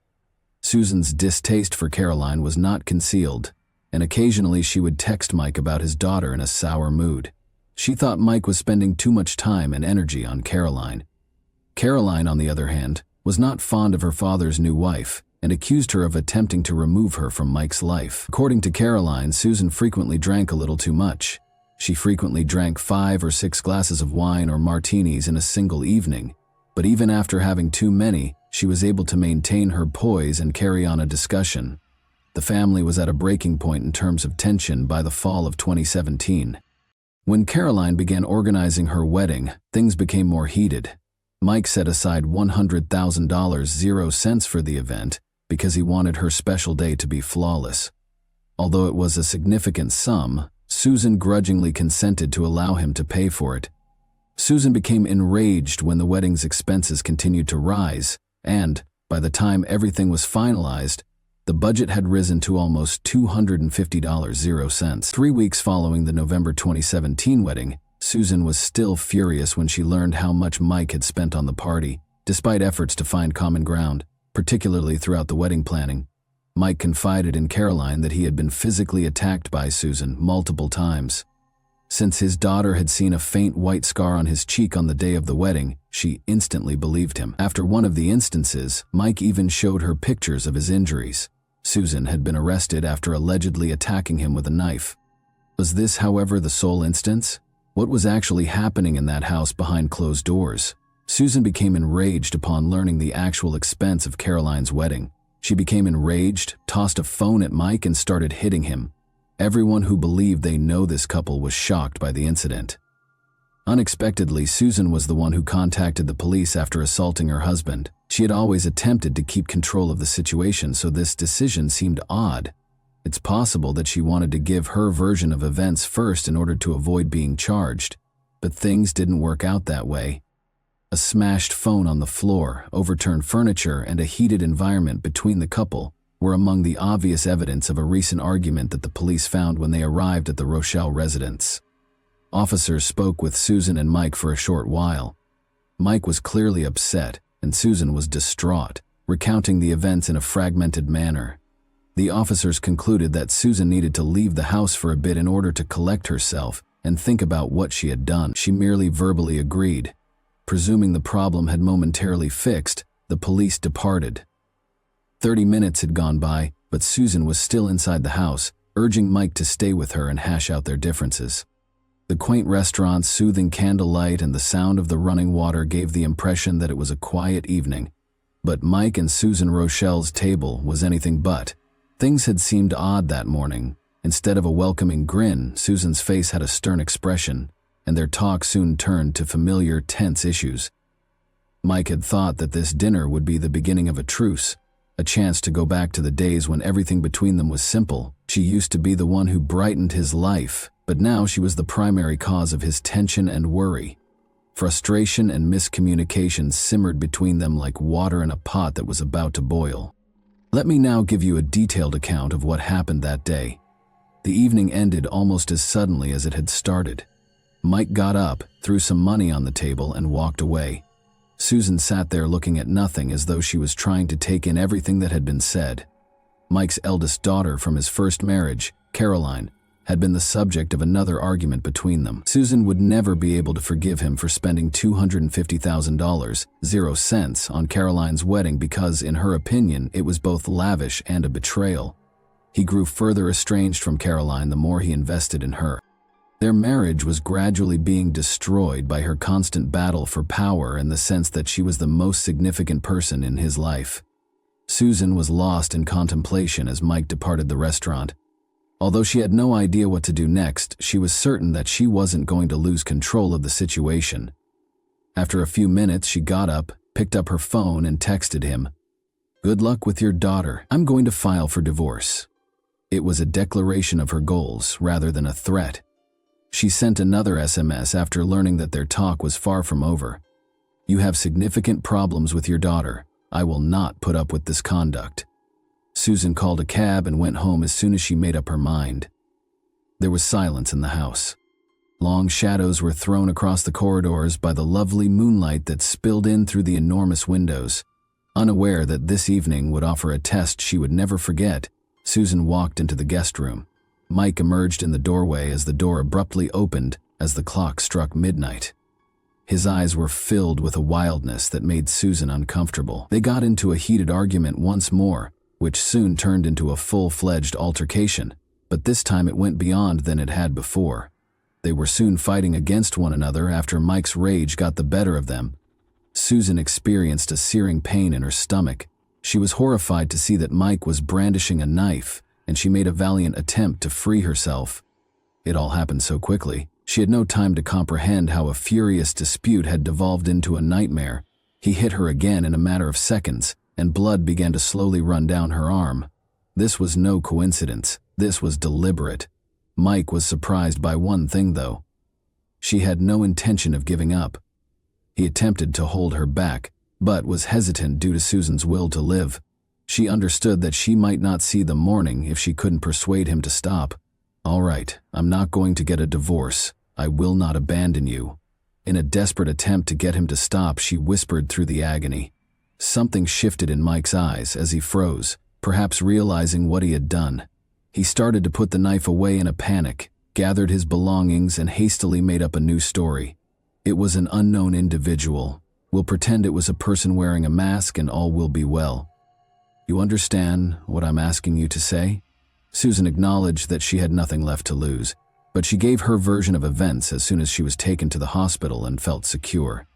Susan's distaste for Caroline was not concealed, and occasionally she would text Mike about his daughter in a sour mood. She thought Mike was spending too much time and energy on Caroline. Caroline, on the other hand, was not fond of her father's new wife and accused her of attempting to remove her from Mike's life. According to Caroline, Susan frequently drank a little too much. She frequently drank 5 or 6 glasses of wine or martinis in a single evening, but even after having too many, she was able to maintain her poise and carry on a discussion. The family was at a breaking point in terms of tension by the fall of 2017. When Caroline began organizing her wedding, things became more heated. Mike set aside $100,000 for the event because he wanted her special day to be flawless. Although it was a significant sum, Susan grudgingly consented to allow him to pay for it. Susan became enraged when the wedding's expenses continued to rise, and, by the time everything was finalized, the budget had risen to almost $250. 3 weeks following the November 2017 wedding, Susan was still furious when she learned how much Mike had spent on the party, despite efforts to find common ground, particularly throughout the wedding planning. Mike confided in Caroline that he had been physically attacked by Susan multiple times. Since his daughter had seen a faint white scar on his cheek on the day of the wedding, she instantly believed him. After one of the instances, Mike even showed her pictures of his injuries. Susan had been arrested after allegedly attacking him with a knife. Was this, however, the sole instance? What was actually happening in that house behind closed doors? Susan became enraged upon learning the actual expense of Caroline's wedding. She became enraged, tossed a phone at Mike, and started hitting him. Everyone who believed they know this couple was shocked by the incident. Unexpectedly, Susan was the one who contacted the police after assaulting her husband. She had always attempted to keep control of the situation, so this decision seemed odd. It's possible that she wanted to give her version of events first in order to avoid being charged, but things didn't work out that way. A smashed phone on the floor, overturned furniture, and a heated environment between the couple were among the obvious evidence of a recent argument that the police found when they arrived at the Rochelle residence. Officers spoke with Susan and Mike for a short while. Mike was clearly upset, and Susan was distraught, recounting the events in a fragmented manner. The officers concluded that Susan needed to leave the house for a bit in order to collect herself and think about what she had done. She merely verbally agreed. Presuming the problem had momentarily fixed, the police departed. 30 minutes had gone by, but Susan was still inside the house, urging Mike to stay with her and hash out their differences. The quaint restaurant's soothing candlelight and the sound of the running water gave the impression that it was a quiet evening. But Mike and Susan Rochelle's table was anything but. Things had seemed odd that morning. Instead of a welcoming grin, Susan's face had a stern expression, and their talk soon turned to familiar, tense issues. Mike had thought that this dinner would be the beginning of a truce, a chance to go back to the days when everything between them was simple. She used to be the one who brightened his life, but now she was the primary cause of his tension and worry. Frustration and miscommunication simmered between them like water in a pot that was about to boil. Let me now give you a detailed account of what happened that day. The evening ended almost as suddenly as it had started. Mike got up, threw some money on the table, and walked away. Susan sat there looking at nothing, as though she was trying to take in everything that had been said. Mike's eldest daughter from his first marriage, Caroline, had been the subject of another argument between them. Susan would never be able to forgive him for spending $250,000 on Caroline's wedding because, in her opinion, it was both lavish and a betrayal. He grew further estranged from Caroline the more he invested in her. Their marriage was gradually being destroyed by her constant battle for power and the sense that she was the most significant person in his life. Susan was lost in contemplation as Mike departed the restaurant. Although she had no idea what to do next, she was certain that she wasn't going to lose control of the situation. After a few minutes, she got up, picked up her phone, and texted him, "Good luck with your daughter. I'm going to file for divorce." It was a declaration of her goals rather than a threat. She sent another SMS after learning that their talk was far from over. "You have significant problems with your daughter. I will not put up with this conduct." Susan called a cab and went home as soon as she made up her mind. There was silence in the house. Long shadows were thrown across the corridors by the lovely moonlight that spilled in through the enormous windows. Unaware that this evening would offer a test she would never forget, Susan walked into the guest room. Mike emerged in the doorway as the door abruptly opened as the clock struck midnight. His eyes were filled with a wildness that made Susan uncomfortable. They got into a heated argument once more, which soon turned into a full-fledged altercation, but this time it went beyond than it had before. They were soon fighting against one another after Mike's rage got the better of them. Susan experienced a searing pain in her stomach. She was horrified to see that Mike was brandishing a knife, and she made a valiant attempt to free herself. It all happened so quickly. She had no time to comprehend how a furious dispute had devolved into a nightmare. He hit her again in a matter of seconds, and blood began to slowly run down her arm. This was no coincidence. This was deliberate. Mike was surprised by one thing, though. She had no intention of giving up. He attempted to hold her back, but was hesitant due to Susan's will to live. She understood that she might not see the morning if she couldn't persuade him to stop. "All right, I'm not going to get a divorce. I will not abandon you." In a desperate attempt to get him to stop, she whispered through the agony. Something shifted in Mike's eyes as he froze, perhaps realizing what he had done. He started to put the knife away in a panic, gathered his belongings, and hastily made up a new story. It was an unknown individual. We'll pretend it was a person wearing a mask and all will be well. "You understand what I'm asking you to say?" Susan acknowledged that she had nothing left to lose, but she gave her version of events as soon as she was taken to the hospital and felt secure.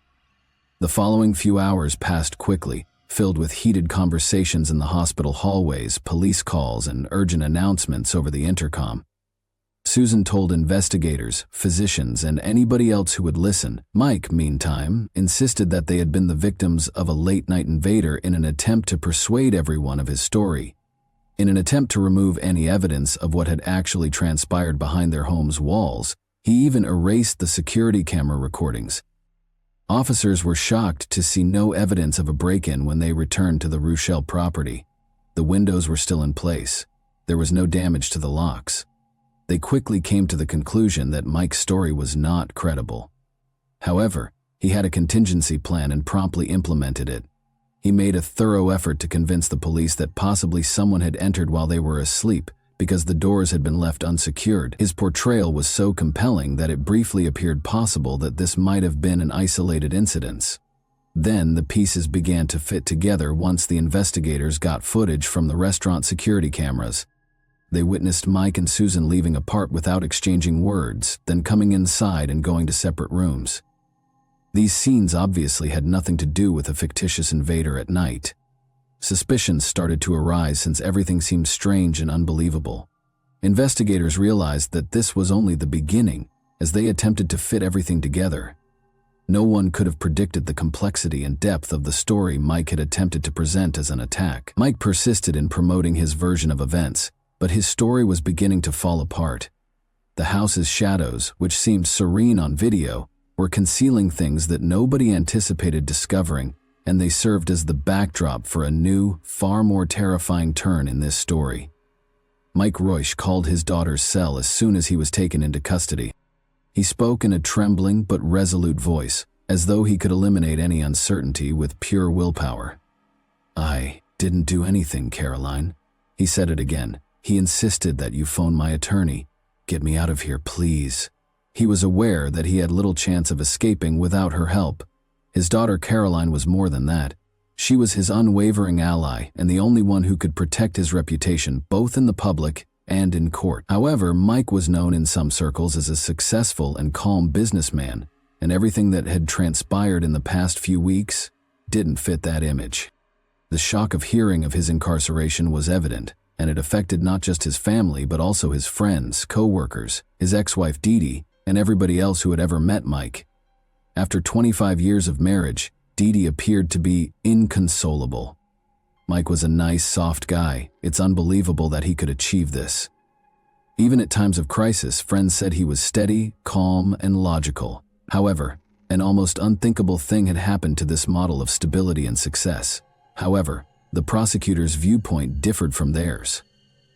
The following few hours passed quickly, filled with heated conversations in the hospital hallways, police calls, and urgent announcements over the intercom. Susan told investigators, physicians, and anybody else who would listen. Mike, meantime, insisted that they had been the victims of a late-night invader in an attempt to persuade everyone of his story. In an attempt to remove any evidence of what had actually transpired behind their home's walls, he even erased the security camera recordings. Officers were shocked to see no evidence of a break-in when they returned to the Rochelle property. The windows were still in place. There was no damage to the locks. They quickly came to the conclusion that Mike's story was not credible. However, he had a contingency plan and promptly implemented it. He made a thorough effort to convince the police that possibly someone had entered while they were asleep because the doors had been left unsecured. His portrayal was so compelling that it briefly appeared possible that this might have been an isolated incident. Then the pieces began to fit together once the investigators got footage from the restaurant security cameras. They witnessed Mike and Susan leaving apart without exchanging words, then coming inside and going to separate rooms. These scenes obviously had nothing to do with a fictitious invader at night. Suspicions started to arise since everything seemed strange and unbelievable. Investigators realized that this was only the beginning as they attempted to fit everything together. No one could have predicted the complexity and depth of the story Mike had attempted to present as an attack. Mike persisted in promoting his version of events, but his story was beginning to fall apart. The house's shadows, which seemed serene on video, were concealing things that nobody anticipated discovering, and they served as the backdrop for a new, far more terrifying turn in this story. Mike Royce called his daughter's cell as soon as he was taken into custody. He spoke in a trembling but resolute voice, as though he could eliminate any uncertainty with pure willpower. "I didn't do anything, Caroline." He said it again. "He insisted that you phone my attorney. Get me out of here, please." He was aware that he had little chance of escaping without her help. His daughter Caroline was more than that. She was his unwavering ally and the only one who could protect his reputation both in the public and in court. However, Mike was known in some circles as a successful and calm businessman, and everything that had transpired in the past few weeks didn't fit that image. The shock of hearing of his incarceration was evident, and it affected not just his family but also his friends, co-workers, his ex-wife Dee Dee, and everybody else who had ever met Mike. After 25 years of marriage, Dee Dee appeared to be inconsolable. Mike was a nice, soft guy. It's unbelievable that he could achieve this. Even at times of crisis, friends said he was steady, calm, and logical. However, an almost unthinkable thing had happened to this model of stability and success. However, the prosecutor's viewpoint differed from theirs.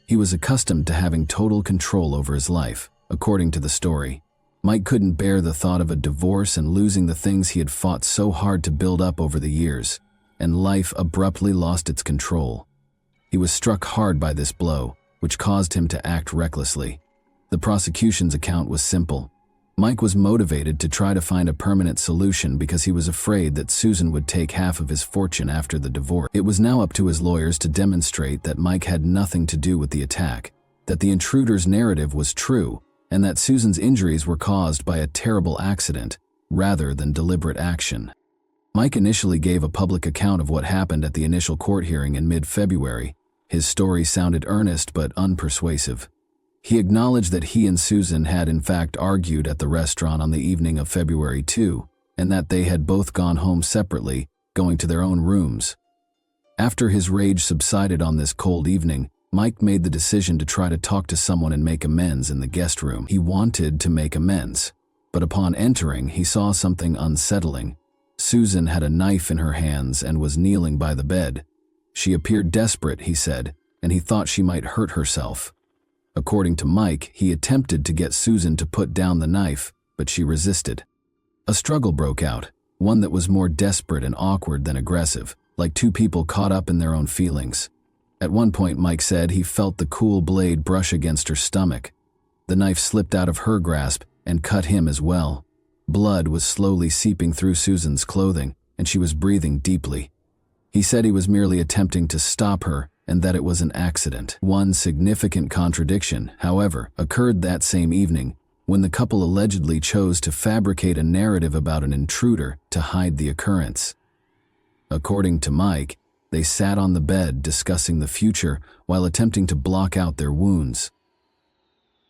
He was accustomed to having total control over his life, according to the story. Mike couldn't bear the thought of a divorce and losing the things he had fought so hard to build up over the years, and life abruptly lost its control. He was struck hard by this blow, which caused him to act recklessly. The prosecution's account was simple. Mike was motivated to try to find a permanent solution because he was afraid that Susan would take half of his fortune after the divorce. It was now up to his lawyers to demonstrate that Mike had nothing to do with the attack, that the intruder's narrative was true, and that Susan's injuries were caused by a terrible accident rather than deliberate action. Mike initially gave a public account of what happened at the initial court hearing in mid-February. His story sounded earnest but unpersuasive. He acknowledged that he and Susan had in fact argued at the restaurant on the evening of February 2, and that they had both gone home separately, going to their own rooms. After his rage subsided on this cold evening, Mike made the decision to try to talk to someone and make amends in the guest room. He wanted to make amends, but upon entering, he saw something unsettling. Susan had a knife in her hands and was kneeling by the bed. She appeared desperate, he said, and he thought she might hurt herself. According to Mike, he attempted to get Susan to put down the knife, but she resisted. A struggle broke out, one that was more desperate and awkward than aggressive, like two people caught up in their own feelings. At one point, Mike said he felt the cool blade brush against her stomach. The knife slipped out of her grasp and cut him as well. Blood was slowly seeping through Susan's clothing, and she was breathing deeply. He said he was merely attempting to stop her and that it was an accident. One significant contradiction, however, occurred that same evening when the couple allegedly chose to fabricate a narrative about an intruder to hide the occurrence. According to Mike, they sat on the bed discussing the future while attempting to block out their wounds.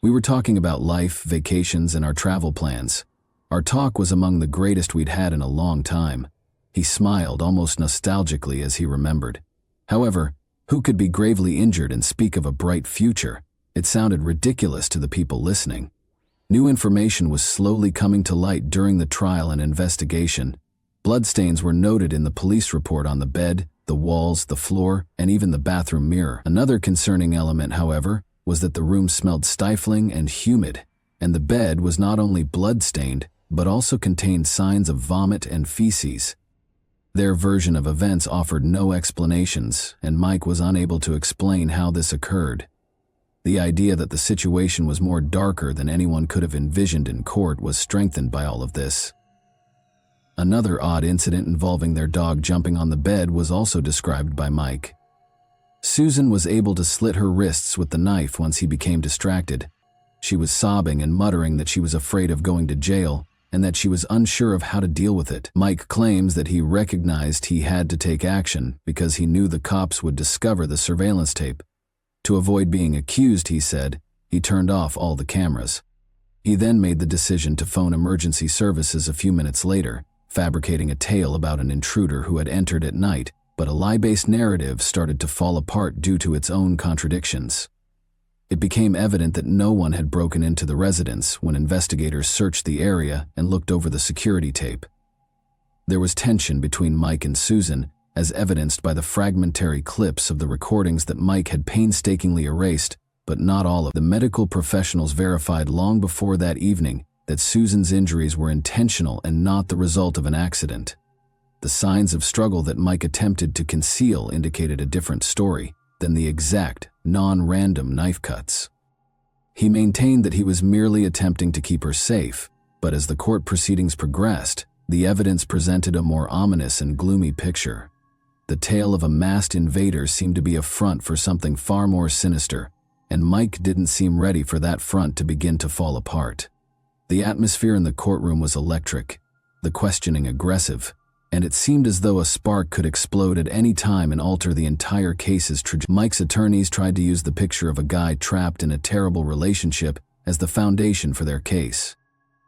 We were talking about life, vacations, and our travel plans. Our talk was among the greatest we'd had in a long time. He smiled almost nostalgically as he remembered. However, who could be gravely injured and speak of a bright future? It sounded ridiculous to the people listening. New information was slowly coming to light during the trial and investigation. Bloodstains were noted in the police report on the bed, the walls, the floor, and even the bathroom mirror. Another concerning element, however, was that the room smelled stifling and humid, and the bed was not only blood-stained, but also contained signs of vomit and feces. Their version of events offered no explanations, and Mike was unable to explain how this occurred. The idea that the situation was more darker than anyone could have envisioned in court was strengthened by all of this. Another odd incident involving their dog jumping on the bed was also described by Mike. Susan was able to slit her wrists with the knife once he became distracted. She was sobbing and muttering that she was afraid of going to jail and that she was unsure of how to deal with it. Mike claims that he recognized he had to take action because he knew the cops would discover the surveillance tape. To avoid being accused, he said, he turned off all the cameras. He then made the decision to phone emergency services a few minutes later, fabricating a tale about an intruder who had entered at night, but a lie-based narrative started to fall apart due to its own contradictions. It became evident that no one had broken into the residence when investigators searched the area and looked over the security tape. There was tension between Mike and Susan, as evidenced by the fragmentary clips of the recordings that Mike had painstakingly erased, but not all of them. The medical professionals verified long before that evening that Susan's injuries were intentional and not the result of an accident. The signs of struggle that Mike attempted to conceal indicated a different story than the exact, non-random knife cuts. He maintained that he was merely attempting to keep her safe, but as the court proceedings progressed, the evidence presented a more ominous and gloomy picture. The tale of a masked invader seemed to be a front for something far more sinister, and Mike didn't seem ready for that front to begin to fall apart. The atmosphere in the courtroom was electric, the questioning aggressive, and it seemed as though a spark could explode at any time and alter the entire case's trajectory. Mike's attorneys tried to use the picture of a guy trapped in a terrible relationship as the foundation for their case.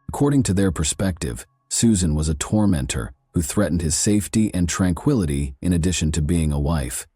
According to their perspective, Susan was a tormentor who threatened his safety and tranquility in addition to being a wife.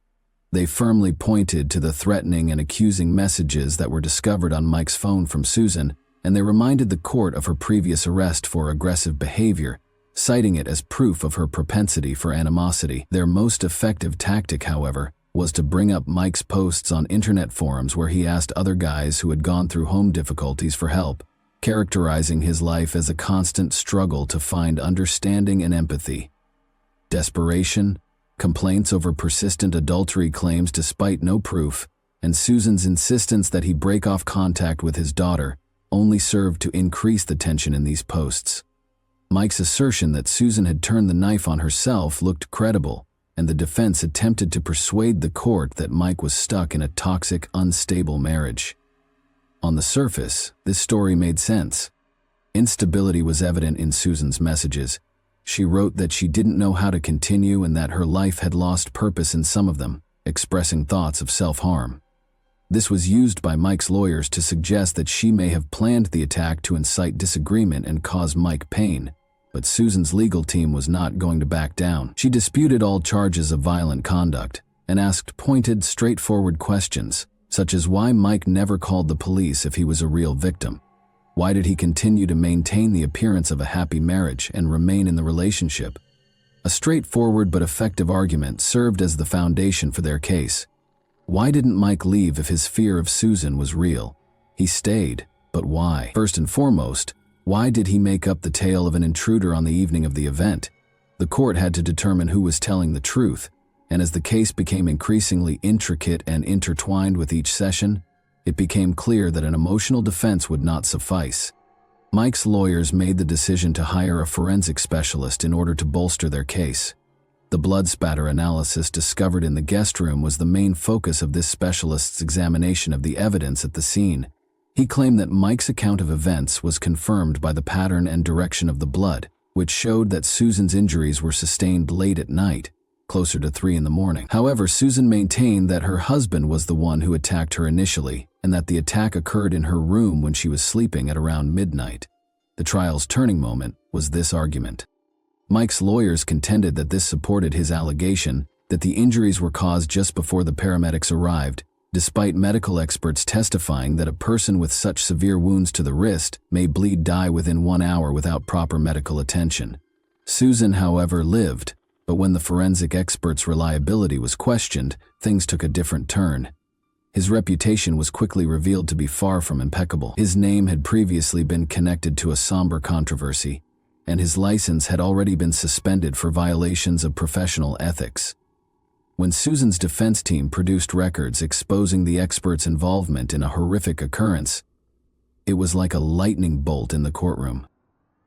They firmly pointed to the threatening and accusing messages that were discovered on Mike's phone from Susan, and they reminded the court of her previous arrest for aggressive behavior, citing it as proof of her propensity for animosity. Their most effective tactic, however, was to bring up Mike's posts on internet forums where he asked other guys who had gone through home difficulties for help, characterizing his life as a constant struggle to find understanding and empathy. Desperation, complaints over persistent adultery claims despite no proof, and Susan's insistence that he break off contact with his daughter only served to increase the tension in these posts. Mike's assertion that Susan had turned the knife on herself looked credible, and the defense attempted to persuade the court that Mike was stuck in a toxic, unstable marriage. On the surface, this story made sense. Instability was evident in Susan's messages. She wrote that she didn't know how to continue and that her life had lost purpose in some of them, expressing thoughts of self-harm. This was used by Mike's lawyers to suggest that she may have planned the attack to incite disagreement and cause Mike pain, but Susan's legal team was not going to back down. She disputed all charges of violent conduct and asked pointed, straightforward questions, such as why Mike never called the police if he was a real victim. Why did he continue to maintain the appearance of a happy marriage and remain in the relationship? A straightforward but effective argument served as the foundation for their case. Why didn't Mike leave if his fear of Susan was real? He stayed, but why? First and foremost, why did he make up the tale of an intruder on the evening of the event? The court had to determine who was telling the truth, and as the case became increasingly intricate and intertwined with each session, it became clear that an emotional defense would not suffice. Mike's lawyers made the decision to hire a forensic specialist in order to bolster their case. The blood spatter analysis discovered in the guest room was the main focus of this specialist's examination of the evidence at the scene. He claimed that Mike's account of events was confirmed by the pattern and direction of the blood, which showed that Susan's injuries were sustained late at night, closer to 3 in the morning. However, Susan maintained that her husband was the one who attacked her initially, and that the attack occurred in her room when she was sleeping at around midnight. The trial's turning moment was this argument. Mike's lawyers contended that this supported his allegation that the injuries were caused just before the paramedics arrived, despite medical experts testifying that a person with such severe wounds to the wrist may die within 1 hour without proper medical attention. Susan, however, lived, but when the forensic expert's reliability was questioned, things took a different turn. His reputation was quickly revealed to be far from impeccable. His name had previously been connected to a somber controversy, and his license had already been suspended for violations of professional ethics. When Susan's defense team produced records exposing the expert's involvement in a horrific occurrence, it was like a lightning bolt in the courtroom.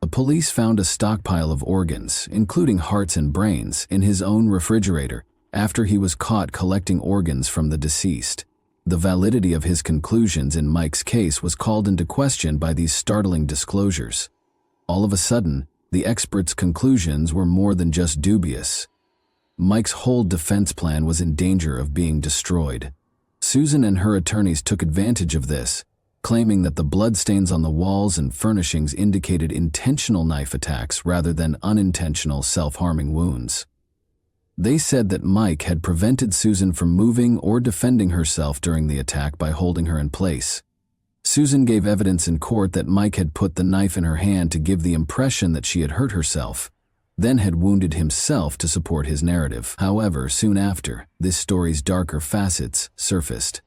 The police found a stockpile of organs, including hearts and brains, in his own refrigerator after he was caught collecting organs from the deceased. The validity of his conclusions in Mike's case was called into question by these startling disclosures. All of a sudden, the expert's conclusions were more than just dubious. Mike's whole defense plan was in danger of being destroyed. Susan and her attorneys took advantage of this, claiming that the bloodstains on the walls and furnishings indicated intentional knife attacks rather than unintentional self-harming wounds. They said that Mike had prevented Susan from moving or defending herself during the attack by holding her in place. Susan gave evidence in court that Mike had put the knife in her hand to give the impression that she had hurt herself, then had wounded himself to support his narrative. However, soon after, this story's darker facets surfaced.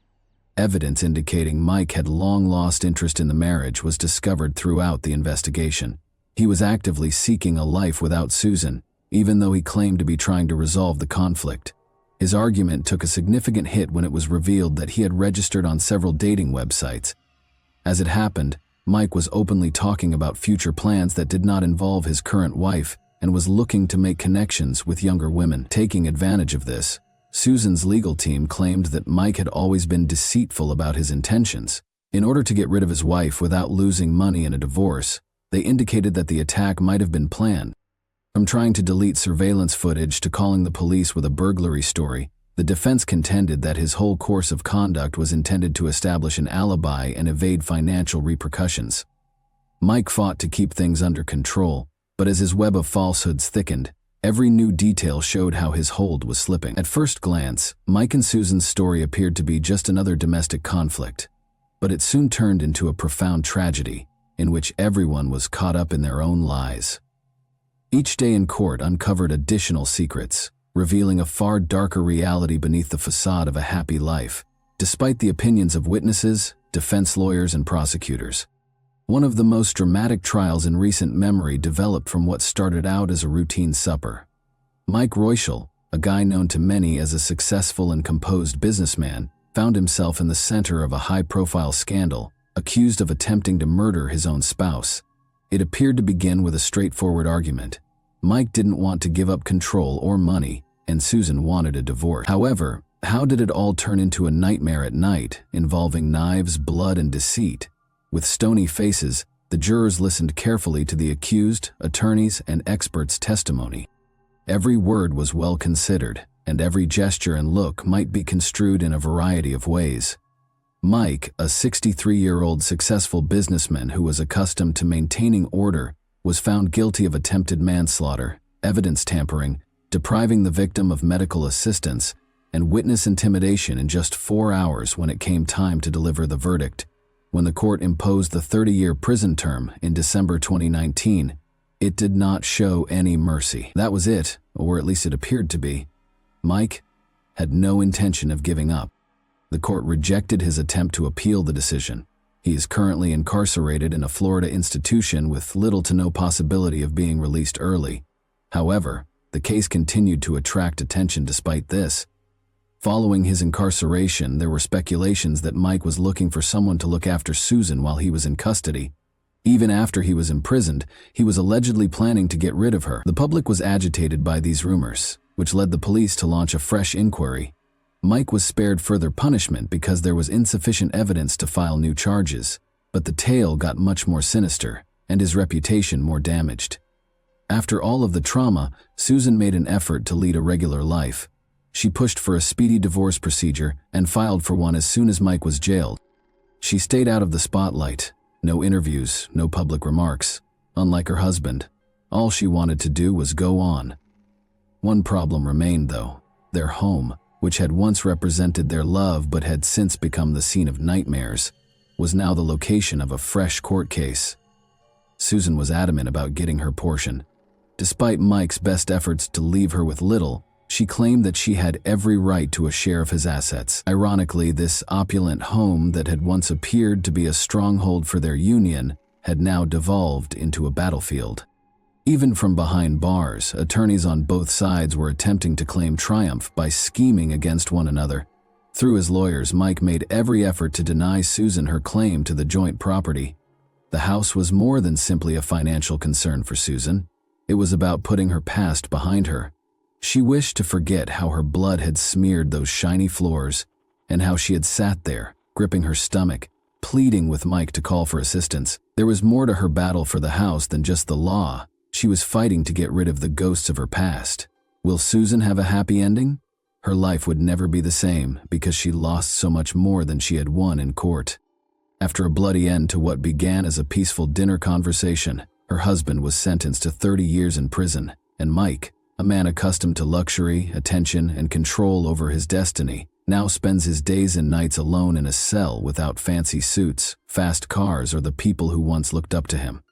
Evidence indicating Mike had long lost interest in the marriage was discovered throughout the investigation. He was actively seeking a life without Susan, even though he claimed to be trying to resolve the conflict. His argument took a significant hit when it was revealed that he had registered on several dating websites. As it happened, Mike was openly talking about future plans that did not involve his current wife and was looking to make connections with younger women. Taking advantage of this, Susan's legal team claimed that Mike had always been deceitful about his intentions. In order to get rid of his wife without losing money in a divorce, they indicated that the attack might have been planned. From trying to delete surveillance footage to calling the police with a burglary story, the defense contended that his whole course of conduct was intended to establish an alibi and evade financial repercussions. Mike fought to keep things under control, but as his web of falsehoods thickened, Every new detail showed how his hold was slipping. At first glance, Mike and Susan's story appeared to be just another domestic conflict, but it soon turned into a profound tragedy in which everyone was caught up in their own lies. Each day in court uncovered additional secrets, revealing a far darker reality beneath the facade of a happy life, despite the opinions of witnesses, defense lawyers, and prosecutors. One of the most dramatic trials in recent memory developed from what started out as a routine supper. Mike Royschel, a guy known to many as a successful and composed businessman, found himself in the center of a high-profile scandal, accused of attempting to murder his own spouse. It appeared to begin with a straightforward argument. Mike didn't want to give up control or money, and Susan wanted a divorce. However, how did it all turn into a nightmare at night, involving knives, blood, and deceit? With stony faces, the jurors listened carefully to the accused, attorneys, and experts' testimony. Every word was well considered, and every gesture and look might be construed in a variety of ways. Mike, a 63-year-old successful businessman who was accustomed to maintaining order, was found guilty of attempted manslaughter, evidence tampering, depriving the victim of medical assistance, and witness intimidation in just 4 hours when it came time to deliver the verdict. When the court imposed the 30-year prison term in December 2019, it did not show any mercy. That was it, or at least it appeared to be. Mike had no intention of giving up. The court rejected his attempt to appeal the decision. He is currently incarcerated in a Florida institution with little to no possibility of being released early. However, the case continued to attract attention despite this. Following his incarceration, there were speculations that Mike was looking for someone to look after Susan while he was in custody. Even after he was imprisoned, he was allegedly planning to get rid of her. The public was agitated by these rumors, which led the police to launch a fresh inquiry. Mike was spared further punishment because there was insufficient evidence to file new charges, but the tale got much more sinister, and his reputation more damaged. After all of the trauma, Susan made an effort to lead a regular life. She pushed for a speedy divorce procedure and filed for one as soon as Mike was jailed. She stayed out of the spotlight. No interviews, no public remarks. Unlike her husband, all she wanted to do was go on. One problem remained, though. Their home, which had once represented their love but had since become the scene of nightmares, was now the location of a fresh court case. Susan was adamant about getting her portion. Despite Mike's best efforts to leave her with little, she claimed that she had every right to a share of his assets. Ironically, this opulent home that had once appeared to be a stronghold for their union had now devolved into a battlefield. Even from behind bars, attorneys on both sides were attempting to claim triumph by scheming against one another. Through his lawyers, Mike made every effort to deny Susan her claim to the joint property. The house was more than simply a financial concern for Susan. It was about putting her past behind her. She wished to forget how her blood had smeared those shiny floors and how she had sat there, gripping her stomach, pleading with Mike to call for assistance. There was more to her battle for the house than just the law. She was fighting to get rid of the ghosts of her past. Will Susan have a happy ending? Her life would never be the same because she lost so much more than she had won in court. After a bloody end to what began as a peaceful dinner conversation, her husband was sentenced to 30 years in prison, and Mike, a man accustomed to luxury, attention, and control over his destiny, now spends his days and nights alone in a cell without fancy suits, fast cars, or the people who once looked up to him.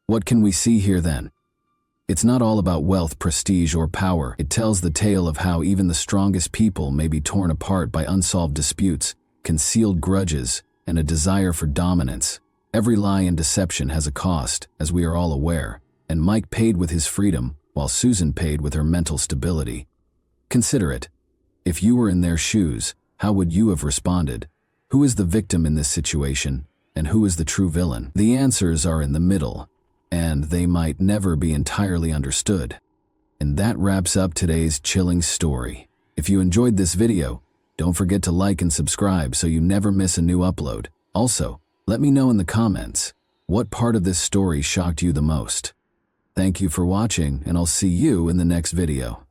What can we see here then? It's not all about wealth, prestige, or power. It tells the tale of how even the strongest people may be torn apart by unsolved disputes, concealed grudges, and a desire for dominance. Every lie and deception has a cost, as we are all aware, and Mike paid with his freedom, while Susan paid with her mental stability. Consider it. If you were in their shoes, how would you have responded? Who is the victim in this situation, and who is the true villain? The answers are in the middle, and they might never be entirely understood. And that wraps up today's chilling story. If you enjoyed this video, don't forget to like and subscribe so you never miss a new upload. Also, let me know in the comments, what part of this story shocked you the most? Thank you for watching, and I'll see you in the next video.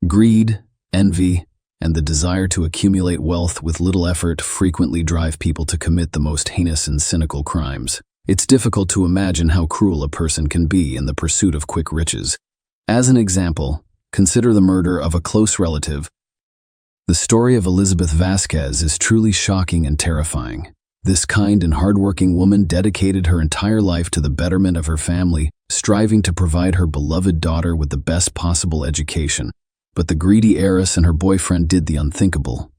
Greed, envy, and the desire to accumulate wealth with little effort frequently drive people to commit the most heinous and cynical crimes. It's difficult to imagine how cruel a person can be in the pursuit of quick riches. As an example, consider the murder of a close relative. The story of Elizabeth Vasquez is truly shocking and terrifying. This kind and hardworking woman dedicated her entire life to the betterment of her family, striving to provide her beloved daughter with the best possible education. But the greedy heiress and her boyfriend did the unthinkable.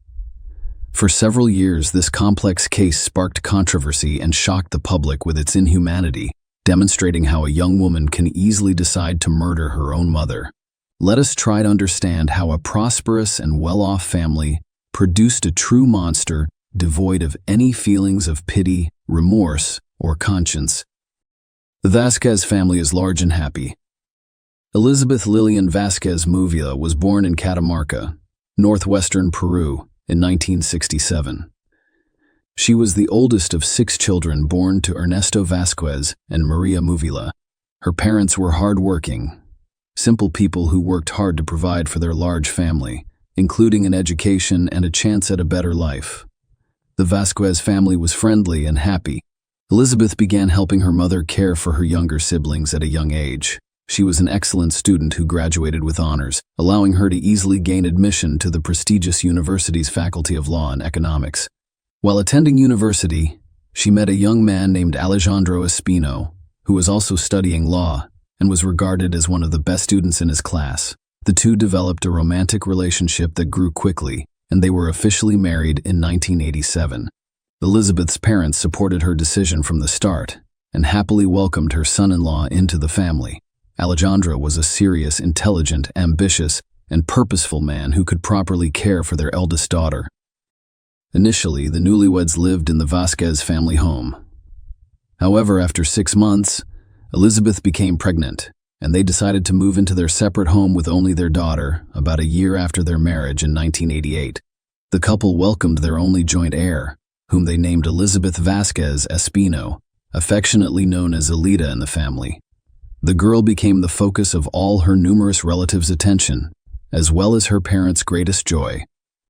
For several years, this complex case sparked controversy and shocked the public with its inhumanity, demonstrating how a young woman can easily decide to murder her own mother. Let us try to understand how a prosperous and well-off family produced a true monster devoid of any feelings of pity, remorse, or conscience. The Vasquez family is large and happy. Elizabeth Lillian Vasquez Movia was born in Catamarca, northwestern Peru, in 1967. She was the oldest of 6 children born to Ernesto Vasquez and Maria Movila. Her parents were hard-working, simple people who worked hard to provide for their large family, including an education and a chance at a better life. The Vasquez family was friendly and happy. Elizabeth began helping her mother care for her younger siblings at a young age. She was an excellent student who graduated with honors, allowing her to easily gain admission to the prestigious university's Faculty of Law and Economics. While attending university, she met a young man named Alejandro Espino, who was also studying law and was regarded as one of the best students in his class. The two developed a romantic relationship that grew quickly, and they were officially married in 1987. Elizabeth's parents supported her decision from the start and happily welcomed her son-in-law into the family. Alejandro was a serious, intelligent, ambitious, and purposeful man who could properly care for their eldest daughter. Initially, the newlyweds lived in the Vasquez family home. However, after 6 months, Elizabeth became pregnant, and they decided to move into their separate home with only their daughter about a year after their marriage in 1988. The couple welcomed their only joint heir, whom they named Elizabeth Vasquez Espino, affectionately known as Elita in the family. The girl became the focus of all her numerous relatives' attention, as well as her parents' greatest joy.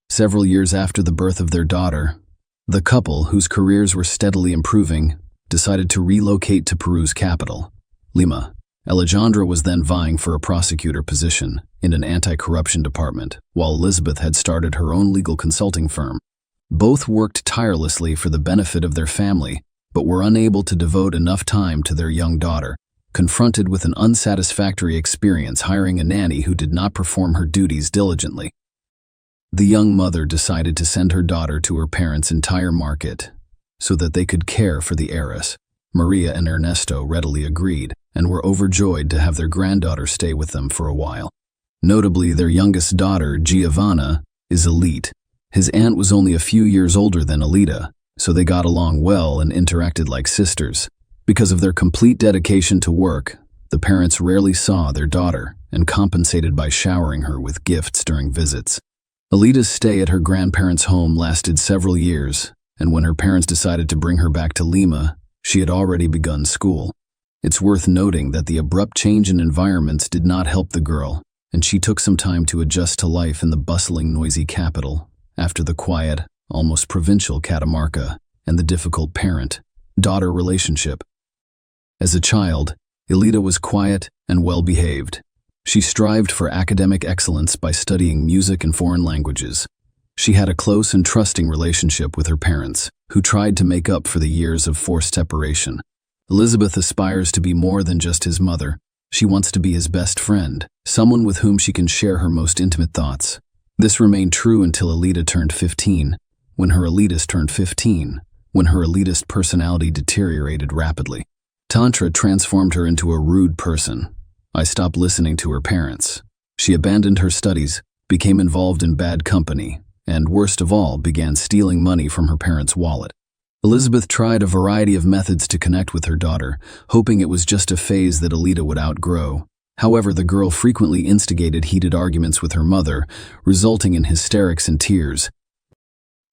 Several years after the birth of their daughter, the couple, whose careers were steadily improving, decided to relocate to Peru's capital, Lima. Alejandro was then vying for a prosecutor position in an anti-corruption department, while Elizabeth had started her own legal consulting firm. Both worked tirelessly for the benefit of their family, but were unable to devote enough time to their young daughter, confronted with an unsatisfactory experience hiring a nanny who did not perform her duties diligently. The young mother decided to send her daughter to her parents' entire market so that they could care for the heiress. Maria and Ernesto readily agreed and were overjoyed to have their granddaughter stay with them for a while. Notably, their youngest daughter, Giovanna, is elite. His aunt was only a few years older than Elita, so they got along well and interacted like sisters. Because of their complete dedication to work, the parents rarely saw their daughter and compensated by showering her with gifts during visits. Elita's stay at her grandparents' home lasted several years, and when her parents decided to bring her back to Lima, she had already begun school. It's worth noting that the abrupt change in environments did not help the girl, and she took some time to adjust to life in the bustling, noisy capital, after the quiet, almost provincial Catamarca and the difficult parent-daughter relationship. As a child, Elita was quiet and well-behaved. She strived for academic excellence by studying music and foreign languages. She had a close and trusting relationship with her parents, who tried to make up for the years of forced separation. Elizabeth aspires to be more than just his mother. She wants to be his best friend, someone with whom she can share her most intimate thoughts. This remained true until Elita turned 15, when her elitist personality deteriorated rapidly. Tantra transformed her into a rude person. I stopped listening to her parents. She abandoned her studies, became involved in bad company, and worst of all, began stealing money from her parents' wallet. Elizabeth tried a variety of methods to connect with her daughter, hoping it was just a phase that Elita would outgrow. However, the girl frequently instigated heated arguments with her mother, resulting in hysterics and tears.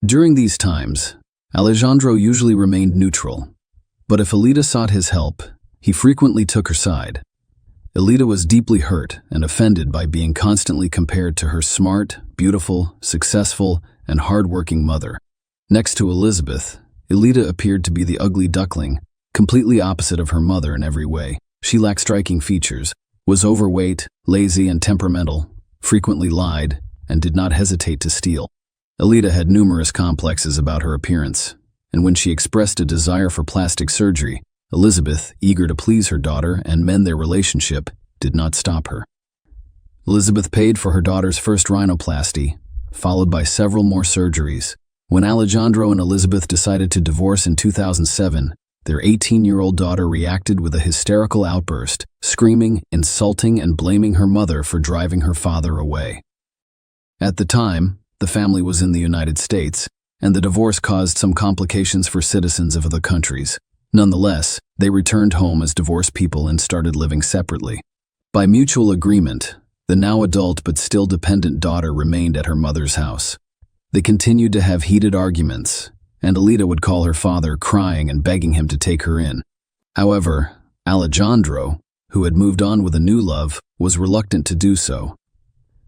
During these times, Alejandro usually remained neutral, but if Elita sought his help, he frequently took her side. Elita was deeply hurt and offended by being constantly compared to her smart, beautiful, successful, and hard-working mother. Next to Elizabeth, Elita appeared to be the ugly duckling, completely opposite of her mother in every way. She lacked striking features, was overweight, lazy, and temperamental, frequently lied, and did not hesitate to steal. Elita had numerous complexes about her appearance, and when she expressed a desire for plastic surgery, Elizabeth, eager to please her daughter and mend their relationship, did not stop her. Elizabeth paid for her daughter's first rhinoplasty, followed by several more surgeries. When Alejandro and Elizabeth decided to divorce in 2007, their 18-year-old daughter reacted with a hysterical outburst, screaming, insulting, and blaming her mother for driving her father away. At the time, the family was in the United States, and the divorce caused some complications for citizens of other countries. Nonetheless, they returned home as divorced people and started living separately. By mutual agreement, the now adult but still dependent daughter remained at her mother's house. They continued to have heated arguments, and Elita would call her father crying and begging him to take her in. However, Alejandro, who had moved on with a new love, was reluctant to do so.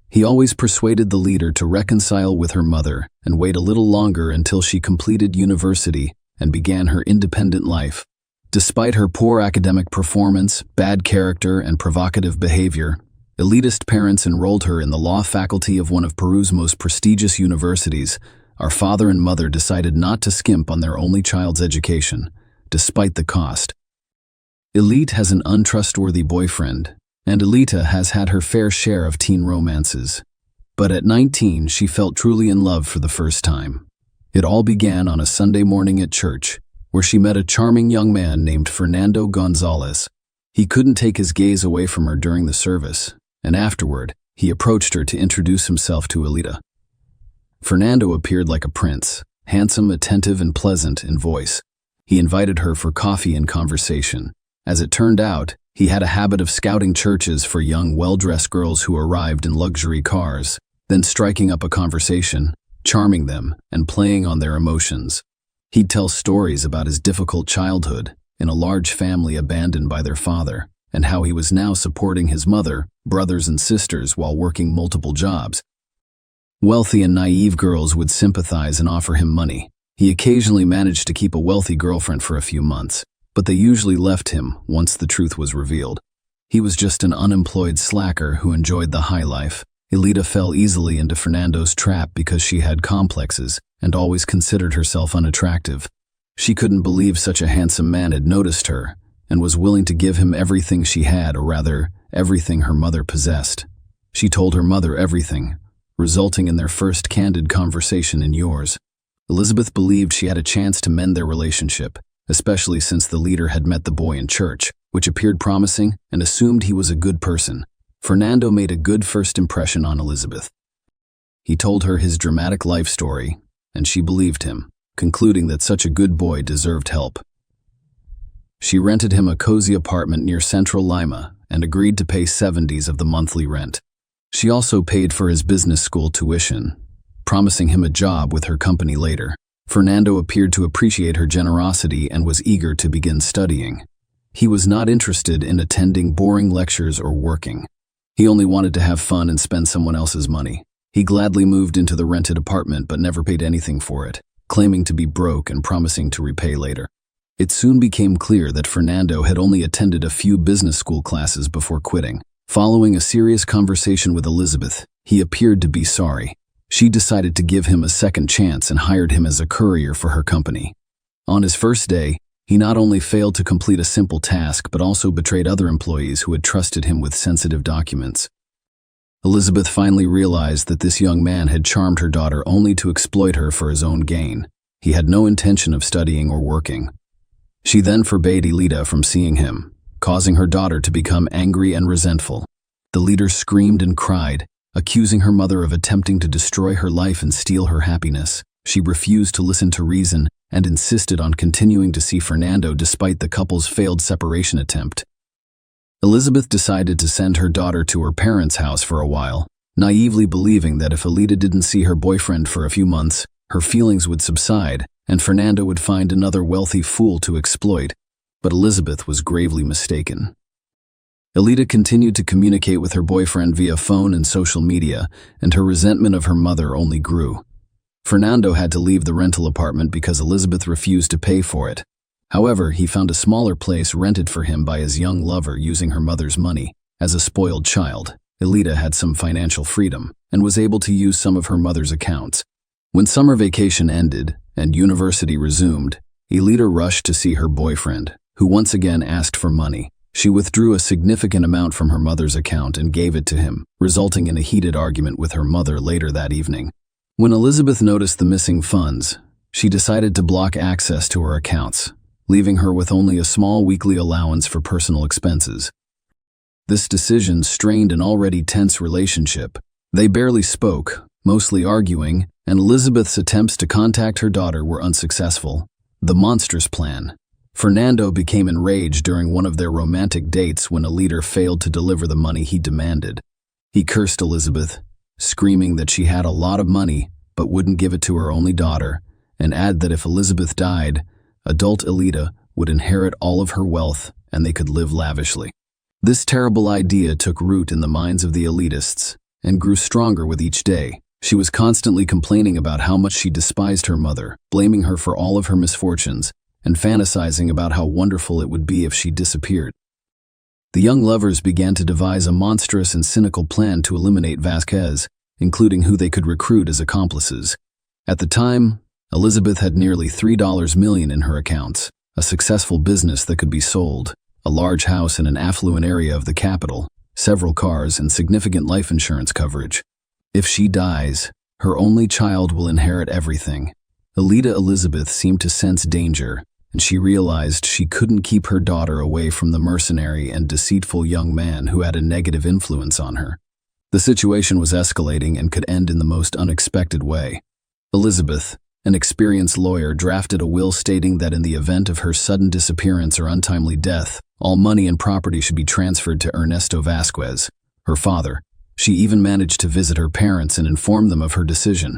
He always persuaded the leader to reconcile with her mother and wait a little longer until she completed university and began her independent life. Despite her poor academic performance, bad character, and provocative behavior, elitist parents enrolled her in the law faculty of one of Peru's most prestigious universities. Our father and mother decided not to skimp on their only child's education, despite the cost. Elite has an untrustworthy boyfriend, and Elita has had her fair share of teen romances. But at 19, she felt truly in love for the first time. It all began on a Sunday morning at church, where she met a charming young man named Fernando Gonzalez. He couldn't take his gaze away from her during the service, and afterward, he approached her to introduce himself to Elita. Fernando appeared like a prince, handsome, attentive, and pleasant in voice. He invited her for coffee and conversation. As it turned out, he had a habit of scouting churches for young, well-dressed girls who arrived in luxury cars, then striking up a conversation, charming them, and playing on their emotions. He'd tell stories about his difficult childhood in a large family abandoned by their father, and how he was now supporting his mother, brothers, and sisters while working multiple jobs. Wealthy and naive girls would sympathize and offer him money. He occasionally managed to keep a wealthy girlfriend for a few months, but they usually left him once the truth was revealed. He was just an unemployed slacker who enjoyed the high life. Elita fell easily into Fernando's trap because she had complexes and always considered herself unattractive. She couldn't believe such a handsome man had noticed her and was willing to give him everything she had, or rather, everything her mother possessed. She told her mother everything, resulting in their first candid conversation in yours. Elizabeth believed she had a chance to mend their relationship, especially since the leader had met the boy in church, which appeared promising, and assumed he was a good person. Fernando made a good first impression on Elizabeth. He told her his dramatic life story, and she believed him, concluding that such a good boy deserved help. She rented him a cozy apartment near Central Lima and agreed to pay 70s of the monthly rent. She also paid for his business school tuition, promising him a job with her company later. Fernando appeared to appreciate her generosity and was eager to begin studying. He was not interested in attending boring lectures or working. He only wanted to have fun and spend someone else's money. He gladly moved into the rented apartment but never paid anything for it, claiming to be broke and promising to repay later. It soon became clear that Fernando had only attended a few business school classes before quitting. Following a serious conversation with Elizabeth, he appeared to be sorry. She decided to give him a second chance and hired him as a courier for her company. On his first day, he not only failed to complete a simple task but also betrayed other employees who had trusted him with sensitive documents. Elizabeth finally realized that this young man had charmed her daughter only to exploit her for his own gain. He had no intention of studying or working. She then forbade Elita from seeing him, causing her daughter to become angry and resentful. The leader screamed and cried, accusing her mother of attempting to destroy her life and steal her happiness. She refused to listen to reason and insisted on continuing to see Fernando despite the couple's failed separation attempt. Elizabeth decided to send her daughter to her parents' house for a while, naively believing that if Elita didn't see her boyfriend for a few months, her feelings would subside and Fernando would find another wealthy fool to exploit. But Elizabeth was gravely mistaken. Elita continued to communicate with her boyfriend via phone and social media, and her resentment of her mother only grew. Fernando had to leave the rental apartment because Elizabeth refused to pay for it. However, he found a smaller place rented for him by his young lover using her mother's money. As a spoiled child, Elita had some financial freedom and was able to use some of her mother's accounts. When summer vacation ended and university resumed, Elita rushed to see her boyfriend, who once again asked for money. She withdrew a significant amount from her mother's account and gave it to him, resulting in a heated argument with her mother later that evening. When Elizabeth noticed the missing funds, she decided to block access to her accounts, leaving her with only a small weekly allowance for personal expenses. This decision strained an already tense relationship. They barely spoke, mostly arguing, and Elizabeth's attempts to contact her daughter were unsuccessful. The monstrous plan. Fernando became enraged during one of their romantic dates when Elita failed to deliver the money he demanded. He cursed Elizabeth, screaming that she had a lot of money but wouldn't give it to her only daughter, and added that if Elizabeth died, adult Elita would inherit all of her wealth and they could live lavishly. This terrible idea took root in the minds of the elitists and grew stronger with each day. She was constantly complaining about how much she despised her mother, blaming her for all of her misfortunes, and fantasizing about how wonderful it would be if she disappeared. The young lovers began to devise a monstrous and cynical plan to eliminate Vasquez, including who they could recruit as accomplices. At the time, Elizabeth had nearly $3 million in her accounts, a successful business that could be sold, a large house in an affluent area of the capital, several cars, and significant life insurance coverage. If she dies, her only child will inherit everything. Elita Elizabeth seemed to sense danger, and she realized she couldn't keep her daughter away from the mercenary and deceitful young man who had a negative influence on her. The situation was escalating and could end in the most unexpected way. Elizabeth, an experienced lawyer, drafted a will stating that in the event of her sudden disappearance or untimely death, all money and property should be transferred to Ernesto Vasquez, her father. She even managed to visit her parents and inform them of her decision.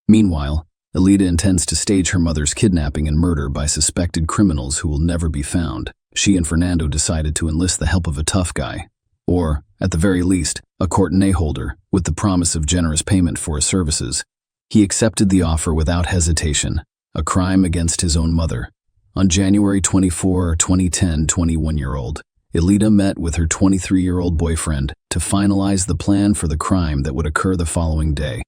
Meanwhile, Elita intends to stage her mother's kidnapping and murder by suspected criminals who will never be found. She and Fernando decided to enlist the help of a tough guy, or, at the very least, a courtenay holder, with the promise of generous payment for his services. He accepted the offer without hesitation, a crime against his own mother. On January 24, 2010, 21-year-old Elita met with her 23-year-old boyfriend to finalize the plan for the crime that would occur the following day.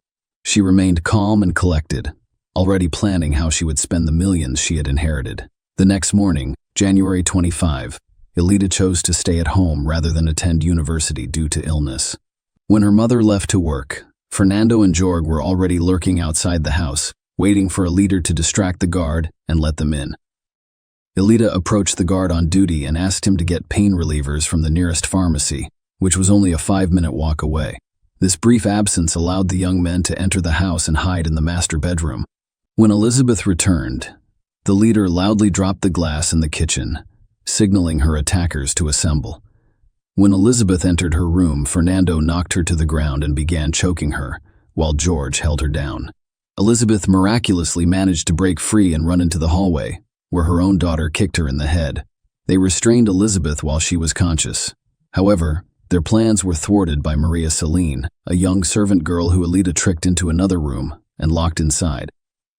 She remained calm and collected, already planning how she would spend the millions she had inherited. The next morning, January 25, Elita chose to stay at home rather than attend university due to illness. When her mother left to work, Fernando and Jorge were already lurking outside the house, waiting for Elita to distract the guard and let them in. Elita approached the guard on duty and asked him to get pain relievers from the nearest pharmacy, which was only a 5-minute walk away. This brief absence allowed the young men to enter the house and hide in the master bedroom. When Elizabeth returned, the leader loudly dropped the glass in the kitchen, signaling her attackers to assemble. When Elizabeth entered her room, Fernando knocked her to the ground and began choking her, while George held her down. Elizabeth miraculously managed to break free and run into the hallway, where her own daughter kicked her in the head. They restrained Elizabeth while she was conscious. However, their plans were thwarted by Maria Celine, a young servant girl who Elita tricked into another room and locked inside.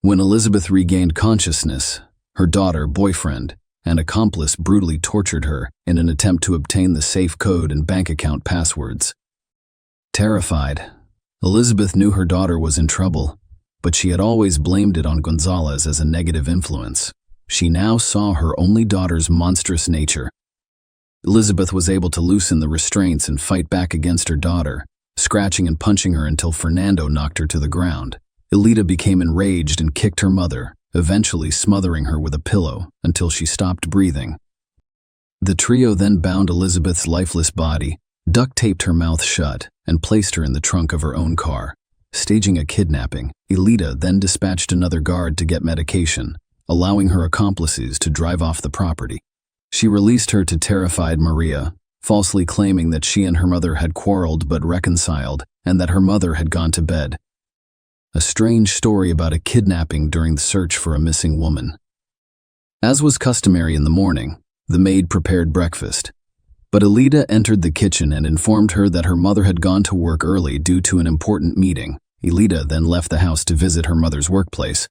When Elizabeth regained consciousness, her daughter, boyfriend, and accomplice brutally tortured her in an attempt to obtain the safe code and bank account passwords. Terrified, Elizabeth knew her daughter was in trouble, but she had always blamed it on Gonzalez as a negative influence. She now saw her only daughter's monstrous nature. Elizabeth was able to loosen the restraints and fight back against her daughter, scratching and punching her until Fernando knocked her to the ground. Elita became enraged and kicked her mother, eventually smothering her with a pillow until she stopped breathing. The trio then bound Elizabeth's lifeless body, duct-taped her mouth shut, and placed her in the trunk of her own car. Staging a kidnapping, Elita then dispatched another guard to get medication, allowing her accomplices to drive off the property. She released her to terrified Maria, falsely claiming that she and her mother had quarreled but reconciled and that her mother had gone to bed. A strange story about a kidnapping during the search for a missing woman. As was customary in the morning, the maid prepared breakfast. But Elida entered the kitchen and informed her that her mother had gone to work early due to an important meeting. Elida then left the house to visit her mother's workplace.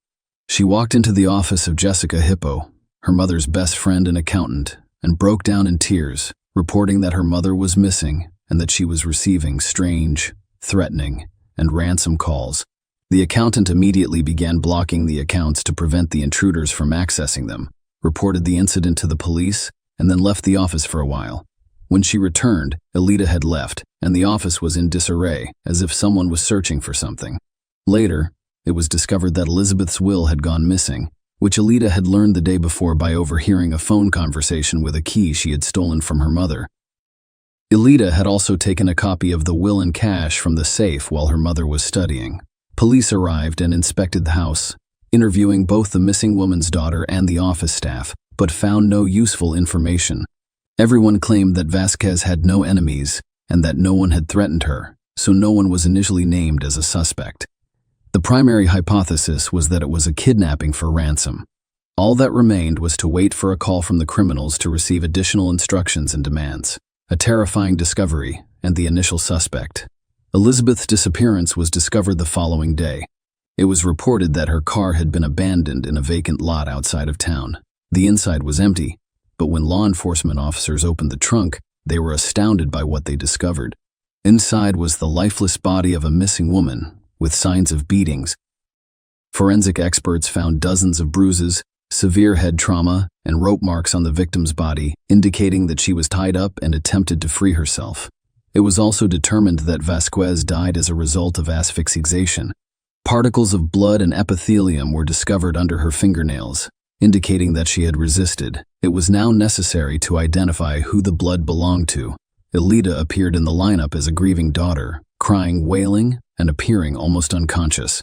She walked into the office of Jessica Hippo, her mother's best friend and accountant, and broke down in tears, reporting that her mother was missing and that she was receiving strange, threatening, and ransom calls. The accountant immediately began blocking the accounts to prevent the intruders from accessing them, reported the incident to the police, and then left the office for a while. When she returned, Elida had left, and the office was in disarray, as if someone was searching for something. Later, it was discovered that Elizabeth's will had gone missing, which Elida had learned the day before by overhearing a phone conversation with a key she had stolen from her mother. Elida had also taken a copy of the will and cash from the safe while her mother was studying. Police arrived and inspected the house, interviewing both the missing woman's daughter and the office staff, but found no useful information. Everyone claimed that Vasquez had no enemies and that no one had threatened her, so no one was initially named as a suspect. The primary hypothesis was that it was a kidnapping for ransom. All that remained was to wait for a call from the criminals to receive additional instructions and demands. A terrifying discovery, and the initial suspect. Elizabeth's disappearance was discovered the following day. It was reported that her car had been abandoned in a vacant lot outside of town. The inside was empty, but when law enforcement officers opened the trunk, they were astounded by what they discovered. Inside was the lifeless body of a missing woman, with signs of beatings. Forensic experts found dozens of bruises, severe head trauma, and rope marks on the victim's body, indicating that she was tied up and attempted to free herself. It was also determined that Vasquez died as a result of asphyxiation. Particles of blood and epithelium were discovered under her fingernails, indicating that she had resisted. It was now necessary to identify who the blood belonged to. Elida appeared in the lineup as a grieving daughter, crying, wailing, and appearing almost unconscious.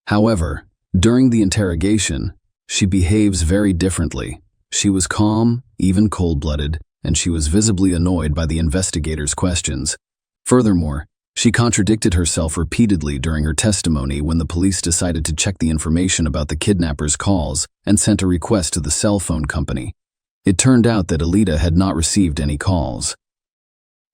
However, during the interrogation, she behaves very differently. She was calm, even cold-blooded, and she was visibly annoyed by the investigators' questions. Furthermore, she contradicted herself repeatedly during her testimony when the police decided to check the information about the kidnappers' calls and sent a request to the cell phone company. It turned out that Elida had not received any calls.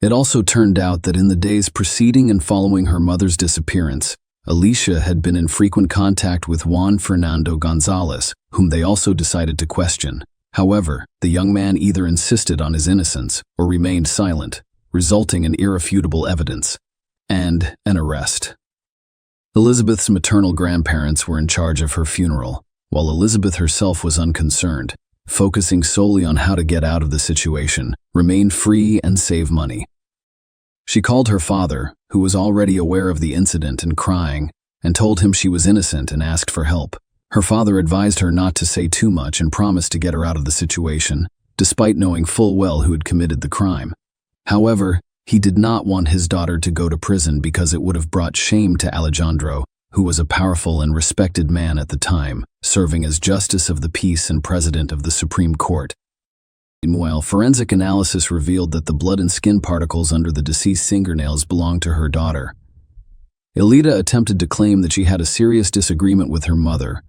It also turned out that in the days preceding and following her mother's disappearance, Alicia had been in frequent contact with Juan Fernando Gonzalez, whom they also decided to question. However, the young man either insisted on his innocence or remained silent, resulting in irrefutable evidence and an arrest. Elizabeth's maternal grandparents were in charge of her funeral, while Elizabeth herself was unconcerned, focusing solely on how to get out of the situation, remain free, and save money. She called her father, who was already aware of the incident and crying, and told him she was innocent and asked for help. Her father advised her not to say too much and promised to get her out of the situation, despite knowing full well who had committed the crime. However, he did not want his daughter to go to prison because it would have brought shame to Alejandro, who was a powerful and respected man at the time, serving as Justice of the Peace and President of the Supreme Court. Meanwhile, forensic analysis revealed that the blood and skin particles under the deceased's fingernails belonged to her daughter. Elida attempted to claim that she had a serious disagreement with her mother,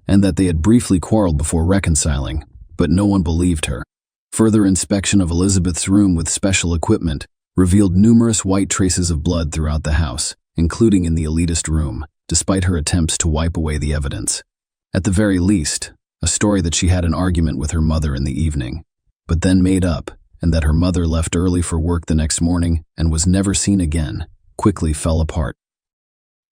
and that they had briefly quarreled before reconciling, but no one believed her. Further inspection of Elizabeth's room with special equipment revealed numerous white traces of blood throughout the house, including in the elitist room, despite her attempts to wipe away the evidence. At the very least, a story that she had an argument with her mother in the evening, but then made up, and that her mother left early for work the next morning and was never seen again, quickly fell apart.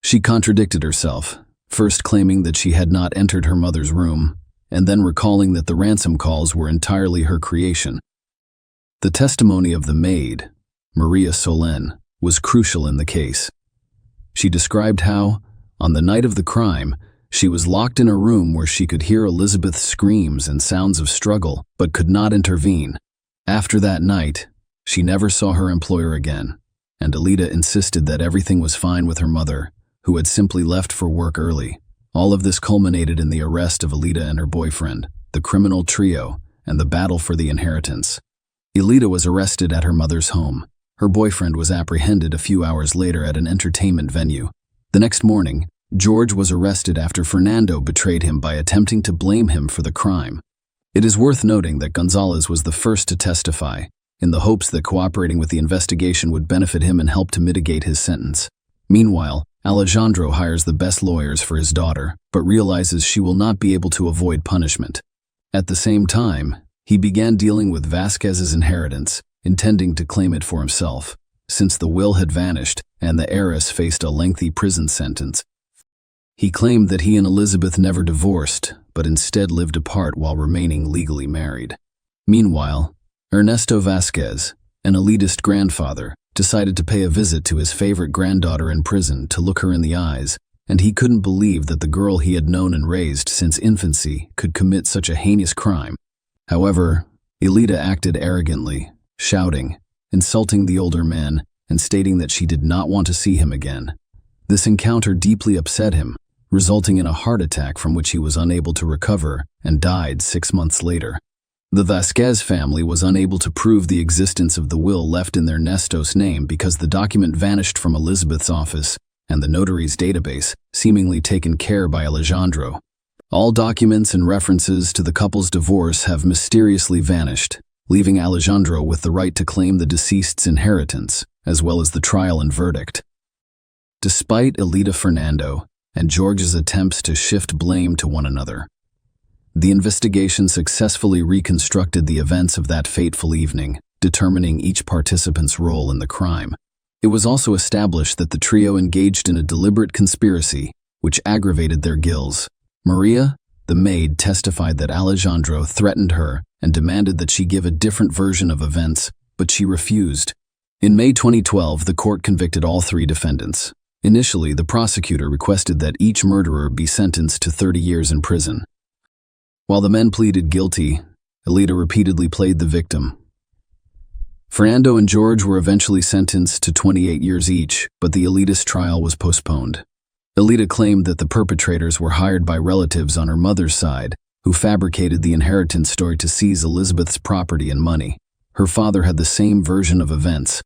She contradicted herself, first claiming that she had not entered her mother's room, and then recalling that the ransom calls were entirely her creation. The testimony of the maid, Maria Solen, was crucial in the case. She described how, on the night of the crime, she was locked in a room where she could hear Elizabeth's screams and sounds of struggle, but could not intervene. After that night, she never saw her employer again, and Elida insisted that everything was fine with her mother, who had simply left for work early. All of this culminated in the arrest of Elida and her boyfriend, the criminal trio, and the battle for the inheritance. Elida was arrested at her mother's home. Her boyfriend was apprehended a few hours later at an entertainment venue. The next morning, George was arrested after Fernando betrayed him by attempting to blame him for the crime. It is worth noting that Gonzalez was the first to testify, in the hopes that cooperating with the investigation would benefit him and help to mitigate his sentence. Meanwhile, Alejandro hires the best lawyers for his daughter, but realizes she will not be able to avoid punishment. At the same time, he began dealing with Vasquez's inheritance, intending to claim it for himself, since the will had vanished and the heiress faced a lengthy prison sentence. He claimed that he and Elizabeth never divorced, but instead lived apart while remaining legally married. Meanwhile, Ernesto Vasquez, an elitist grandfather, decided to pay a visit to his favorite granddaughter in prison to look her in the eyes, and he couldn't believe that the girl he had known and raised since infancy could commit such a heinous crime. However, Elida acted arrogantly, shouting, insulting the older man, and stating that she did not want to see him again. This encounter deeply upset him, resulting in a heart attack from which he was unable to recover and died 6 months later. The Vasquez family was unable to prove the existence of the will left in their Ernesto's name because the document vanished from Elizabeth's office and the notary's database, seemingly taken care by Alejandro. All documents and references to the couple's divorce have mysteriously vanished, leaving Alejandro with the right to claim the deceased's inheritance, as well as the trial and verdict. Despite Elida Fernando and George's attempts to shift blame to one another, the investigation successfully reconstructed the events of that fateful evening, determining each participant's role in the crime. It was also established that the trio engaged in a deliberate conspiracy, which aggravated their guilt. Maria, the maid, testified that Alejandro threatened her and demanded that she give a different version of events, but she refused. In May 2012, the court convicted all 3 defendants. Initially, the prosecutor requested that each murderer be sentenced to 30 years in prison. While the men pleaded guilty, Elida repeatedly played the victim. Fernando and George were eventually sentenced to 28 years each, but the elitist trial was postponed. Elida claimed that the perpetrators were hired by relatives on her mother's side, who fabricated the inheritance story to seize Elizabeth's property and money. Her father had the same version of events.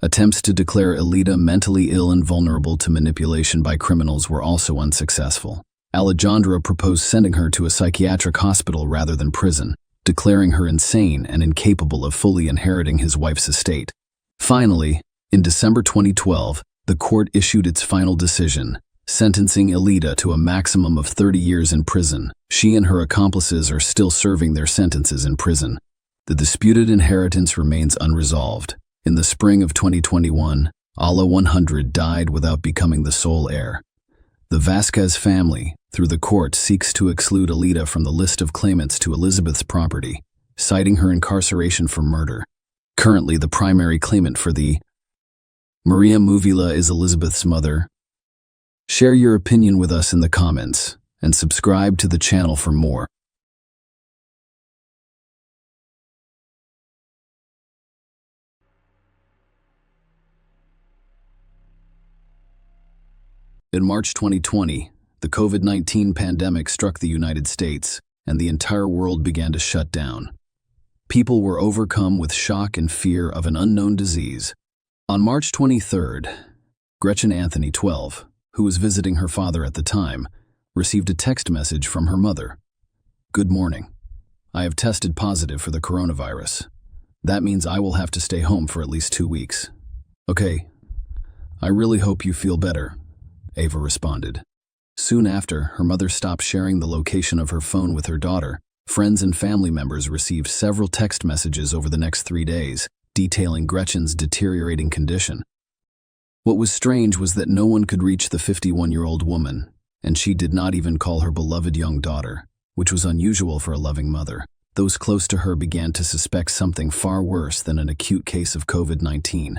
Attempts to declare Elida mentally ill and vulnerable to manipulation by criminals were also unsuccessful. Alejandro proposed sending her to a psychiatric hospital rather than prison, declaring her insane and incapable of fully inheriting his wife's estate. Finally, in December 2012, the court issued its final decision, sentencing Elida to a maximum of 30 years in prison. She and her accomplices are still serving their sentences in prison. The disputed inheritance remains unresolved. In the spring of 2021, Ala 100 died without becoming the sole heir. The Vasquez family, through the court, seeks to exclude Elida from the list of claimants to Elizabeth's property, citing her incarceration for murder. Currently, the primary claimant for the Maria Muvila is Elizabeth's mother. Share your opinion with us in the comments, and subscribe to the channel for more. In March 2020, the COVID-19 pandemic struck the United States, and the entire world began to shut down. People were overcome with shock and fear of an unknown disease. On March 23rd, Gretchen Anthony, 12, who was visiting her father at the time, received a text message from her mother. "Good morning. I have tested positive for the coronavirus. That means I will have to stay home for at least 2 weeks. Okay, I really hope you feel better," Ava responded. Soon after, her mother stopped sharing the location of her phone with her daughter. Friends and family members received several text messages over the next 3 days, detailing Gretchen's deteriorating condition. What was strange was that no one could reach the 51-year-old woman, and she did not even call her beloved young daughter, which was unusual for a loving mother. Those close to her began to suspect something far worse than an acute case of COVID-19.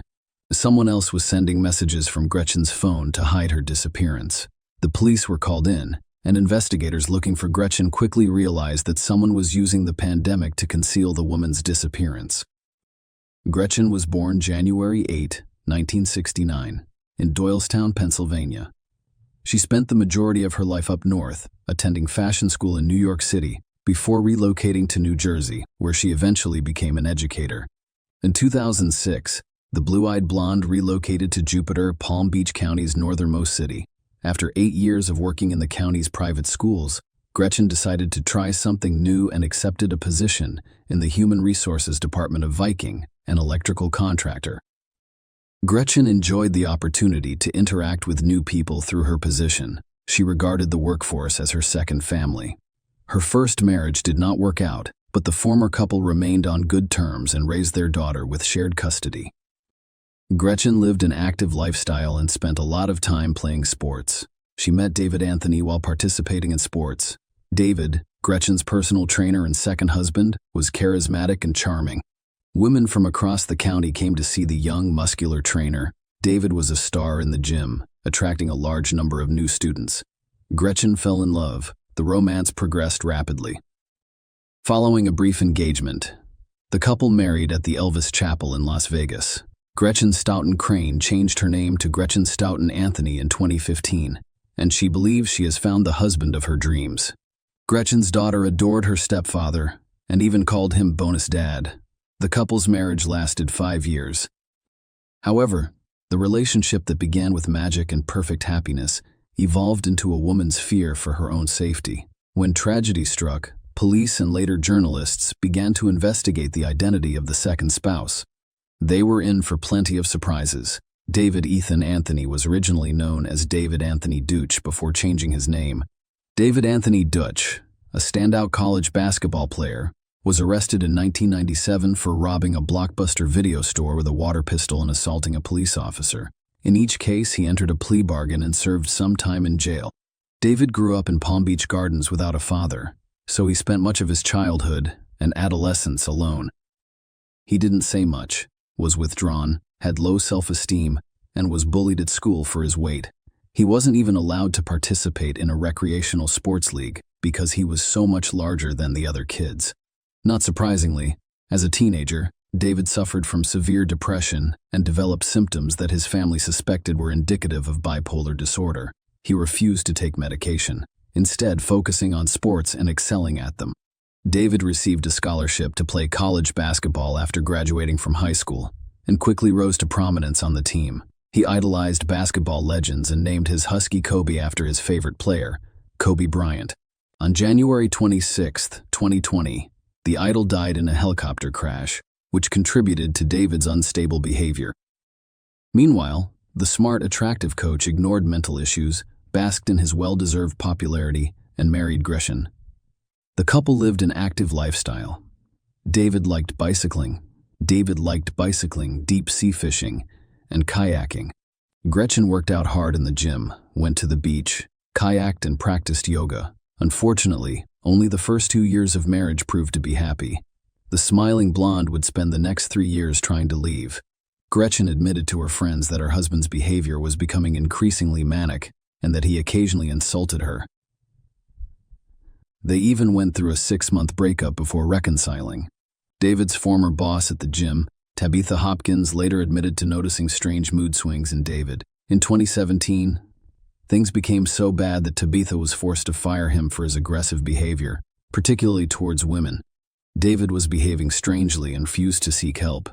Someone else was sending messages from Gretchen's phone to hide her disappearance. The police were called in, and investigators looking for Gretchen quickly realized that someone was using the pandemic to conceal the woman's disappearance. Gretchen was born January 8, 1969, in Doylestown, Pennsylvania. She spent the majority of her life up north, attending fashion school in New York City, before relocating to New Jersey, where she eventually became an educator. In 2006, the blue-eyed blonde relocated to Jupiter, Palm Beach County's northernmost city. After 8 years of working in the county's private schools, Gretchen decided to try something new and accepted a position in the Human Resources Department of Viking, an electrical contractor. Gretchen enjoyed the opportunity to interact with new people through her position. She regarded the workforce as her second family. Her first marriage did not work out, but the former couple remained on good terms and raised their daughter with shared custody. Gretchen lived an active lifestyle and spent a lot of time playing sports. She met David Anthony while participating in sports. David, Gretchen's personal trainer and second husband, was charismatic and charming. Women from across the county came to see the young, muscular trainer. David was a star in the gym, attracting a large number of new students. Gretchen fell in love. The romance progressed rapidly. Following a brief engagement, the couple married at the Elvis Chapel in Las Vegas. Gretchen Stoughton Crane changed her name to Gretchen Stoughton Anthony in 2015, and she believes she has found the husband of her dreams. Gretchen's daughter adored her stepfather and even called him bonus dad. The couple's marriage lasted 5 years. However, the relationship that began with magic and perfect happiness evolved into a woman's fear for her own safety. When tragedy struck, police and later journalists began to investigate the identity of the second spouse. They were in for plenty of surprises. David Ethan Anthony was originally known as David Anthony Deutsch before changing his name. David Anthony Deutsch, a standout college basketball player, was arrested in 1997 for robbing a Blockbuster video store with a water pistol and assaulting a police officer. In each case, he entered a plea bargain and served some time in jail. David grew up in Palm Beach Gardens without a father, so he spent much of his childhood and adolescence alone. He didn't say much, was withdrawn, had low self-esteem, and was bullied at school for his weight. He wasn't even allowed to participate in a recreational sports league because he was so much larger than the other kids. Not surprisingly, as a teenager, David suffered from severe depression and developed symptoms that his family suspected were indicative of bipolar disorder. He refused to take medication, instead focusing on sports and excelling at them. David received a scholarship to play college basketball after graduating from high school and quickly rose to prominence on the team. He idolized basketball legends and named his husky Kobe after his favorite player, Kobe Bryant. On January 26, 2020, the idol died in a helicopter crash, which contributed to David's unstable behavior. Meanwhile, the smart, attractive coach ignored mental issues, basked in his well-deserved popularity, and married Gretchen. The couple lived an active lifestyle. David liked bicycling, deep-sea fishing, and kayaking. Gretchen worked out hard in the gym, went to the beach, kayaked, and practiced yoga. Unfortunately, only the first 2 years of marriage proved to be happy. The smiling blonde would spend the next 3 years trying to leave. Gretchen admitted to her friends that her husband's behavior was becoming increasingly manic and that he occasionally insulted her. They even went through a 6-month breakup before reconciling. David's former boss at the gym, Tabitha Hopkins, later admitted to noticing strange mood swings in David. In 2017, things became so bad that Tabitha was forced to fire him for his aggressive behavior, particularly towards women. David was behaving strangely and refused to seek help.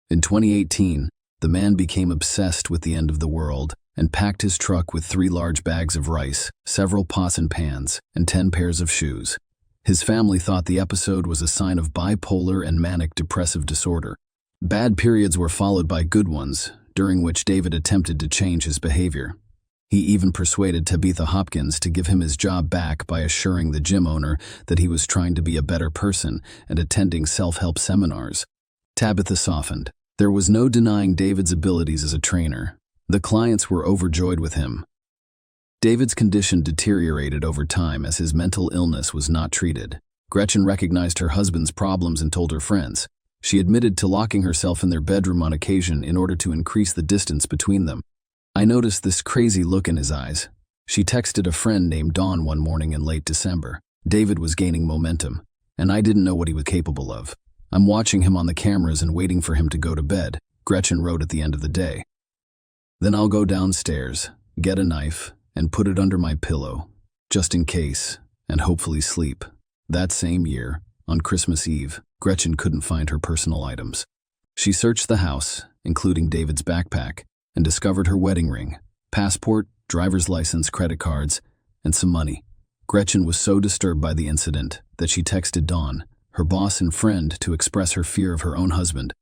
In 2018, the man became obsessed with the end of the world and packed his truck with 3 large bags of rice, several pots and pans, and 10 pairs of shoes. His family thought the episode was a sign of bipolar and manic depressive disorder. Bad periods were followed by good ones, during which David attempted to change his behavior. He even persuaded Tabitha Hopkins to give him his job back by assuring the gym owner that he was trying to be a better person and attending self-help seminars. Tabitha softened. There was no denying David's abilities as a trainer. The clients were overjoyed with him. David's condition deteriorated over time as his mental illness was not treated. Gretchen recognized her husband's problems and told her friends. She admitted to locking herself in their bedroom on occasion in order to increase the distance between them. I noticed this crazy look in his eyes. She texted a friend named Dawn one morning in late December. David was gaining momentum, and I didn't know what he was capable of. I'm watching him on the cameras and waiting for him to go to bed, Gretchen wrote at the end of the day. Then I'll go downstairs, get a knife, and put it under my pillow, just in case, and hopefully sleep. That same year, on Christmas Eve, Gretchen couldn't find her personal items. She searched the house, including David's backpack, and discovered her wedding ring, passport, driver's license, credit cards, and some money. Gretchen was so disturbed by the incident that she texted Dawn, her boss and friend, to express her fear of her own husband.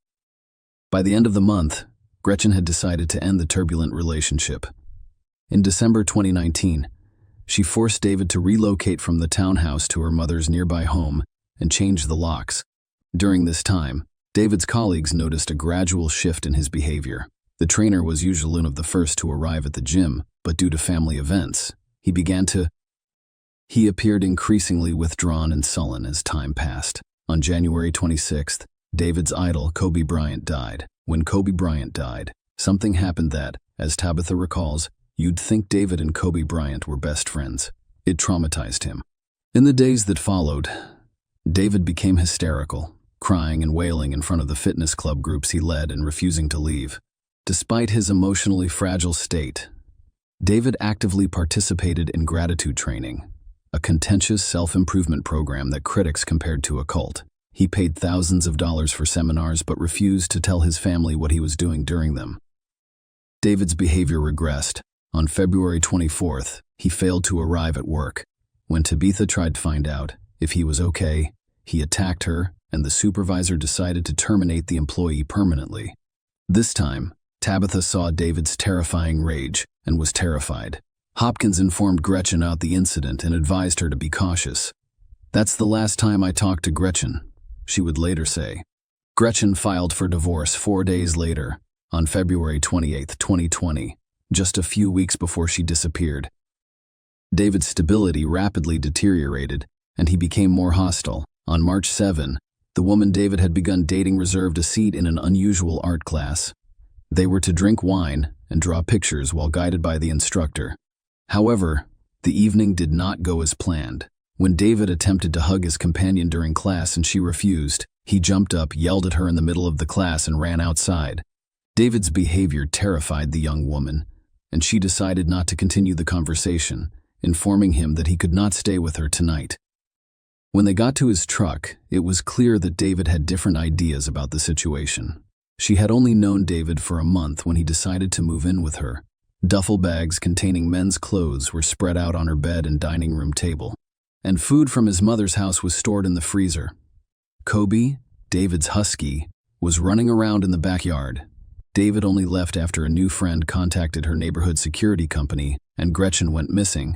By the end of the month, Gretchen had decided to end the turbulent relationship. In December 2019, she forced David to relocate from the townhouse to her mother's nearby home and change the locks. During this time, David's colleagues noticed a gradual shift in his behavior. The trainer was usually one of the first to arrive at the gym, but due to family events, he appeared increasingly withdrawn and sullen as time passed. On January 26th, David's idol, Kobe Bryant, died. When Kobe Bryant died, something happened that, as Tabitha recalls, you'd think David and Kobe Bryant were best friends. It traumatized him. In the days that followed, David became hysterical, crying and wailing in front of the fitness club groups he led and refusing to leave. Despite his emotionally fragile state, David actively participated in gratitude training, a contentious self-improvement program that critics compared to a cult. He paid thousands of dollars for seminars but refused to tell his family what he was doing during them. David's behavior regressed. On February 24th, he failed to arrive at work. When Tabitha tried to find out if he was okay, he attacked her, and the supervisor decided to terminate the employee permanently. This time, Tabitha saw David's terrifying rage and was terrified. Hopkins informed Gretchen about the incident and advised her to be cautious. "That's the last time I talked to Gretchen," she would later say. Gretchen filed for divorce 4 days later, on February 28, 2020, just a few weeks before she disappeared. David's stability rapidly deteriorated, and he became more hostile. On March 7, the woman David had begun dating reserved a seat in an unusual art class. They were to drink wine and draw pictures while guided by the instructor. However, the evening did not go as planned. When David attempted to hug his companion during class and she refused, he jumped up, yelled at her in the middle of the class, and ran outside. David's behavior terrified the young woman, and she decided not to continue the conversation, informing him that he could not stay with her tonight. When they got to his truck, it was clear that David had different ideas about the situation. She had only known David for a month when he decided to move in with her. Duffel bags containing men's clothes were spread out on her bed and dining room table, and food from his mother's house was stored in the freezer. Kobe, David's husky, was running around in the backyard. David only left after a new friend contacted her neighborhood security company, and Gretchen went missing.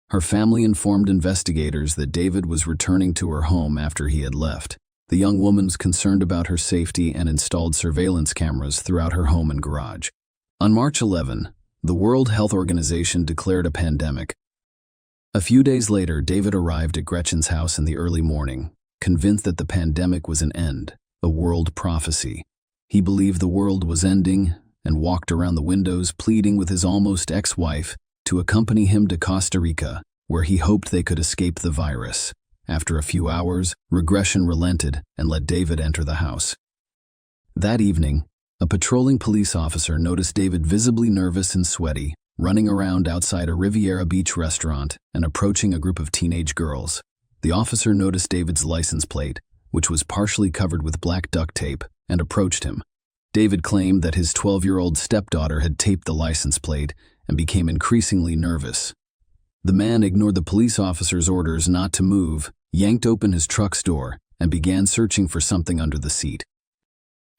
Her family informed investigators that David was returning to her home after he had left. The young woman was concerned about her safety and installed surveillance cameras throughout her home and garage. On March 11, the World Health Organization declared a pandemic. A few days later, David arrived at Gretchen's house in the early morning, convinced that the pandemic was an end, a world prophecy. He believed the world was ending and walked around the windows pleading with his almost ex-wife to accompany him to Costa Rica, where he hoped they could escape the virus. After a few hours, regression relented and let David enter the house. That evening, a patrolling police officer noticed David visibly nervous and sweaty, running around outside a Riviera Beach restaurant and approaching a group of teenage girls. The officer noticed David's license plate, which was partially covered with black duct tape, and approached him. David claimed that his 12-year-old stepdaughter had taped the license plate and became increasingly nervous. The man ignored the police officer's orders not to move, yanked open his truck's door, and began searching for something under the seat.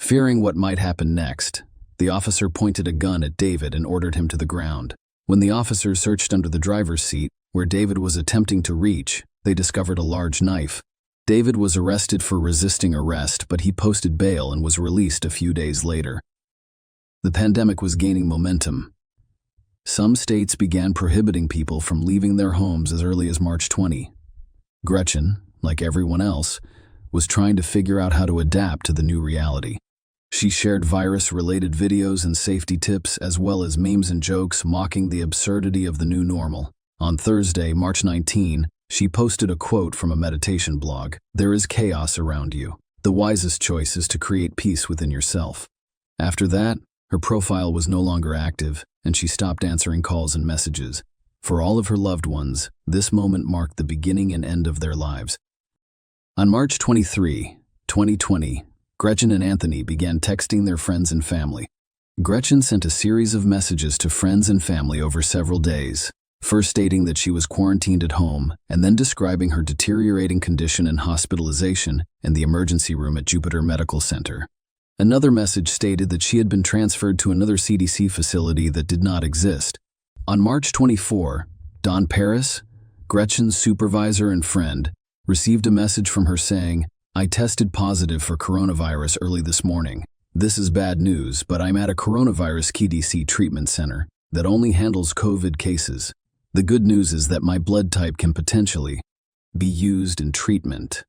Fearing what might happen next, the officer pointed a gun at David and ordered him to the ground. When the officers searched under the driver's seat, where David was attempting to reach, they discovered a large knife. David was arrested for resisting arrest, but he posted bail and was released a few days later. The pandemic was gaining momentum. Some states began prohibiting people from leaving their homes as early as March 20. Gretchen, like everyone else, was trying to figure out how to adapt to the new reality. She shared virus-related videos and safety tips, as well as memes and jokes mocking the absurdity of the new normal. On Thursday, March 19, she posted a quote from a meditation blog: "There is chaos around you. The wisest choice is to create peace within yourself." After that, her profile was no longer active, and she stopped answering calls and messages. For all of her loved ones, this moment marked the beginning and end of their lives. On March 23, 2020, Gretchen and Anthony began texting their friends and family. Gretchen sent a series of messages to friends and family over several days, first stating that she was quarantined at home and then describing her deteriorating condition and hospitalization in the emergency room at Jupiter Medical Center. Another message stated that she had been transferred to another CDC facility that did not exist. On March 24, Don Paris, Gretchen's supervisor and friend, received a message from her saying, "I tested positive for coronavirus early this morning. This is bad news, but I'm at a coronavirus CDC treatment center that only handles COVID cases. The good news is that my blood type can potentially be used in treatment.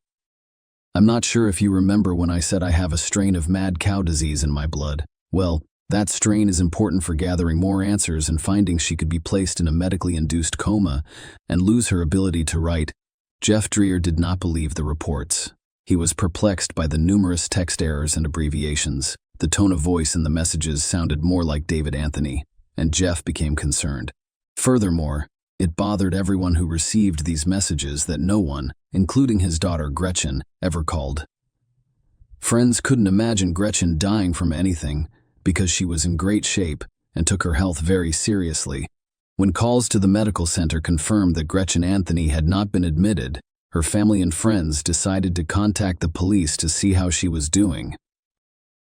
I'm not sure if you remember when I said I have a strain of mad cow disease in my blood. Well, that strain is important for gathering more answers and finding she could be placed in a medically induced coma and lose her ability to write." Jeff Dreher did not believe the reports. He was perplexed by the numerous text errors and abbreviations. The tone of voice in the messages sounded more like David Anthony, and Jeff became concerned. Furthermore, it bothered everyone who received these messages that no one, including his daughter Gretchen, ever called. Friends couldn't imagine Gretchen dying from anything because she was in great shape and took her health very seriously. When calls to the medical center confirmed that Gretchen Anthony had not been admitted, her family and friends decided to contact the police to see how she was doing.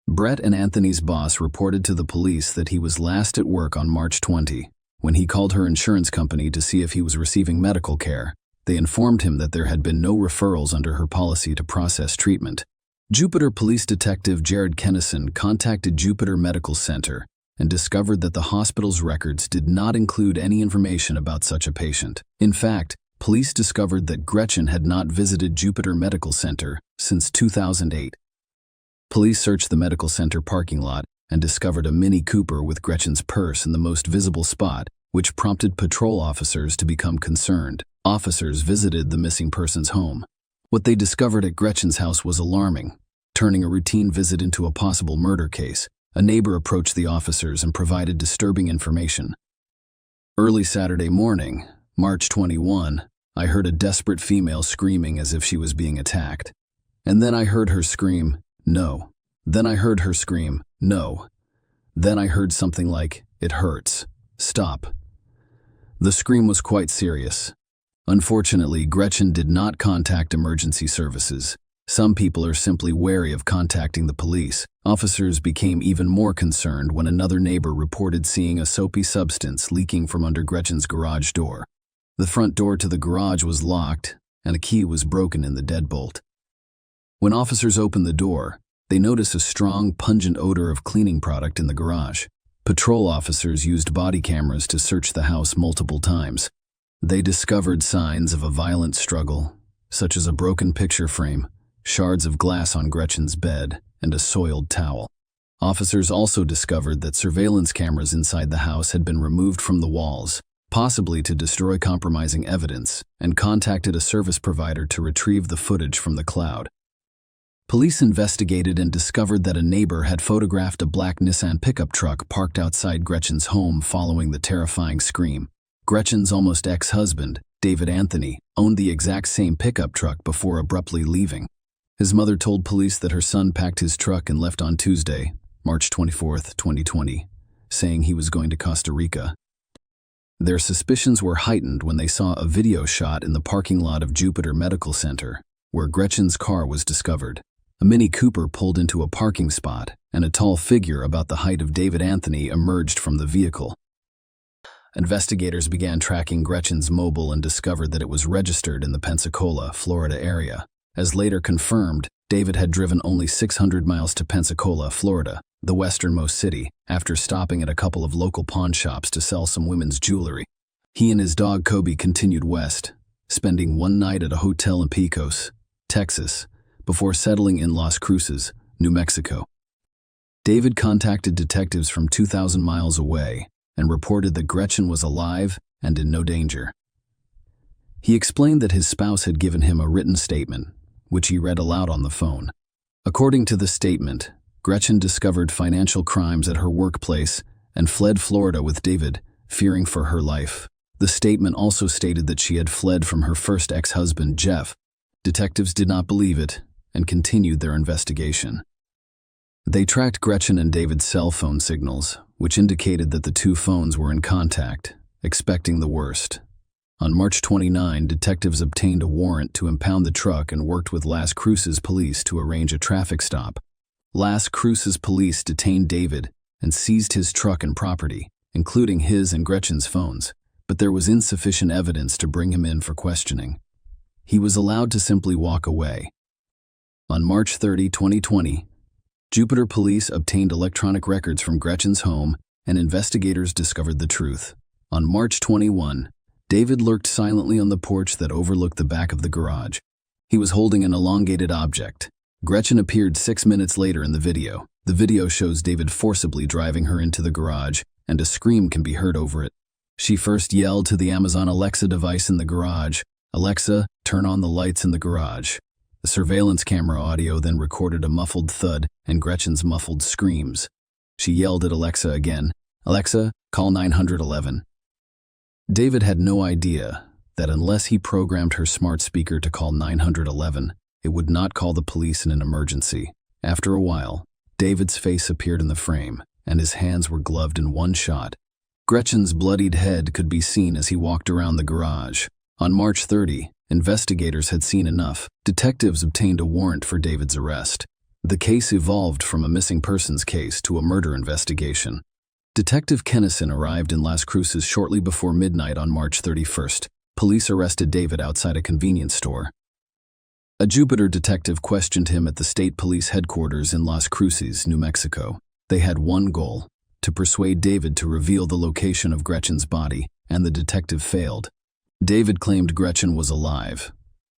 Brett and Anthony's boss reported to the police that he was last at work on March 20. When he called her insurance company to see if he was receiving medical care, they informed him that there had been no referrals under her policy to process treatment. Jupiter Police Detective Jared Kennison contacted Jupiter Medical Center and discovered that the hospital's records did not include any information about such a patient. In fact, police discovered that Gretchen had not visited Jupiter Medical Center since 2008. Police searched the medical center parking lot and discovered a Mini Cooper with Gretchen's purse in the most visible spot, which prompted patrol officers to become concerned. Officers visited the missing person's home. What they discovered at Gretchen's house was alarming, turning a routine visit into a possible murder case. A neighbor approached the officers and provided disturbing information. Early Saturday morning, March 21, I heard a desperate female screaming as if she was being attacked. And then I heard her scream, "No." Then I heard her scream, "No." Then I heard something like, "It hurts. Stop." The scream was quite serious. Unfortunately, Gretchen did not contact emergency services. Some people are simply wary of contacting the police. Officers became even more concerned when another neighbor reported seeing a soapy substance leaking from under Gretchen's garage door. The front door to the garage was locked, and a key was broken in the deadbolt. When officers opened the door, they noticed a strong, pungent odor of cleaning product in the garage. Patrol officers used body cameras to search the house multiple times. They discovered signs of a violent struggle, such as a broken picture frame, shards of glass on Gretchen's bed, and a soiled towel. Officers also discovered that surveillance cameras inside the house had been removed from the walls, possibly to destroy compromising evidence, and contacted a service provider to retrieve the footage from the cloud. Police investigated and discovered that a neighbor had photographed a black Nissan pickup truck parked outside Gretchen's home following the terrifying scream. Gretchen's almost ex-husband, David Anthony, owned the exact same pickup truck before abruptly leaving. His mother told police that her son packed his truck and left on Tuesday, March 24, 2020, saying he was going to Costa Rica. Their suspicions were heightened when they saw a video shot in the parking lot of Jupiter Medical Center, where Gretchen's car was discovered. A Mini Cooper pulled into a parking spot, and a tall figure about the height of David Anthony emerged from the vehicle. Investigators began tracking Gretchen's mobile and discovered that it was registered in the Pensacola, Florida area. As later confirmed, David had driven only 600 miles to Pensacola, Florida, the westernmost city, after stopping at a couple of local pawn shops to sell some women's jewelry. He and his dog Kobe continued west, spending one night at a hotel in Pecos, Texas, before settling in Las Cruces, New Mexico. David contacted detectives from 2,000 miles away and reported that Gretchen was alive and in no danger. He explained that his spouse had given him a written statement, which he read aloud on the phone. According to the statement, Gretchen discovered financial crimes at her workplace and fled Florida with David, fearing for her life. The statement also stated that she had fled from her first ex-husband, Jeff. Detectives did not believe it and continued their investigation. They tracked Gretchen and David's cell phone signals, which indicated that the two phones were in contact, expecting the worst. On March 29, detectives obtained a warrant to impound the truck and worked with Las Cruces police to arrange a traffic stop. Las Cruces police detained David and seized his truck and property, including his and Gretchen's phones, but there was insufficient evidence to bring him in for questioning. He was allowed to simply walk away. On March 30, 2020, Jupiter police obtained electronic records from Gretchen's home, and investigators discovered the truth. On March 21, David lurked silently on the porch that overlooked the back of the garage. He was holding an elongated object. Gretchen appeared 6 minutes later in the video. The video shows David forcibly driving her into the garage, and a scream can be heard over it. She first yelled to the Amazon Alexa device in the garage, "Alexa, turn on the lights in the garage." The surveillance camera audio then recorded a muffled thud and Gretchen's muffled screams. She yelled at Alexa again, "Alexa, call 911. David had no idea that unless he programmed her smart speaker to call 911, it would not call the police in an emergency. After a while, David's face appeared in the frame, and his hands were gloved in one shot. Gretchen's bloodied head could be seen as he walked around the garage. On March 30, investigators had seen enough. Detectives obtained a warrant for David's arrest. The case evolved from a missing persons case to a murder investigation. Detective Kennison arrived in Las Cruces shortly before midnight on March 31st. Police arrested David outside a convenience store. A Jupiter detective questioned him at the state police headquarters in Las Cruces, New Mexico. They had one goal: to persuade David to reveal the location of Gretchen's body, and the detective failed. David claimed Gretchen was alive.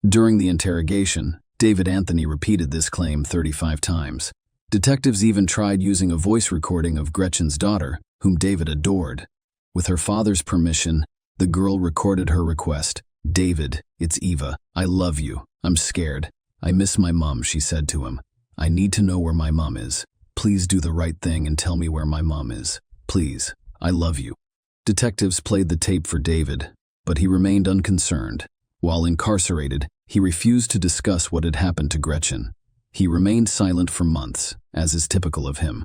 During the interrogation, David Anthony repeated this claim 35 times. Detectives even tried using a voice recording of Gretchen's daughter, whom David adored. With her father's permission, the girl recorded her request. "David, it's Eva. I love you. I'm scared. I miss my mom," she said to him. "I need to know where my mom is. Please do the right thing and tell me where my mom is. Please. I love you." Detectives played the tape for David, but he remained unconcerned. While incarcerated, he refused to discuss what had happened to Gretchen. He remained silent for months, as is typical of him.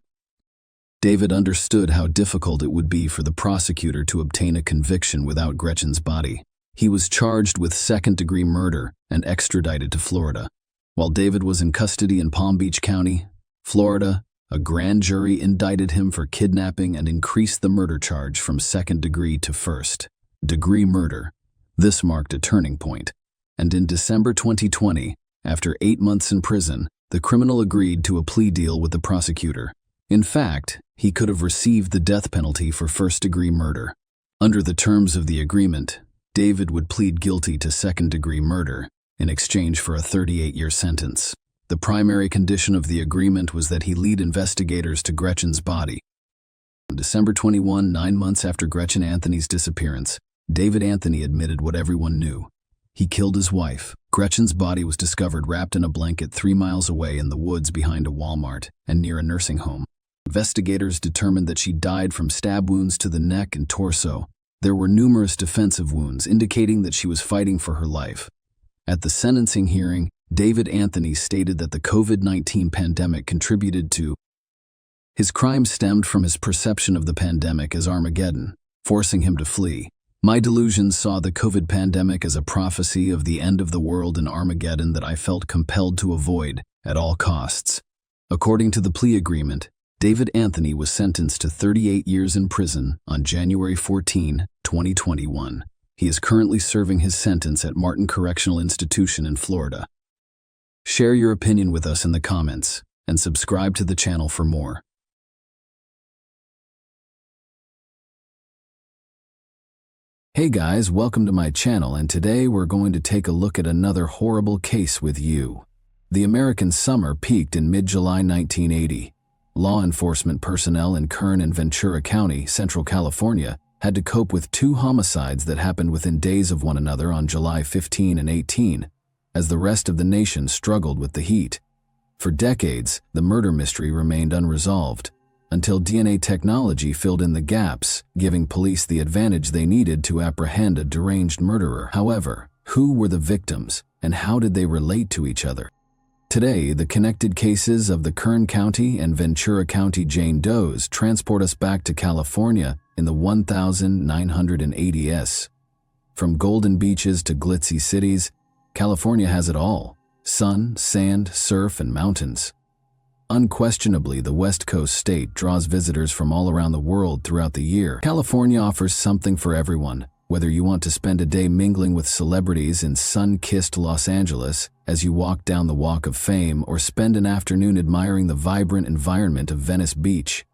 David understood how difficult it would be for the prosecutor to obtain a conviction without Gretchen's body. He was charged with second-degree murder and extradited to Florida. While David was in custody in Palm Beach County, Florida, a grand jury indicted him for kidnapping and increased the murder charge from second-degree to first-degree murder. This marked a turning point, and in December 2020, after 8 months in prison, the criminal agreed to a plea deal with the prosecutor. In fact, he could have received the death penalty for first-degree murder. Under the terms of the agreement, David would plead guilty to second-degree murder in exchange for a 38-year sentence. The primary condition of the agreement was that he lead investigators to Gretchen's body. On December 21, 9 months after Gretchen Anthony's disappearance, David Anthony admitted what everyone knew. He killed his wife. Gretchen's body was discovered wrapped in a blanket 3 miles away in the woods behind a Walmart and near a nursing home. Investigators determined that she died from stab wounds to the neck and torso. There were numerous defensive wounds indicating that she was fighting for her life. At the sentencing hearing, David Anthony stated that the COVID-19 pandemic contributed to his crime stemmed from his perception of the pandemic as Armageddon, forcing him to flee. "My delusions saw the COVID pandemic as a prophecy of the end of the world in Armageddon that I felt compelled to avoid at all costs." According to the plea agreement, David Anthony was sentenced to 38 years in prison on January 14, 2021. He is currently serving his sentence at Martin Correctional Institution in Florida. Share your opinion with us in the comments, and subscribe to the channel for more. Hey guys, welcome to my channel, and today we're going to take a look at another horrible case with you. The American summer peaked in mid-July 1980. Law enforcement personnel in Kern and Ventura County, Central California, had to cope with 2 homicides that happened within days of one another on July 15 and 18, as the rest of the nation struggled with the heat. For decades, the murder mystery remained unresolved, until DNA technology filled in the gaps, giving police the advantage they needed to apprehend a deranged murderer. However, who were the victims, and how did they relate to each other? Today, the connected cases of the Kern County and Ventura County Jane Does transport us back to California in the 1980s. From golden beaches to glitzy cities, California has it all: sun, sand, surf, and mountains. Unquestionably, the West Coast state draws visitors from all around the world throughout the year. California offers something for everyone, whether you want to spend a day mingling with celebrities in sun-kissed Los Angeles as you walk down the Walk of Fame, or spend an afternoon admiring the vibrant environment of Venice Beach.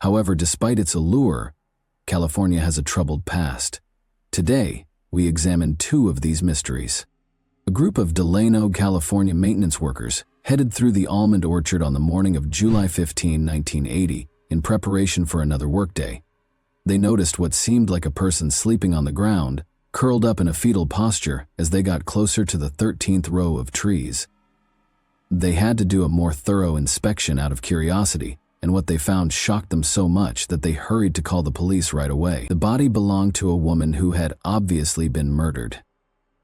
However, despite its allure, California has a troubled past. Today, we examine two of these mysteries. A group of Delano, California maintenance workers headed through the almond orchard on the morning of July 15, 1980, in preparation for another workday. They noticed what seemed like a person sleeping on the ground, curled up in a fetal posture as they got closer to the 13th row of trees. They had to do a more thorough inspection out of curiosity, and what they found shocked them so much that they hurried to call the police right away. The body belonged to a woman who had obviously been murdered.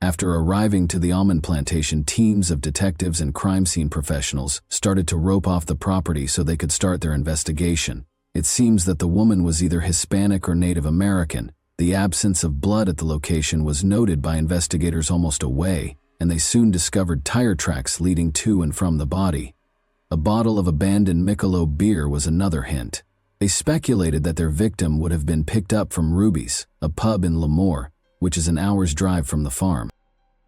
After arriving to the almond plantation, teams of detectives and crime scene professionals started to rope off the property so they could start their investigation. It seems that the woman was either Hispanic or Native American. The absence of blood at the location was noted by investigators almost away, and they soon discovered tire tracks leading to and from the body. A bottle of abandoned Michelob beer was another hint. They speculated that their victim would have been picked up from Ruby's, a pub in Lemoore, which is an hour's drive from the farm.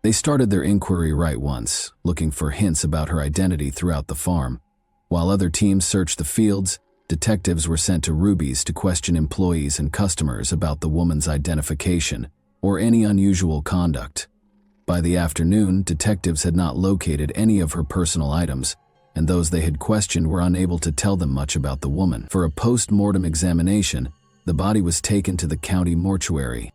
They started their inquiry right once, looking for hints about her identity throughout the farm. While other teams searched the fields, detectives were sent to Ruby's to question employees and customers about the woman's identification or any unusual conduct. By the afternoon, detectives had not located any of her personal items, and those they had questioned were unable to tell them much about the woman. For a post-mortem examination, the body was taken to the county mortuary.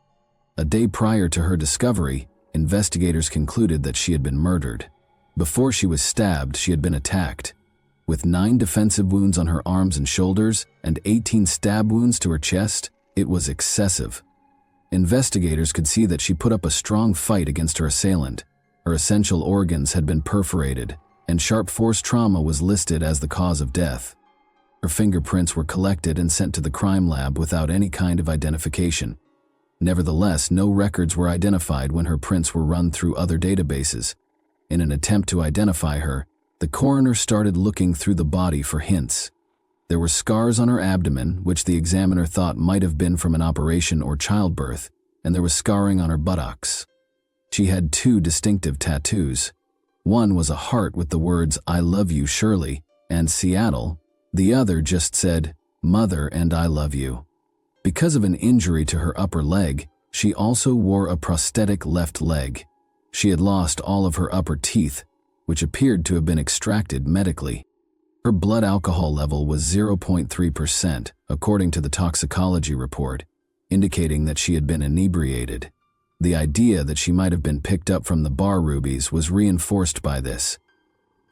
A day prior to her discovery, investigators concluded that she had been murdered. Before she was stabbed, she had been attacked. With 9 defensive wounds on her arms and shoulders and 18 stab wounds to her chest, it was excessive. Investigators could see that she put up a strong fight against her assailant. Her essential organs had been perforated, and sharp force trauma was listed as the cause of death. Her fingerprints were collected and sent to the crime lab without any kind of identification. Nevertheless, no records were identified when her prints were run through other databases. In an attempt to identify her, the coroner started looking through the body for hints. There were scars on her abdomen, which the examiner thought might have been from an operation or childbirth, and there was scarring on her buttocks. She had 2 distinctive tattoos. One was a heart with the words, "I love you, Shirley," and Seattle. The other just said, "Mother and I love you." Because of an injury to her upper leg, she also wore a prosthetic left leg. She had lost all of her upper teeth, which appeared to have been extracted medically. Her blood alcohol level was 0.3%, according to the toxicology report, indicating that she had been inebriated. The idea that she might have been picked up from the bar Ruby's was reinforced by this.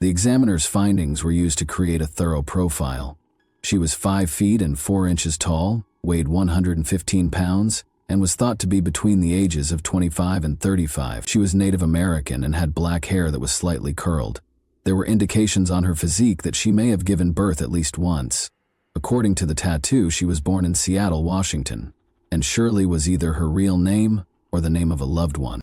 The examiner's findings were used to create a thorough profile. She was 5 feet and 4 inches tall, weighed 115 pounds, and was thought to be between the ages of 25 and 35. She was Native American and had black hair that was slightly curled. There were indications on her physique that she may have given birth at least once. According to the tattoo, she was born in Seattle, Washington, and Shirley was either her real name or the name of a loved one.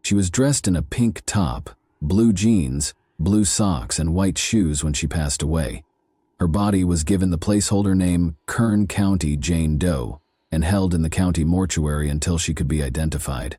She was dressed in a pink top, blue jeans, blue socks, and white shoes when she passed away. Her body was given the placeholder name Kern County Jane Doe and held in the county mortuary until she could be identified.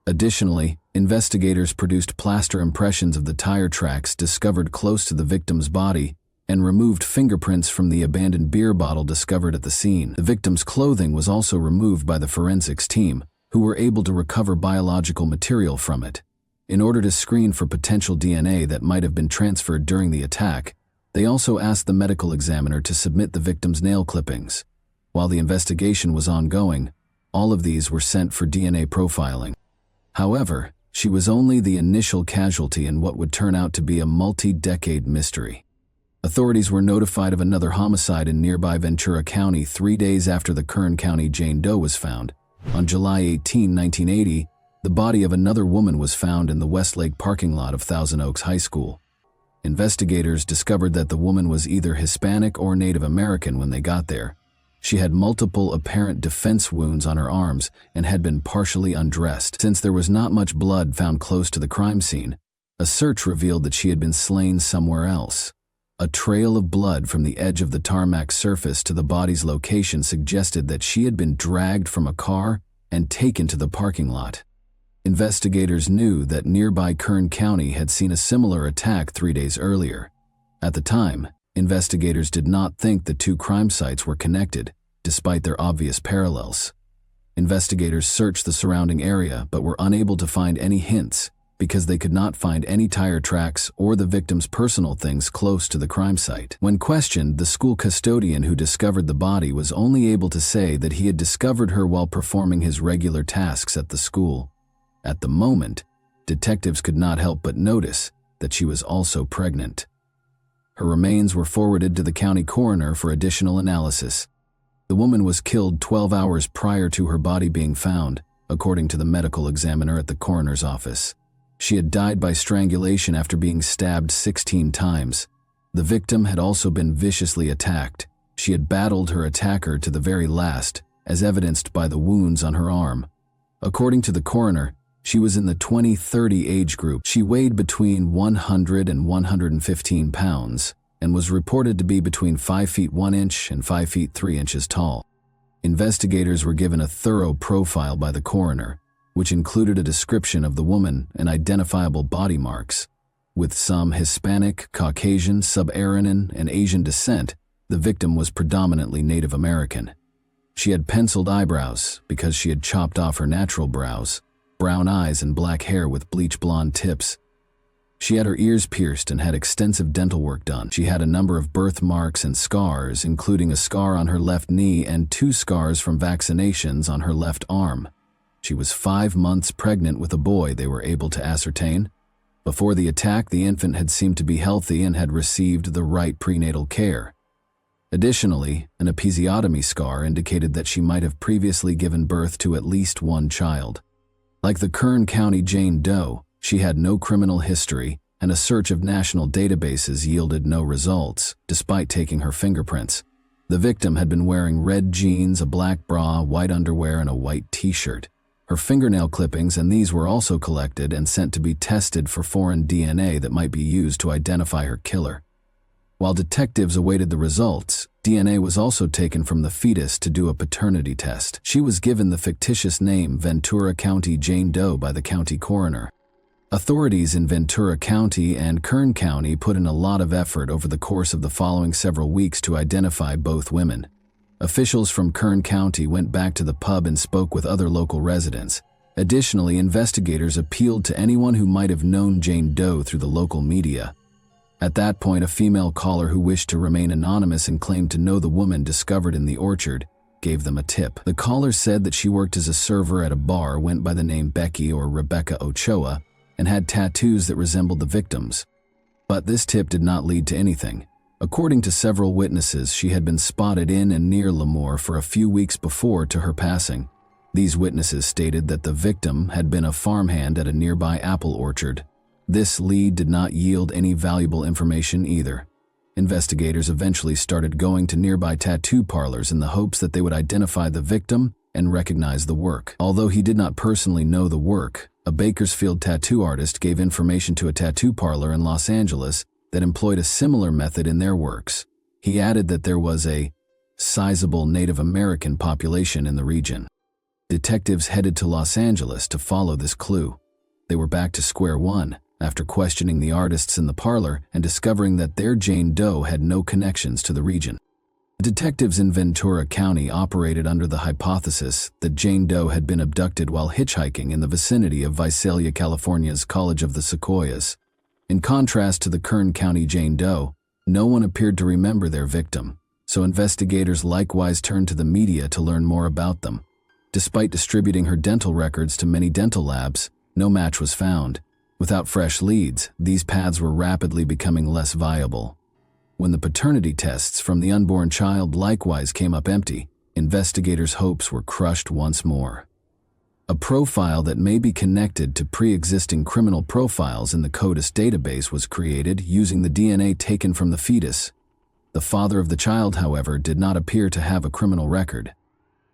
Additionally, investigators produced plaster impressions of the tire tracks discovered close to the victim's body and removed fingerprints from the abandoned beer bottle discovered at the scene. The victim's clothing was also removed by the forensics team, who were able to recover biological material from it. In order to screen for potential DNA that might have been transferred during the attack, they also asked the medical examiner to submit the victim's nail clippings. While the investigation was ongoing, all of these were sent for DNA profiling. However, she was only the initial casualty in what would turn out to be a multi-decade mystery. Authorities were notified of another homicide in nearby Ventura County 3 days after the Kern County Jane Doe was found. On July 18, 1980, the body of another woman was found in the Westlake parking lot of Thousand Oaks High School. Investigators discovered that the woman was either Hispanic or Native American when they got there. She had multiple apparent defense wounds on her arms and had been partially undressed. Since there was not much blood found close to the crime scene, a search revealed that she had been slain somewhere else. A trail of blood from the edge of the tarmac surface to the body's location suggested that she had been dragged from a car and taken to the parking lot. Investigators knew that nearby Kern County had seen a similar attack 3 days earlier. At the time, investigators did not think the two crime sites were connected, despite their obvious parallels. Investigators searched the surrounding area but were unable to find any hints because they could not find any tire tracks or the victim's personal things close to the crime site. When questioned, the school custodian who discovered the body was only able to say that he had discovered her while performing his regular tasks at the school. At the moment, detectives could not help but notice that she was also pregnant. Her remains were forwarded to the county coroner for additional analysis. The woman was killed 12 hours prior to her body being found, according to the medical examiner at the coroner's office. She had died by strangulation after being stabbed 16 times. The victim had also been viciously attacked. She had battled her attacker to the very last, as evidenced by the wounds on her arm. According to the coroner, she was in the 20-30 age group. She weighed between 100 and 115 pounds and was reported to be between 5 feet 1 inch and 5 feet 3 inches tall. Investigators were given a thorough profile by the coroner, which included a description of the woman and identifiable body marks. With some Hispanic, Caucasian, Sub-Saharan, and Asian descent, the victim was predominantly Native American. She had penciled eyebrows because she had chopped off her natural brows, brown eyes and black hair with bleach blonde tips. She had her ears pierced and had extensive dental work done. She had a number of birthmarks and scars, including a scar on her left knee and 2 scars from vaccinations on her left arm. She was 5 months pregnant with a boy, they were able to ascertain. Before the attack, the infant had seemed to be healthy and had received the right prenatal care. Additionally, an episiotomy scar indicated that she might have previously given birth to at least 1 child. Like the Kern County Jane Doe, she had no criminal history, and a search of national databases yielded no results, despite taking her fingerprints. The victim had been wearing red jeans, a black bra, white underwear, and a white t-shirt. Her fingernail clippings and these were also collected and sent to be tested for foreign DNA that might be used to identify her killer. While detectives awaited the results, DNA was also taken from the fetus to do a paternity test. She was given the fictitious name Ventura County Jane Doe by the county coroner. Authorities in Ventura County and Kern County put in a lot of effort over the course of the following several weeks to identify both women. Officials from Kern County went back to the pub and spoke with other local residents. Additionally, investigators appealed to anyone who might have known Jane Doe through the local media. At that point, a female caller who wished to remain anonymous and claimed to know the woman discovered in the orchard gave them a tip. The caller said that she worked as a server at a bar, went by the name Becky or Rebecca Ochoa, and had tattoos that resembled the victim's. But this tip did not lead to anything. According to several witnesses, she had been spotted in and near Lemoore for a few weeks before to her passing. These witnesses stated that the victim had been a farmhand at a nearby apple orchard. This lead did not yield any valuable information either. Investigators eventually started going to nearby tattoo parlors in the hopes that they would identify the victim and recognize the work. Although he did not personally know the work, a Bakersfield tattoo artist gave information to a tattoo parlor in Los Angeles that employed a similar method in their works. He added that there was a sizable Native American population in the region. Detectives headed to Los Angeles to follow this clue. They were back to square one after questioning the artists in the parlor and discovering that their Jane Doe had no connections to the region. Detectives in Ventura County operated under the hypothesis that Jane Doe had been abducted while hitchhiking in the vicinity of Visalia, California's College of the Sequoias. In contrast to the Kern County Jane Doe, no one appeared to remember their victim, so investigators likewise turned to the media to learn more about them. Despite distributing her dental records to many dental labs, no match was found. Without fresh leads, these paths were rapidly becoming less viable. When the paternity tests from the unborn child likewise came up empty, investigators' hopes were crushed once more. A profile that may be connected to pre-existing criminal profiles in the CODIS database was created using the DNA taken from the fetus. The father of the child, however, did not appear to have a criminal record.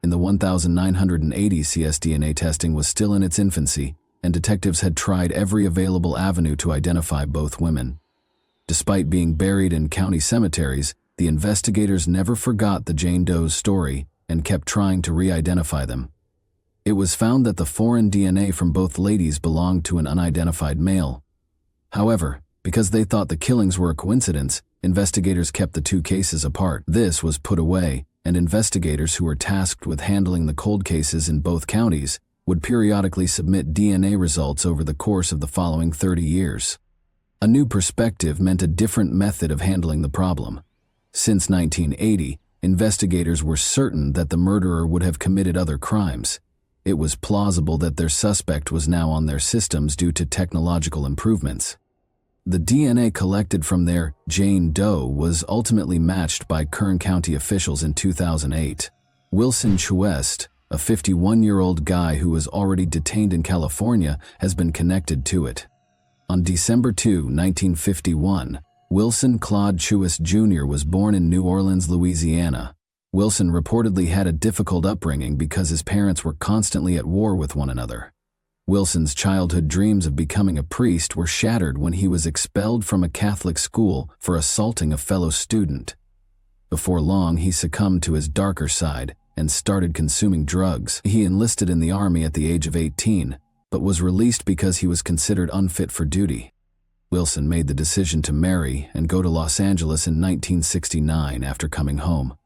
In the 1980s, cSDNA testing was still in its infancy, and detectives had tried every available avenue to identify both women. Despite being buried in county cemeteries, the investigators never forgot the Jane Doe's story and kept trying to re-identify them. It was found that the foreign DNA from both ladies belonged to an unidentified male. However, because they thought the killings were a coincidence, investigators kept the two cases apart. This was put away, and investigators who were tasked with handling the cold cases in both counties would periodically submit DNA results over the course of the following 30 years. A new perspective meant a different method of handling the problem. Since 1980, investigators were certain that the murderer would have committed other crimes. It was plausible that their suspect was now on their systems due to technological improvements. The DNA collected from their Jane Doe was ultimately matched by Kern County officials in 2008. Wilson Chuest, a 51-year-old guy who was already detained in California, has been connected to it. On December 2, 1951, Wilson Claude Chuest Jr. was born in New Orleans, Louisiana. Wilson reportedly had a difficult upbringing because his parents were constantly at war with one another. Wilson's childhood dreams of becoming a priest were shattered when he was expelled from a Catholic school for assaulting a fellow student. Before long, he succumbed to his darker side and started consuming drugs. He enlisted in the army at the age of 18, but was released because he was considered unfit for duty. Wilson made the decision to marry and go to Los Angeles in 1969 after coming home.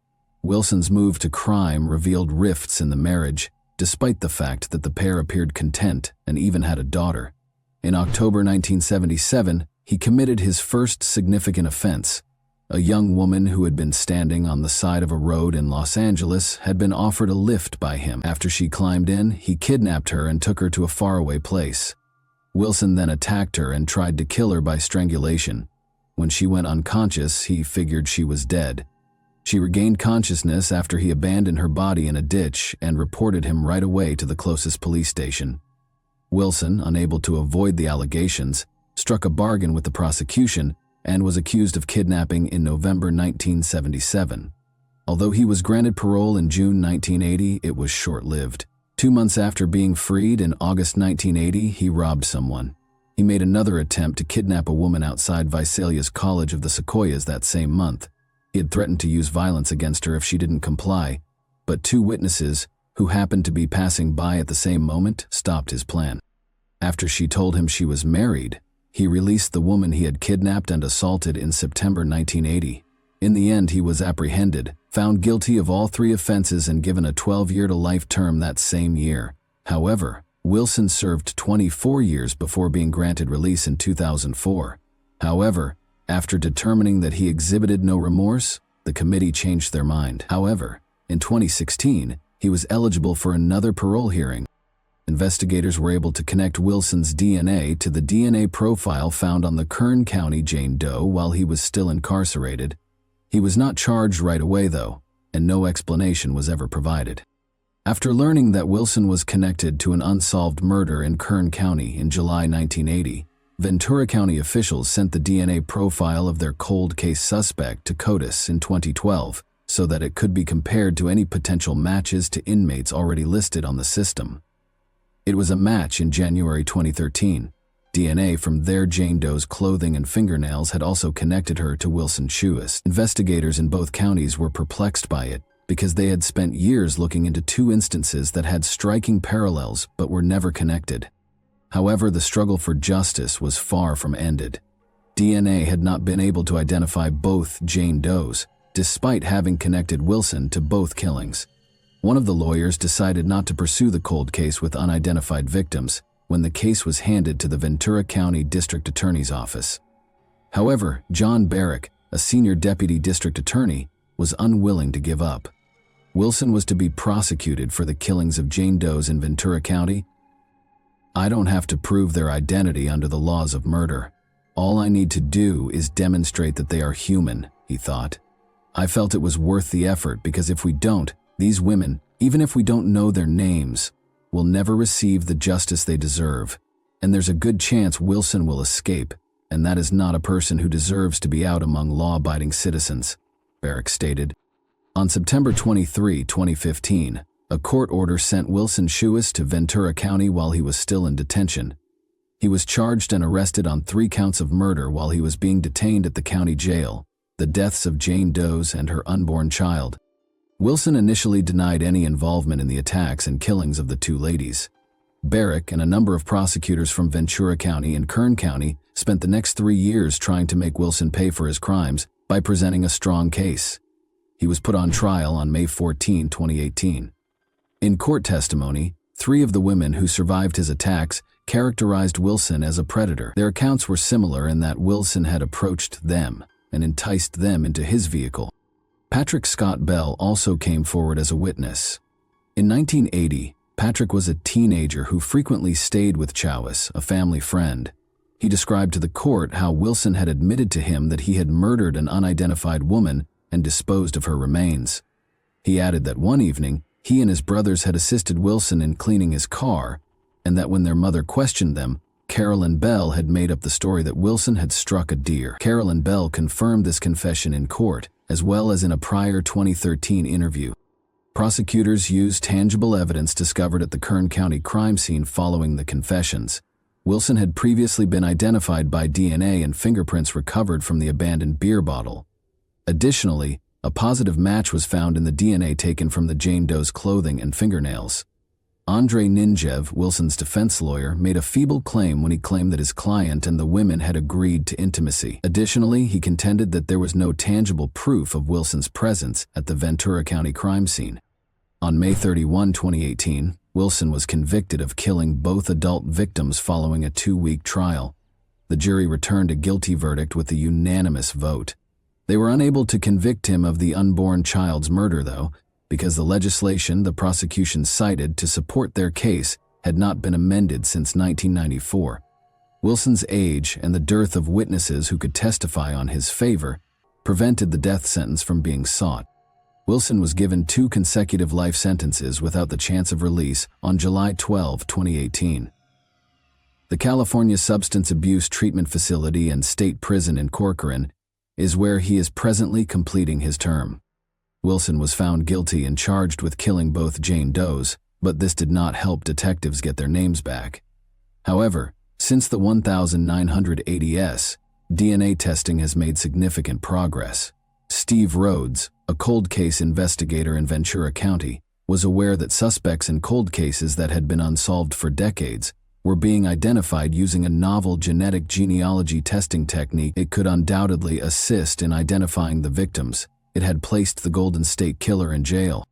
Wilson's move to crime revealed rifts in the marriage, despite the fact that the pair appeared content and even had a daughter. In October 1977, he committed his first significant offense. A young woman who had been standing on the side of a road in Los Angeles had been offered a lift by him. After she climbed in, he kidnapped her and took her to a faraway place. Wilson then attacked her and tried to kill her by strangulation. When she went unconscious, he figured she was dead. She regained consciousness after he abandoned her body in a ditch and reported him right away to the closest police station. Wilson, unable to avoid the allegations, struck a bargain with the prosecution and was accused of kidnapping in November 1977. Although he was granted parole in June 1980, it was short-lived. 2 months after being freed in August 1980, he robbed someone. He made another attempt to kidnap a woman outside Visalia's College of the Sequoias that same month. He had threatened to use violence against her if she didn't comply, but 2 witnesses, who happened to be passing by at the same moment, stopped his plan. After she told him she was married, he released the woman he had kidnapped and assaulted in September 1980. In the end, he was apprehended, found guilty of all 3 offenses and given a 12-year-to-life term that same year. However, Wilson served 24 years before being granted release in 2004. However, after determining that he exhibited no remorse, the committee changed their mind. However, in 2016, he was eligible for another parole hearing. Investigators were able to connect Wilson's DNA to the DNA profile found on the Kern County Jane Doe while he was still incarcerated. He was not charged right away, though, and no explanation was ever provided. After learning that Wilson was connected to an unsolved murder in Kern County in July 1980, Ventura County officials sent the DNA profile of their cold case suspect to CODIS in 2012 so that it could be compared to any potential matches to inmates already listed on the system. It was a match in January 2013. DNA from their Jane Doe's clothing and fingernails had also connected her to Wilson Chuest. Investigators in both counties were perplexed by it because they had spent years looking into 2 instances that had striking parallels but were never connected. However, the struggle for justice was far from ended. DNA had not been able to identify both Jane Does, despite having connected Wilson to both killings. One of the lawyers decided not to pursue the cold case with unidentified victims when the case was handed to the Ventura County District Attorney's Office. However, John Barrick, a senior deputy district attorney, was unwilling to give up. Wilson was to be prosecuted for the killings of Jane Does in Ventura County. "I don't have to prove their identity under the laws of murder. All I need to do is demonstrate that they are human," he thought. "I felt it was worth the effort because if we don't, these women, even if we don't know their names, will never receive the justice they deserve, and there's a good chance Wilson will escape, and that is not a person who deserves to be out among law-abiding citizens." Barrick stated. On September 23, 2015, a court order sent Wilson Schuess to Ventura County while he was still in detention. He was charged and arrested on 3 counts of murder while he was being detained at the county jail, the deaths of Jane Doe's and her unborn child. Wilson initially denied any involvement in the attacks and killings of the 2 ladies. Barrick and a number of prosecutors from Ventura County and Kern County spent the next 3 years trying to make Wilson pay for his crimes by presenting a strong case. He was put on trial on May 14, 2018. In court testimony, 3 of the women who survived his attacks characterized Wilson as a predator. Their accounts were similar in that Wilson had approached them and enticed them into his vehicle. Patrick Scott Bell also came forward as a witness. In 1980, Patrick was a teenager who frequently stayed with Schuess, a family friend. He described to the court how Wilson had admitted to him that he had murdered an unidentified woman and disposed of her remains. He added that one evening, he and his brothers had assisted Wilson in cleaning his car, and that when their mother questioned them, Carolyn Bell had made up the story that Wilson had struck a deer. Carolyn Bell confirmed this confession in court, as well as in a prior 2013 interview. Prosecutors used tangible evidence discovered at the Kern County crime scene following the confessions. Wilson had previously been identified by DNA and fingerprints recovered from the abandoned beer bottle. Additionally, a positive match was found in the DNA taken from the Jane Doe's clothing and fingernails. Andrei Ninjev, Wilson's defense lawyer, made a feeble claim when he claimed that his client and the women had agreed to intimacy. Additionally, he contended that there was no tangible proof of Wilson's presence at the Ventura County crime scene. On May 31, 2018, Wilson was convicted of killing both adult victims following a 2-week trial. The jury returned a guilty verdict with a unanimous vote. They were unable to convict him of the unborn child's murder, though, because the legislation the prosecution cited to support their case had not been amended since 1994. Wilson's age and the dearth of witnesses who could testify on his favor prevented the death sentence from being sought. Wilson was given 2 consecutive life sentences without the chance of release on July 12, 2018. The California Substance Abuse Treatment Facility and State Prison in Corcoran is where he is presently completing his term. Wilson was found guilty and charged with killing both Jane Doe's, but this did not help detectives get their names back. However, since the 1980s, DNA testing has made significant progress. Steve Rhodes, a cold case investigator in Ventura County, was aware that suspects in cold cases that had been unsolved for decades were being identified using a novel genetic genealogy testing technique. It could undoubtedly assist in identifying the victims. It had placed the Golden State Killer in jail.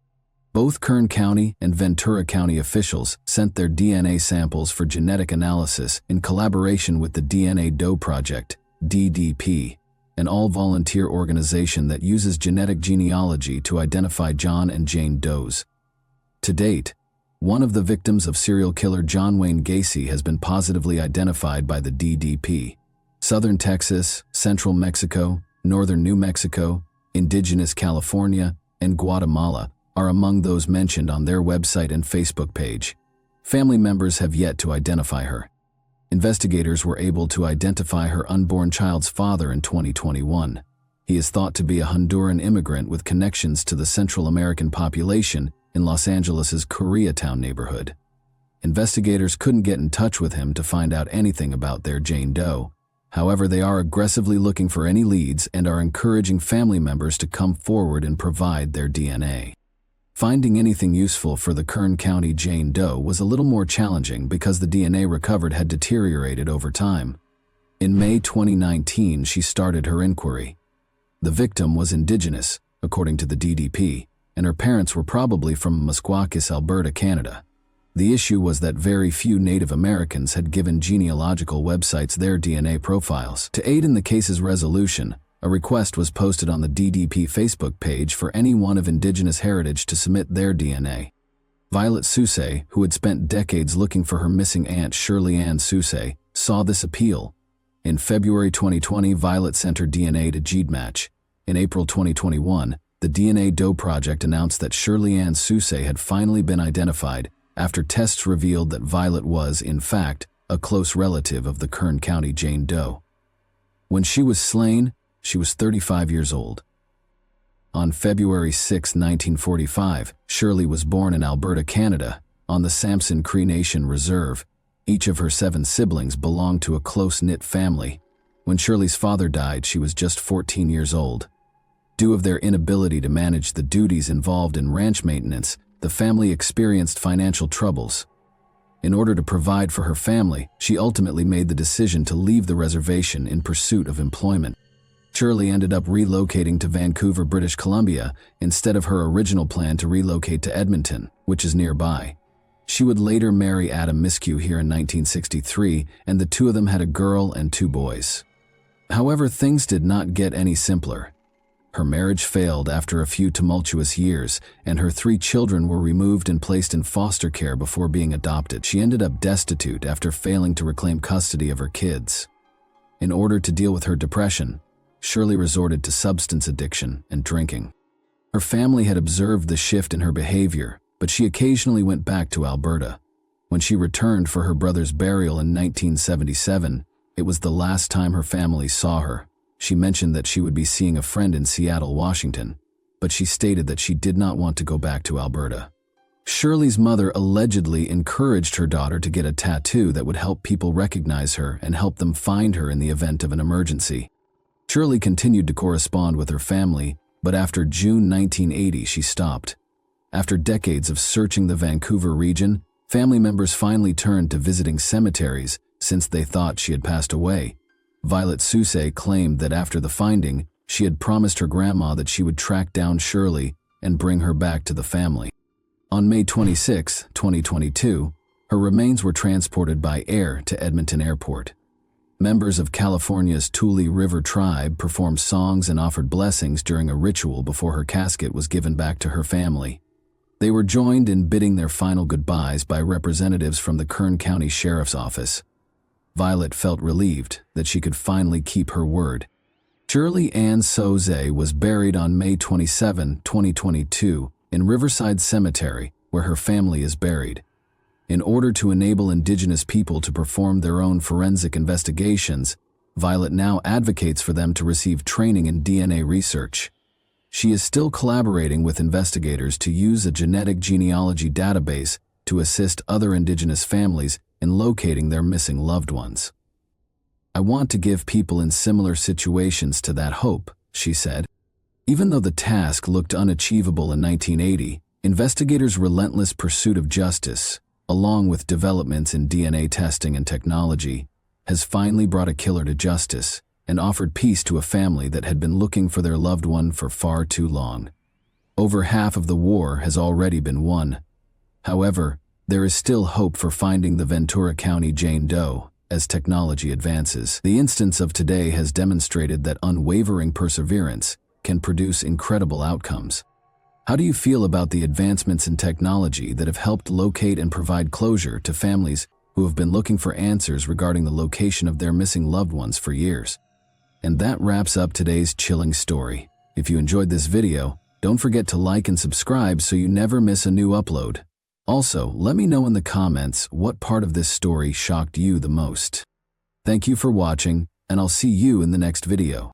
Both Kern County and Ventura County officials sent their DNA samples for genetic analysis in collaboration with the DNA Doe Project, DDP, an all-volunteer organization that uses genetic genealogy to identify John and Jane Doe's. To date, one of the victims of serial killer John Wayne Gacy has been positively identified by the DDP. Southern Texas, Central Mexico, Northern New Mexico, Indigenous California, and Guatemala are among those mentioned on their website and Facebook page. Family members have yet to identify her. Investigators were able to identify her unborn child's father in 2021. He is thought to be a Honduran immigrant with connections to the Central American population in Los Angeles' Koreatown neighborhood. Investigators couldn't get in touch with him to find out anything about their Jane Doe. However, they are aggressively looking for any leads and are encouraging family members to come forward and provide their DNA. Finding anything useful for the Kern County Jane Doe was a little more challenging because the DNA recovered had deteriorated over time. In May 2019, she started her inquiry. The victim was indigenous, according to the DDP, and her parents were probably from Mesquakis, Alberta, Canada. The issue was that very few Native Americans had given genealogical websites their DNA profiles. To aid in the case's resolution, a request was posted on the DDP Facebook page for anyone of indigenous heritage to submit their DNA. Violet Sousa, who had spent decades looking for her missing aunt Shirley Ann Sousa, saw this appeal. In February 2020, Violet sent her DNA to GeneMatch. In April 2021, the DNA Doe Project announced that Shirley Ann Sousa had finally been identified after tests revealed that Violet was, in fact, a close relative of the Kern County Jane Doe. When she was slain, she was 35 years old. On February 6, 1945, Shirley was born in Alberta, Canada, on the Sampson Cree Nation Reserve. Each of her 7 siblings belonged to a close-knit family. When Shirley's father died, she was just 14 years old. Due to their inability to manage the duties involved in ranch maintenance, the family experienced financial troubles. In order to provide for her family, she ultimately made the decision to leave the reservation in pursuit of employment. Shirley ended up relocating to Vancouver, British Columbia, instead of her original plan to relocate to Edmonton, which is nearby. She would later marry Adam Miskew here in 1963, and the two of them had a girl and 2 boys. However, things did not get any simpler. Her marriage failed after a few tumultuous years, and her 3 children were removed and placed in foster care before being adopted. She ended up destitute after failing to reclaim custody of her kids. In order to deal with her depression, Shirley resorted to substance addiction and drinking. Her family had observed the shift in her behavior, but she occasionally went back to Alberta. When she returned for her brother's burial in 1977, it was the last time her family saw her. She mentioned that she would be seeing a friend in Seattle, Washington, but she stated that she did not want to go back to Alberta. Shirley's mother allegedly encouraged her daughter to get a tattoo that would help people recognize her and help them find her in the event of an emergency. Shirley continued to correspond with her family, but after June 1980 she stopped. After decades of searching the Vancouver region, family members finally turned to visiting cemeteries since they thought she had passed away. Violet Sousa claimed that after the finding, she had promised her grandma that she would track down Shirley and bring her back to the family. On May 26, 2022, her remains were transported by air to Edmonton Airport. Members of California's Tule River tribe performed songs and offered blessings during a ritual before her casket was given back to her family. They were joined in bidding their final goodbyes by representatives from the Kern County Sheriff's Office. Violet felt relieved that she could finally keep her word. Shirley Ann Sousa was buried on May 27, 2022, in Riverside Cemetery, where her family is buried. In order to enable Indigenous people to perform their own forensic investigations, Violet now advocates for them to receive training in DNA research. She is still collaborating with investigators to use a genetic genealogy database to assist other Indigenous families in locating their missing loved ones. "I want to give people in similar situations to that hope," she said. Even though the task looked unachievable in 1980, investigators' relentless pursuit of justice, along with developments in DNA testing and technology, has finally brought a killer to justice and offered peace to a family that had been looking for their loved one for far too long. Over half of the war has already been won. However, there is still hope for finding the Ventura County Jane Doe as technology advances. The instance of today has demonstrated that unwavering perseverance can produce incredible outcomes. How do you feel about the advancements in technology that have helped locate and provide closure to families who have been looking for answers regarding the location of their missing loved ones for years? And that wraps up today's chilling story. If you enjoyed this video, don't forget to like and subscribe so you never miss a new upload. Also, let me know in the comments what part of this story shocked you the most. Thank you for watching, and I'll see you in the next video.